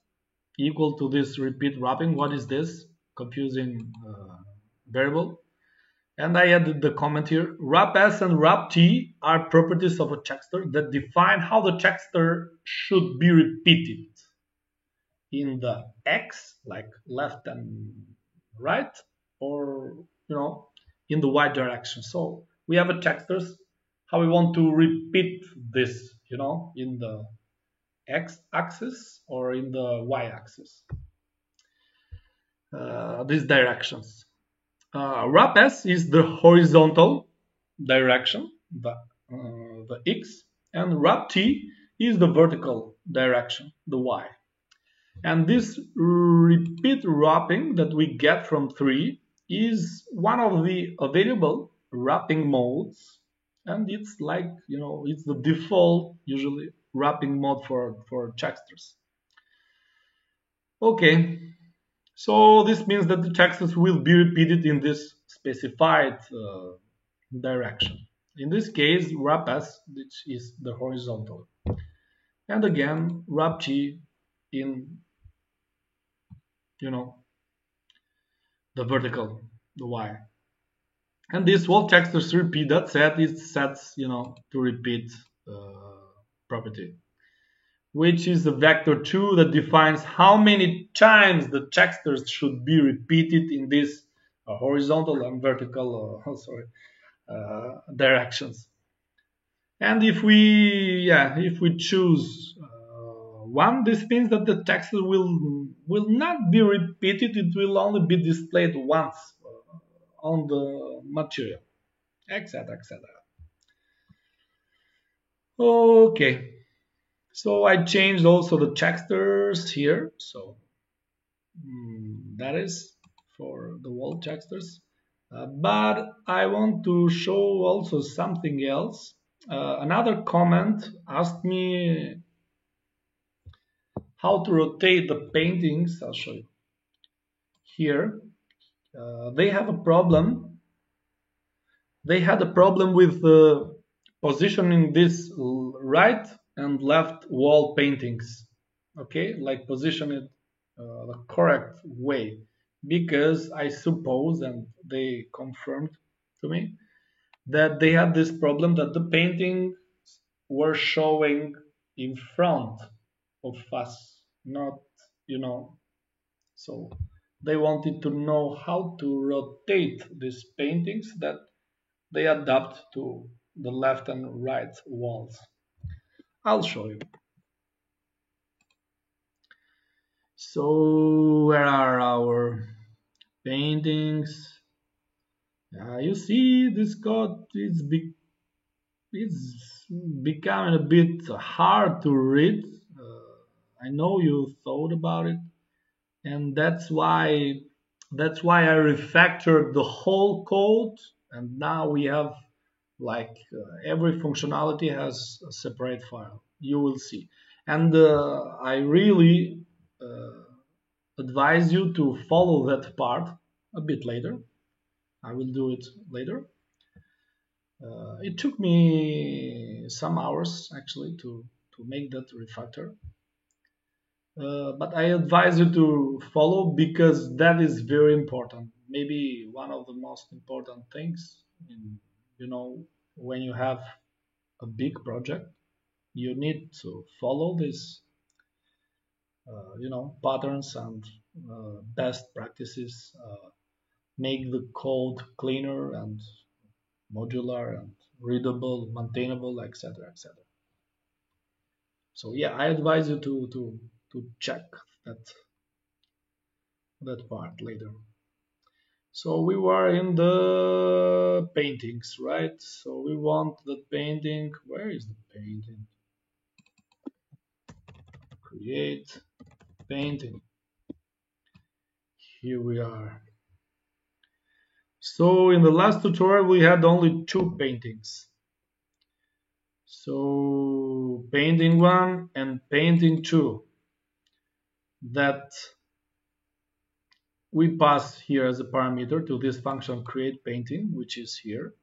equal to this repeat wrapping. What is this? Confusing variable. And I added the comment here. Wrap s and wrap t are properties of a texture that define how the texture should be repeated in the x, like left and right, or in the y direction. So we have a textures how we want to repeat this, in the x-axis or in the y-axis. These directions. Wrap S is the horizontal direction, the x, and wrap T is the vertical direction, the y. And this repeat wrapping that we get from 3 is one of the available wrapping modes, and it's like, it's the default usually wrapping mode for textures. Okay, so this means that the textures will be repeated in this specified direction. In this case, wrap S, which is the horizontal, and again wrap T in the vertical, the y. And this wall textures repeat, that set it sets to repeat property, which is the vector 2 that defines how many times the textures should be repeated in this horizontal and vertical directions. And if we choose 1, this means that the texture will not be repeated. It will only be displayed once on the material, etc. Okay, so I changed also the textures here. So that is for the wall textures. But I want to show also something else. Another comment asked me how to rotate the paintings. I'll show you. Here, they have a problem. They had a problem with positioning this right and left wall paintings. Okay, like position it the correct way, because I suppose, and they confirmed to me, that they had this problem that the paintings were showing in front of us, not, so they wanted to know how to rotate these paintings that they adapt to the left and right walls. I'll show you. So where are our paintings? You see this code is becoming a bit hard to read. I know you thought about it, and that's why I refactored the whole code, and now we have Like every functionality has a separate file. You will see. And I really advise you to follow that part a bit later. I will do it later. It took me some hours actually to make that refactor. But I advise you to follow because that is very important. Maybe one of the most important things when you have a big project, you need to follow these patterns and best practices. Make the code cleaner and modular and readable, maintainable, etc., etc. So yeah, I advise you to check that part later. So we were in the paintings, right? So we want the painting. Where is the painting? Create painting. Here we are. So in the last tutorial we had only 2 paintings. So painting 1 and painting 2 that we pass here as a parameter to this function create painting, which is here.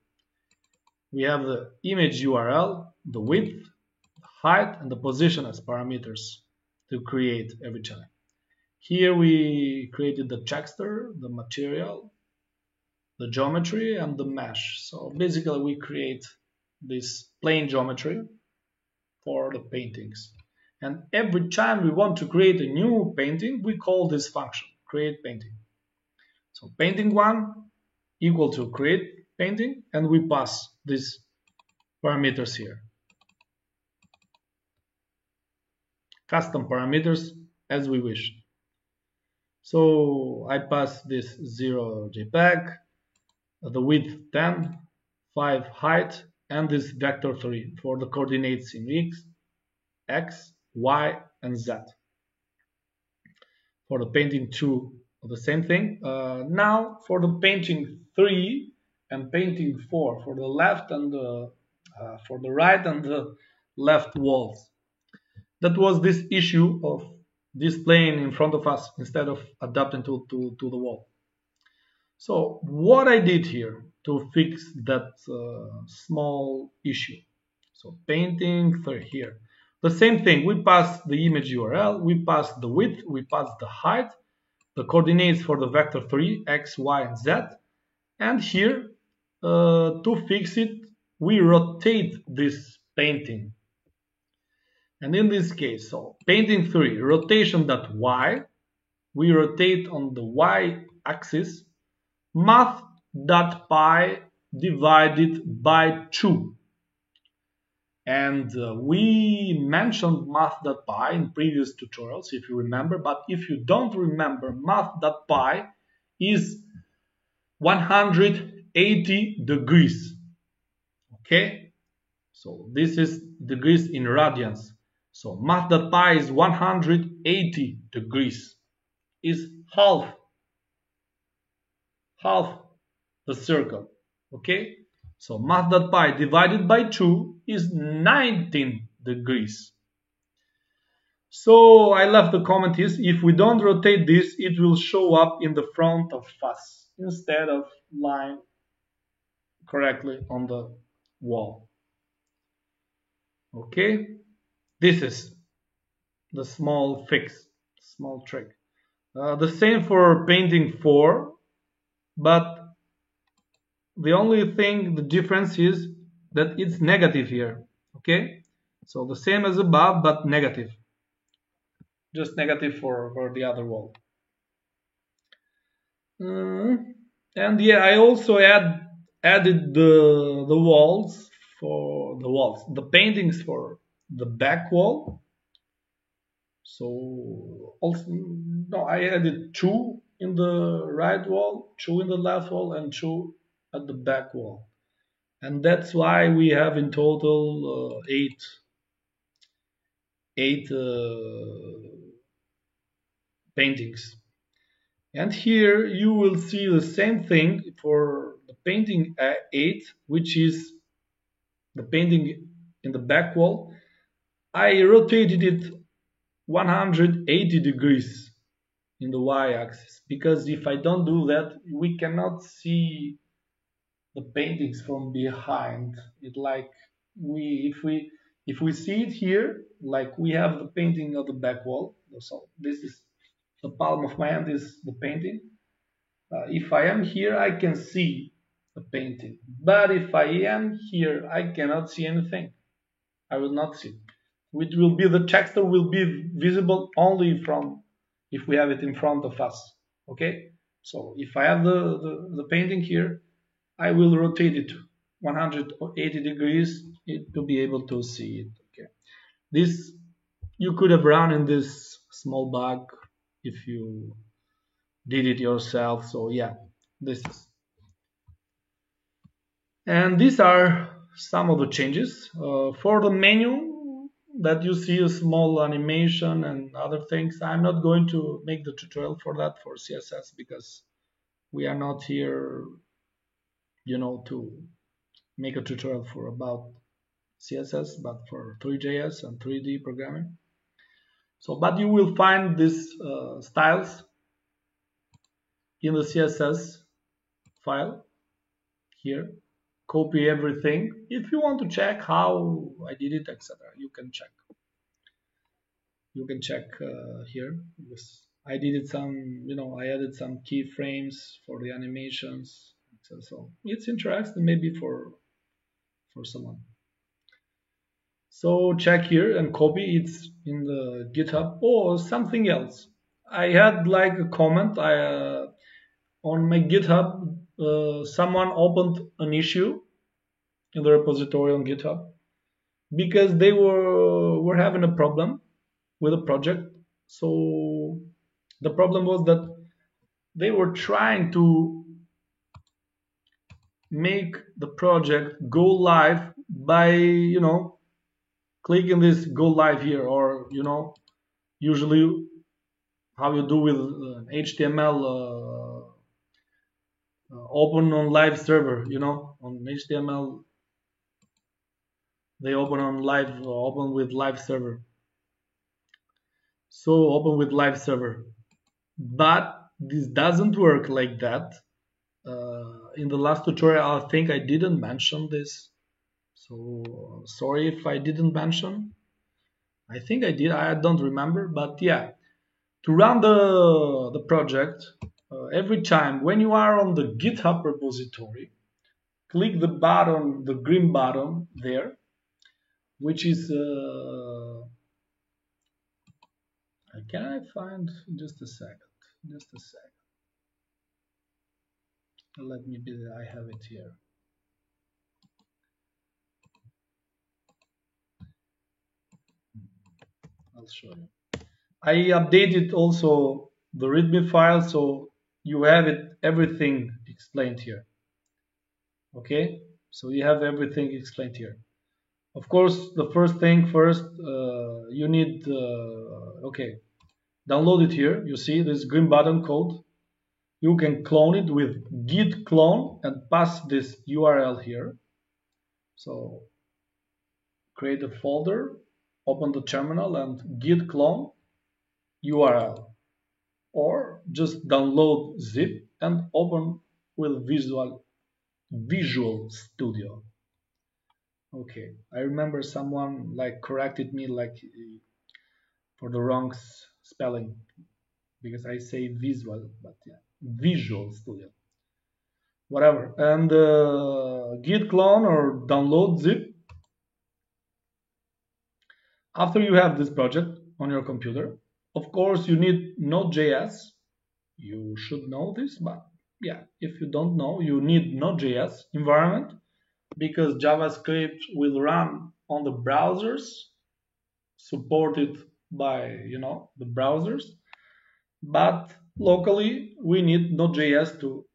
We have the image URL, the width, the height, and the position as parameters to create every time. Here we created the texture, the material, the geometry, and the mesh. So basically we create this plain geometry for the paintings. And every time we want to create a new painting, we call this function, create painting. So painting 1 equal to create painting, and we pass these parameters here. Custom parameters as we wish. So I pass this 0 JPEG, the width 10, 5 height, and this vector 3 for the coordinates in X, Y, and Z. For the painting 2, the same thing. Now for the painting 3 and painting 4, for the left and for the right and the left walls. That was this issue of displaying in front of us instead of adapting to the wall. So what I did here to fix that small issue. So painting 3 here. The same thing, we pass the image URL, we pass the width, we pass the height, the coordinates for the vector 3, X, Y, and Z. And here, to fix it, we rotate this painting. And in this case, so painting 3, rotation.y, we rotate on the y axis, math.pi divided by 2. And we mentioned math.pi in previous tutorials, if you remember, but if you don't remember, math.pi is 180 degrees. Okay? So this is degrees in radians. So math.pi is 180 degrees. Is half the circle. Okay? So math.pi divided by 2 is 19 degrees. So I left the comment is, if we don't rotate this, it will show up in the front of us instead of lying correctly on the wall. Okay? This is the small fix, small trick. The same for painting 4, but the only thing, the difference is that it's negative here. Okay? So the same as above, but negative. Just negative for the other wall. And yeah, I also added the walls for the walls, the paintings for the back wall. So also, no, I added 2 in the right wall, 2 in the left wall, and 2 at the back wall. And that's why we have in total 8 paintings. And here you will see the same thing for the painting 8, which is the painting in the back wall, I rotated it 180 degrees in the y-axis, because if I don't do that, we cannot see the paintings from behind. It like if we see it here, like we have the painting of the back wall. So this is the palm of my hand is the painting. If I am here, I can see the painting. But if I am here, I cannot see anything. I will not see. It will be the texture will be visible only from if we have it in front of us. Okay. So if I have the painting here, I will rotate it 180 degrees to be able to see it. Okay. This you could have run in this small bag if you did it yourself. So yeah, this is. And these are some of the changes. For the menu that you see a small animation and other things, I'm not going to make the tutorial for that for CSS because we are not here, you know, to make a tutorial for about CSS, but for 3JS and 3D programming. So, but you will find these styles in the CSS file here. Copy everything. If you want to check how I did it, etc., you can check. You can check here. Because I did it some, you know, I added some keyframes for the animations. So it's interesting maybe for someone. So check here and copy. It's in the GitHub or something else. I had like a comment. On my GitHub, someone opened an issue in the repository on GitHub because they were having a problem with a project. So the problem was that they were trying to make the project go live by, you know, clicking this go live here, or, you know, usually how you do with HTML open on live server, you know, on HTML they open on live, open with live server. So open with live server, but this doesn't work like that. In the last tutorial, I think I didn't mention this. So sorry if I didn't mention. I think I did. I don't remember, but yeah. To run the project, every time when you are on the GitHub repository, click the button, the green button there, which is can I find just a second? Just a second. Let me be. I have it here. I'll show you. I updated also the README file, so you have it everything explained here. Okay, so you have everything explained here. Of course, the first thing first, you need okay, download it here. You see this green button code. You can clone it with git clone and pass this URL here. So create a folder, open the terminal and git clone URL, or just download zip and open with Visual Studio. Okay, I remember someone like corrected me like for the wrong spelling because I say visual, but yeah, Visual Studio, whatever. And git clone or download zip. After you have this project on your computer, of course, you need Node.js. You should know this, but yeah, if you don't know, you need Node.js environment because JavaScript will run on the browsers supported by, you know, the browsers. But locally, we need Node.js to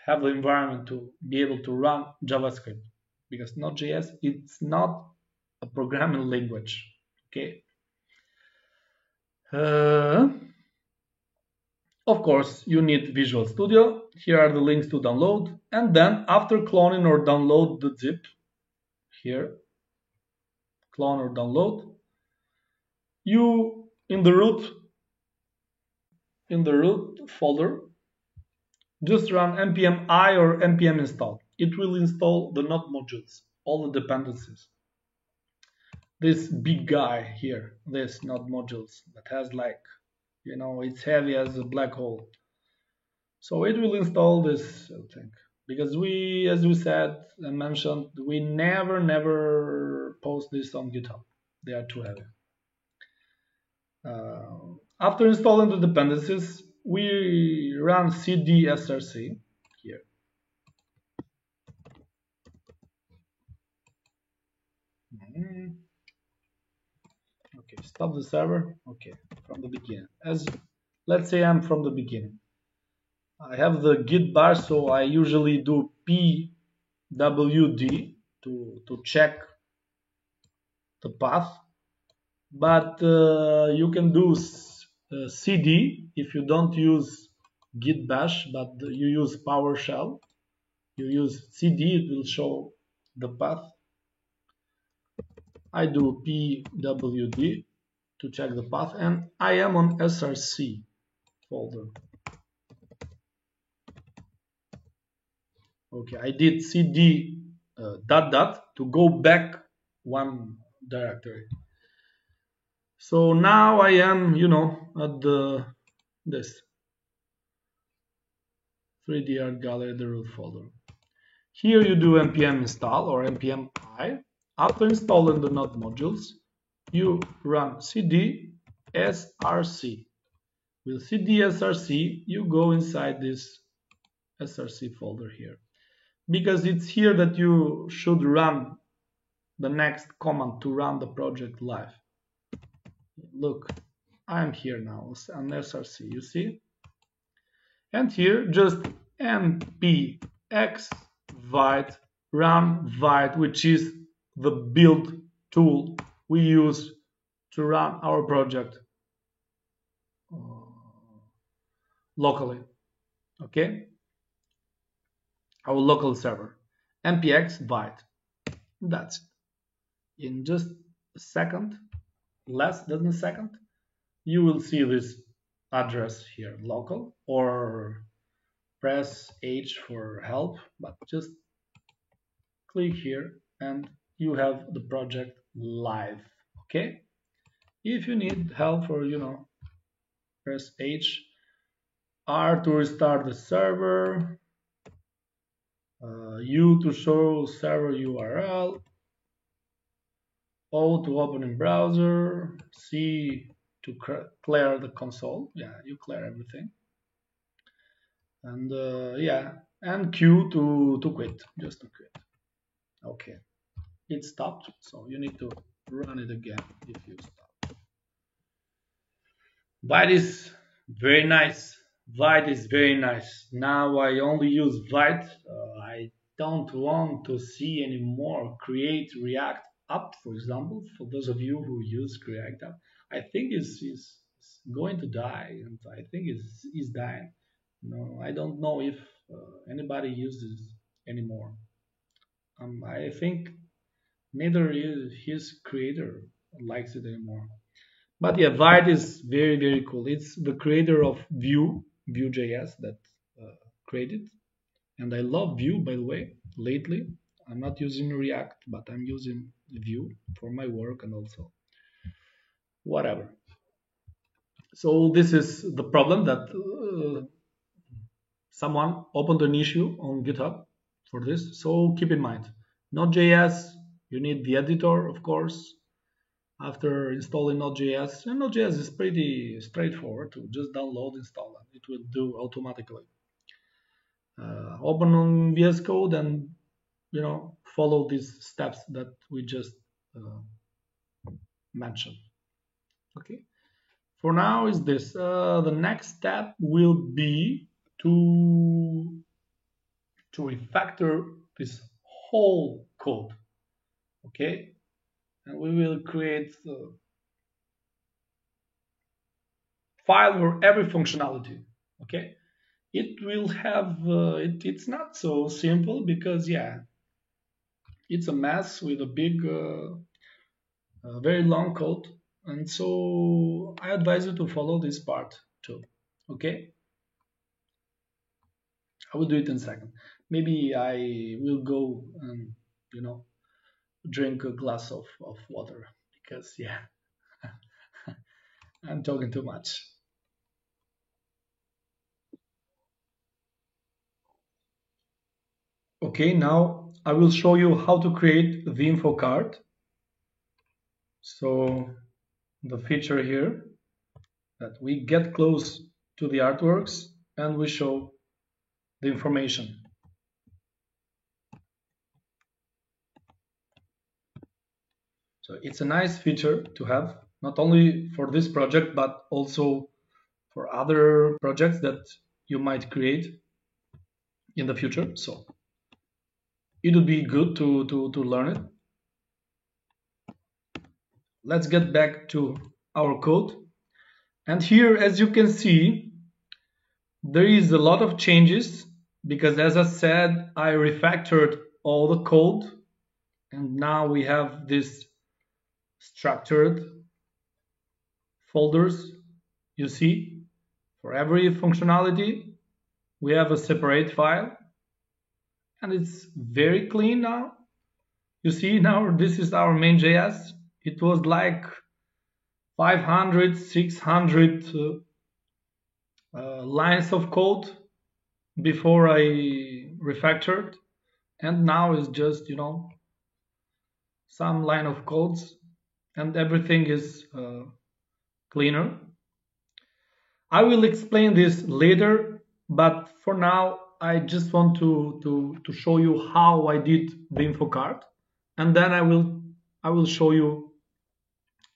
have the environment to be able to run JavaScript because Node.js, it's not a programming language. Okay. Of course, you need Visual Studio. Here are the links to download. And then after cloning or download the zip here, clone or download, you in the root folder just run npm I or npm install. It will install the node modules, all the dependencies. This big guy here, this node modules that has like, it's heavy as a black hole. So it will install this thing. Because we, as we said and mentioned, we never post this on GitHub. They are too heavy. After installing the dependencies, we run cd src here. Okay, stop the server. Okay, from the beginning. Let's say I'm from the beginning. I have the git bar, so I usually do pwd to check the path. But you can do cd if you don't use git bash, but you use PowerShell. You use cd, it will show the path. I do pwd to check the path, and I am on src folder. Okay, I did cd ... to go back one directory. So now I am, at this 3D Art Gallery, the root folder. Here you do npm install or npm I. After installing the node modules, you run cd src. With cd src, you go inside this src folder here, because it's here that you should run the next command to run the project live. Look, I'm here now on src, you see? And here just npx vite run vite, which is the build tool we use to run our project locally. Okay? Our local server. npx vite. That's it. In just a second, less than a second, you will see this address here, local, or press H for help, but just click here and you have the project live. Okay? If you need help, or press H, R to restart the server, U to show server URL, O to open in browser, C to clear the console. Yeah, you clear everything. And and Q to quit, just to quit. Okay, it stopped, so you need to run it again if you stop. Vite is very nice. Vite is very nice. Now I only use Vite. I don't want to see anymore Create React App, for example. For those of you who use React App, I think it's going to die, and I think it's dying. No, I don't know if anybody uses anymore. I think neither his creator likes it anymore. But yeah, Vite is very, very cool. It's the creator of Vue.js that created. And I love Vue, by the way, lately. I'm not using React, but I'm using Vue for my work and also whatever. So this is the problem that someone opened an issue on GitHub for this. So keep in mind, Node.js, you need the editor, of course. After installing Node.js, and Node.js is pretty straightforward to just download, install, and it will do automatically. Open on VS Code and follow these steps that we just mentioned. Okay. For now is this. The next step will be to refactor this whole code. Okay. And we will create a file for every functionality. Okay, it will have it's not so simple because it's a mess with a big a very long code, and so I advise you to follow this part too. Okay, I will do it in a second. Maybe I will go and drink a glass of water, because yeah, I'm talking too much. Okay, now I will show you how to create the info card. So the feature here, that we get close to the artworks and we show the information. So it's a nice feature to have, not only for this project, but also for other projects that you might create in the future. So it would be good to learn it. Let's get back to our code. And here, as you can see, there is a lot of changes, because as I said, I refactored all the code, and now we have this structured folders. You see, for every functionality we have a separate file, and it's very clean now. You see, now this is our main.js. It was like 500, 600 lines of code before I refactored, and now it's just some line of codes, and everything is cleaner. I will explain this later, but for now I just want to show you how I did the info card, and then I will show you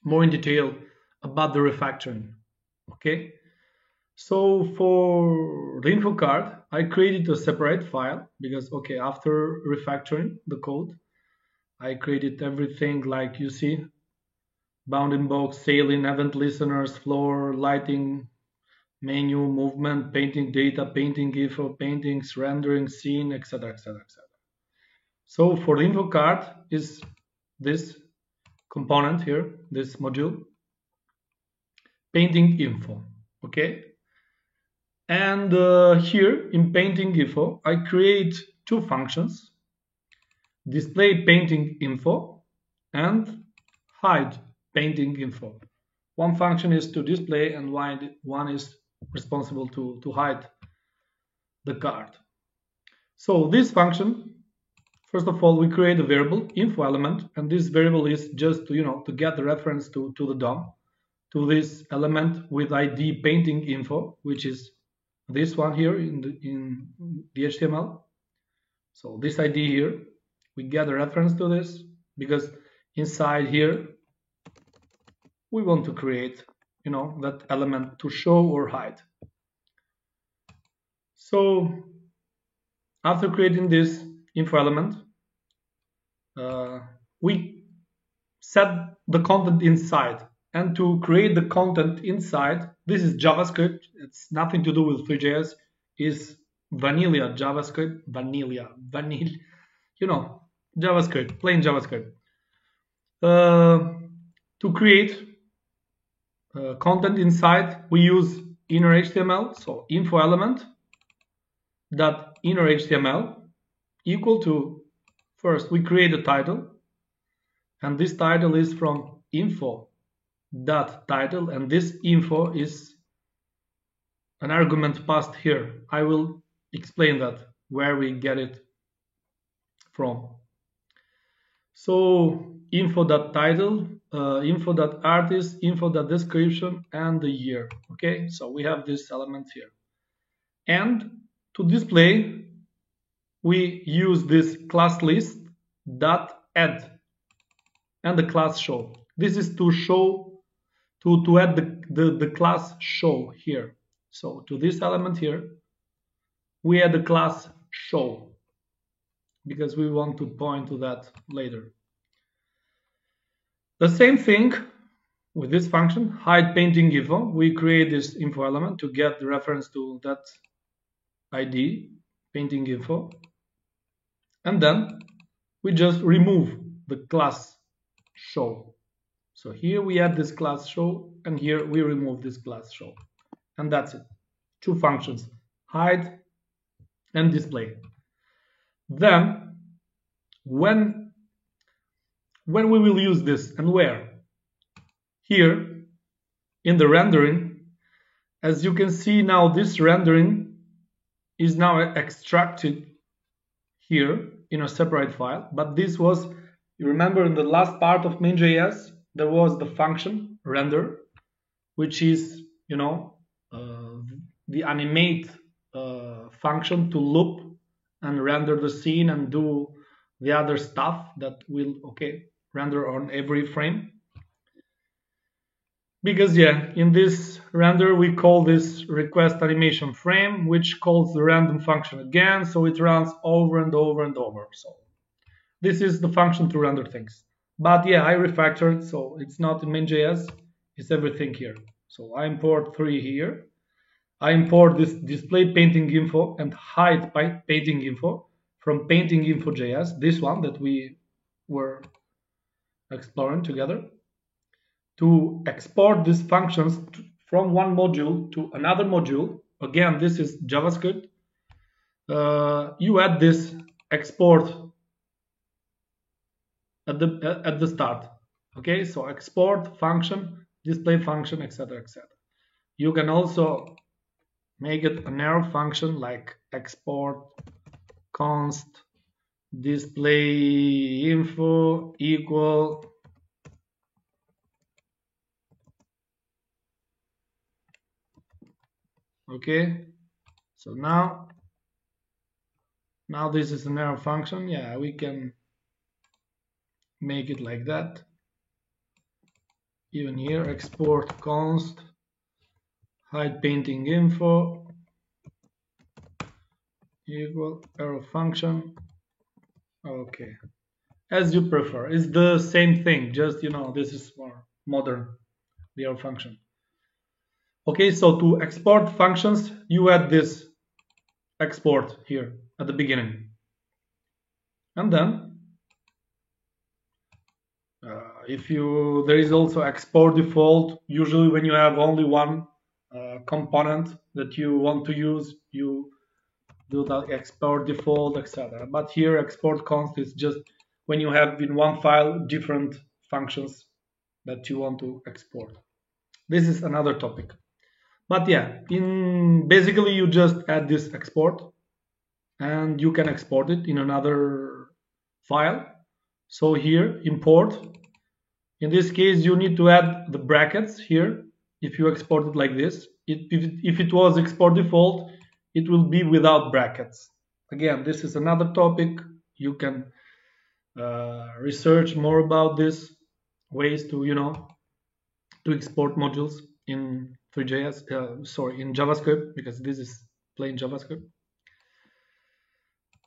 more in detail about the refactoring. Okay, so for the info card, I created a separate file, because after refactoring the code, I created everything like you see: bounding box, sailing, event listeners, floor, lighting, menu, movement, painting data, painting info, paintings, rendering, scene, etc., etc., etc. So for the info card is this component here, this module, painting info. Okay, and here in painting info, I create two functions: display painting info and hide painting info. One function is to display, and one is responsible to hide the card. So this function, first of all, we create a variable info element, and this variable is just to get the reference to the DOM, to this element with ID painting info, which is this one here in the HTML. So this ID here, we get a reference to this, because inside here we want to create that element to show or hide. So after creating this info element, we set the content inside. And to create the content inside, this is JavaScript. It's nothing to do with Three.js. It's vanilla JavaScript, vanilla, JavaScript, plain JavaScript. To create content inside, we use inner HTML. So info element dot inner HTML equal to, first we create a title, and this title is from info dot title, and this info is an argument passed here. I will explain that, where we get it from. So info.title, info.artist, info.description, and the year. Okay, so we have this element here. And to display, we use this class list dot add and the class show. This is to show, to add the class show here. So to this element here, we add the class show, because we want to point to that later. The same thing with this function, hide painting info. We create this info element to get the reference to that ID, painting info. And then we just remove the class show. So here we add this class show, and here we remove this class show. And that's it. Two functions, hide and display. Then, when we will use this and where? Here, in the rendering, as you can see now, this rendering is now extracted here in a separate file. But this was, you remember in the last part of main.js, there was the function render, which is, you know, the animate function to loop and render the scene and do the other stuff that will, render on every frame. Because yeah, in this render we call this request animation frame, which calls the random function again, so it runs over and over and over. So this is the function to render things. But yeah, I refactored, so it's not in main.js, it's everything here. So I import 3 here. I import this display painting info and hide painting info from painting info.js, this one that we were exploring together. To export these functions from one module to another module, again, this is JavaScript. You add this export at the start. Okay, so export function, display function, etc., etc. You can also make it an arrow function like export const display info equal okay. So now this is an arrow function. Yeah, we can make it like that. Even here, export const hide painting info equal arrow function. Okay, as you prefer. It's the same thing, just, you know, this is more modern, the arrow function. Okay, so to export functions, you add this export here at the beginning. And then there is also export default. Usually when you have only one component that you want to use, you do the export default, etc. But here export const is just when you have in one file different functions that you want to export. This is another topic. But yeah, basically you just add this export and you can export it in another file. So here, import. In this case, you need to add the brackets here. If you export it like this, if it was export default, it will be without brackets. Again, this is another topic. You can research more about this, ways to, you know, to export modules in 3JS, in JavaScript, because this is plain JavaScript.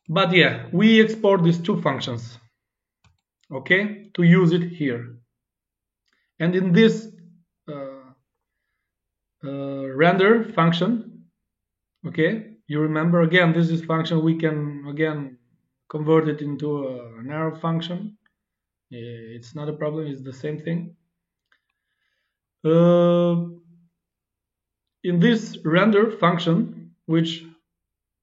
But yeah, we export these two functions, okay, to use it here. And in this render function, okay, you remember again, this is function, we can again convert it into an arrow function. It's not a problem, it's the same thing. In this render function, which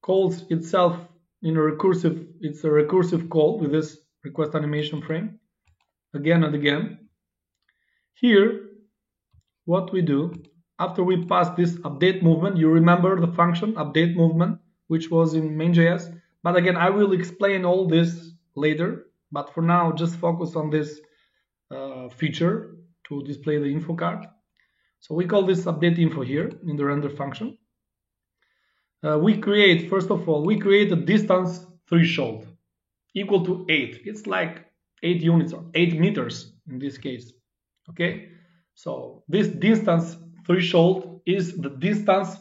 calls itself in a recursive, it's a recursive call with this request animation frame again and again. Here, what we do after we pass this update movement, you remember the function update movement, which was in main.js. But again, I will explain all this later. But for now, just focus on this feature to display the info card. So we call this update info here in the render function. First of all, we create a distance threshold equal to 8. It's like 8 units or 8 meters in this case. Okay, so this distance threshold is the distance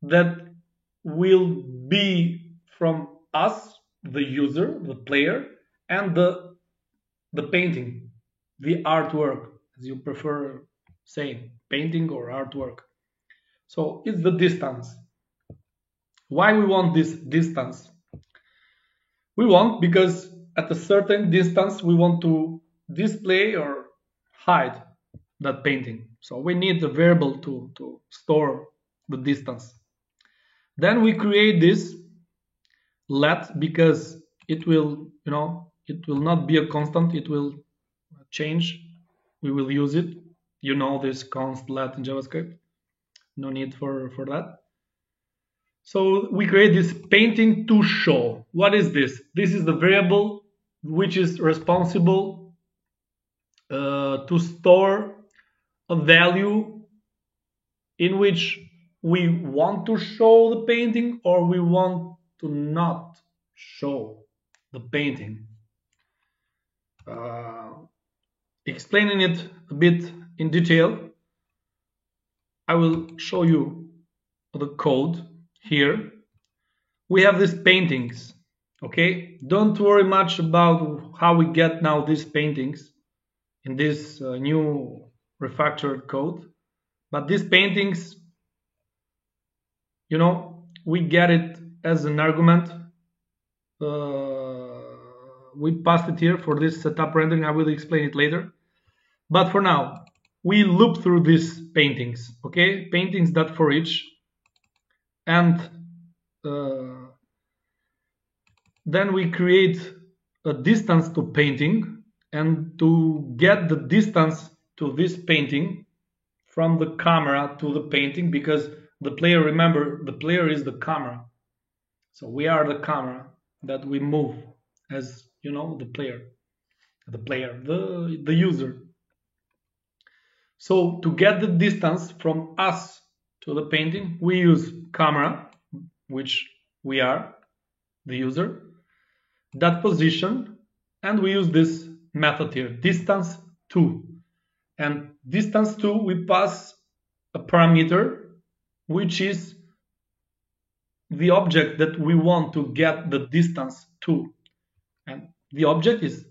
that will be from us, the user, the player, and the painting, the artwork, as you prefer saying, painting or artwork. So it's the distance. Why we want this distance? We want because at a certain distance we want to display or hide that painting. So we need a variable to store the distance. Then we create this let, because it will, it will not be a constant, it will change. We will use it. This const let in JavaScript. No need for that. So we create this painting to show. What is this? This is the variable which is responsible to store a value in which we want to show the painting or we want to not show the painting. Explaining it a bit in detail, I will show you the code here. We have these paintings, okay? Don't worry much about how we get now these paintings in this new refactored code, but these paintings, we get it as an argument. We passed it here for this setup rendering. I will explain it later. But for now, we loop through these paintings, okay? Paintings that for each, and then we create a distance to painting, and to get the distance to this painting from the camera to the painting, because the player, remember, the player is the camera. So we are the camera that we move as, the player, the user. So to get the distance from us to the painting, we use camera, which we are, the user, that position, and we use this method here, distance to. And distance to, we pass a parameter, which is the object that we want to get the distance to. And the object is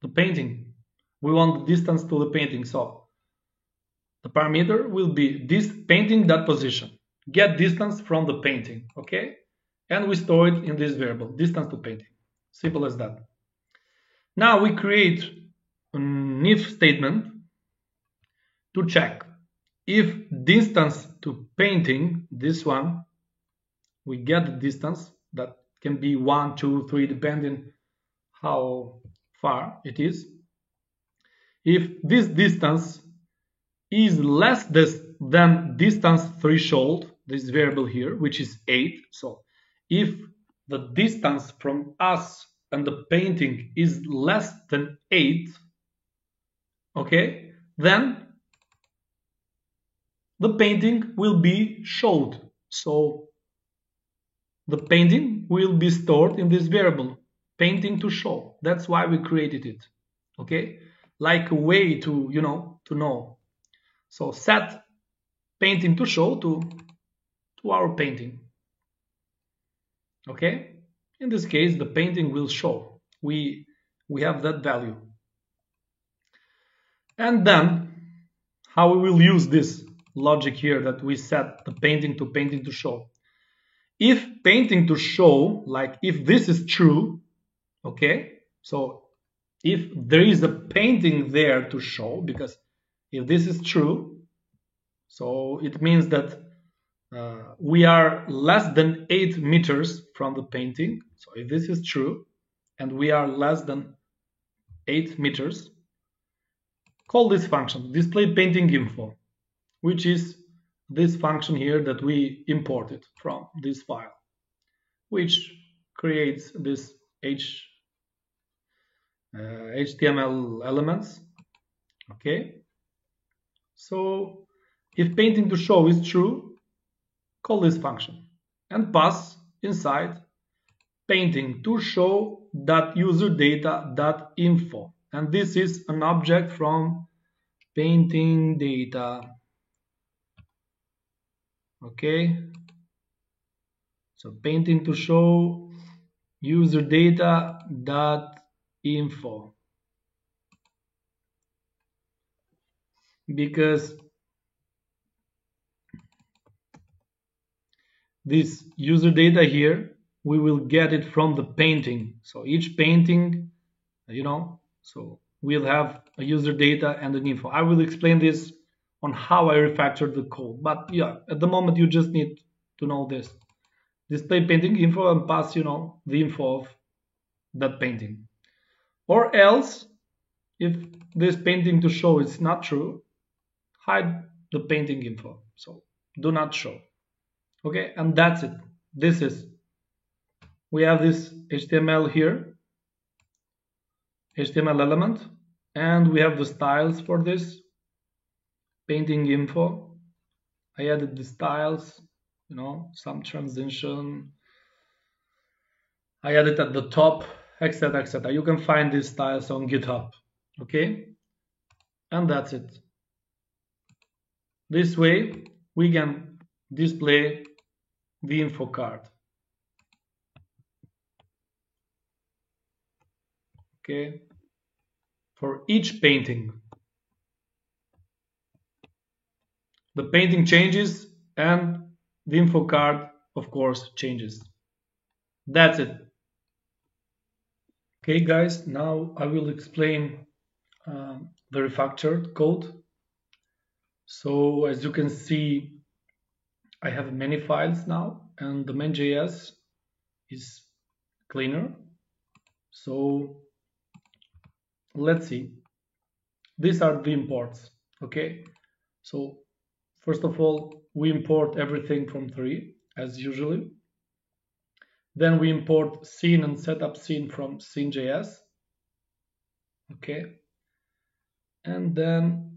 the painting. We want the distance to the painting. So the parameter will be this painting that position. Get distance from the painting, okay? And we store it in this variable, distance to painting. Simple as that. Now we create an if statement to check if distance to painting, this one, we get the distance, that can be 1, 2, 3, depending how far it is. If this distance is less than distance threshold, this variable here, which is 8, so if the distance from us and the painting is less than 8, okay, then the painting will be showed. So the painting will be stored in this variable, painting to show. That's why we created it, okay? Like a way to, to know. So set painting to show to our painting, okay? In this case, the painting will show. We have that value. And then how we will use this logic here that we set the painting to show. If painting to show, like if this is true, okay, so if there is a painting there to show, because if this is true, so it means that we are less than 8 meters from the painting. So if this is true and we are less than 8 meters, call this function display painting info, which is this function here that we imported from this file, which creates this HTML elements, okay? So if painting to show is true, call this function and pass inside painting to show that user data that info, and this is an object from painting data, okay? So painting to show user data dot info, because this user data here, we will get it from the painting. So each painting, so we'll have a user data and an info. I will explain this on how I refactored the code. But yeah, at the moment you just need to know this. Display painting info and pass, the info of that painting. Or else, if this painting to show is not true, hide the painting info. So do not show. Okay, and that's it. We have this HTML here, HTML element, and we have the styles for this painting info. I added the styles, some transition. I added at the top, etc., etc. You can find these styles on GitHub. Okay, and that's it. This way we can display the info card. Okay, for each painting. The painting changes and the info card, of course, changes. That's it. Okay, guys, now I will explain the refactored code. So as you can see, I have many files now, and the main.js is cleaner. So let's see. These are the imports. Okay, so first of all, we import everything from 3 as usually. Then we import scene and setup scene from scene.js. Okay, and then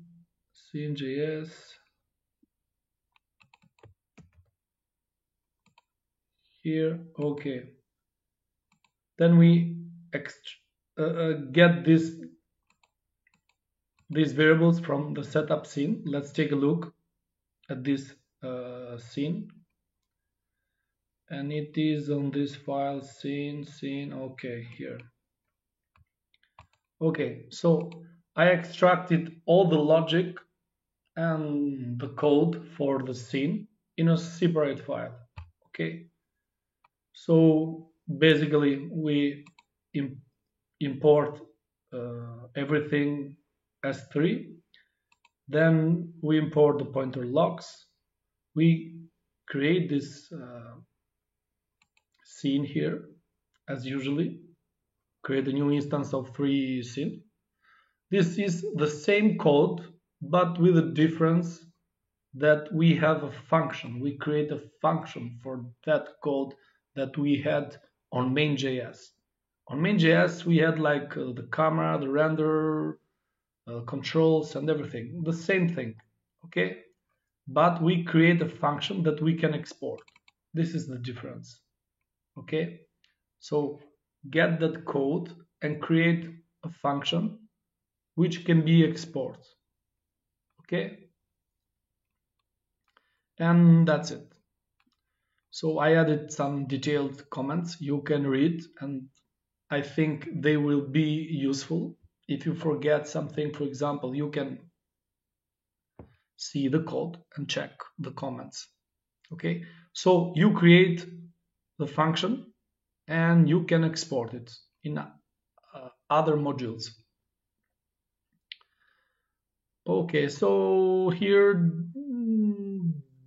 scene.js. Here, okay. Then we get these variables from the setup scene. Let's take a look at this scene, and it is on this file scene. Okay, here. Okay, so I extracted all the logic and the code for the scene in a separate file. Okay, so basically we import everything as 3. Then we import the pointer logs. We create this scene here as usually. Create a new instance of 3 scene. This is the same code, but with a difference that we have a function. We create a function for that code that we had on main.js. On main.js, we had like the camera, the render, controls, and everything. The same thing, okay? But we create a function that we can export. This is the difference, okay? So get that code and create a function which can be exported, okay? And that's it. So I added some detailed comments you can read, and I think they will be useful. If you forget something, for example, you can see the code and check the comments. Okay, so you create the function and you can export it in other modules. Okay, so here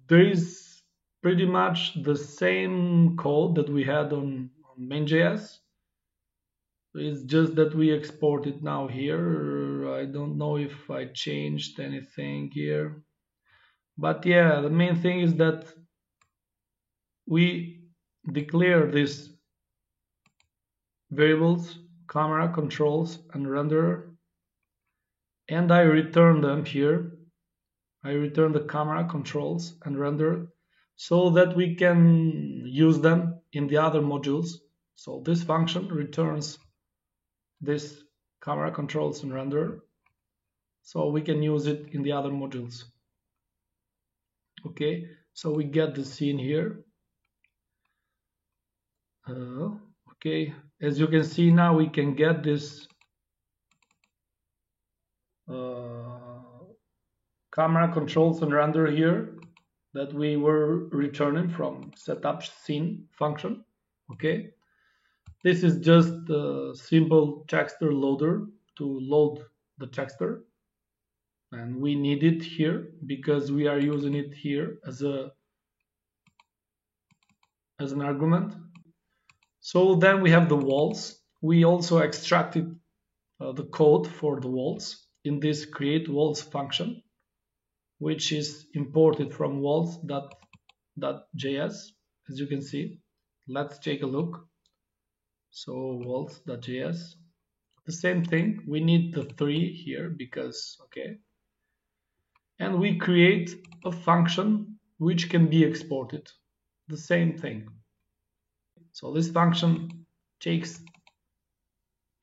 there is pretty much the same code that we had on main.js. It's just that we export it now here. I don't know if I changed anything here. But yeah, the main thing is that we declare these variables, camera, controls, and renderer, and I return them here. I return the camera, controls, and renderer so that we can use them in the other modules. So this function returns this camera, controls, and renderer, so we can use it in the other modules. Okay, so we get the scene here. Okay, as you can see now, we can get this camera, controls, and render here that we were returning from setup scene function. Okay, this is just a simple texture loader to load the texture, and we need it here because we are using it here as an argument. So then we have the walls. We also extracted the code for the walls in this create walls function, which is imported from walls.js, as you can see. Let's take a look. So walls.js, the same thing. We need the 3 here because, okay. And we create a function which can be exported. The same thing. So this function takes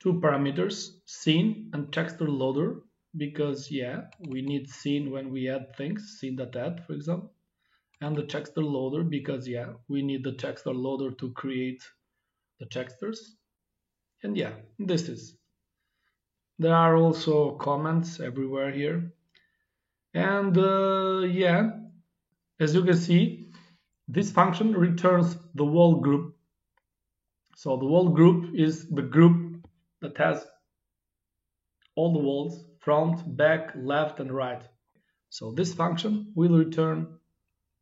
2 parameters, scene and texture loader, because yeah, we need scene when we add things, scene.add for example, and the texture loader because yeah, we need the texture loader to create the textures. And yeah, this is. There are also comments everywhere here. And yeah, as you can see, this function returns the wall group. So the wall group is the group that has all the walls, front, back, left, and right. So this function will return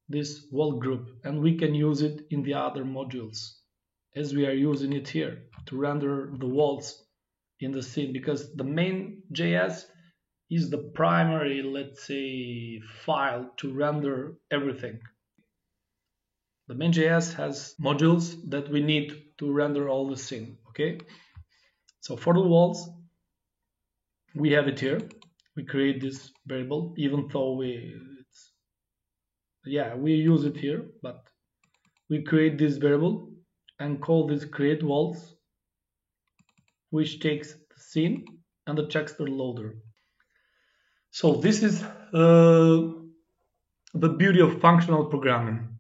this wall group, and we can use it in the other modules, as we are using it here to render the walls in the scene, because the main JS is the primary, let's say, file to render everything. The main JS has modules that we need to render all the scene, okay? So for the walls, we have it here. We create this variable, even though we use it here, but we create this variable and call this create walls, which takes the scene and the texture loader. So this is the beauty of functional programming,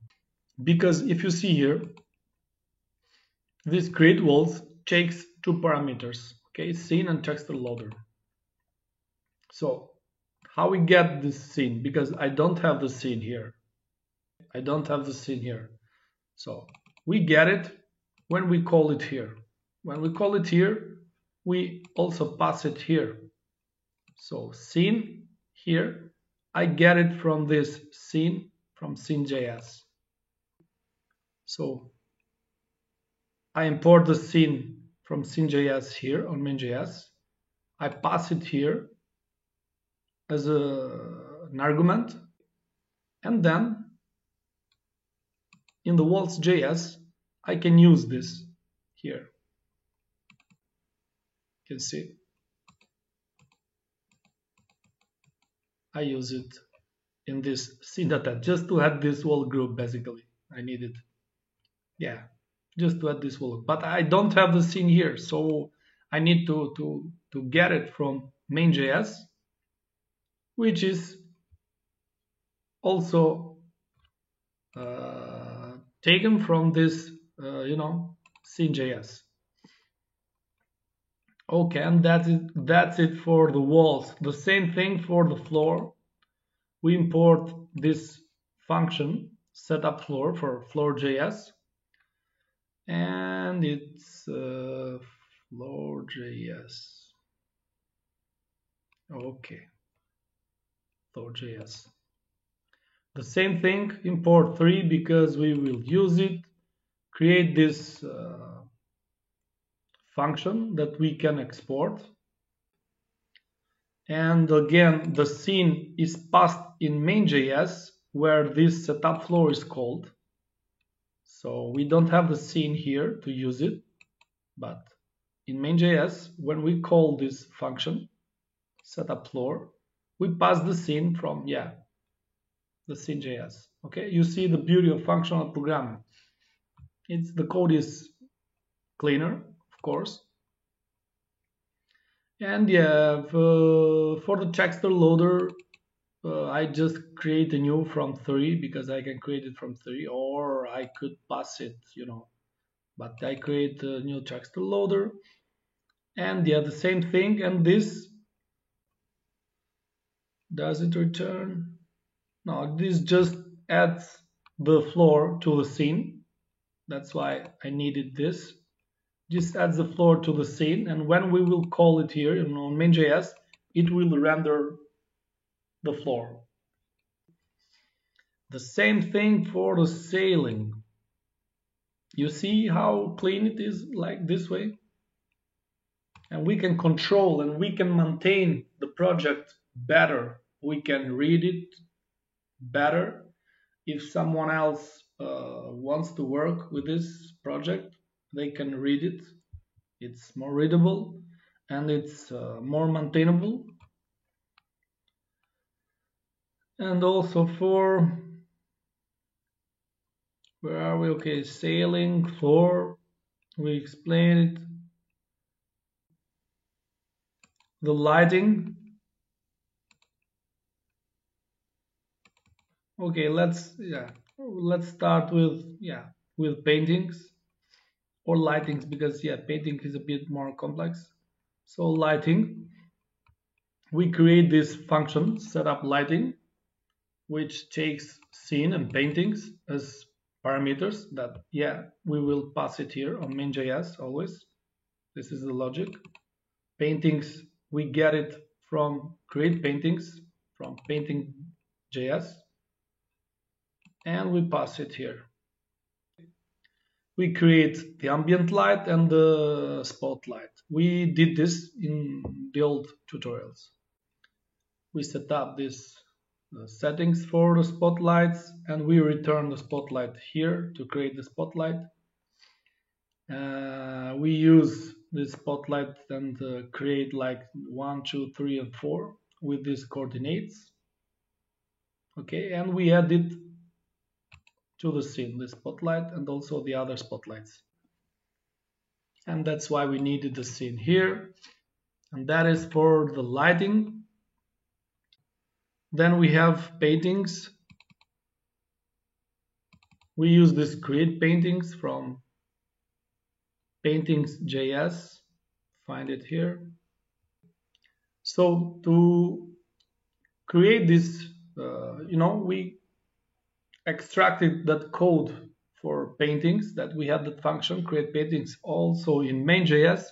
because if you see here, this create walls takes 2 parameters, okay, scene and texture loader. So how we get this scene, because I don't have the scene here. I don't have the scene here. So we get it when we call it here. When we call it here, we also pass it here. So scene here, I get it from this scene, from scene.js. So I import the scene from scene.js here on main.js. I pass it here as an argument, and then in the walls.js I can use this here. You can see I use it in this scene.add just to add this wall group. Basically I need it, yeah, just to add this wall, but I don't have the scene here, so I need to get it from main.js, which is also taken from this scene.js. Okay, and that's it for the walls. The same thing for the floor. We import this function setup floor for floor.js, and it's floor.js. Okay, floor.js. The same thing, import 3 because we will use it. Create this function that we can export. And again, the scene is passed in main.js where this setup floor is called. So we don't have the scene here to use it, but in main.js, when we call this function setup floor, we pass the scene from the scene.js. Okay, you see the beauty of functional programming. The code is cleaner, of course. And yeah, for the texture loader, I just create a new from 3 because I can create it from 3, or I could pass it, but I create a new texture loader. And yeah, the same thing. And this, does it return? No, this just adds the floor to the scene. That's why I needed this. Just adds the floor to the scene, and when we will call it here on main.js, it will render the floor. The same thing for the ceiling. You see how clean it is like this way? And we can control and we can maintain the project better. We can read it better. If someone else wants to work with this project, they can read it. It's more readable and it's more maintainable. And also for, where are we? Okay, ceiling, floor, we explained it. The lighting. Okay, let's start with paintings or lightings, because painting is a bit more complex. So lighting, we create this function setup lighting, which takes scene and paintings as parameters that we will pass it here on main.js always. This is the logic. Paintings, we get it from create paintings from painting.js, and we pass it here. We create the ambient light and the spotlight. We did this in the old tutorials. We set up these settings for the spotlights, and we return the spotlight here to create the spotlight. We use this spotlight and create like 1, 2, 3, and 4 with these coordinates. Okay, and we add it to the scene, the spotlight and also the other spotlights. And that's why we needed the scene here. And that is for the lighting. Then we have paintings. We use this create paintings from paintings.js. Find it here. So to create this, we extracted that code for paintings, that we had that function create paintings also in main.js.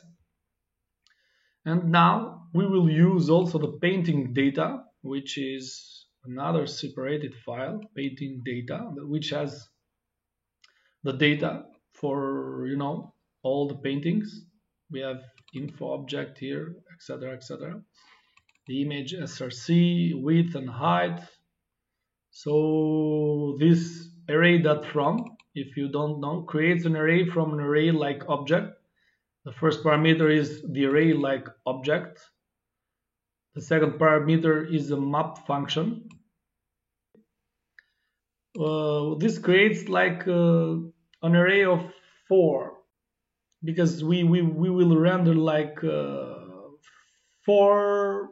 And now we will use also the painting data, which is another separated file, painting data, which has the data for all the paintings. We have info object here, etc., etc. The image src, width and height. So this array.from, if you don't know, creates an array from an array-like object. The first parameter is the array-like object. The second parameter is a map function. This creates like an array of 4, because we will render like 4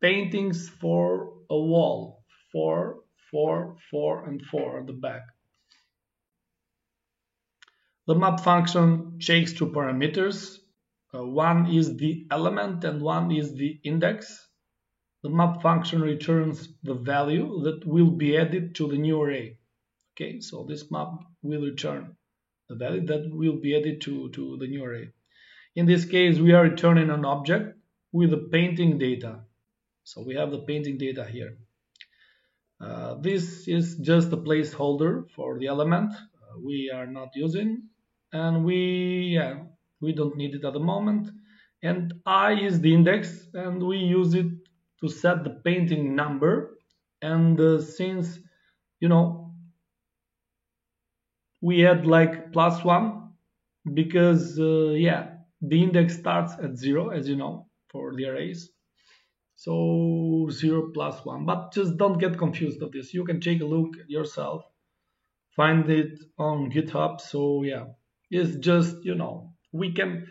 paintings for a wall. 4, 4, 4, and 4 at the back. The map function takes 2 parameters. One is the element and one is the index. The map function returns the value that will be added to the new array. Okay, so this map will return the value that will be added to the new array. In this case, we are returning an object with the painting data. So we have the painting data here. This is just a placeholder for the element we are not using, and we don't need it at the moment. And I is the index, and we use it to set the painting number. And since we had like +1, because the index starts at 0, as you know, for the arrays. So 0 + 1, but just don't get confused of this. You can take a look yourself, find it on GitHub. So it's just we can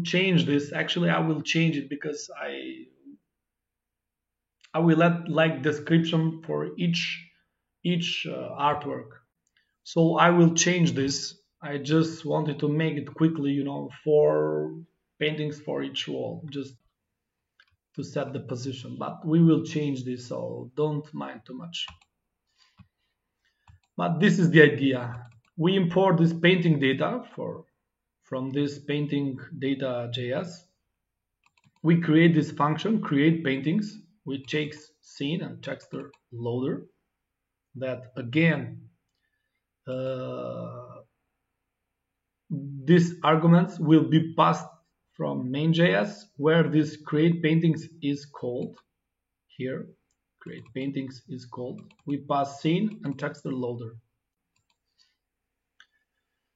change this. Actually, I will change it, because I will add like description for each artwork. So I will change this. I just wanted to make it quickly, 4 paintings for each wall, just to set the position, but we will change this, so don't mind too much. But this is the idea. We import this painting data from this painting data.js, we create this function, create paintings, which takes scene and texture loader. That again, these arguments will be passed from main.js, where this create paintings is called. Here, create paintings is called. We pass scene and texture loader.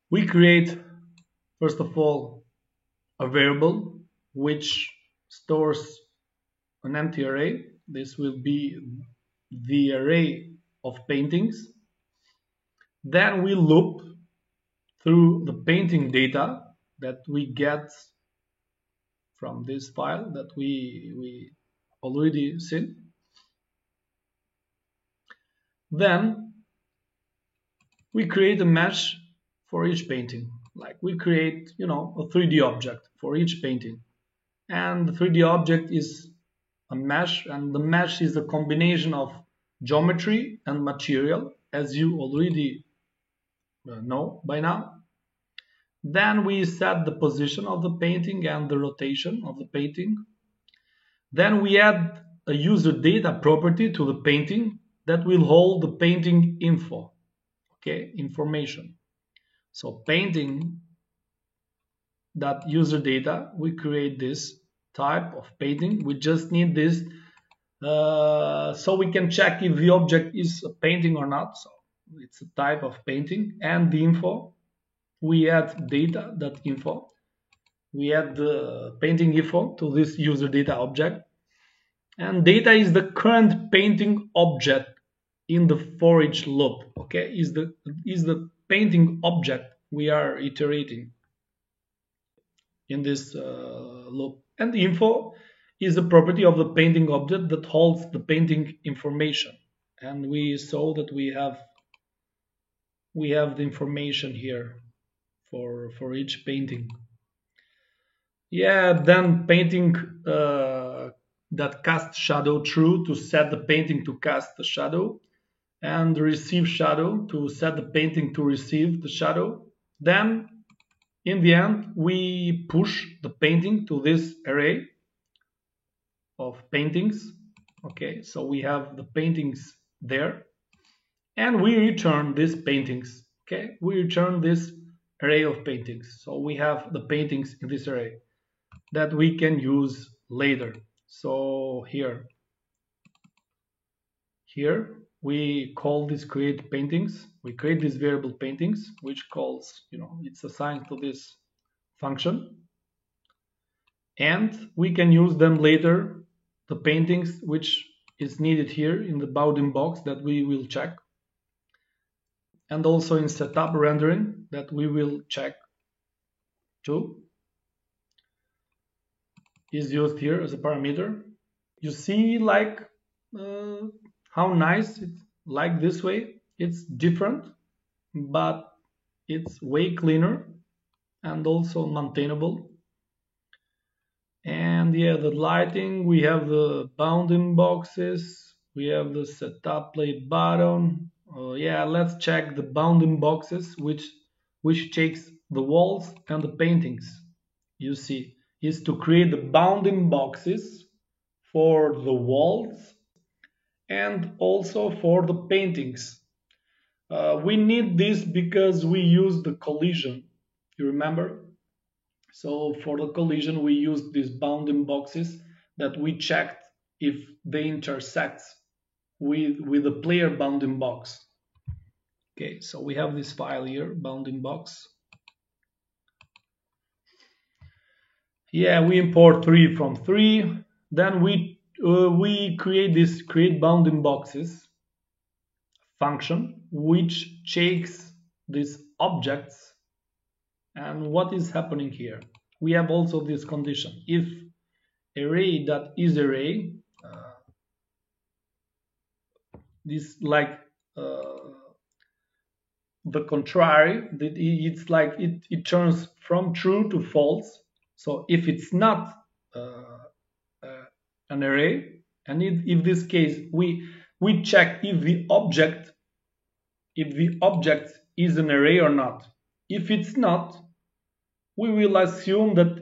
We create, first of all, a variable which stores an empty array. This will be the array of paintings. Then we loop through the painting data that we get from this file that we already seen. Then we create a mesh for each painting. Like we create, a 3D object for each painting. And the 3D object is a mesh, and the mesh is a combination of geometry and material, as you already know by now. Then we set the position of the painting and the rotation of the painting. Then we add a user data property to the painting that will hold the painting info, information. So painting that user data, we create this type of painting. We just need this so we can check if the object is a painting or not. So it's a type of painting, and the info, we add data.info. We add the painting info to this user data object, and data is the current painting object in the for each loop. Is the painting object we are iterating in this loop, and the info is the property of the painting object that holds the painting information. And we saw that we have the information here for each painting. Then painting that cast shadow true to set the painting to cast the shadow, and receive shadow to set the painting to receive the shadow. Then in the end we push the painting to this array of paintings. So we have the paintings there, and we return these paintings. We return this array of paintings. So we have the paintings in this array that we can use later. So here we call this create paintings. We create this variable paintings, which calls, it's assigned to this function, and we can use them later, the paintings which is needed here in the bounding box that we will check, and also in setup rendering that we will check too, is used here as a parameter. You see how nice it's like this way. It's different, but it's way cleaner and also maintainable. And the lighting, we have the bounding boxes, we have the setup play button. Let's check the bounding boxes, which takes the walls and the paintings. You see, is to create the bounding boxes for the walls and also for the paintings. We need this because we use the collision, you remember? So for the collision we use these bounding boxes that we checked if they intersect with the player bounding box. So we have this file here, bounding box. We import 3 from 3. Then we create this create bounding boxes function, which takes these objects. And what is happening here? We have also this condition: if array that is array, this the contrary, it's like it turns from true to false. So if it's not an array, and if this case we check if the object is an array or not. If it's not, we will assume that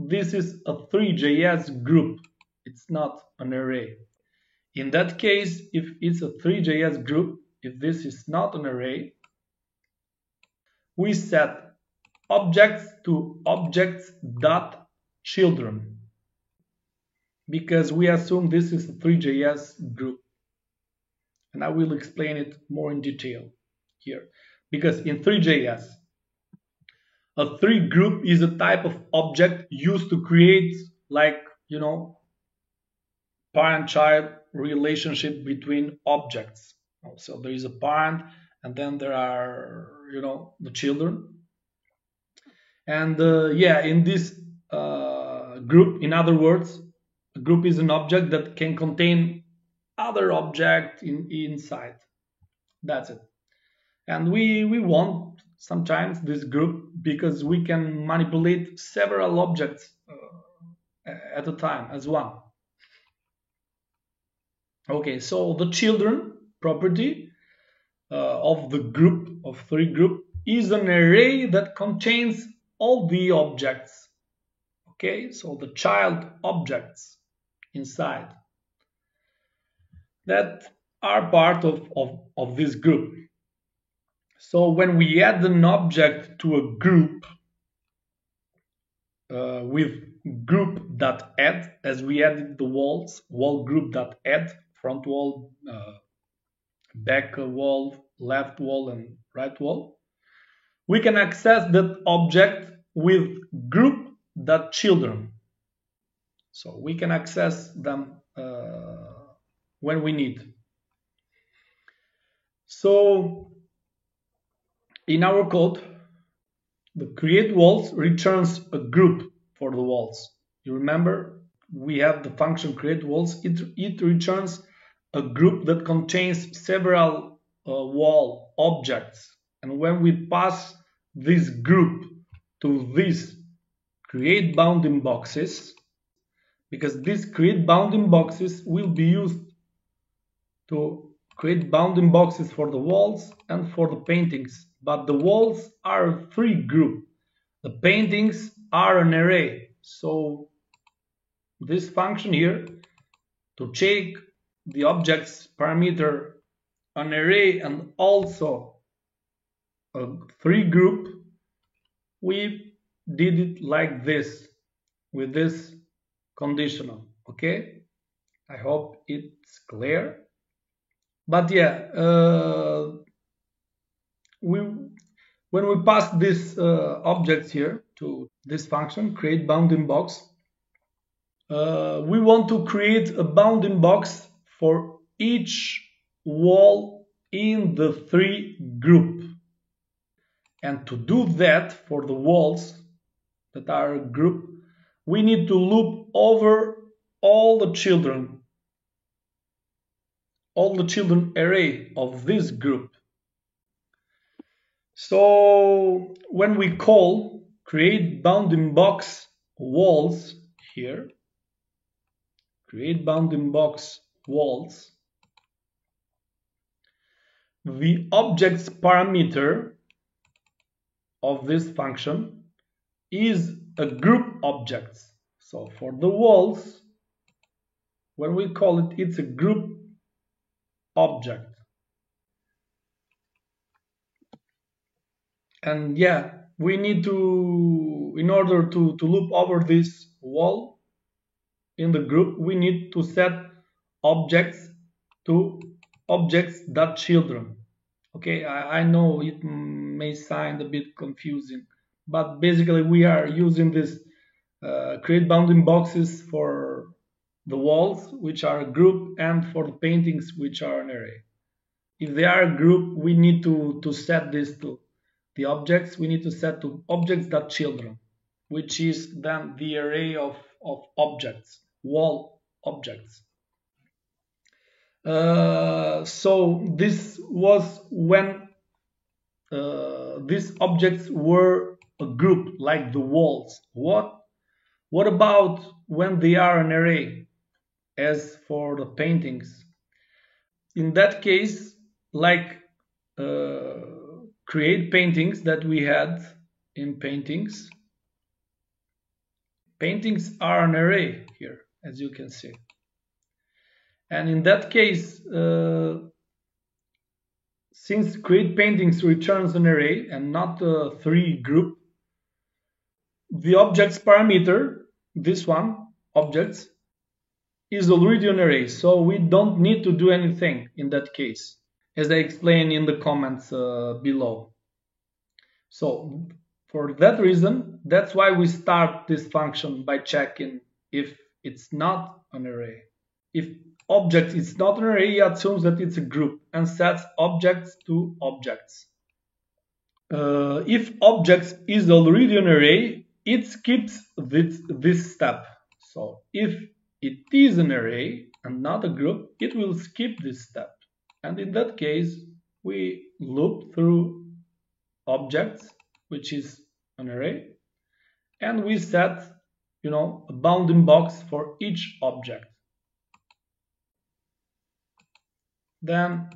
this is a Three.js group. It's not an array. In that case, if it's a Three.js group, if this is not an array, we set objects to objects.children, because we assume this is a Three.js group. And I will explain it more in detail here. Because in Three.js, a three group is a type of object used to create, like, parent-child relationship between objects. So there is a parent, and then there are, the children. And in this group, in other words, a group is an object that can contain other objects inside. That's it. And we want sometimes this group because we can manipulate several objects at a time as one. Okay, so the children property of the group of three group is an array that contains all the objects. Okay, so the child objects inside that are part of this group. So when we add an object to a group with group.add, as we added the walls, wall group.add, front wall, back wall, left wall, and right wall, we can access that object with group.children. So we can access them when we need. So in our code, the create walls returns a group for the walls. You remember, we have the function create walls. It returns a group that contains several wall objects. And when we pass this group to this create bounding boxes, because these create bounding boxes will be used to create bounding boxes for the walls and for the paintings. But the walls are a free group. The paintings are an array. So this function here, to check the object's parameter, an array and also a free group, we did it like this, with this conditional. Okay, I hope it's clear. But when we pass this objects here to this function, create bounding box, we want to create a bounding box for each wall in the three group. And to do that for the walls that are a group, we need to loop over all the children array of this group. So when we call create bounding box walls here, create bounding box walls, the object's parameter of this function is a group object. So for the walls, when we call it, it's a group object. And we need to, in order to loop over this wall in the group, we need to set objects to objects.children. Okay, I know it may sound a bit confusing, but basically we are using this create bounding boxes for the walls, which are a group, and for the paintings, which are an array. If they are a group, we need to set this to the objects. We need to set to objects.children, which is then the array of objects, wall objects. So this was when these objects were a group, like the walls. What about when they are an array, as for the paintings? In that case, like create paintings that we had in paintings paintings are an array here, as you can see. And in that case, since create paintings returns an array and not a 3 group, the object's parameter, this one, objects, is already an array, so we don't need to do anything in that case, as I explained in the comments below. So for that reason, that's why we start this function by checking if it's not an array. If object is not an array, it assumes that it's a group and sets objects to objects. If objects is already an array, it skips this step. So if it is an array and not a group, it will skip this step. And in that case, we loop through objects, which is an array, and we set, a bounding box for each object. Then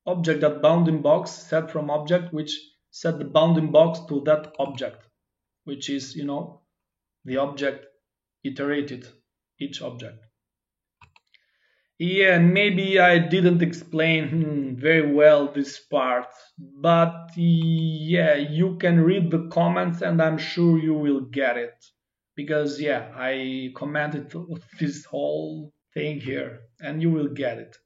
object.bounding box set from object, which set the bounding box to that object, which is, the object iterated each object. Yeah, maybe I didn't explain very well this part, but yeah, you can read the comments and I'm sure you will get it. Because yeah, I commented this whole thing here and you will get it.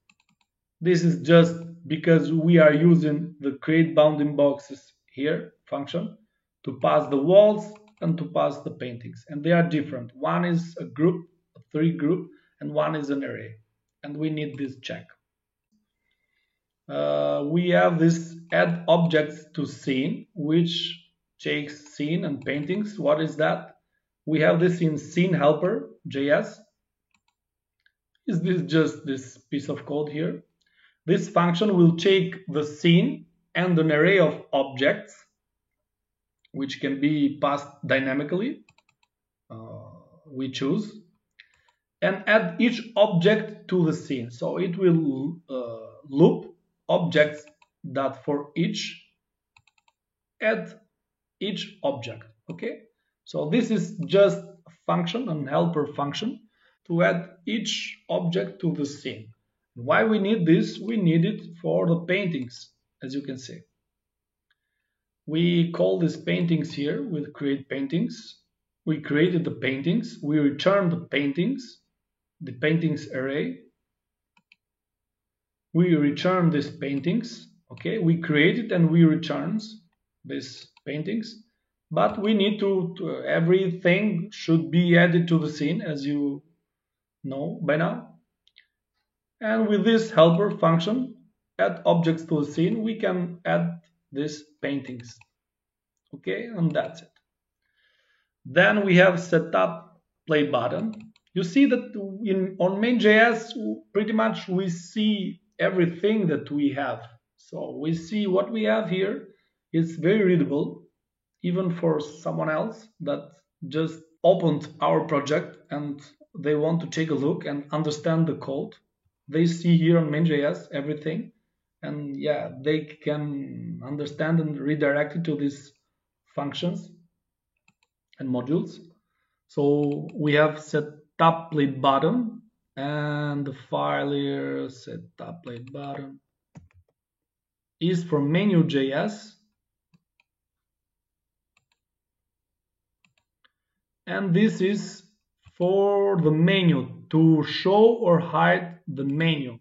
This is just because we are using the create bounding boxes here function to pass the walls and to pass the paintings, and they are different. One is a group, a 3 group, and one is an array, and we need this check. We have this add objects to scene, which takes scene and paintings. What is that? We have this in scene helper JS. Is this just this piece of code here? This function will take the scene and an array of objects, which can be passed dynamically, we choose, and add each object to the scene. So it will loop objects that for each add each object. Okay, so this is just a function, an helper function, to add each object to the scene. Why we need this? We need it for the paintings, as you can see. We call these paintings here with create paintings. We created the paintings. We return the paintings array. We return these paintings. Okay, we create it and we returns these paintings. But we need to everything should be added to the scene, as you know by now. And with this helper function, add objects to the scene, we can add these paintings. Okay, and that's it. Then we have setup play button. You see that on main.js, pretty much we see everything that we have. So we see what we have here. It's very readable, even for someone else that just opened our project and they want to take a look and understand the code. They see here on main.js everything, and yeah, they can understand and redirect it to these functions and modules. So we have setup play button, and the file here setup play button is from menu.js, and this is for the menu, to show or hide the menu.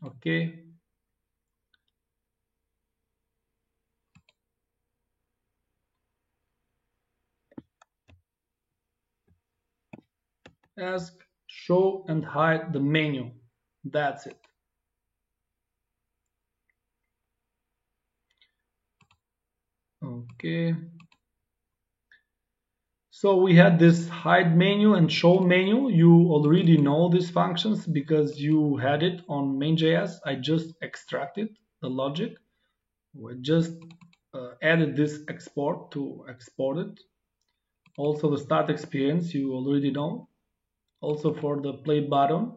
Okay. Ask, show and hide the menu. That's it. Okay. So we had this hide menu and show menu. You already know these functions because you had it on main.js. I just extracted the logic. We just added this export to export it. Also the start experience you already know. Also for the play button,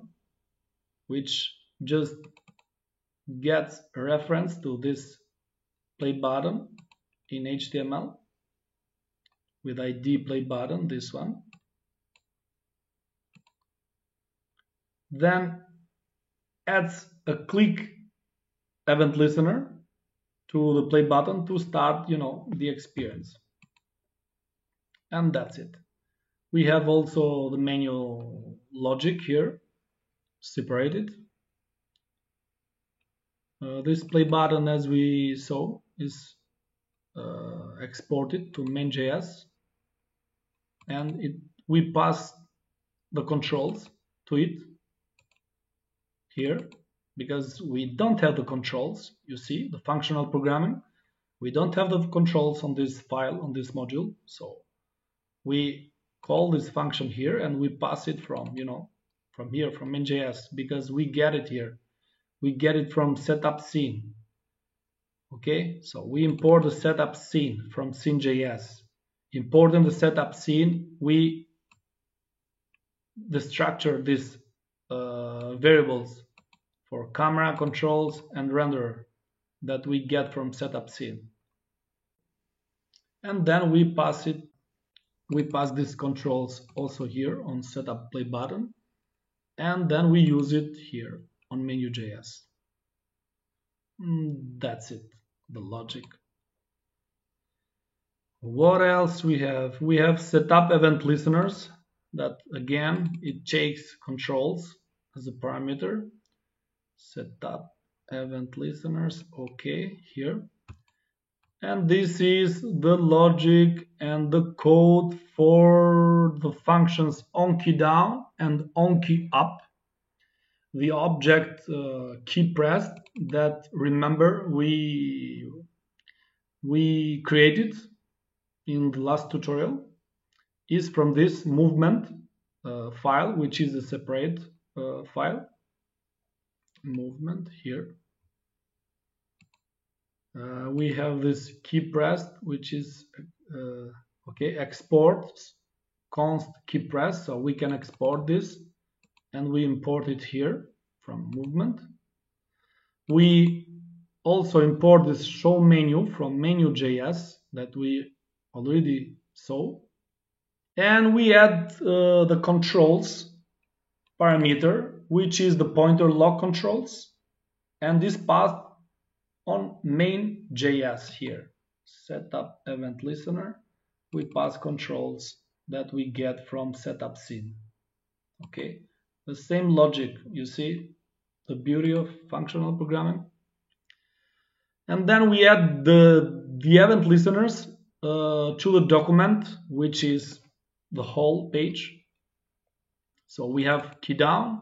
which just gets a reference to this play button in HTML. with ID play button, this one. Then adds a click event listener to the play button to start, the experience. And that's it. We have also the manual logic here, separated. This play button, as we saw, is exported to main.js, and we pass the controls to it here, because we don't have the controls. You see the functional programming, we don't have the controls on this file, on this module, so we call this function here and we pass it from here, from main.js, because we get it here, we get it from setup scene. Okay, so we import the setup scene from scene.js. Importing the setup scene, we destructure these variables for camera, controls, and renderer that we get from setup scene. And then we pass these controls also here on setup play button, and then we use it here on menu.js. That's it, the logic. What else we have? We have setup event listeners, that again, it takes controls as a parameter. Setup event listeners, okay, here. And this is the logic and the code for the functions onKeyDown and onKeyUp. The object key pressed that, remember, we created in the last tutorial is from this movement file, which is a separate file. Movement here. We have this key pressed, which is exports const key press, so we can export this and we import it here from movement. We also import this show menu from menu.js that we already saw, and we add the controls parameter, which is the pointer lock controls, and this passed on main.js here. Setup event listener, we pass controls that we get from setup scene. Okay, the same logic, you see the beauty of functional programming. And then we add the event listeners to the document, which is the whole page. So we have key down,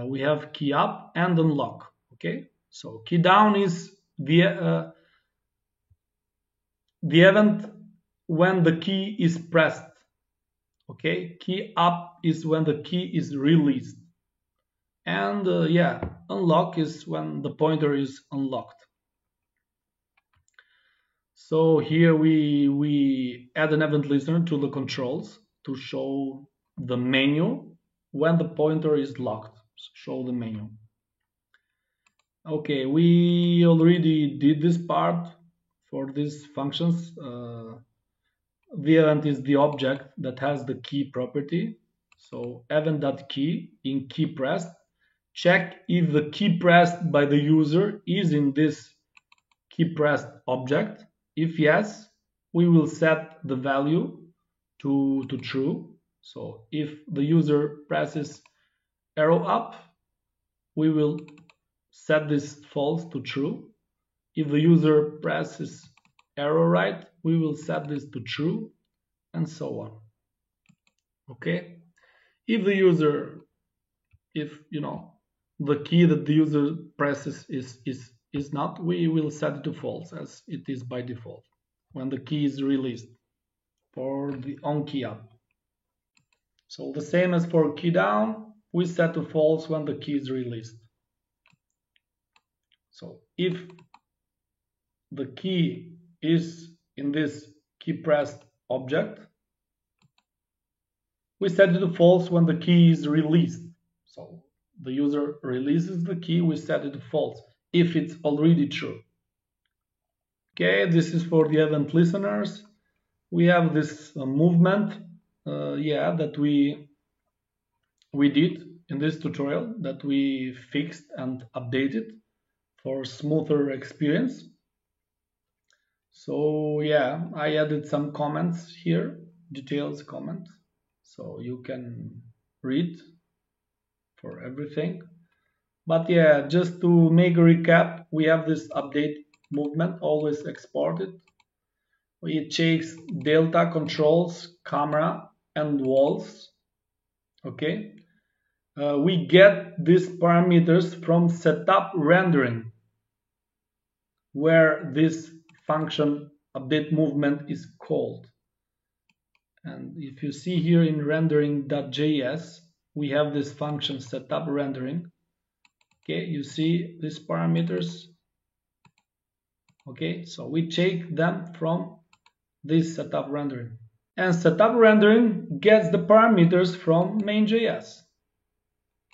we have key up and unlock. Okay, so key down is the event when the key is pressed. Okay, key up is when the key is released, and unlock is when the pointer is unlocked. So here we add an event listener to the controls to show the menu when the pointer is locked. Show the menu. Okay, we already did this part for these functions. The event is the object that has the key property. So event.key in key pressed. Check if the key pressed by the user is in this key pressed object. If yes, we will set the value to true. So if the user presses arrow up, we will set this false to true. If the user presses arrow right, we will set this to true, and so on. Okay, if the user, the key that the user presses is not, we will set it to false, as it is by default when the key is released for the onKeyUp. So the same as for key down, we set to false when the key is released. So if the key is in this key pressed object, we set it to false when the key is released. So the user releases the key, we set it to false if it's already true. Okay, this is for the event listeners. we have this movement that we did in this tutorial, that we fixed and updated for smoother experience. So yeah, I added some comments here, details comments, so you can read for everything. But yeah, just to make a recap, we have this update movement, always exported. It checks delta, controls, camera, and walls. Okay. We get these parameters from setup rendering, where this function update movement is called. And if you see here in rendering.js, we have this function setup rendering. Okay, you see these parameters. Okay, so we take them from this setup rendering. And setup rendering gets the parameters from main.js.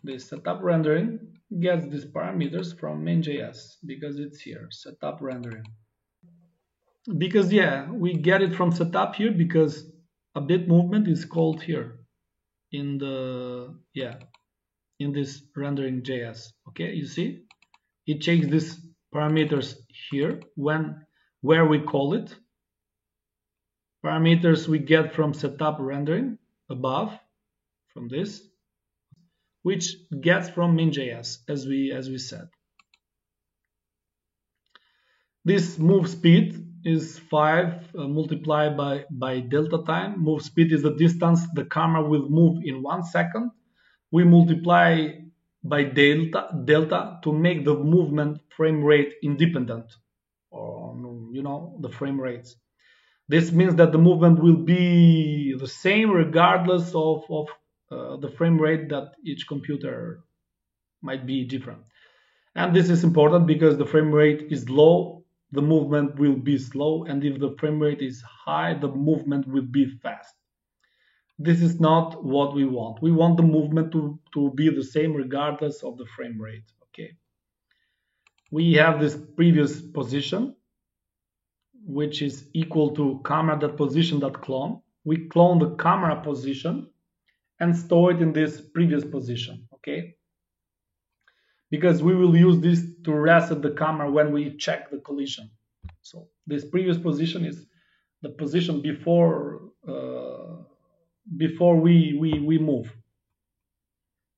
This setup rendering gets these parameters from main.js because it's here, setup rendering. Because yeah, we get it from setup here because update movement is called here in the in this rendering.js. Okay, you see, it takes these parameters here where we call it. Parameters we get from setup rendering above, from this, which gets from main.js as we said. This move speed is 5 multiplied by delta time. Move speed is the distance the camera will move in 1 second. We multiply by delta to make the movement frame rate independent, or you know, the frame rates. This means that the movement will be the same regardless of the frame rate, that each computer might be different. And this is important because the frame rate is low, the movement will be slow, and if the frame rate is high, the movement will be fast. This is not what we want. We want the movement to be the same regardless of the frame rate. Okay. We have this previous position, which is equal to camera.position.clone. We clone the camera position and store it in this previous position. Okay. Because we will use this to reset the camera when we check the collision. So this previous position is the position before we move.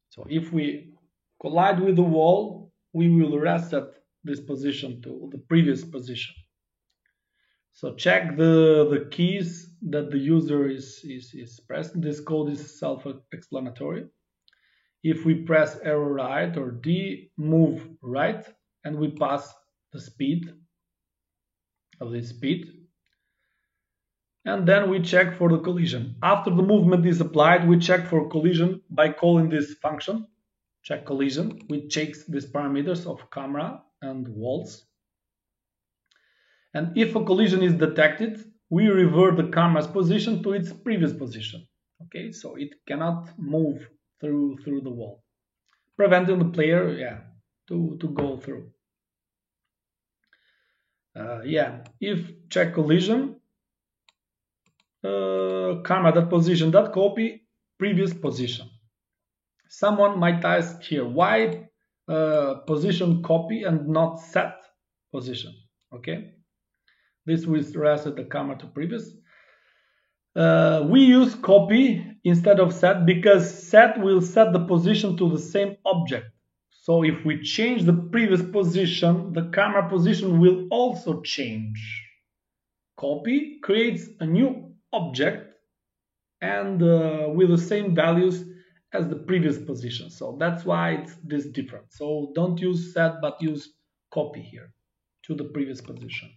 So if we collide with the wall, we will reset this position to the previous position. So check the keys that the user is pressing. This code is self-explanatory. If we press arrow right or D, move right, and we pass the speed of this speed. And then we check for the collision. After the movement is applied, we check for collision by calling this function, check collision, which checks these parameters of camera and walls. And if a collision is detected, we revert the camera's position to its previous position. Okay, so it cannot move through the wall, preventing the player to go through. If check collision, camera.position.copy previous position. Someone might ask here, why position copy and not set position? Okay, this will reset the camera to previous. We use copy instead of set because set will set the position to the same object. So if we change the previous position, the camera position will also change. Copy creates a new object and with the same values as the previous position. So that's why it's this different. So don't use set but use copy here to the previous position.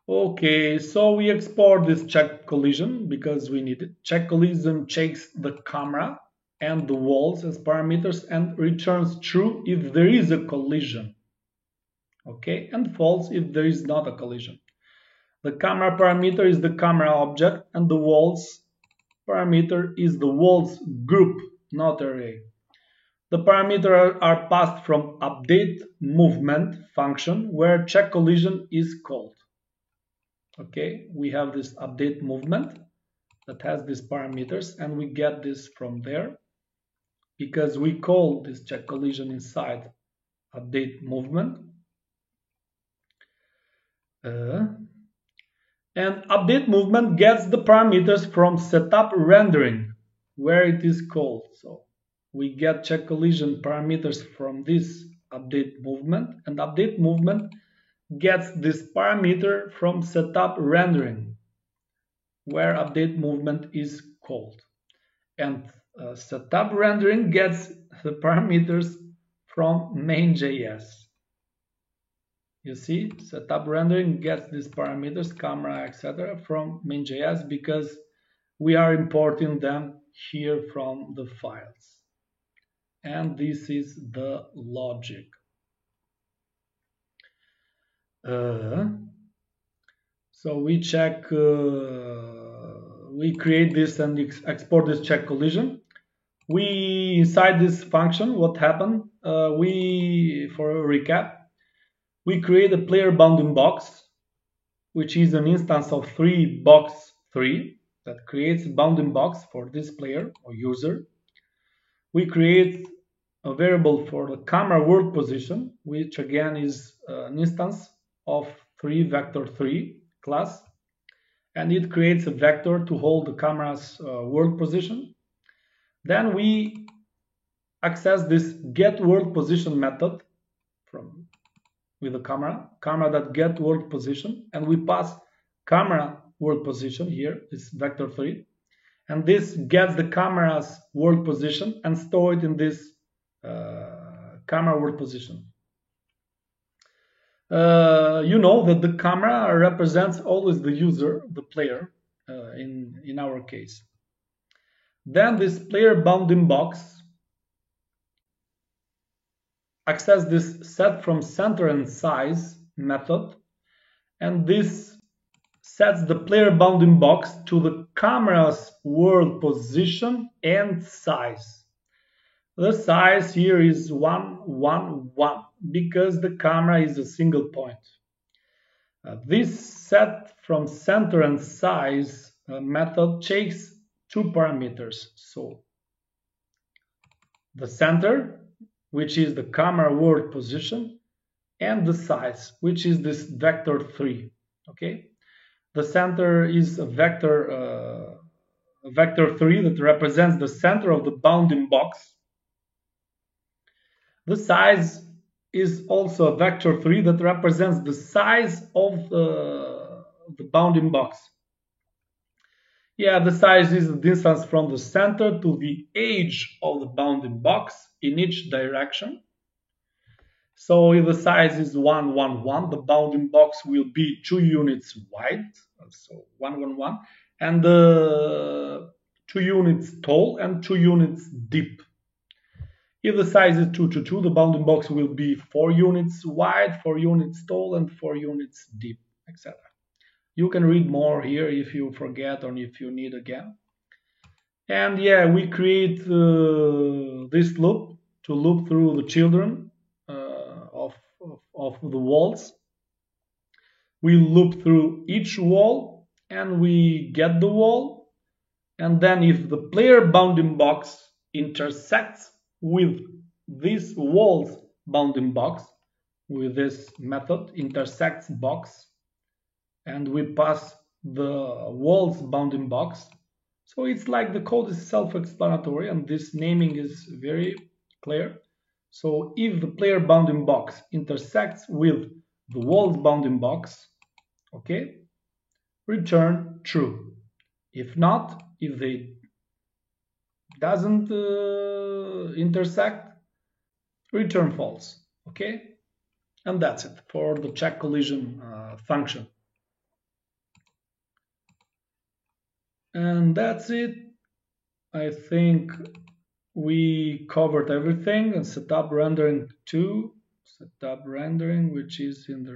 Okay, so we export this check collision because we need it. Check collision checks the camera and the walls as parameters and returns true if there is a collision. Okay, and false if there is not a collision. The camera parameter is the camera object and the walls parameter is the walls group, not array. The parameters are passed from update movement function where check collision is called. Okay, we have this update movement that has these parameters, and we get this from there because we call this check collision inside update movement. And update movement gets the parameters from setup rendering, where it is called. So we get check collision parameters from this update movement, and update movement gets this parameter from setup rendering, where update movement is called. And setup rendering gets the parameters from main.js. You see, setup rendering gets these parameters, camera, etc. from main.js because we are importing them here from the files. And this is the logic. So we check, we create this and export this check collision. We, inside this function, what happened? For a recap, we create a player bounding box, which is an instance of 3box3 that creates a bounding box for this player or user. We create a variable for the camera world position, which again is an instance of 3vector3 class, and it creates a vector to hold the camera's world position. Then we access this get world position method with the camera that get world position, and we pass camera world position here, this vector3, and this gets the camera's world position and store it in this camera world position. You know that the camera represents always the user, the player, in our case. Then this player bounding box access this set from center and size method, and this sets the player bounding box to the camera's world position and size. The size here is 1, 1, 1 because the camera is a single point. This set from center and size method takes two parameters. So the center, which is the camera world position, and the size, which is this vector3. Okay, the center is a vector 3 that represents the center of the bounding box. The size is also a vector 3 that represents the size of the bounding box. Yeah, the size is the distance from the center to the edge of the bounding box in each direction. So if the size is 1, 1, 1, the bounding box will be 2 units wide, so 1, 1, 1, and 2 units tall and 2 units deep. If the size is 2, 2, 2, the bounding box will be 4 units wide, 4 units tall, and 4 units deep, etc. You can read more here if you forget or if you need again. And yeah, we create this loop to loop through the children of the walls. We loop through each wall and we get the wall. And then if the player bounding box intersects with this wall's bounding box, with this method intersects box, and we pass the wall's bounding box. So it's like the code is self-explanatory and this naming is very clear. So if the player bounding box intersects with the wall's bounding box, okay, return true. If not, if they doesn't intersect, return false. Okay, and that's it for the check collision function. And that's it. I think we covered everything. And setup rendering 2, setup rendering, which is in the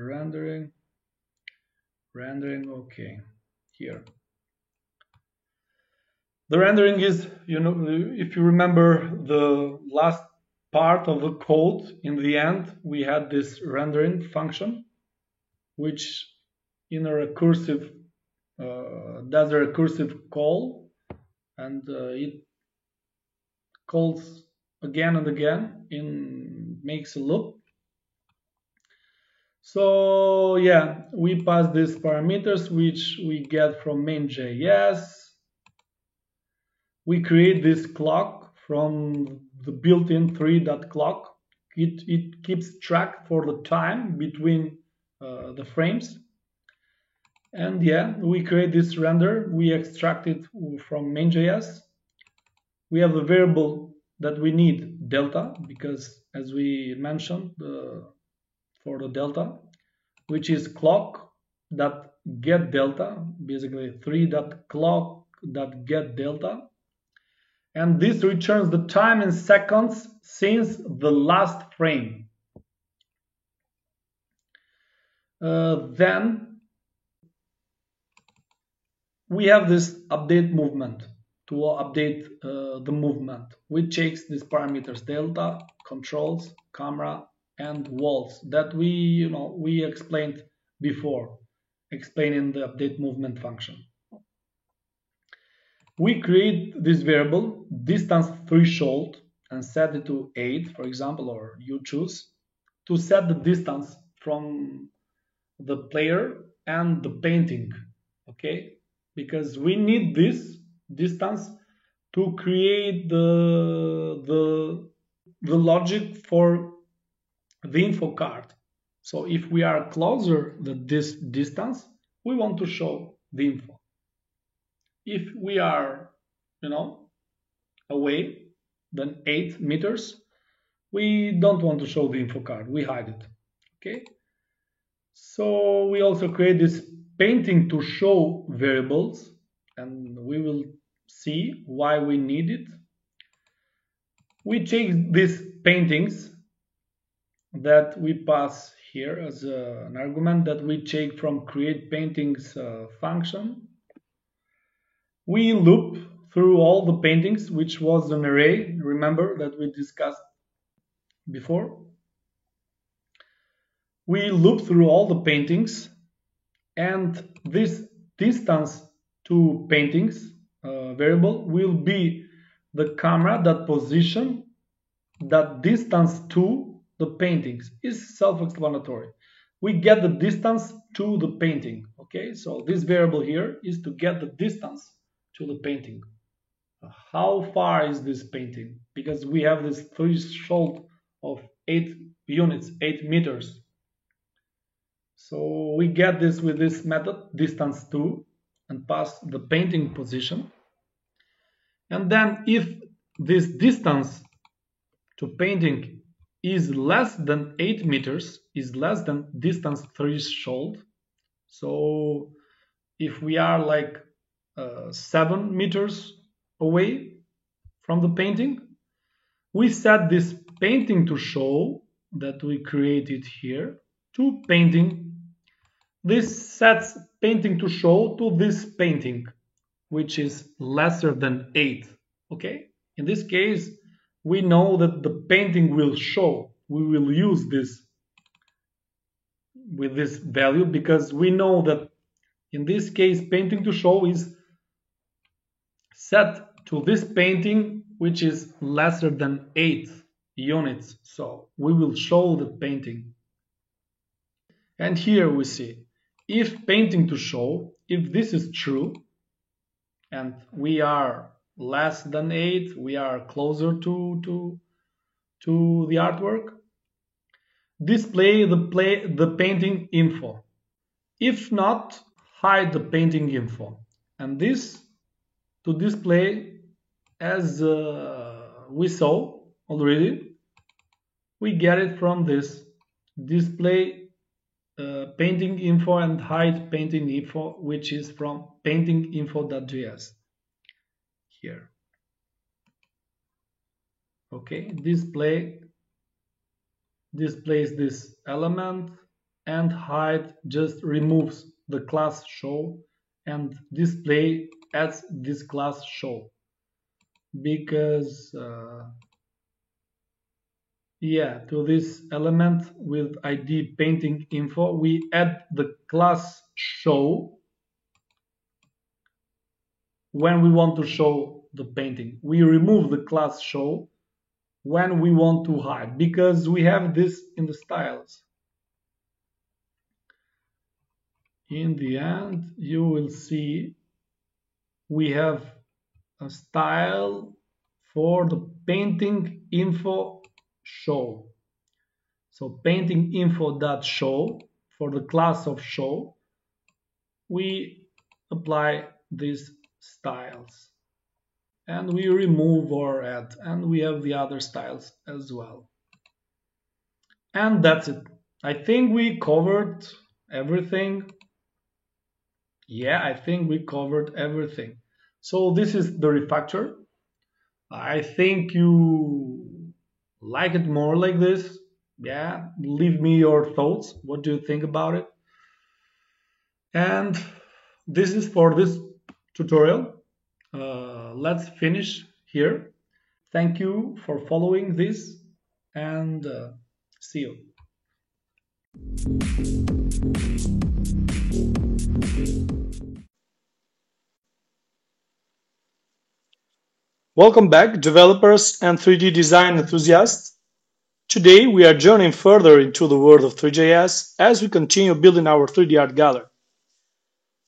rendering, okay, here. The rendering is, you know, if you remember the last part of the code, in the end, we had this rendering function, which in a recursive, does a recursive call, and it calls again and again, makes a loop. So yeah, we pass these parameters which we get from main.js. We create this clock from the built-in 3.clock. It keeps track for the time between the frames. And yeah, we create this render. We extract it from main.js. We have a variable that we need delta, because as we mentioned for the delta, which is clock that get delta, basically 3.clock that get delta. And this returns the time in seconds since the last frame. Then we have this update movement to update the movement, which takes these parameters delta, controls, camera, and walls that we explained before, explaining the update movement function. We create this variable distance threshold and set it to 8, for example, or you choose to set the distance from the player and the painting, okay? Because we need this distance to create the logic for the info card. So if we are closer than this distance, we want to show the info. If we are, away than 8 meters, we don't want to show the info card. We hide it. Okay. So we also create this painting to show variables, and we will see why we need it. We take these paintings that we pass here as an argument that we take from create paintings function. We loop through all the paintings, which was an array, remember, that we discussed before. We loop through all the paintings, and this distance to paintings variable will be the camera that position that distance to the paintings. Is self-explanatory. We get the distance to the painting. Okay, so this variable here is to get the distance to the painting. How far is this painting? Because we have this threshold of 8 units, 8 meters. So we get this with this method, distance to, and pass the painting position. And then if this distance to painting is less than 8 meters, is less than distance threshold. So if we are like 7 meters away from the painting, we set this painting to show that we created here to painting. This sets painting to show to this painting, which is lesser than 8. Okay, in this case we know that the painting will show. We will use this with this value because we know that in this case painting to show is set to this painting, which is lesser than 8 units. So we will show the painting. And here we see if painting to show, if this is true and we are less than 8, we are closer to the artwork, display the painting info. If not, hide the painting info. And this to display, as we saw already, we get it from this display painting info and hide painting info, which is from paintinginfo.js here. Okay, displays this element, and hide just removes the class show, and display adds this class show, because to this element with ID painting info we add the class show when we want to show the painting. We remove the class show when we want to hide, because we have this in the styles. In the end, you will see we have a style for the painting info show. So painting info.show, for the class of show, we apply these styles. And we remove or add, and we have the other styles as well. And that's it. I think we covered everything. Yeah, I think we covered everything. So this is the refactor. I think you like it more like this. Yeah, leave me your thoughts. What do you think about it? And this is for this tutorial. Let's finish here. Thank you for following this, and see you. Welcome back, developers and 3D design enthusiasts. Today we are journeying further into the world of Three.js as we continue building our 3D art gallery.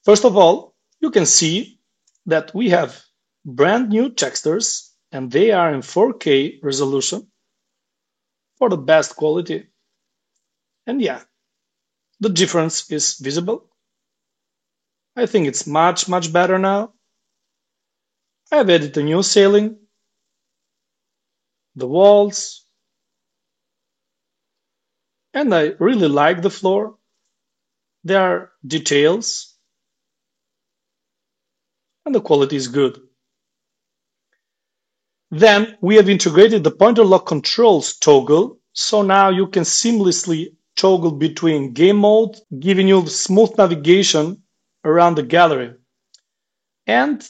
First of all, you can see that we have brand new textures, and they are in 4K resolution for the best quality. And yeah, the difference is visible. I think it's much better now. I have added a new ceiling, the walls, and I really like the floor. There are details, and the quality is good. Then we have integrated the pointer lock controls toggle, so now you can seamlessly toggle between game mode, giving you smooth navigation around the gallery. And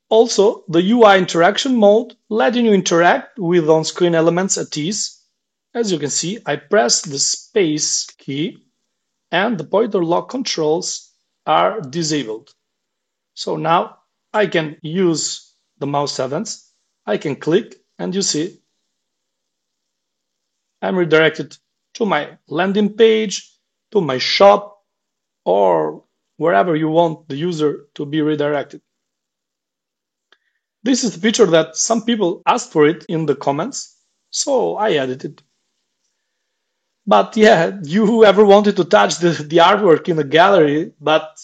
also the UI interaction mode, letting you interact with on-screen elements at ease. As you can see, I press the space key and the pointer lock controls are disabled. So now I can use the mouse events. I can click and you see I'm redirected to my landing page, to my shop, or wherever you want the user to be redirected. This is a feature that some people asked for it in the comments, so I added it. But yeah, you ever wanted to touch the artwork in the gallery, but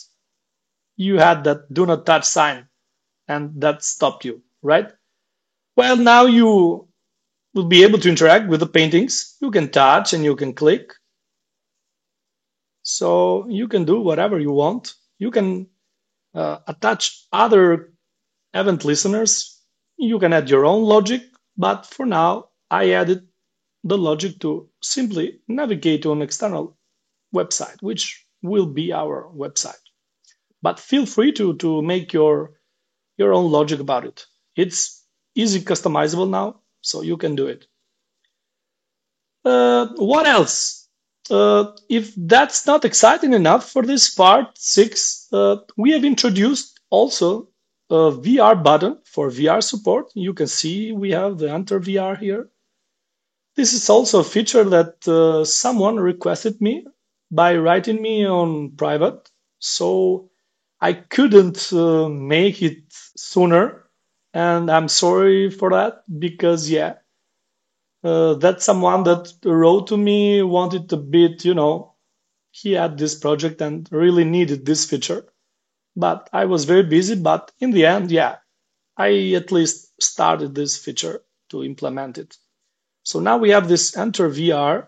you had that do not touch sign, and that stopped you, right? Well, now you will be able to interact with the paintings. You can touch and you can click. So you can do whatever you want. You can attach other event listeners. You can add your own logic, but for now, I added the logic to simply navigate to an external website, which will be our website. But feel free to make your own logic about it. It's easy customizable now, so you can do it. What else? If that's not exciting enough for this part 6, we have introduced also a VR button for VR support. You can see we have the Enter VR here. This is also a feature that someone requested me by writing me on private, so I couldn't make it sooner. And I'm sorry for that, because yeah, that's someone that wrote to me, wanted a bit, he had this project and really needed this feature. But I was very busy, but in the end, yeah, I at least started this feature to implement it. So now we have this Enter VR,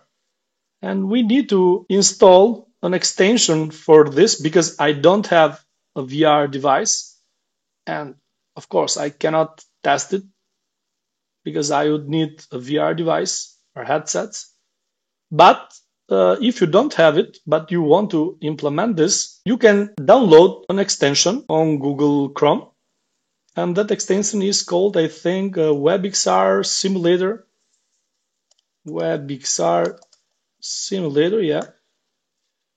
and we need to install an extension for this because I don't have a VR device. And of course, I cannot test it because I would need a VR device or headsets. But if you don't have it, but you want to implement this, you can download an extension on Google Chrome. And that extension is called, I think, WebXR Simulator. WebXR Simulator, yeah.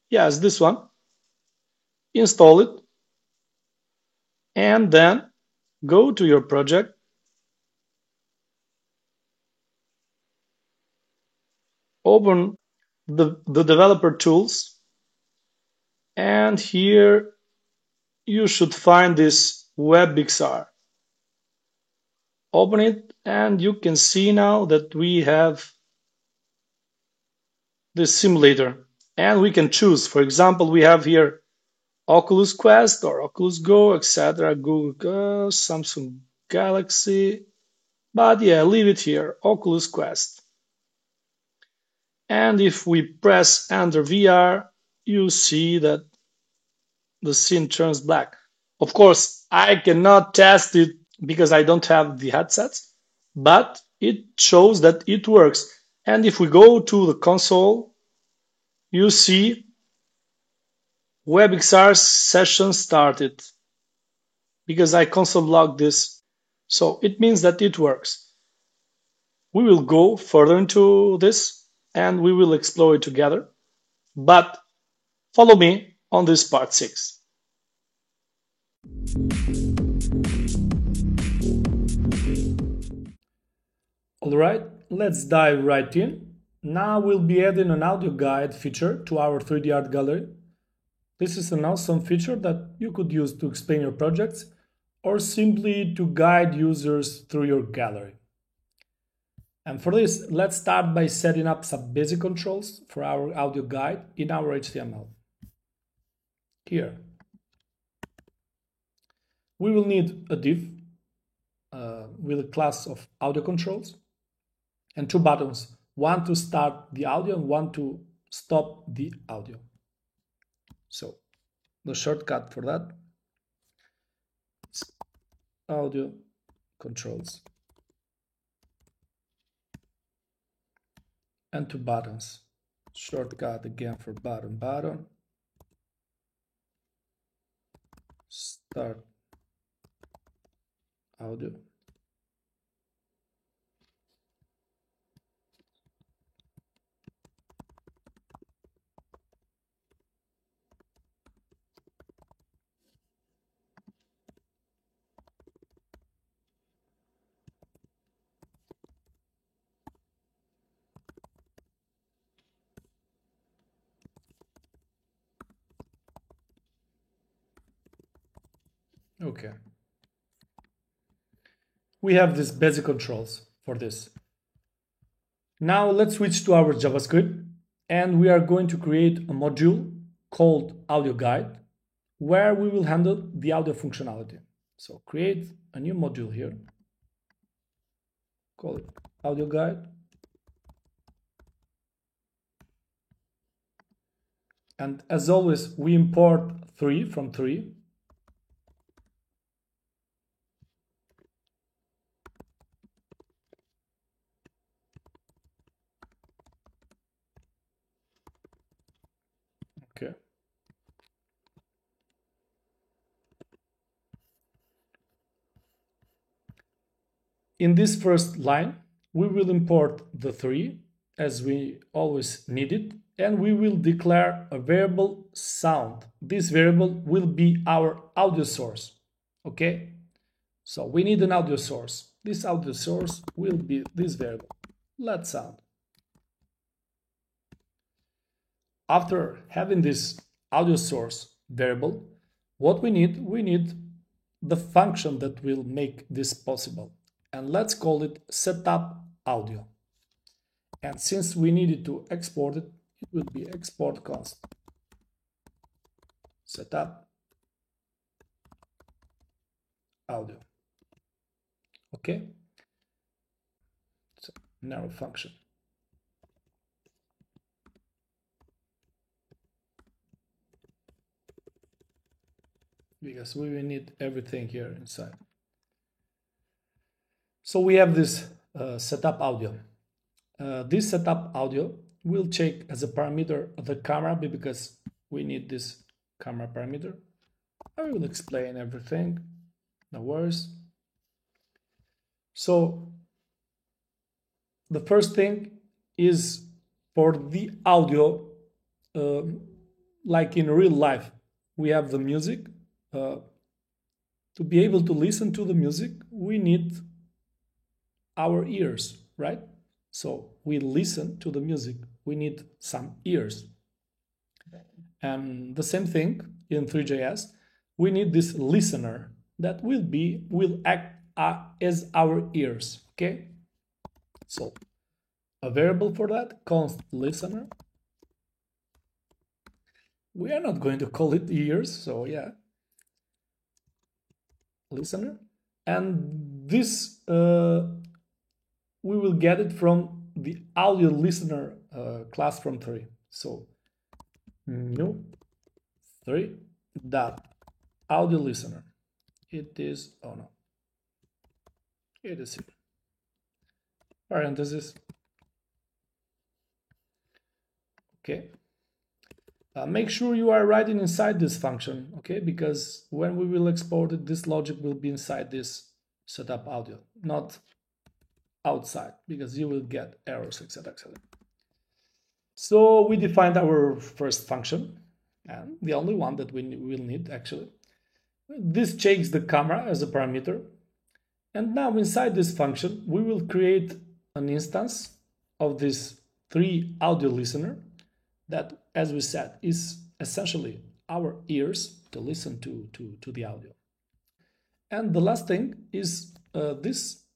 Yeah, it's this one. install it, and then go to your project, open the developer tools, and here you should find this WebXR. Open it, and you can see now that we have this simulator, and we can choose. For example, we have here Oculus Quest or Oculus Go, etc. Google, Samsung Galaxy, but yeah, leave it here, Oculus Quest. And if we press enter VR, you see that the scene turns black. Of course, I cannot test it because I don't have the headsets, but it shows that it works. And if we go to the console, you see WebXR session started because I console logged this. So it means that it works. We will go further into this and we will explore it together. But follow me on this part 6. Alright, let's dive right in. Now we'll be adding an audio guide feature to our 3D art gallery. This is an awesome feature that you could use to explain your projects or simply to guide users through your gallery. And for this, let's start by setting up some basic controls for our audio guide in our HTML. Here, we will need a div with a class of audio controls and 2 buttons, one to start the audio and one to stop the audio. So the shortcut for that is audio controls and 2 buttons. Shortcut again for button, start audio. Okay. We have these basic controls for this. Now let's switch to our JavaScript and we are going to create a module called audio guide where we will handle the audio functionality. So create a new module here, call it audio guide. And as always, we import 3 from 3. Okay. In this first line, we will import the 3 as we always need it, and we will declare a variable sound. This variable will be our audio source. Okay? So we need an audio source. This audio source will be this variable, let sound. After having this audio source variable, what we need the function that will make this possible. And let's call it setup audio. And since we needed to export it, it will be export const setup audio. Okay? So narrow function. Because we will need everything here inside. So we have this setup audio. This setup audio will take as a parameter the camera because we need this camera parameter. I will explain everything, no worries. So the first thing is for the audio, like in real life, we have the music. To be able to listen to the music, we need our ears, right? So we listen to the music. We need some ears. And the same thing in Three.js, we need this listener that will act as our ears, okay? So a variable for that, const listener. We are not going to call it ears, so yeah, listener. And this we will get it from the audio listener class from 3. So new 3 dot audio listener. It is, oh no, it is here. Parenthesis. Okay. Make sure you are writing inside this function, okay? Because when we will export it, this logic will be inside this setup audio, not outside, because you will get errors, etc., etc. So we defined our first function, and the only one that we will need actually. This takes the camera as a parameter, and now inside this function we will create an instance of this 3 audio listener that, as we said, is essentially our ears to listen to the audio. And the last thing is this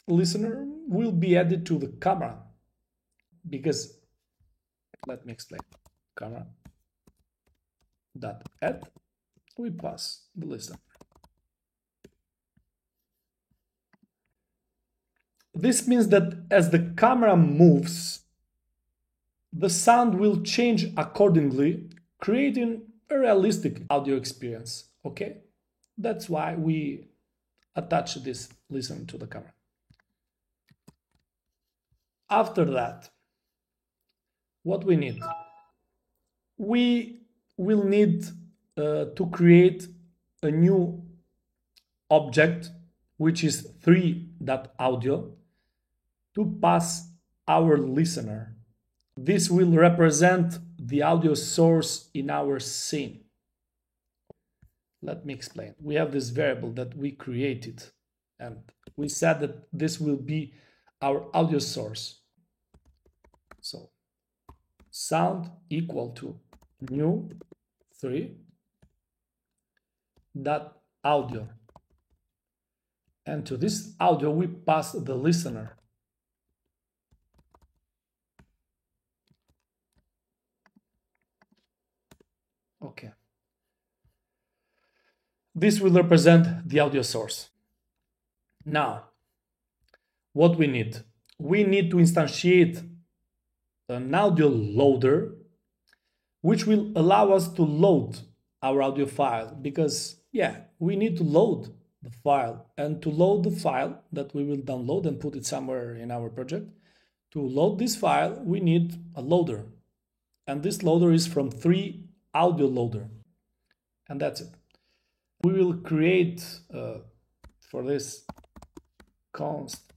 listener will be added to the camera, because, let me explain, camera dot add, we pass the listener. This means that as the camera moves, the sound will change accordingly, creating a realistic audio experience, okay? That's why we attach this listener to the camera. After that, what we need? We will need to create a new object, which is 3.audio, to pass our listener. This will represent the audio source in our scene. Let me explain. We have this variable that we created, and we said that this will be our audio source. So sound equal to new 3.audio. And to this audio, we pass the listener. Okay. This will represent the audio source. Now, what we need? We need to instantiate an audio loader, which will allow us to load our audio file, because, yeah, we need to load the file. And to load the file that we will download and put it somewhere in our project, to load this file, we need a loader. And this loader is from 3.audio loader. And that's it. We will create for this const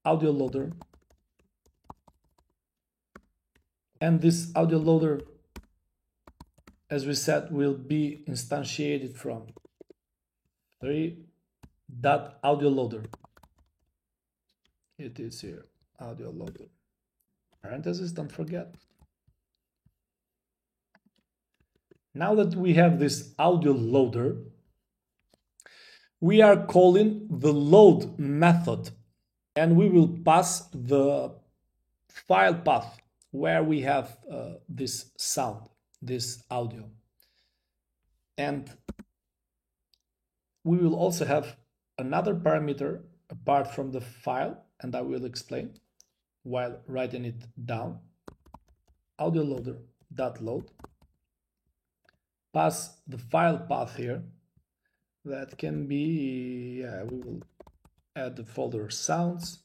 audio loader. And this audio loader, as we said, will be instantiated from 3.audio loader. It is here, audio loader. Parentheses, don't forget. Now that we have this audio loader, we are calling the load method, and we will pass the file path where we have this sound, this audio. And we will also have another parameter apart from the file, and I will explain while writing it down. Audio loader dot load. Pass the file path here. That can be, we will add the folder sounds.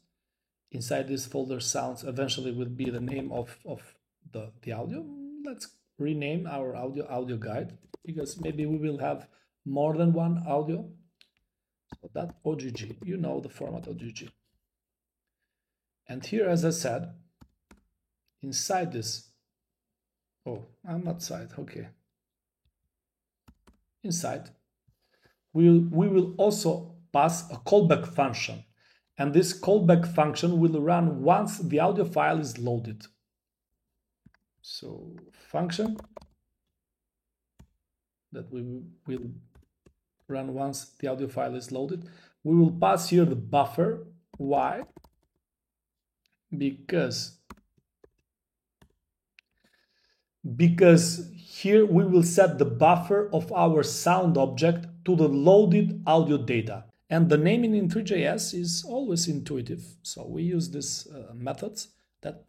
Inside this folder sounds eventually will be the name of the audio. Let's rename our audio guide, because maybe we will have more than one audio. So that OGG, you know the format OGG. And here, as I said, inside this Oh, I'm outside. Okay. Inside, we will also pass a callback function, and this callback function will run once the audio file is loaded. So function that we will run once the audio file is loaded. We will pass here the buffer. Why? Because here we will set the buffer of our sound object to the loaded audio data. And the naming in Three.js is always intuitive. So we use these methods that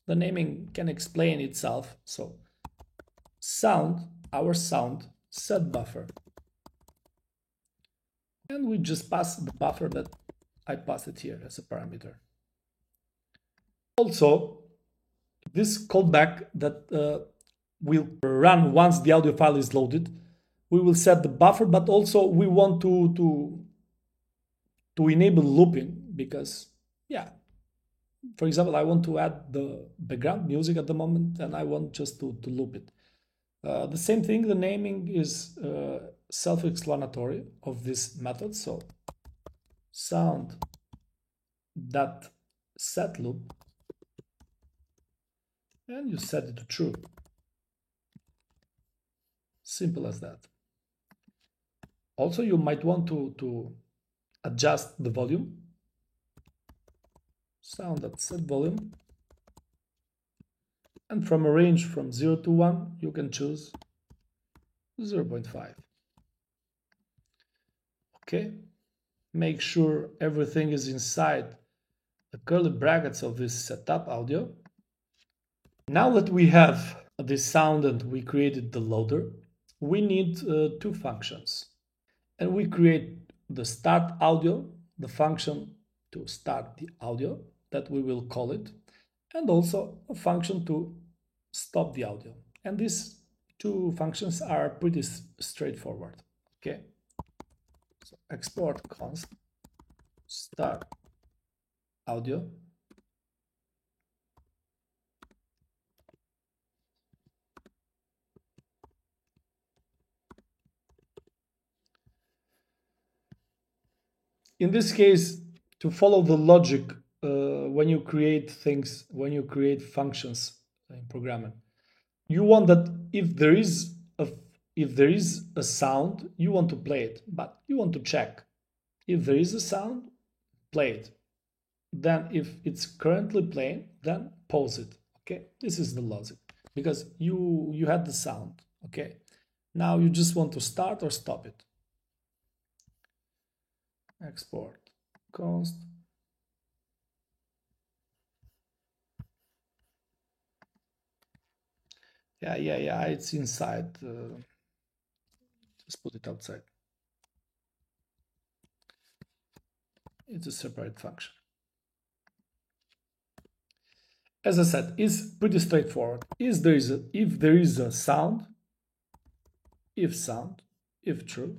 the naming can explain itself. So sound, our sound, set buffer. And we just pass the buffer that I passed it here as a parameter. Also, this callback that will run once the audio file is loaded, we will set the buffer, but also we want to enable looping because, yeah, for example, I want to add the background music at the moment and I want just to loop it. The same thing, the naming is self-explanatory of this method. So sound that set loop, and you set it to true. Simple as that. Also, you might want to adjust the volume. Sound that set volume. And from a range from 0 to 1, you can choose 0.5. Okay. Make sure everything is inside the curly brackets of this setup audio. Now that we have this sound and we created the loader, we need two functions. And we create the start audio, the function to start the audio, that we will call it, and also a function to stop the audio. And these two functions are pretty straightforward. Okay. So export const start audio. In this case, to follow the logic when you create things, when you create functions in programming, you want that if there is a sound, you want to play it, but you want to check if there is a sound, play it. Then if it's currently playing, then pause it. Okay, this is the logic because you had the sound. Okay, now you just want to start or stop it. Export const yeah, it's inside. Just put it outside. It's a separate function. As I said, it's pretty straightforward. If there is a sound, if true,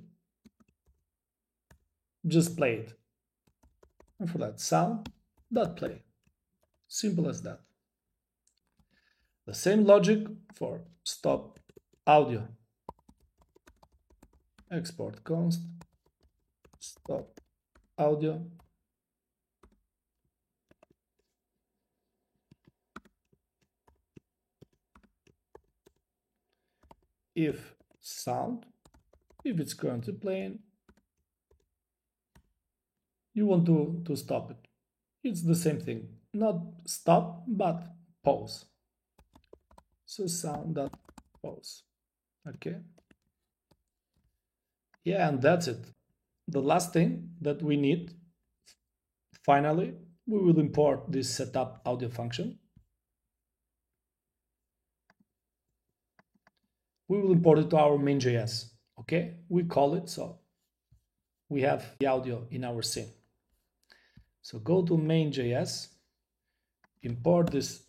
just play it. And for that, sound.play. Simple as that. The same logic for stop audio. Export const stop audio. If sound, if it's currently playing, you want to stop it. It's the same thing. Not stop, but pause. So sound.pause. Okay. Yeah, and that's it. The last thing that we need, finally, we will import this setup audio function. We will import it to our main.js. Okay, we call it so we have the audio in our scene. So go to main.js, import this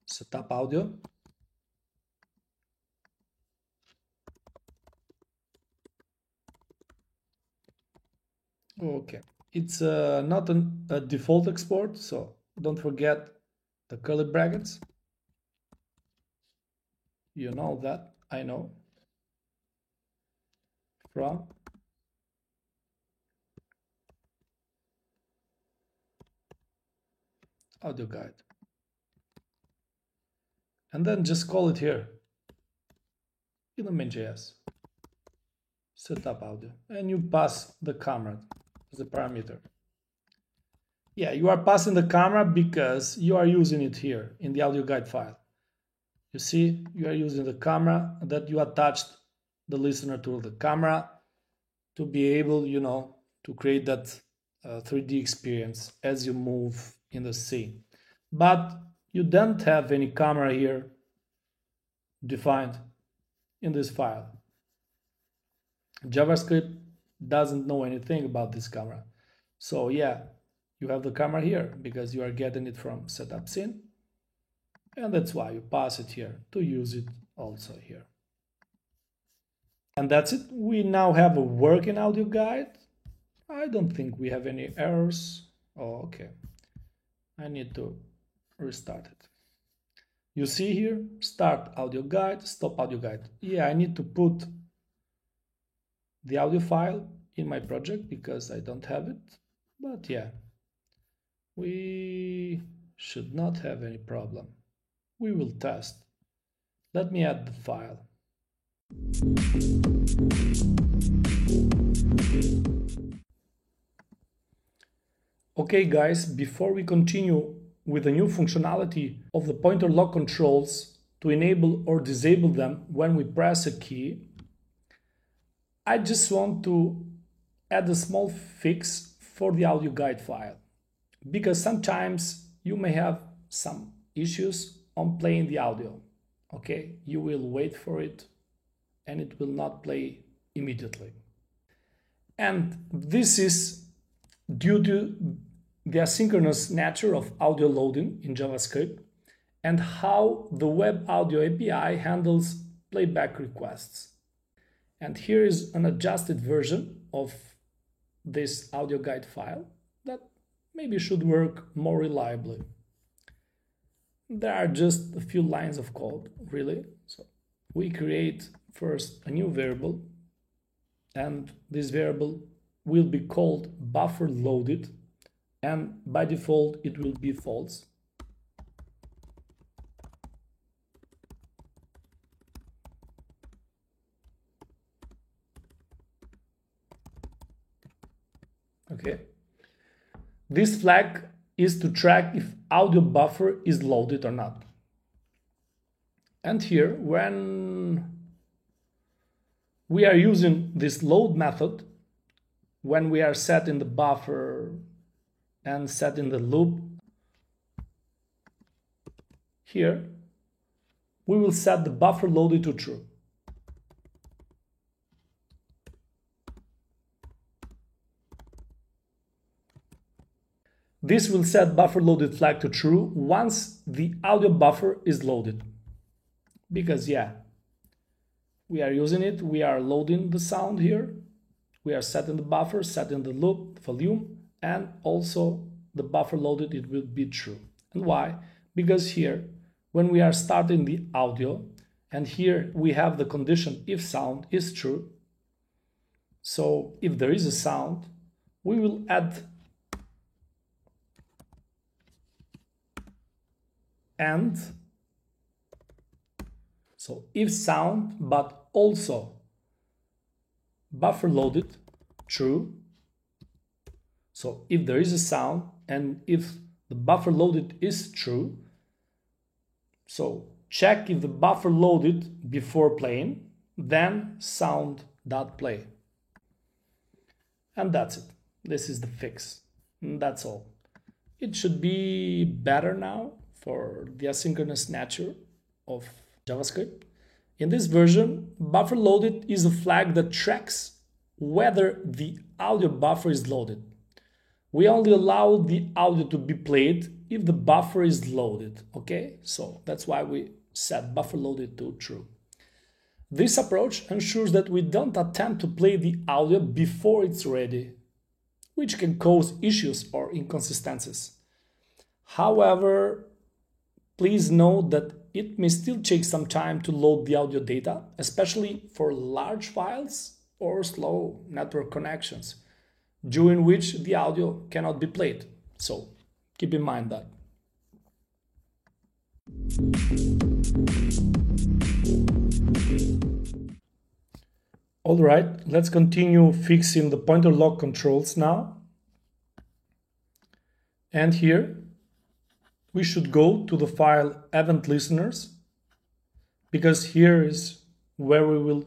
setup audio. Okay, it's not a default export, so don't forget the curly brackets. You know that, I know. From audio guide. And then just call it here in the main.js. Setup audio. And you pass the camera as a parameter. Yeah, you are passing the camera because you are using it here in the audio guide file. You see, you are using the camera that you attached the listener to the camera to be able, to create that 3D experience as you move in the scene. But you don't have any camera here defined in this file. JavaScript doesn't know anything about this camera. So yeah, you have the camera here because you are getting it from setup scene. And that's why you pass it here to use it also here. And that's it. We now have a working audio guide. I don't think we have any errors. Oh, okay. I need to restart it. You see here, start audio guide, stop audio guide. Yeah, I need to put the audio file in my project because I don't have it. But yeah, we should not have any problem. We will test. Let me add the file. Okay guys, before we continue with the new functionality of the pointer lock controls to enable or disable them when we press a key, I just want to add a small fix for the audio guide file, because sometimes you may have some issues on playing the audio. Okay, you will wait for it and it will not play immediately. And this is due to the asynchronous nature of audio loading in JavaScript and how the Web Audio API handles playback requests. And here is an adjusted version of this audio guide file that maybe should work more reliably. There are just a few lines of code, really. So we create first a new variable, and this variable will be called buffer loaded, and by default it will be false. Okay. This flag is to track if audio buffer is loaded or not. And here, when we are using this load method, when we are setting the buffer and setting the loop, here we will set the buffer loaded to true. This will set buffer loaded flag to true once the audio buffer is loaded. Because yeah, we are using it, we are loading the sound here, we are setting the buffer, setting the loop, volume, and also the buffer loaded, it will be true. And why? Because here, when we are starting the audio, and here we have the condition if sound is true. So if there is a sound, we will add and. So if sound, but also buffer loaded, true. So if there is a sound and if the buffer loaded is true, so check if the buffer loaded before playing, then sound.play. And that's it. This is the fix. And that's all. It should be better now for the asynchronous nature of JavaScript. In this version, buffer loaded is a flag that tracks whether the audio buffer is loaded. We only allow the audio to be played if the buffer is loaded, okay? So that's why we set buffer loaded to true. This approach ensures that we don't attempt to play the audio before it's ready, which can cause issues or inconsistencies. However, please note that it may still take some time to load the audio data, especially for large files or slow network connections, during which the audio cannot be played. So keep in mind that. Alright, let's continue fixing the pointer lock controls now. And here we should go to the file event listeners, because here is where we will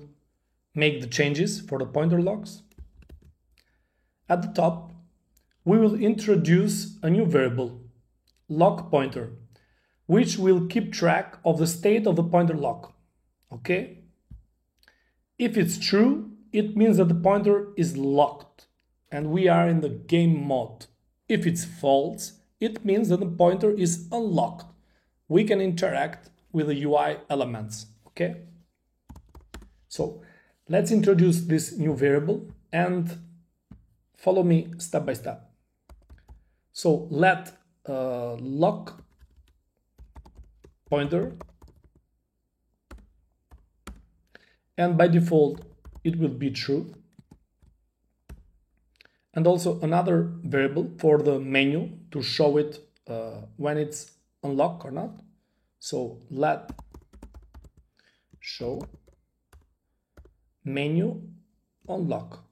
make the changes for the pointer locks. At the top, we will introduce a new variable, lock pointer, which will keep track of the state of the pointer lock. Okay? If it's true, it means that the pointer is locked and we are in the game mode. If it's false, it means that the pointer is unlocked. We can interact with the UI elements. Okay? So let's introduce this new variable and follow me step by step. So let lock pointer, and by default it will be true. And also another variable for the menu to show it when it's unlocked or not. So let show menu unlock.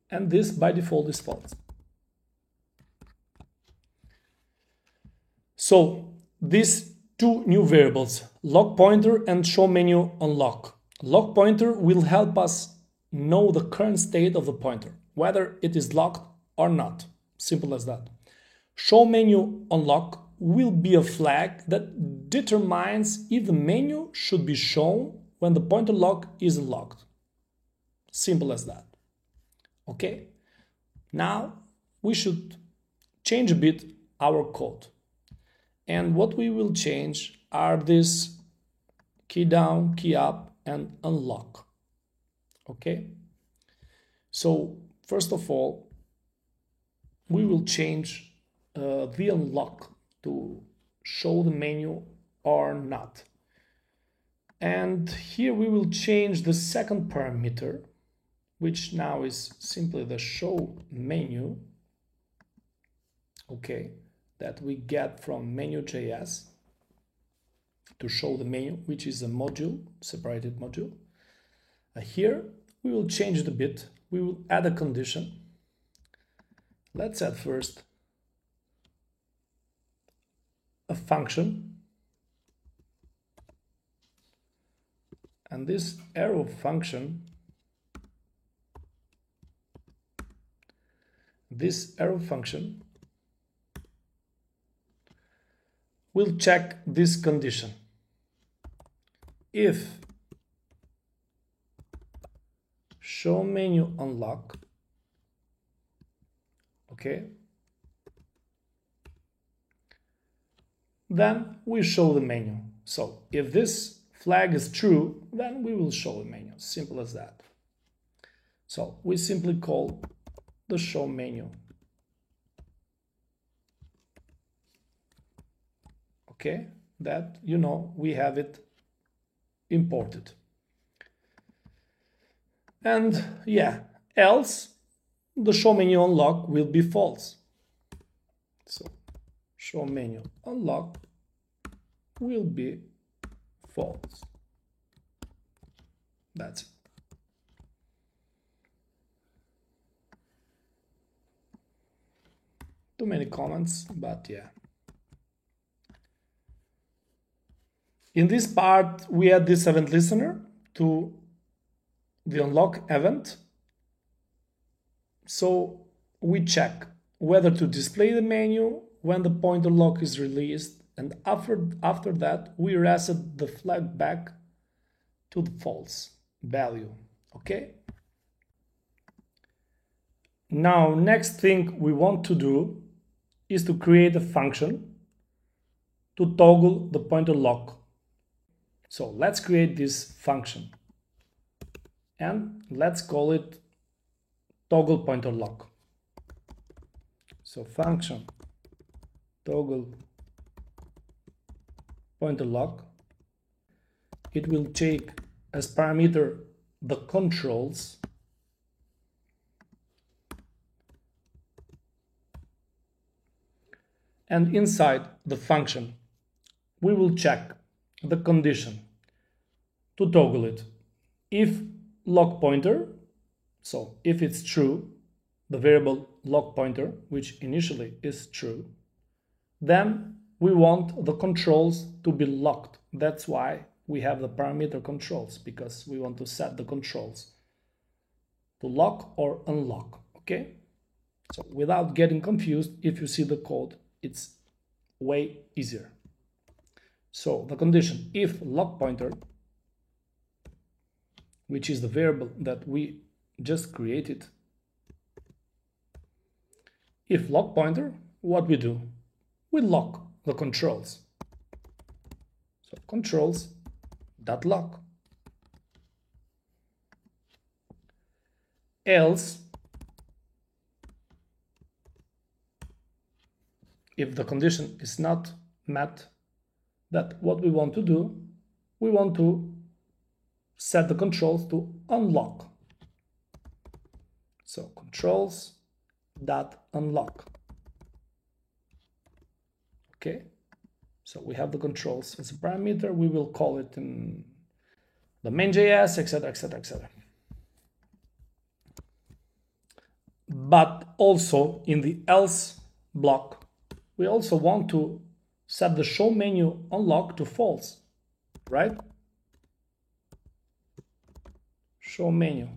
And this by default is false. So these two new variables, lock pointer and show menu unlock. Lock pointer will help us know the current state of the pointer, whether it is locked or not. Simple as that. Show menu unlock will be a flag that determines if the menu should be shown when the pointer lock is unlocked. Simple as that. Okay? Now we should change a bit our code. And what we will change are this key down, key up, and unlock. Okay? So first of all, we will change the unlock to show the menu or not. And here we will change the second parameter, which now is simply the show menu. Okay, that we get from menu.js to show the menu, which is a module, separated module. Here we will change it a bit. We will add a condition. Let's add first a function, and this arrow function, will check this condition. If show menu unlock, okay, then we show the menu. So if this flag is true, then we will show the menu. Simple as that. So we simply call the show menu. Okay, that you know we have it imported. And yeah, else the show menu unlock will be false. So show menu unlock will be false. That's it. Too many comments, but yeah. In this part, we add this event listener to the unlock event. So we check whether to display the menu when the pointer lock is released, and after that we reset the flag back to the false value. Okay? Now, next thing we want to do is to create a function to toggle the pointer lock. So let's create this function and let's call it toggle pointer lock. So function toggle pointer lock. It will take as parameter the controls and inside the function we will check the condition to toggle it. If lock pointer, so if it's true, the variable lock pointer, which initially is true, then we want the controls to be locked. That's why we have the parameter controls, because we want to set the controls to lock or unlock, okay? So without getting confused, if you see the code, it's way easier. So the condition, if lock pointer, which is the variable that we just created, if lock pointer, what we do? We lock the controls. So controls dot lock. Else, if the condition is not met, that what we want to do, we want to set the controls to unlock. So controls dot unlock. Okay, so we have the controls as a parameter. We will call it in the main.js, etc., etc., etc. But also in the else block, we also want to set the show menu unlock to false, right? Show menu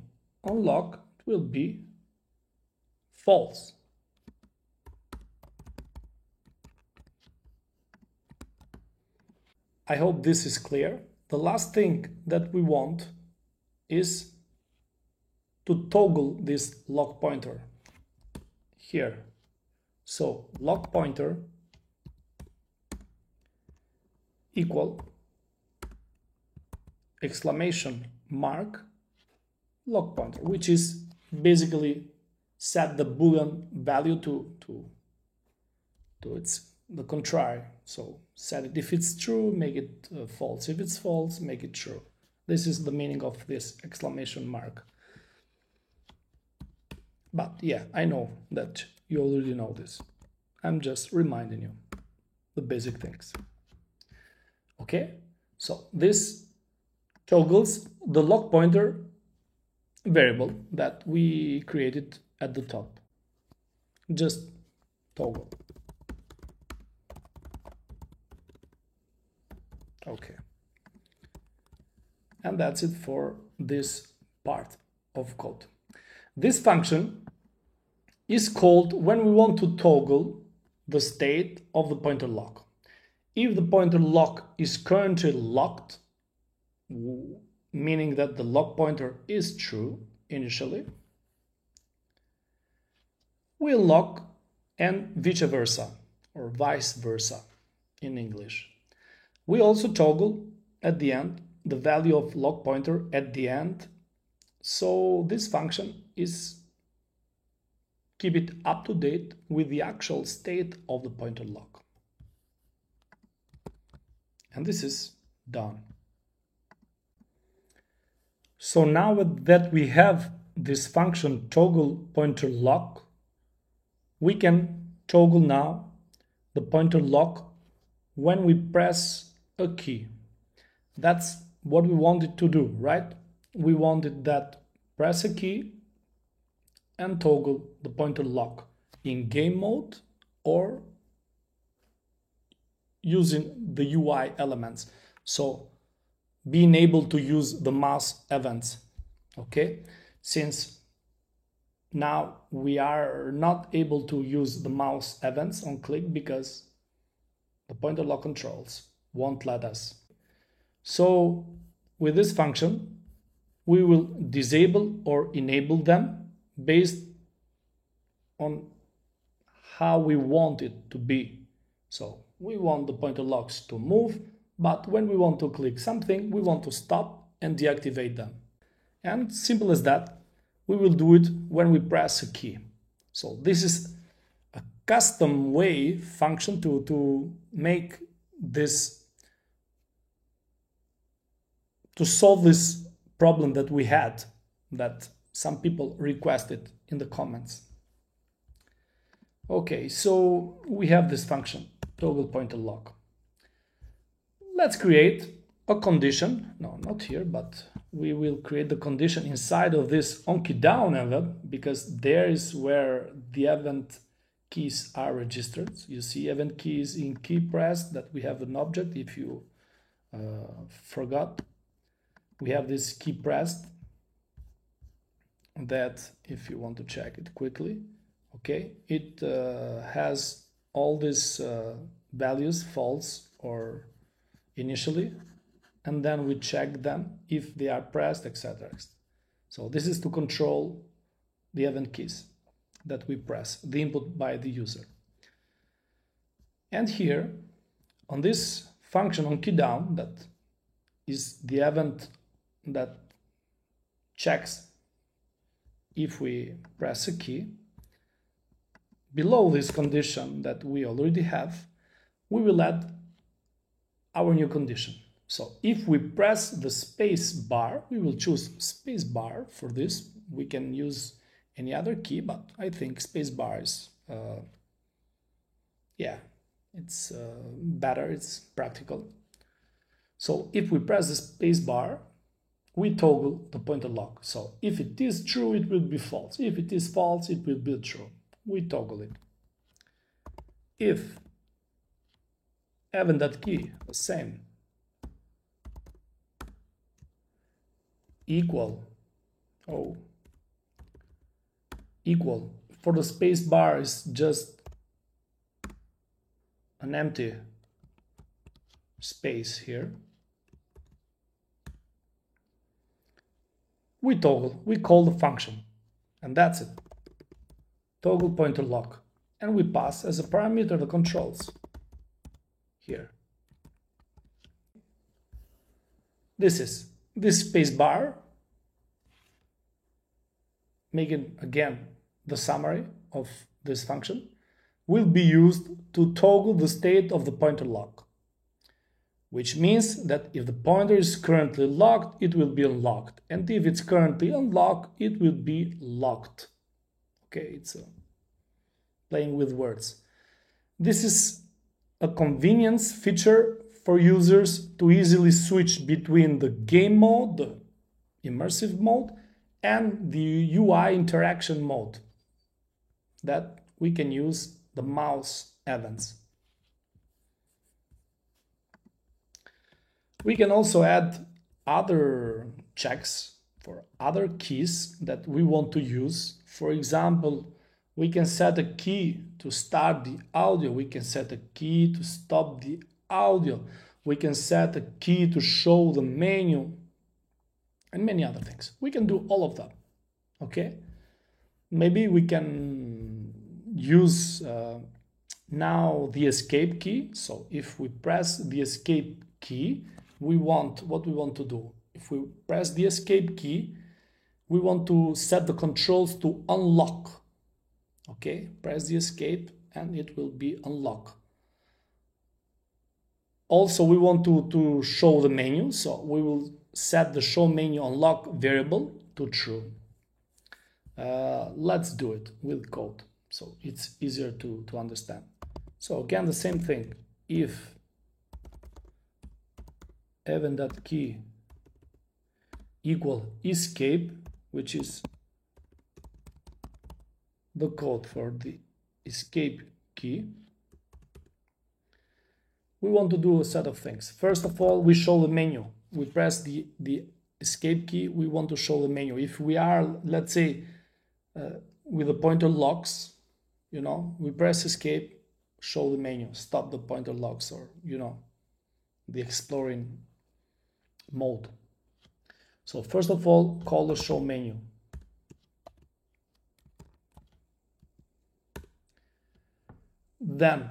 unlock will be false. I hope this is clear. The last thing that we want is to toggle this lock pointer here. So lock pointer equal exclamation mark lock pointer, which is basically set the boolean value to its the contrary. So set it if it's true, make it false. If it's false, make it true. This is the meaning of this exclamation mark. But yeah, I know that you already know this. I'm just reminding you the basic things. Okay, so this toggles the lock pointer variable that we created at the top. Just toggle. Okay. And that's it for this part of code. This function is called when we want to toggle the state of the pointer lock. If the pointer lock is currently locked, meaning that the lock pointer is true initially, we'll lock, and vice versa, or vice versa in English. We also toggle at the end the value of lock pointer at the end. So this function is keep it up to date with the actual state of the pointer lock. And this is done. So now that we have this function toggle pointer lock, we can toggle now the pointer lock when we press a key. That's what we wanted to do, right? We wanted that press a key and toggle the pointer lock in game mode or using the UI elements. So being able to use the mouse events, okay? Since now we are not able to use the mouse events on click because the pointer lock controls won't let us. So with this function, we will disable or enable them based on how we want it to be. So we want the pointer locks to move, but when we want to click something, we want to stop and deactivate them. And simple as that, we will do it when we press a key. So this is a custom way function to make this, to solve this problem that we had, that some people requested in the comments. Okay, so we have this function, toggle pointer lock. Let's create a condition. No, not here, but we will create the condition inside of this onKeyDown event, because there is where the event keys are registered. You see event keys in key pressed, that we have an object. If you forgot, we have this key pressed, that if you want to check it quickly, okay, it has all these values, false or initially, and then we check them if they are pressed, etc. So this is to control the event keys that we press, the input by the user. And here on this function onKeyDown, that is the event that checks if we press a key, below this condition that we already have, we will add our new condition. So if we press the space bar, we will choose space bar for this. We can use any other key, but I think space bar is, yeah, it's better, it's practical. So if we press the space bar, we toggle the pointer lock. So if it is true, it will be false. If it is false, it will be true. We toggle it. If event.key, the same, equal for the space bar is just an empty space here, we toggle, we call the function, and that's it, toggle pointer lock, and we pass as a parameter the controls here. This space bar, making again the summary of this function, will be used to toggle the state of the pointer lock, which means that if the pointer is currently locked, it will be unlocked, and if it's currently unlocked, it will be locked. Okay, it's playing with words. This is a convenience feature for users to easily switch between the game mode, the immersive mode, and the UI interaction mode, that we can use the mouse events. We can also add other checks for other keys that we want to use. For example, we can set a key to start the audio, we can set a key to stop the audio, we can set a key to show the menu, and many other things. We can do all of that, okay? Maybe we can use now the escape key. So if we press the escape key, what we want to do. If we press the escape key, we want to set the controls to unlock. Okay, press the escape and it will be unlocked. Also, we want to show the menu, so we will set the show menu unlock variable to true. Let's do it with code, so it's easier to understand. So again, the same thing. If event.key equal escape, which is the code for the escape key, we want to do a set of things. First of all, we show the menu. We press the escape key, we want to show the menu. If we are, let's say, with the pointer locks, you know, we press escape, show the menu, stop the pointer locks, or, you know, the exploring mode. So first of all, call the show menu. Then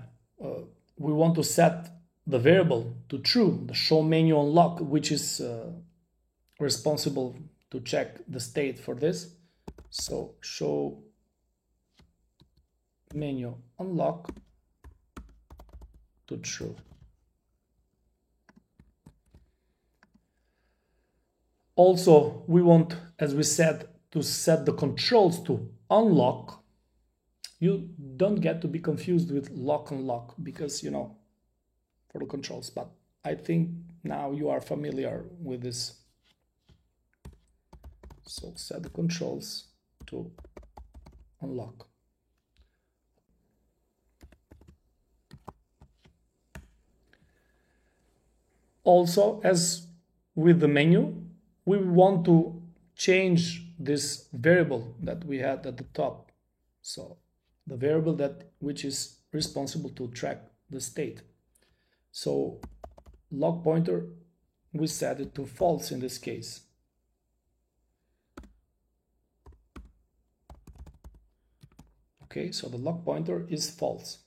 we want to set the variable to true, the show menu unlock, which is responsible to check the state for this. So show menu unlock to true. Also, we want, as we said, to set the controls to unlock. You don't get to be confused with lock unlock because, you know, for the controls, but I think now you are familiar with this. So set the controls to unlock. Also, as with the menu, we want to change this variable that we had at the top. So the variable that which is responsible to track the state. So lock pointer, we set it to false in this case. Okay, so the lock pointer is false.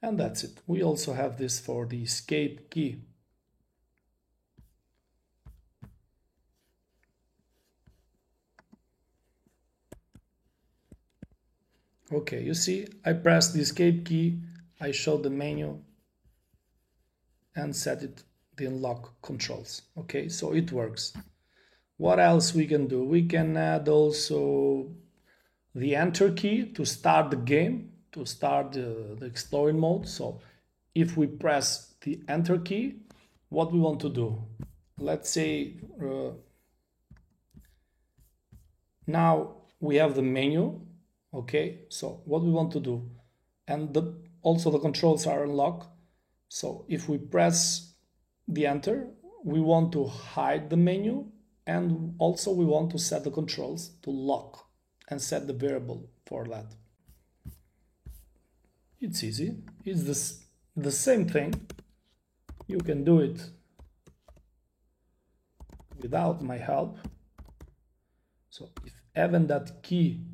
And that's it. We also have this for the escape key. Okay, you see, I pressed the escape key, I showed the menu and set it the unlock controls. Okay, so it works. What else we can do? We can add also the enter key to start the game, to start the exploring mode. So if we press the enter key, what we want to do? Let's say now we have the menu. Okay, so what we want to do, and also the controls are unlocked. So if we press the enter, we want to hide the menu, and also we want to set the controls to lock and set the variable for that. It's easy. It's the same thing. You can do it without my help. So if event.key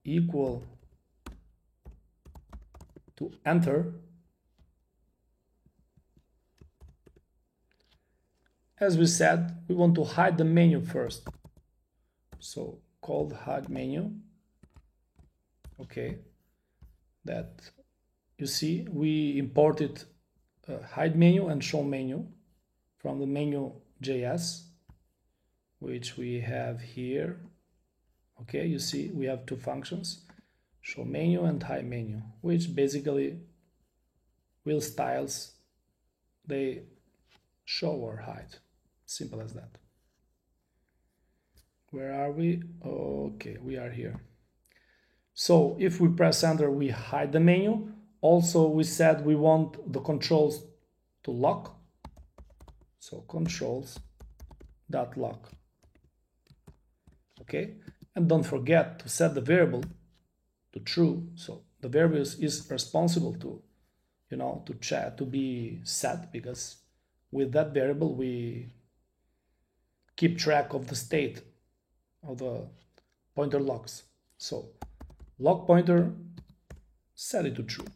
equal to enter, as we said, we want to hide the menu first. So called hide menu. Okay, that you see we imported hide menu and show menu from the menu.js, which we have here. Okay, you see we have two functions, show menu and hide menu, which basically will styles, they show or hide. Simple as that. Where are we? Okay, we are here. So if we press enter, we hide the menu. Also, we said we want the controls to lock. So controls.lock. Okay, and don't forget to set the variable to true. So the variable is responsible to, you know, to be set, because with that variable we keep track of the state of the pointer locks. So lock pointer, set it to true.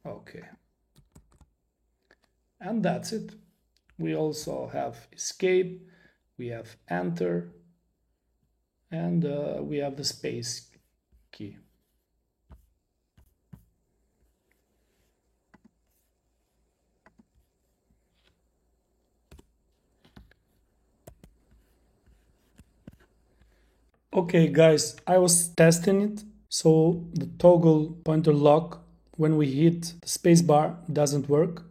Okay, and that's it. We also have escape, we have enter, and we have the space key. Okay guys, I was testing it. So the toggle pointer lock, when we hit the spacebar, doesn't work.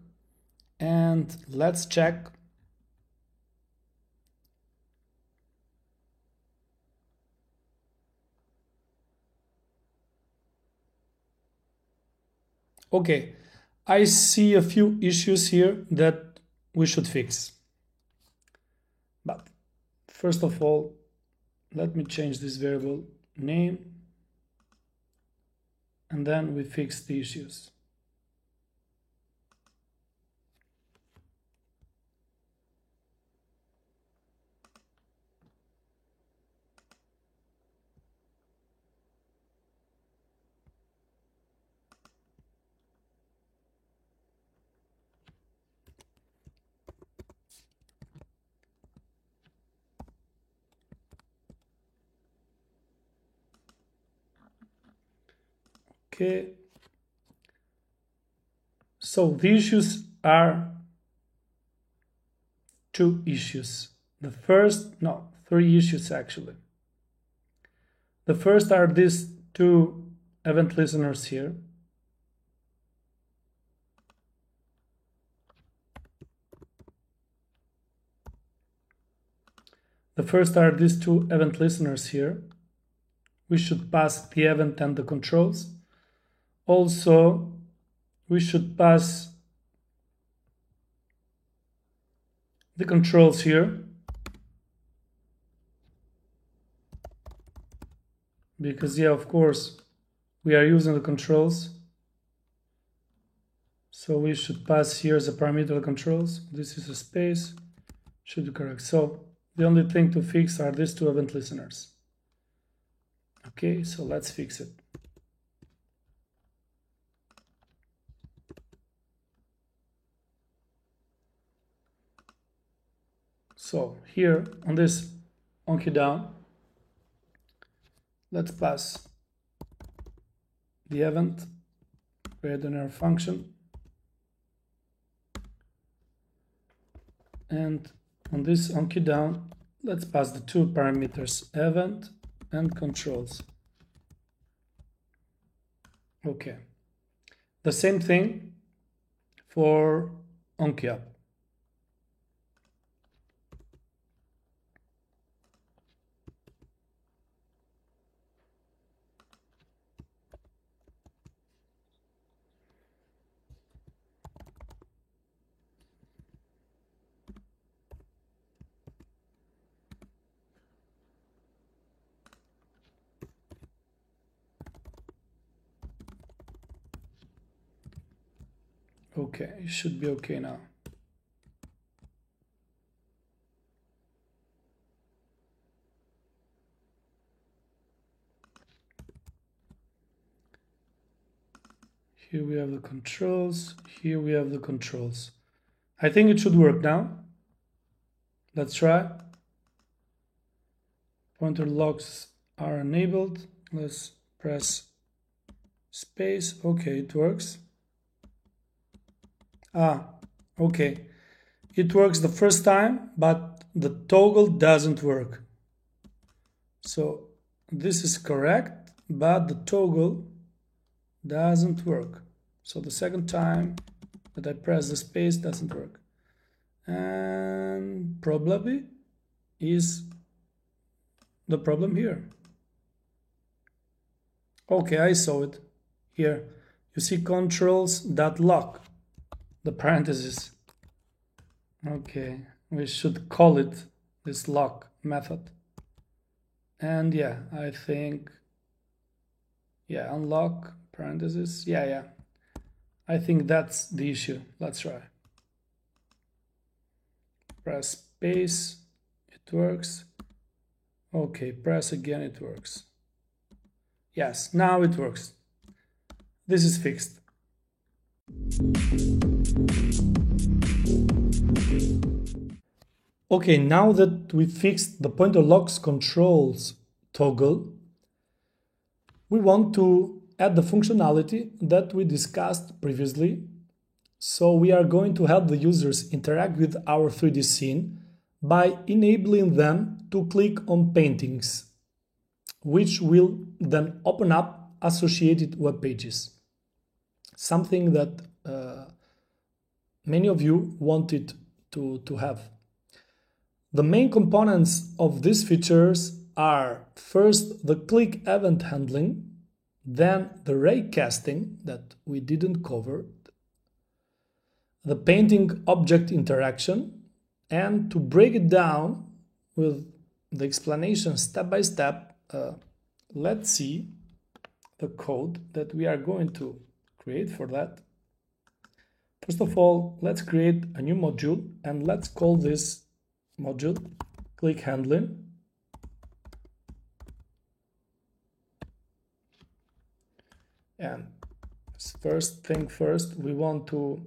And let's check. Okay, I see a few issues here that we should fix. But first of all, let me change this variable name, and then we fix the issues. Okay. So the issues are two issues. Three issues actually. The first are these two event listeners here. The first are these two event listeners here. We should pass the event and the controls. Also, we should pass the controls here, because yeah, of course, we are using the controls. So we should pass here as a parameter the controls. This is a space, should be correct. So the only thing to fix are these two event listeners. Okay, so let's fix it. So here on this onKeyDown, let's pass the event, create an error function, and on this onKeyDown, let's pass the two parameters, event and controls. Okay, the same thing for onKeyUp. Okay, it should be okay now. Here we have the controls, here we have the controls. I think it should work now. Let's try. Pointer locks are enabled. Let's press space. Okay, it works. Okay. It works the first time, but the toggle doesn't work. So this is correct, but the toggle doesn't work. So the second time that I press the space doesn't work. And probably is the problem here. Okay, I saw it here. You see controls.lock, the parentheses. Okay, we should call it this lock method. And yeah, I think, yeah, unlock parentheses. Yeah. I think that's the issue. Let's try. Press space, it works. Okay, press again, it works. Yes, now it works. This is fixed. Okay, now that we fixed the pointer locks controls toggle, we want to add the functionality that we discussed previously. So we are going to help the users interact with our 3D scene by enabling them to click on paintings, which will then open up associated web pages. Something that many of you wanted to have. The main components of these features are first the click event handling, then the raycasting that we didn't cover, the painting object interaction, and to break it down with the explanation step by step, let's see the code that we are going to create for that. First of all, let's create a new module and let's call this module click handling. And first thing first, we want to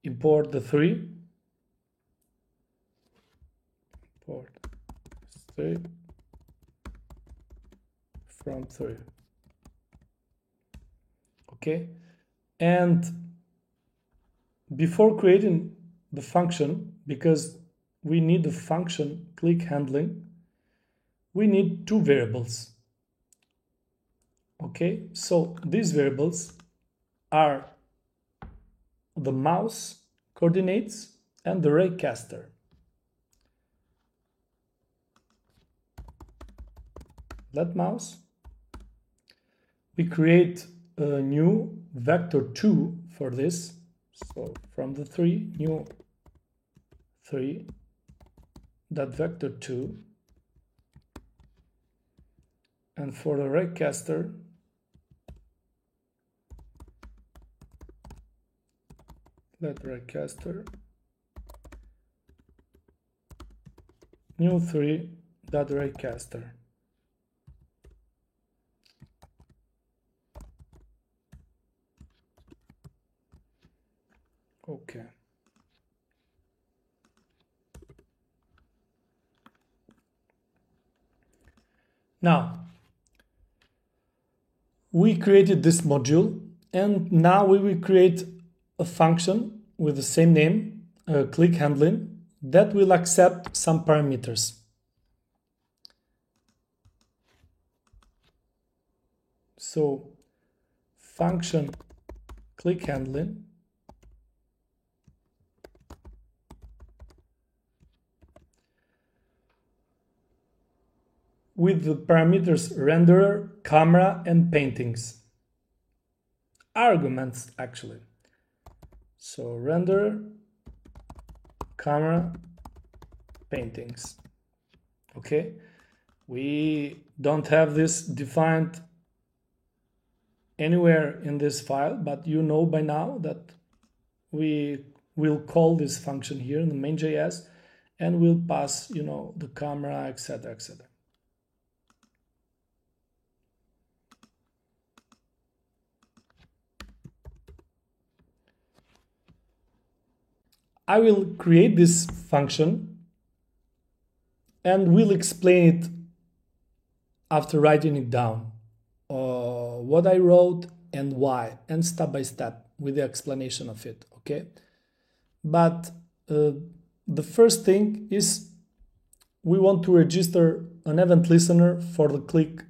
import the 3. Import 3 from 3. Okay, and before creating the function, because we need the function click handling, we need two variables. Okay, so these variables are the mouse coordinates and the raycaster. Let mouse. We create a new vector2 for this. So from the 3, new 3, that vector2. And for the raycaster, let raycaster, new 3, that raycaster. Okay. Now, we created this module, and now we will create a function with the same name, click handling, that will accept some parameters. So, function click handling with the parameters renderer, camera, and paintings. Arguments, actually. So renderer, camera, paintings. Okay, we don't have this defined anywhere in this file, but you know by now that we will call this function here in the main.js, and we'll pass, the camera, etc., etc. I will create this function and we'll explain it after writing it down. What I wrote and why, and step by step with the explanation of it, okay? But the first thing is we want to register an event listener for the click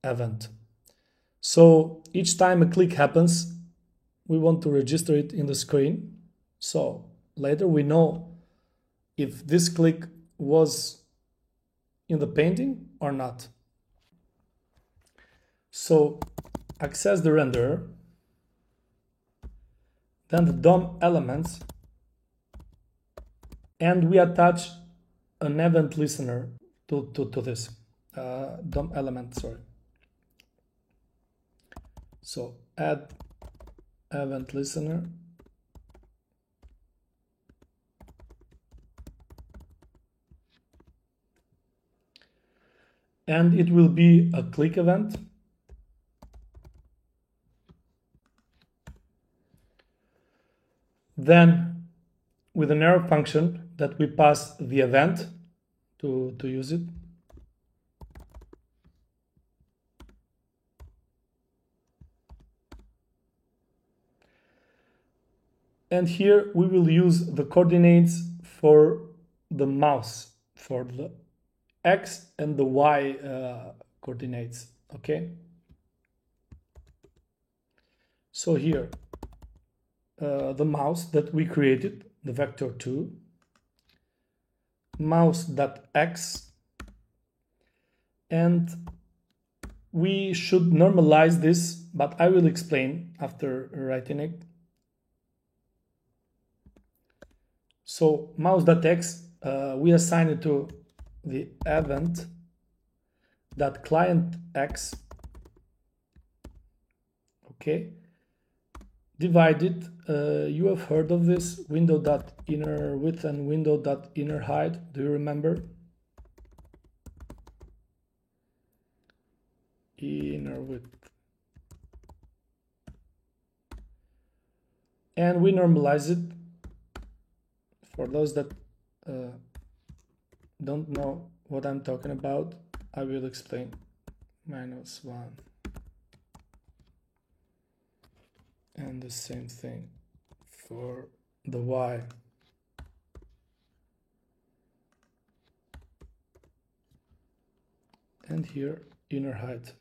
event. So each time a click happens, we want to register it in the screen. So later we know if this click was in the painting or not. So access the renderer, then the DOM elements, and we attach an event listener to this DOM element, sorry. So add event listener, and it will be a click event. Then with an arrow function that we pass the event to use it. And here we will use the coordinates for the mouse, for the X and the Y coordinates, okay? So here, the mouse that we created, the vector2, mouse.x, and we should normalize this, but I will explain after writing it. So mouse.x, we assign it to the event that client x, okay, divided, you have heard of this, window.inner width and window.inner height, do you remember? Inner width. And we normalize it. For those that don't know what I'm talking about, I will explain. -1. And the same thing for the Y. And here, inner height.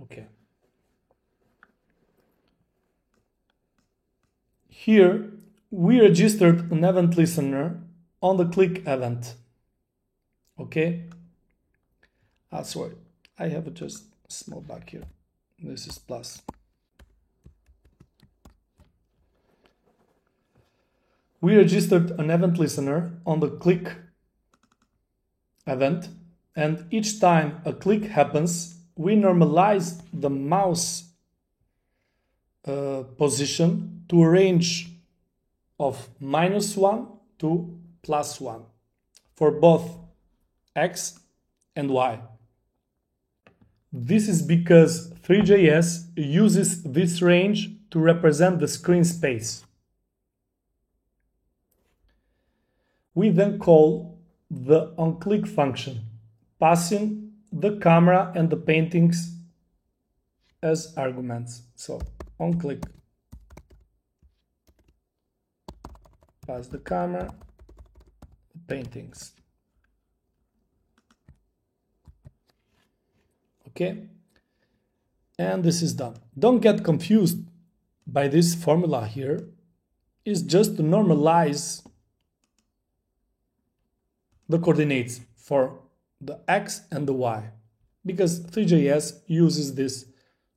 Okay. Here, we registered an event listener on the click event. Okay. Sorry, I have just a small bug here. This is plus. We registered an event listener on the click event, and each time a click happens, we normalize the mouse position to a range of -1 to +1 for both X and Y. This is because Three.js uses this range to represent the screen space. We then call the onClick function, passing the camera and the paintings as arguments. So onClick, pass the camera, the paintings. Okay, and this is done. Don't get confused by this formula here. It's just to normalize the coordinates for the X and the Y, because Three.js uses this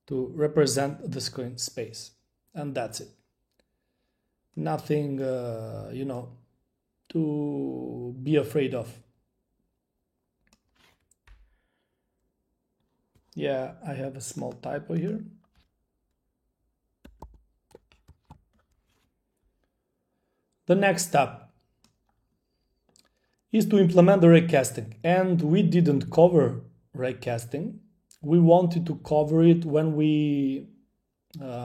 to represent the screen space, and that's it. Nothing, to be afraid of. Yeah, I have a small typo here. The next step is to implement the raycasting, and we didn't cover raycasting. We wanted to cover it when we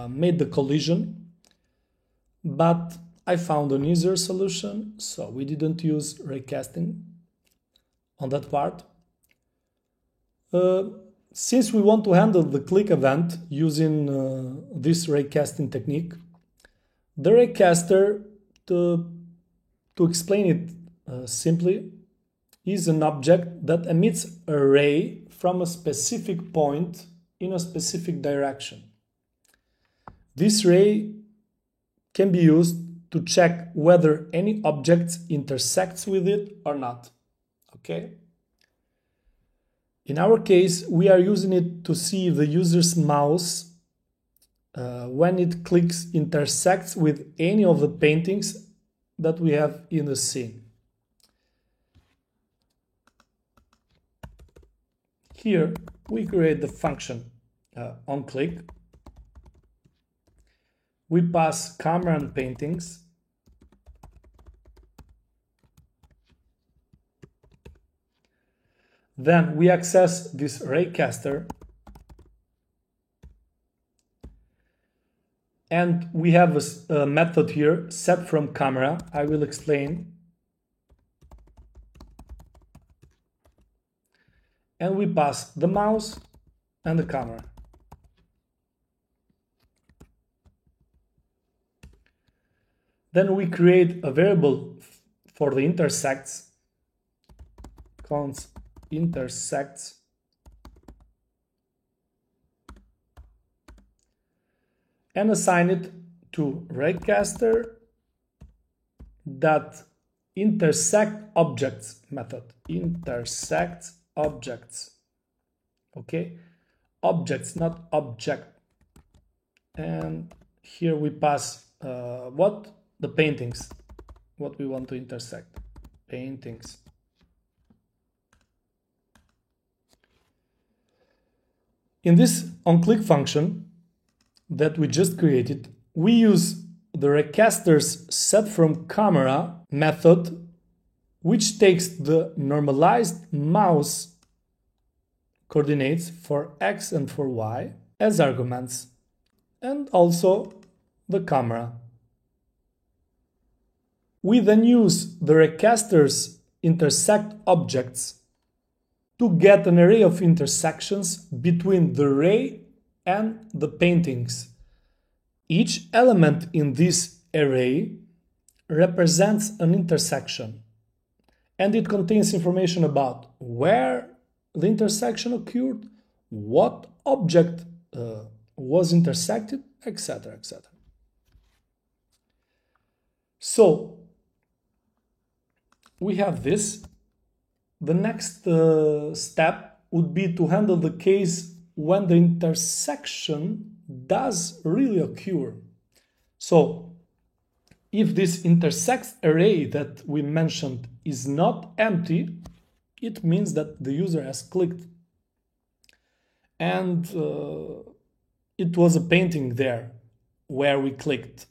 made the collision, but I found an easier solution, so we didn't use raycasting on that part. Since we want to handle the click event using this raycasting technique, the raycaster, to explain it simply, is an object that emits a ray from a specific point in a specific direction. This ray can be used to check whether any object intersects with it or not. Okay? In our case, we are using it to see if the user's mouse, when it clicks, intersects with any of the paintings that we have in the scene. Here, we create the function onClick. We pass camera and paintings. Then we access this raycaster, and we have a method here, set from camera. I will explain. And we pass the mouse and the camera. Then we create a variable for the intersects, const intersects, and assign it to raycaster that intersect objects method. Intersect objects. Okay, objects, not object. And here we pass what? The paintings, what we want to intersect. Paintings. In this onClick function that we just created, we use the raycaster's set from camera method, which takes the normalized mouse coordinates for X and for Y as arguments, and also the camera. We then use the raycaster's intersect objects to get an array of intersections between the array and the paintings. Each element in this array represents an intersection, and it contains information about where the intersection occurred, what object was intersected, etc., etc. So we have this. The next step would be to handle the case when the intersection does really occur. So if this intersect array that we mentioned is not empty, it means that the user has clicked and it was a painting there where we clicked.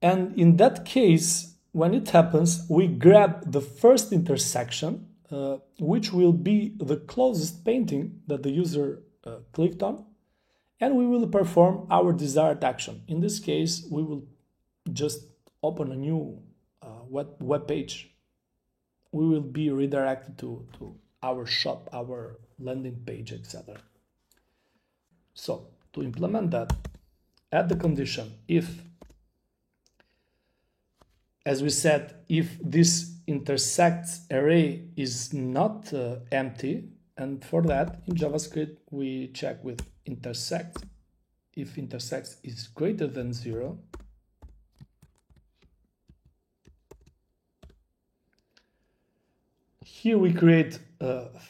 And in that case, when it happens, we grab the first intersection, which will be the closest painting that the user clicked on, and we will perform our desired action. In this case, we will just open a new web page. We will be redirected to our shop, our landing page, etc. So to implement that, add the condition if, as we said, if this intersects array is not empty, and for that in JavaScript we check with intersect. If intersect is greater than 0, here we create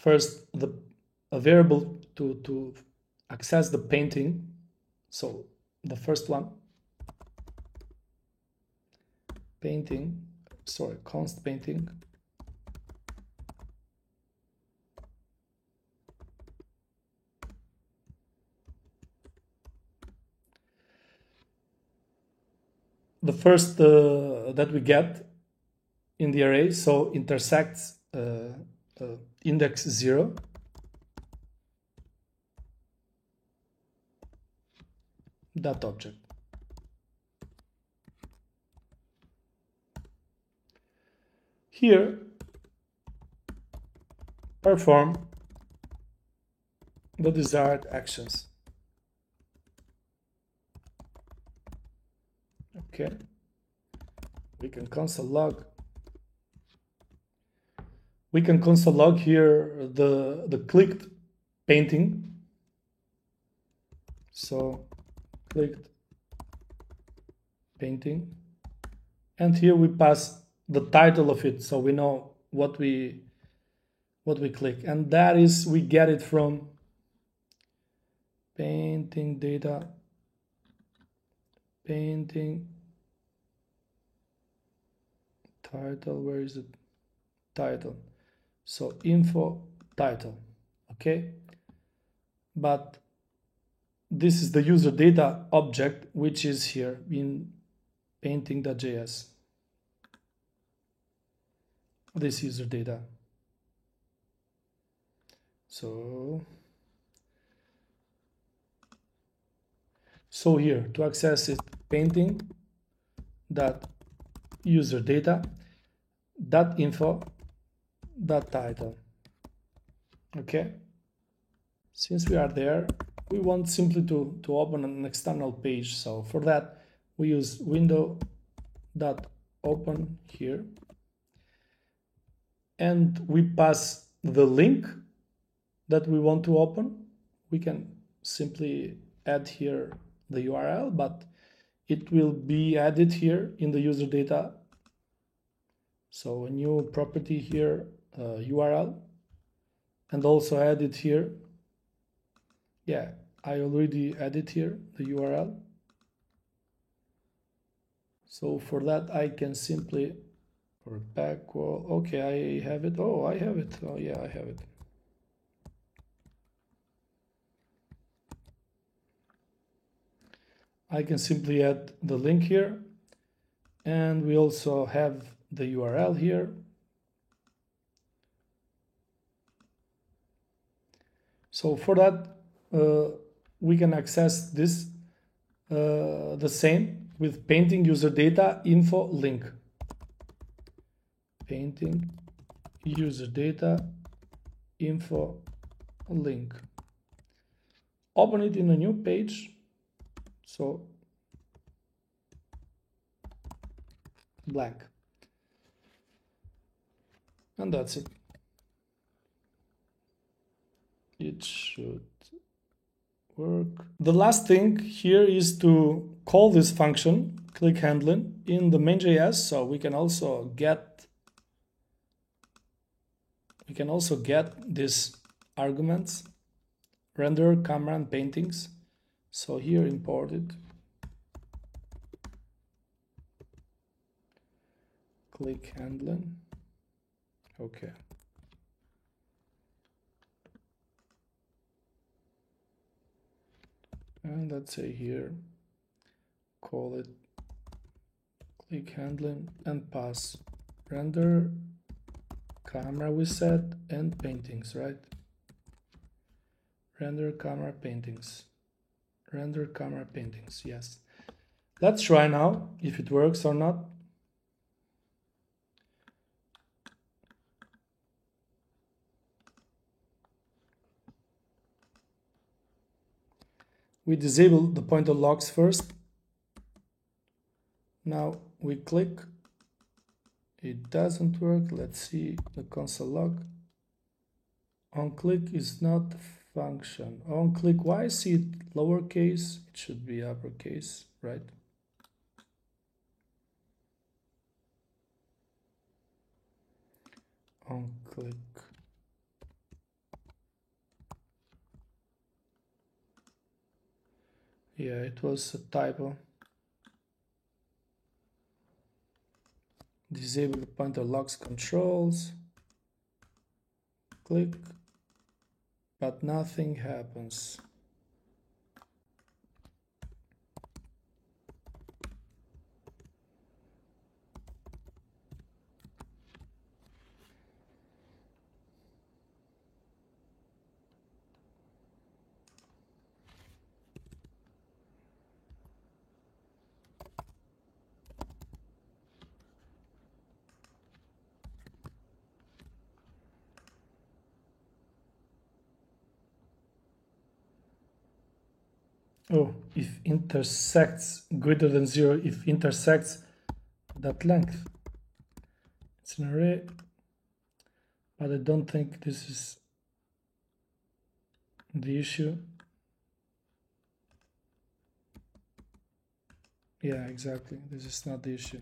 first a variable to access the painting. So the first one, const painting. The first that we get in the array, so intersects index 0. That object. Here, perform the desired actions. Okay, we can console log. We can console log here the clicked painting. So clicked painting, and here we pass the title of it, so we know what we click, and that is, we get it from painting data, painting title. Where is it? Title. So info title. Okay, but this is the user data object, which is here in painting.js. This user data. So here to access it, painting dot user data dot info dot title. Okay, since we are there, we want simply to open an external page. So for that, we use window dot open here, and we pass the link that we want to open. We can simply add here the URL, but it will be added here in the user data. So a new property here, URL, and also add it here. Yeah, I already added here the URL. So for that, I can simply back. Well, okay, I have it. Oh, I have it. Oh yeah, I have it. I can simply add the link here, and we also have the URL here. So for that, we can access this the same with painting user data info link. Painting user data info link. Open it in a new page. So blank. And that's it. It should work. The last thing here is to call this function, click handling, in the main.js, so we can also get these arguments, render, camera, and paintings. So here import it. Click handling. Okay. And let's say here, call it click handling and pass render, camera we set, and paintings, right? Render, camera, paintings. Render, camera, paintings, yes. Let's try now if it works or not. We disable the pointer locks first. Now we click. It doesn't work. Let's see the console log. OnClick is not function. OnClick, why I see it lowercase? It should be uppercase, right? OnClick. Yeah, it was a typo. Disable the pointer locks controls. Click, but nothing happens. Oh, if intersects greater than 0, if intersects that length. It's an array, but I don't think this is the issue. Yeah, exactly. This is not the issue.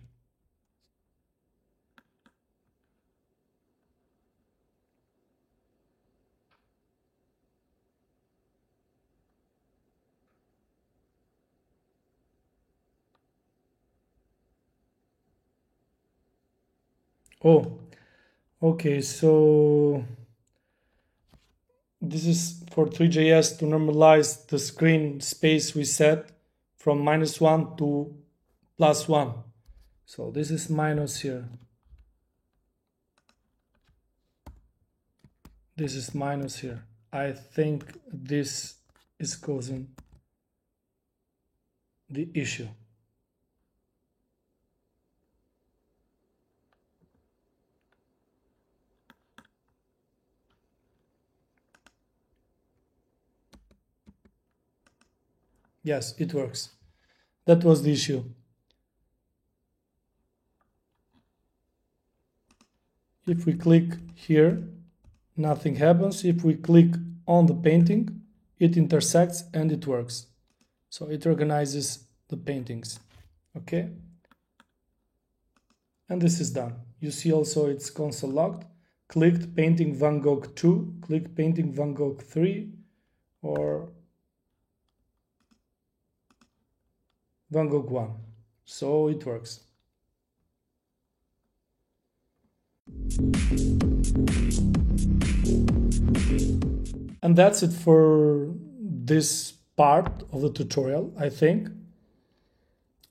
Oh, okay, so this is for Three.js to normalize the screen space we set from -1 to +1. So this is minus here. This is minus here. I think this is causing the issue. Yes, it works. That was the issue. If we click here, nothing happens. If we click on the painting, it intersects and it works. So it organizes the paintings. Okay. And this is done. You see also it's console logged. Clicked painting Van Gogh 2, click painting Van Gogh 3, or Van Gogh 1. So it works. And that's it for this part of the tutorial, I think.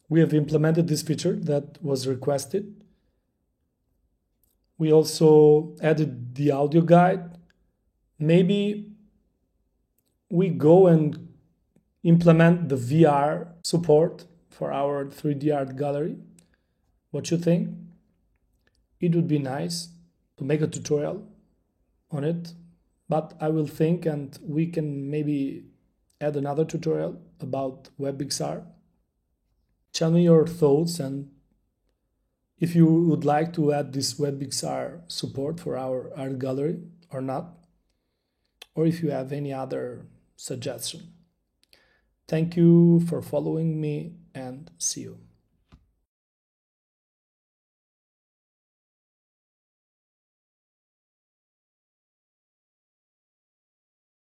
We have implemented this feature that was requested. We also added the audio guide. Maybe we go and implement the VR support for our 3D art gallery. What you think? It would be nice to make a tutorial on it, but I will think and we can maybe add another tutorial about WebXR. Tell me your thoughts and if you would like to add this WebXR support for our art gallery or not, or if you have any other suggestion. Thank you for following me and see you.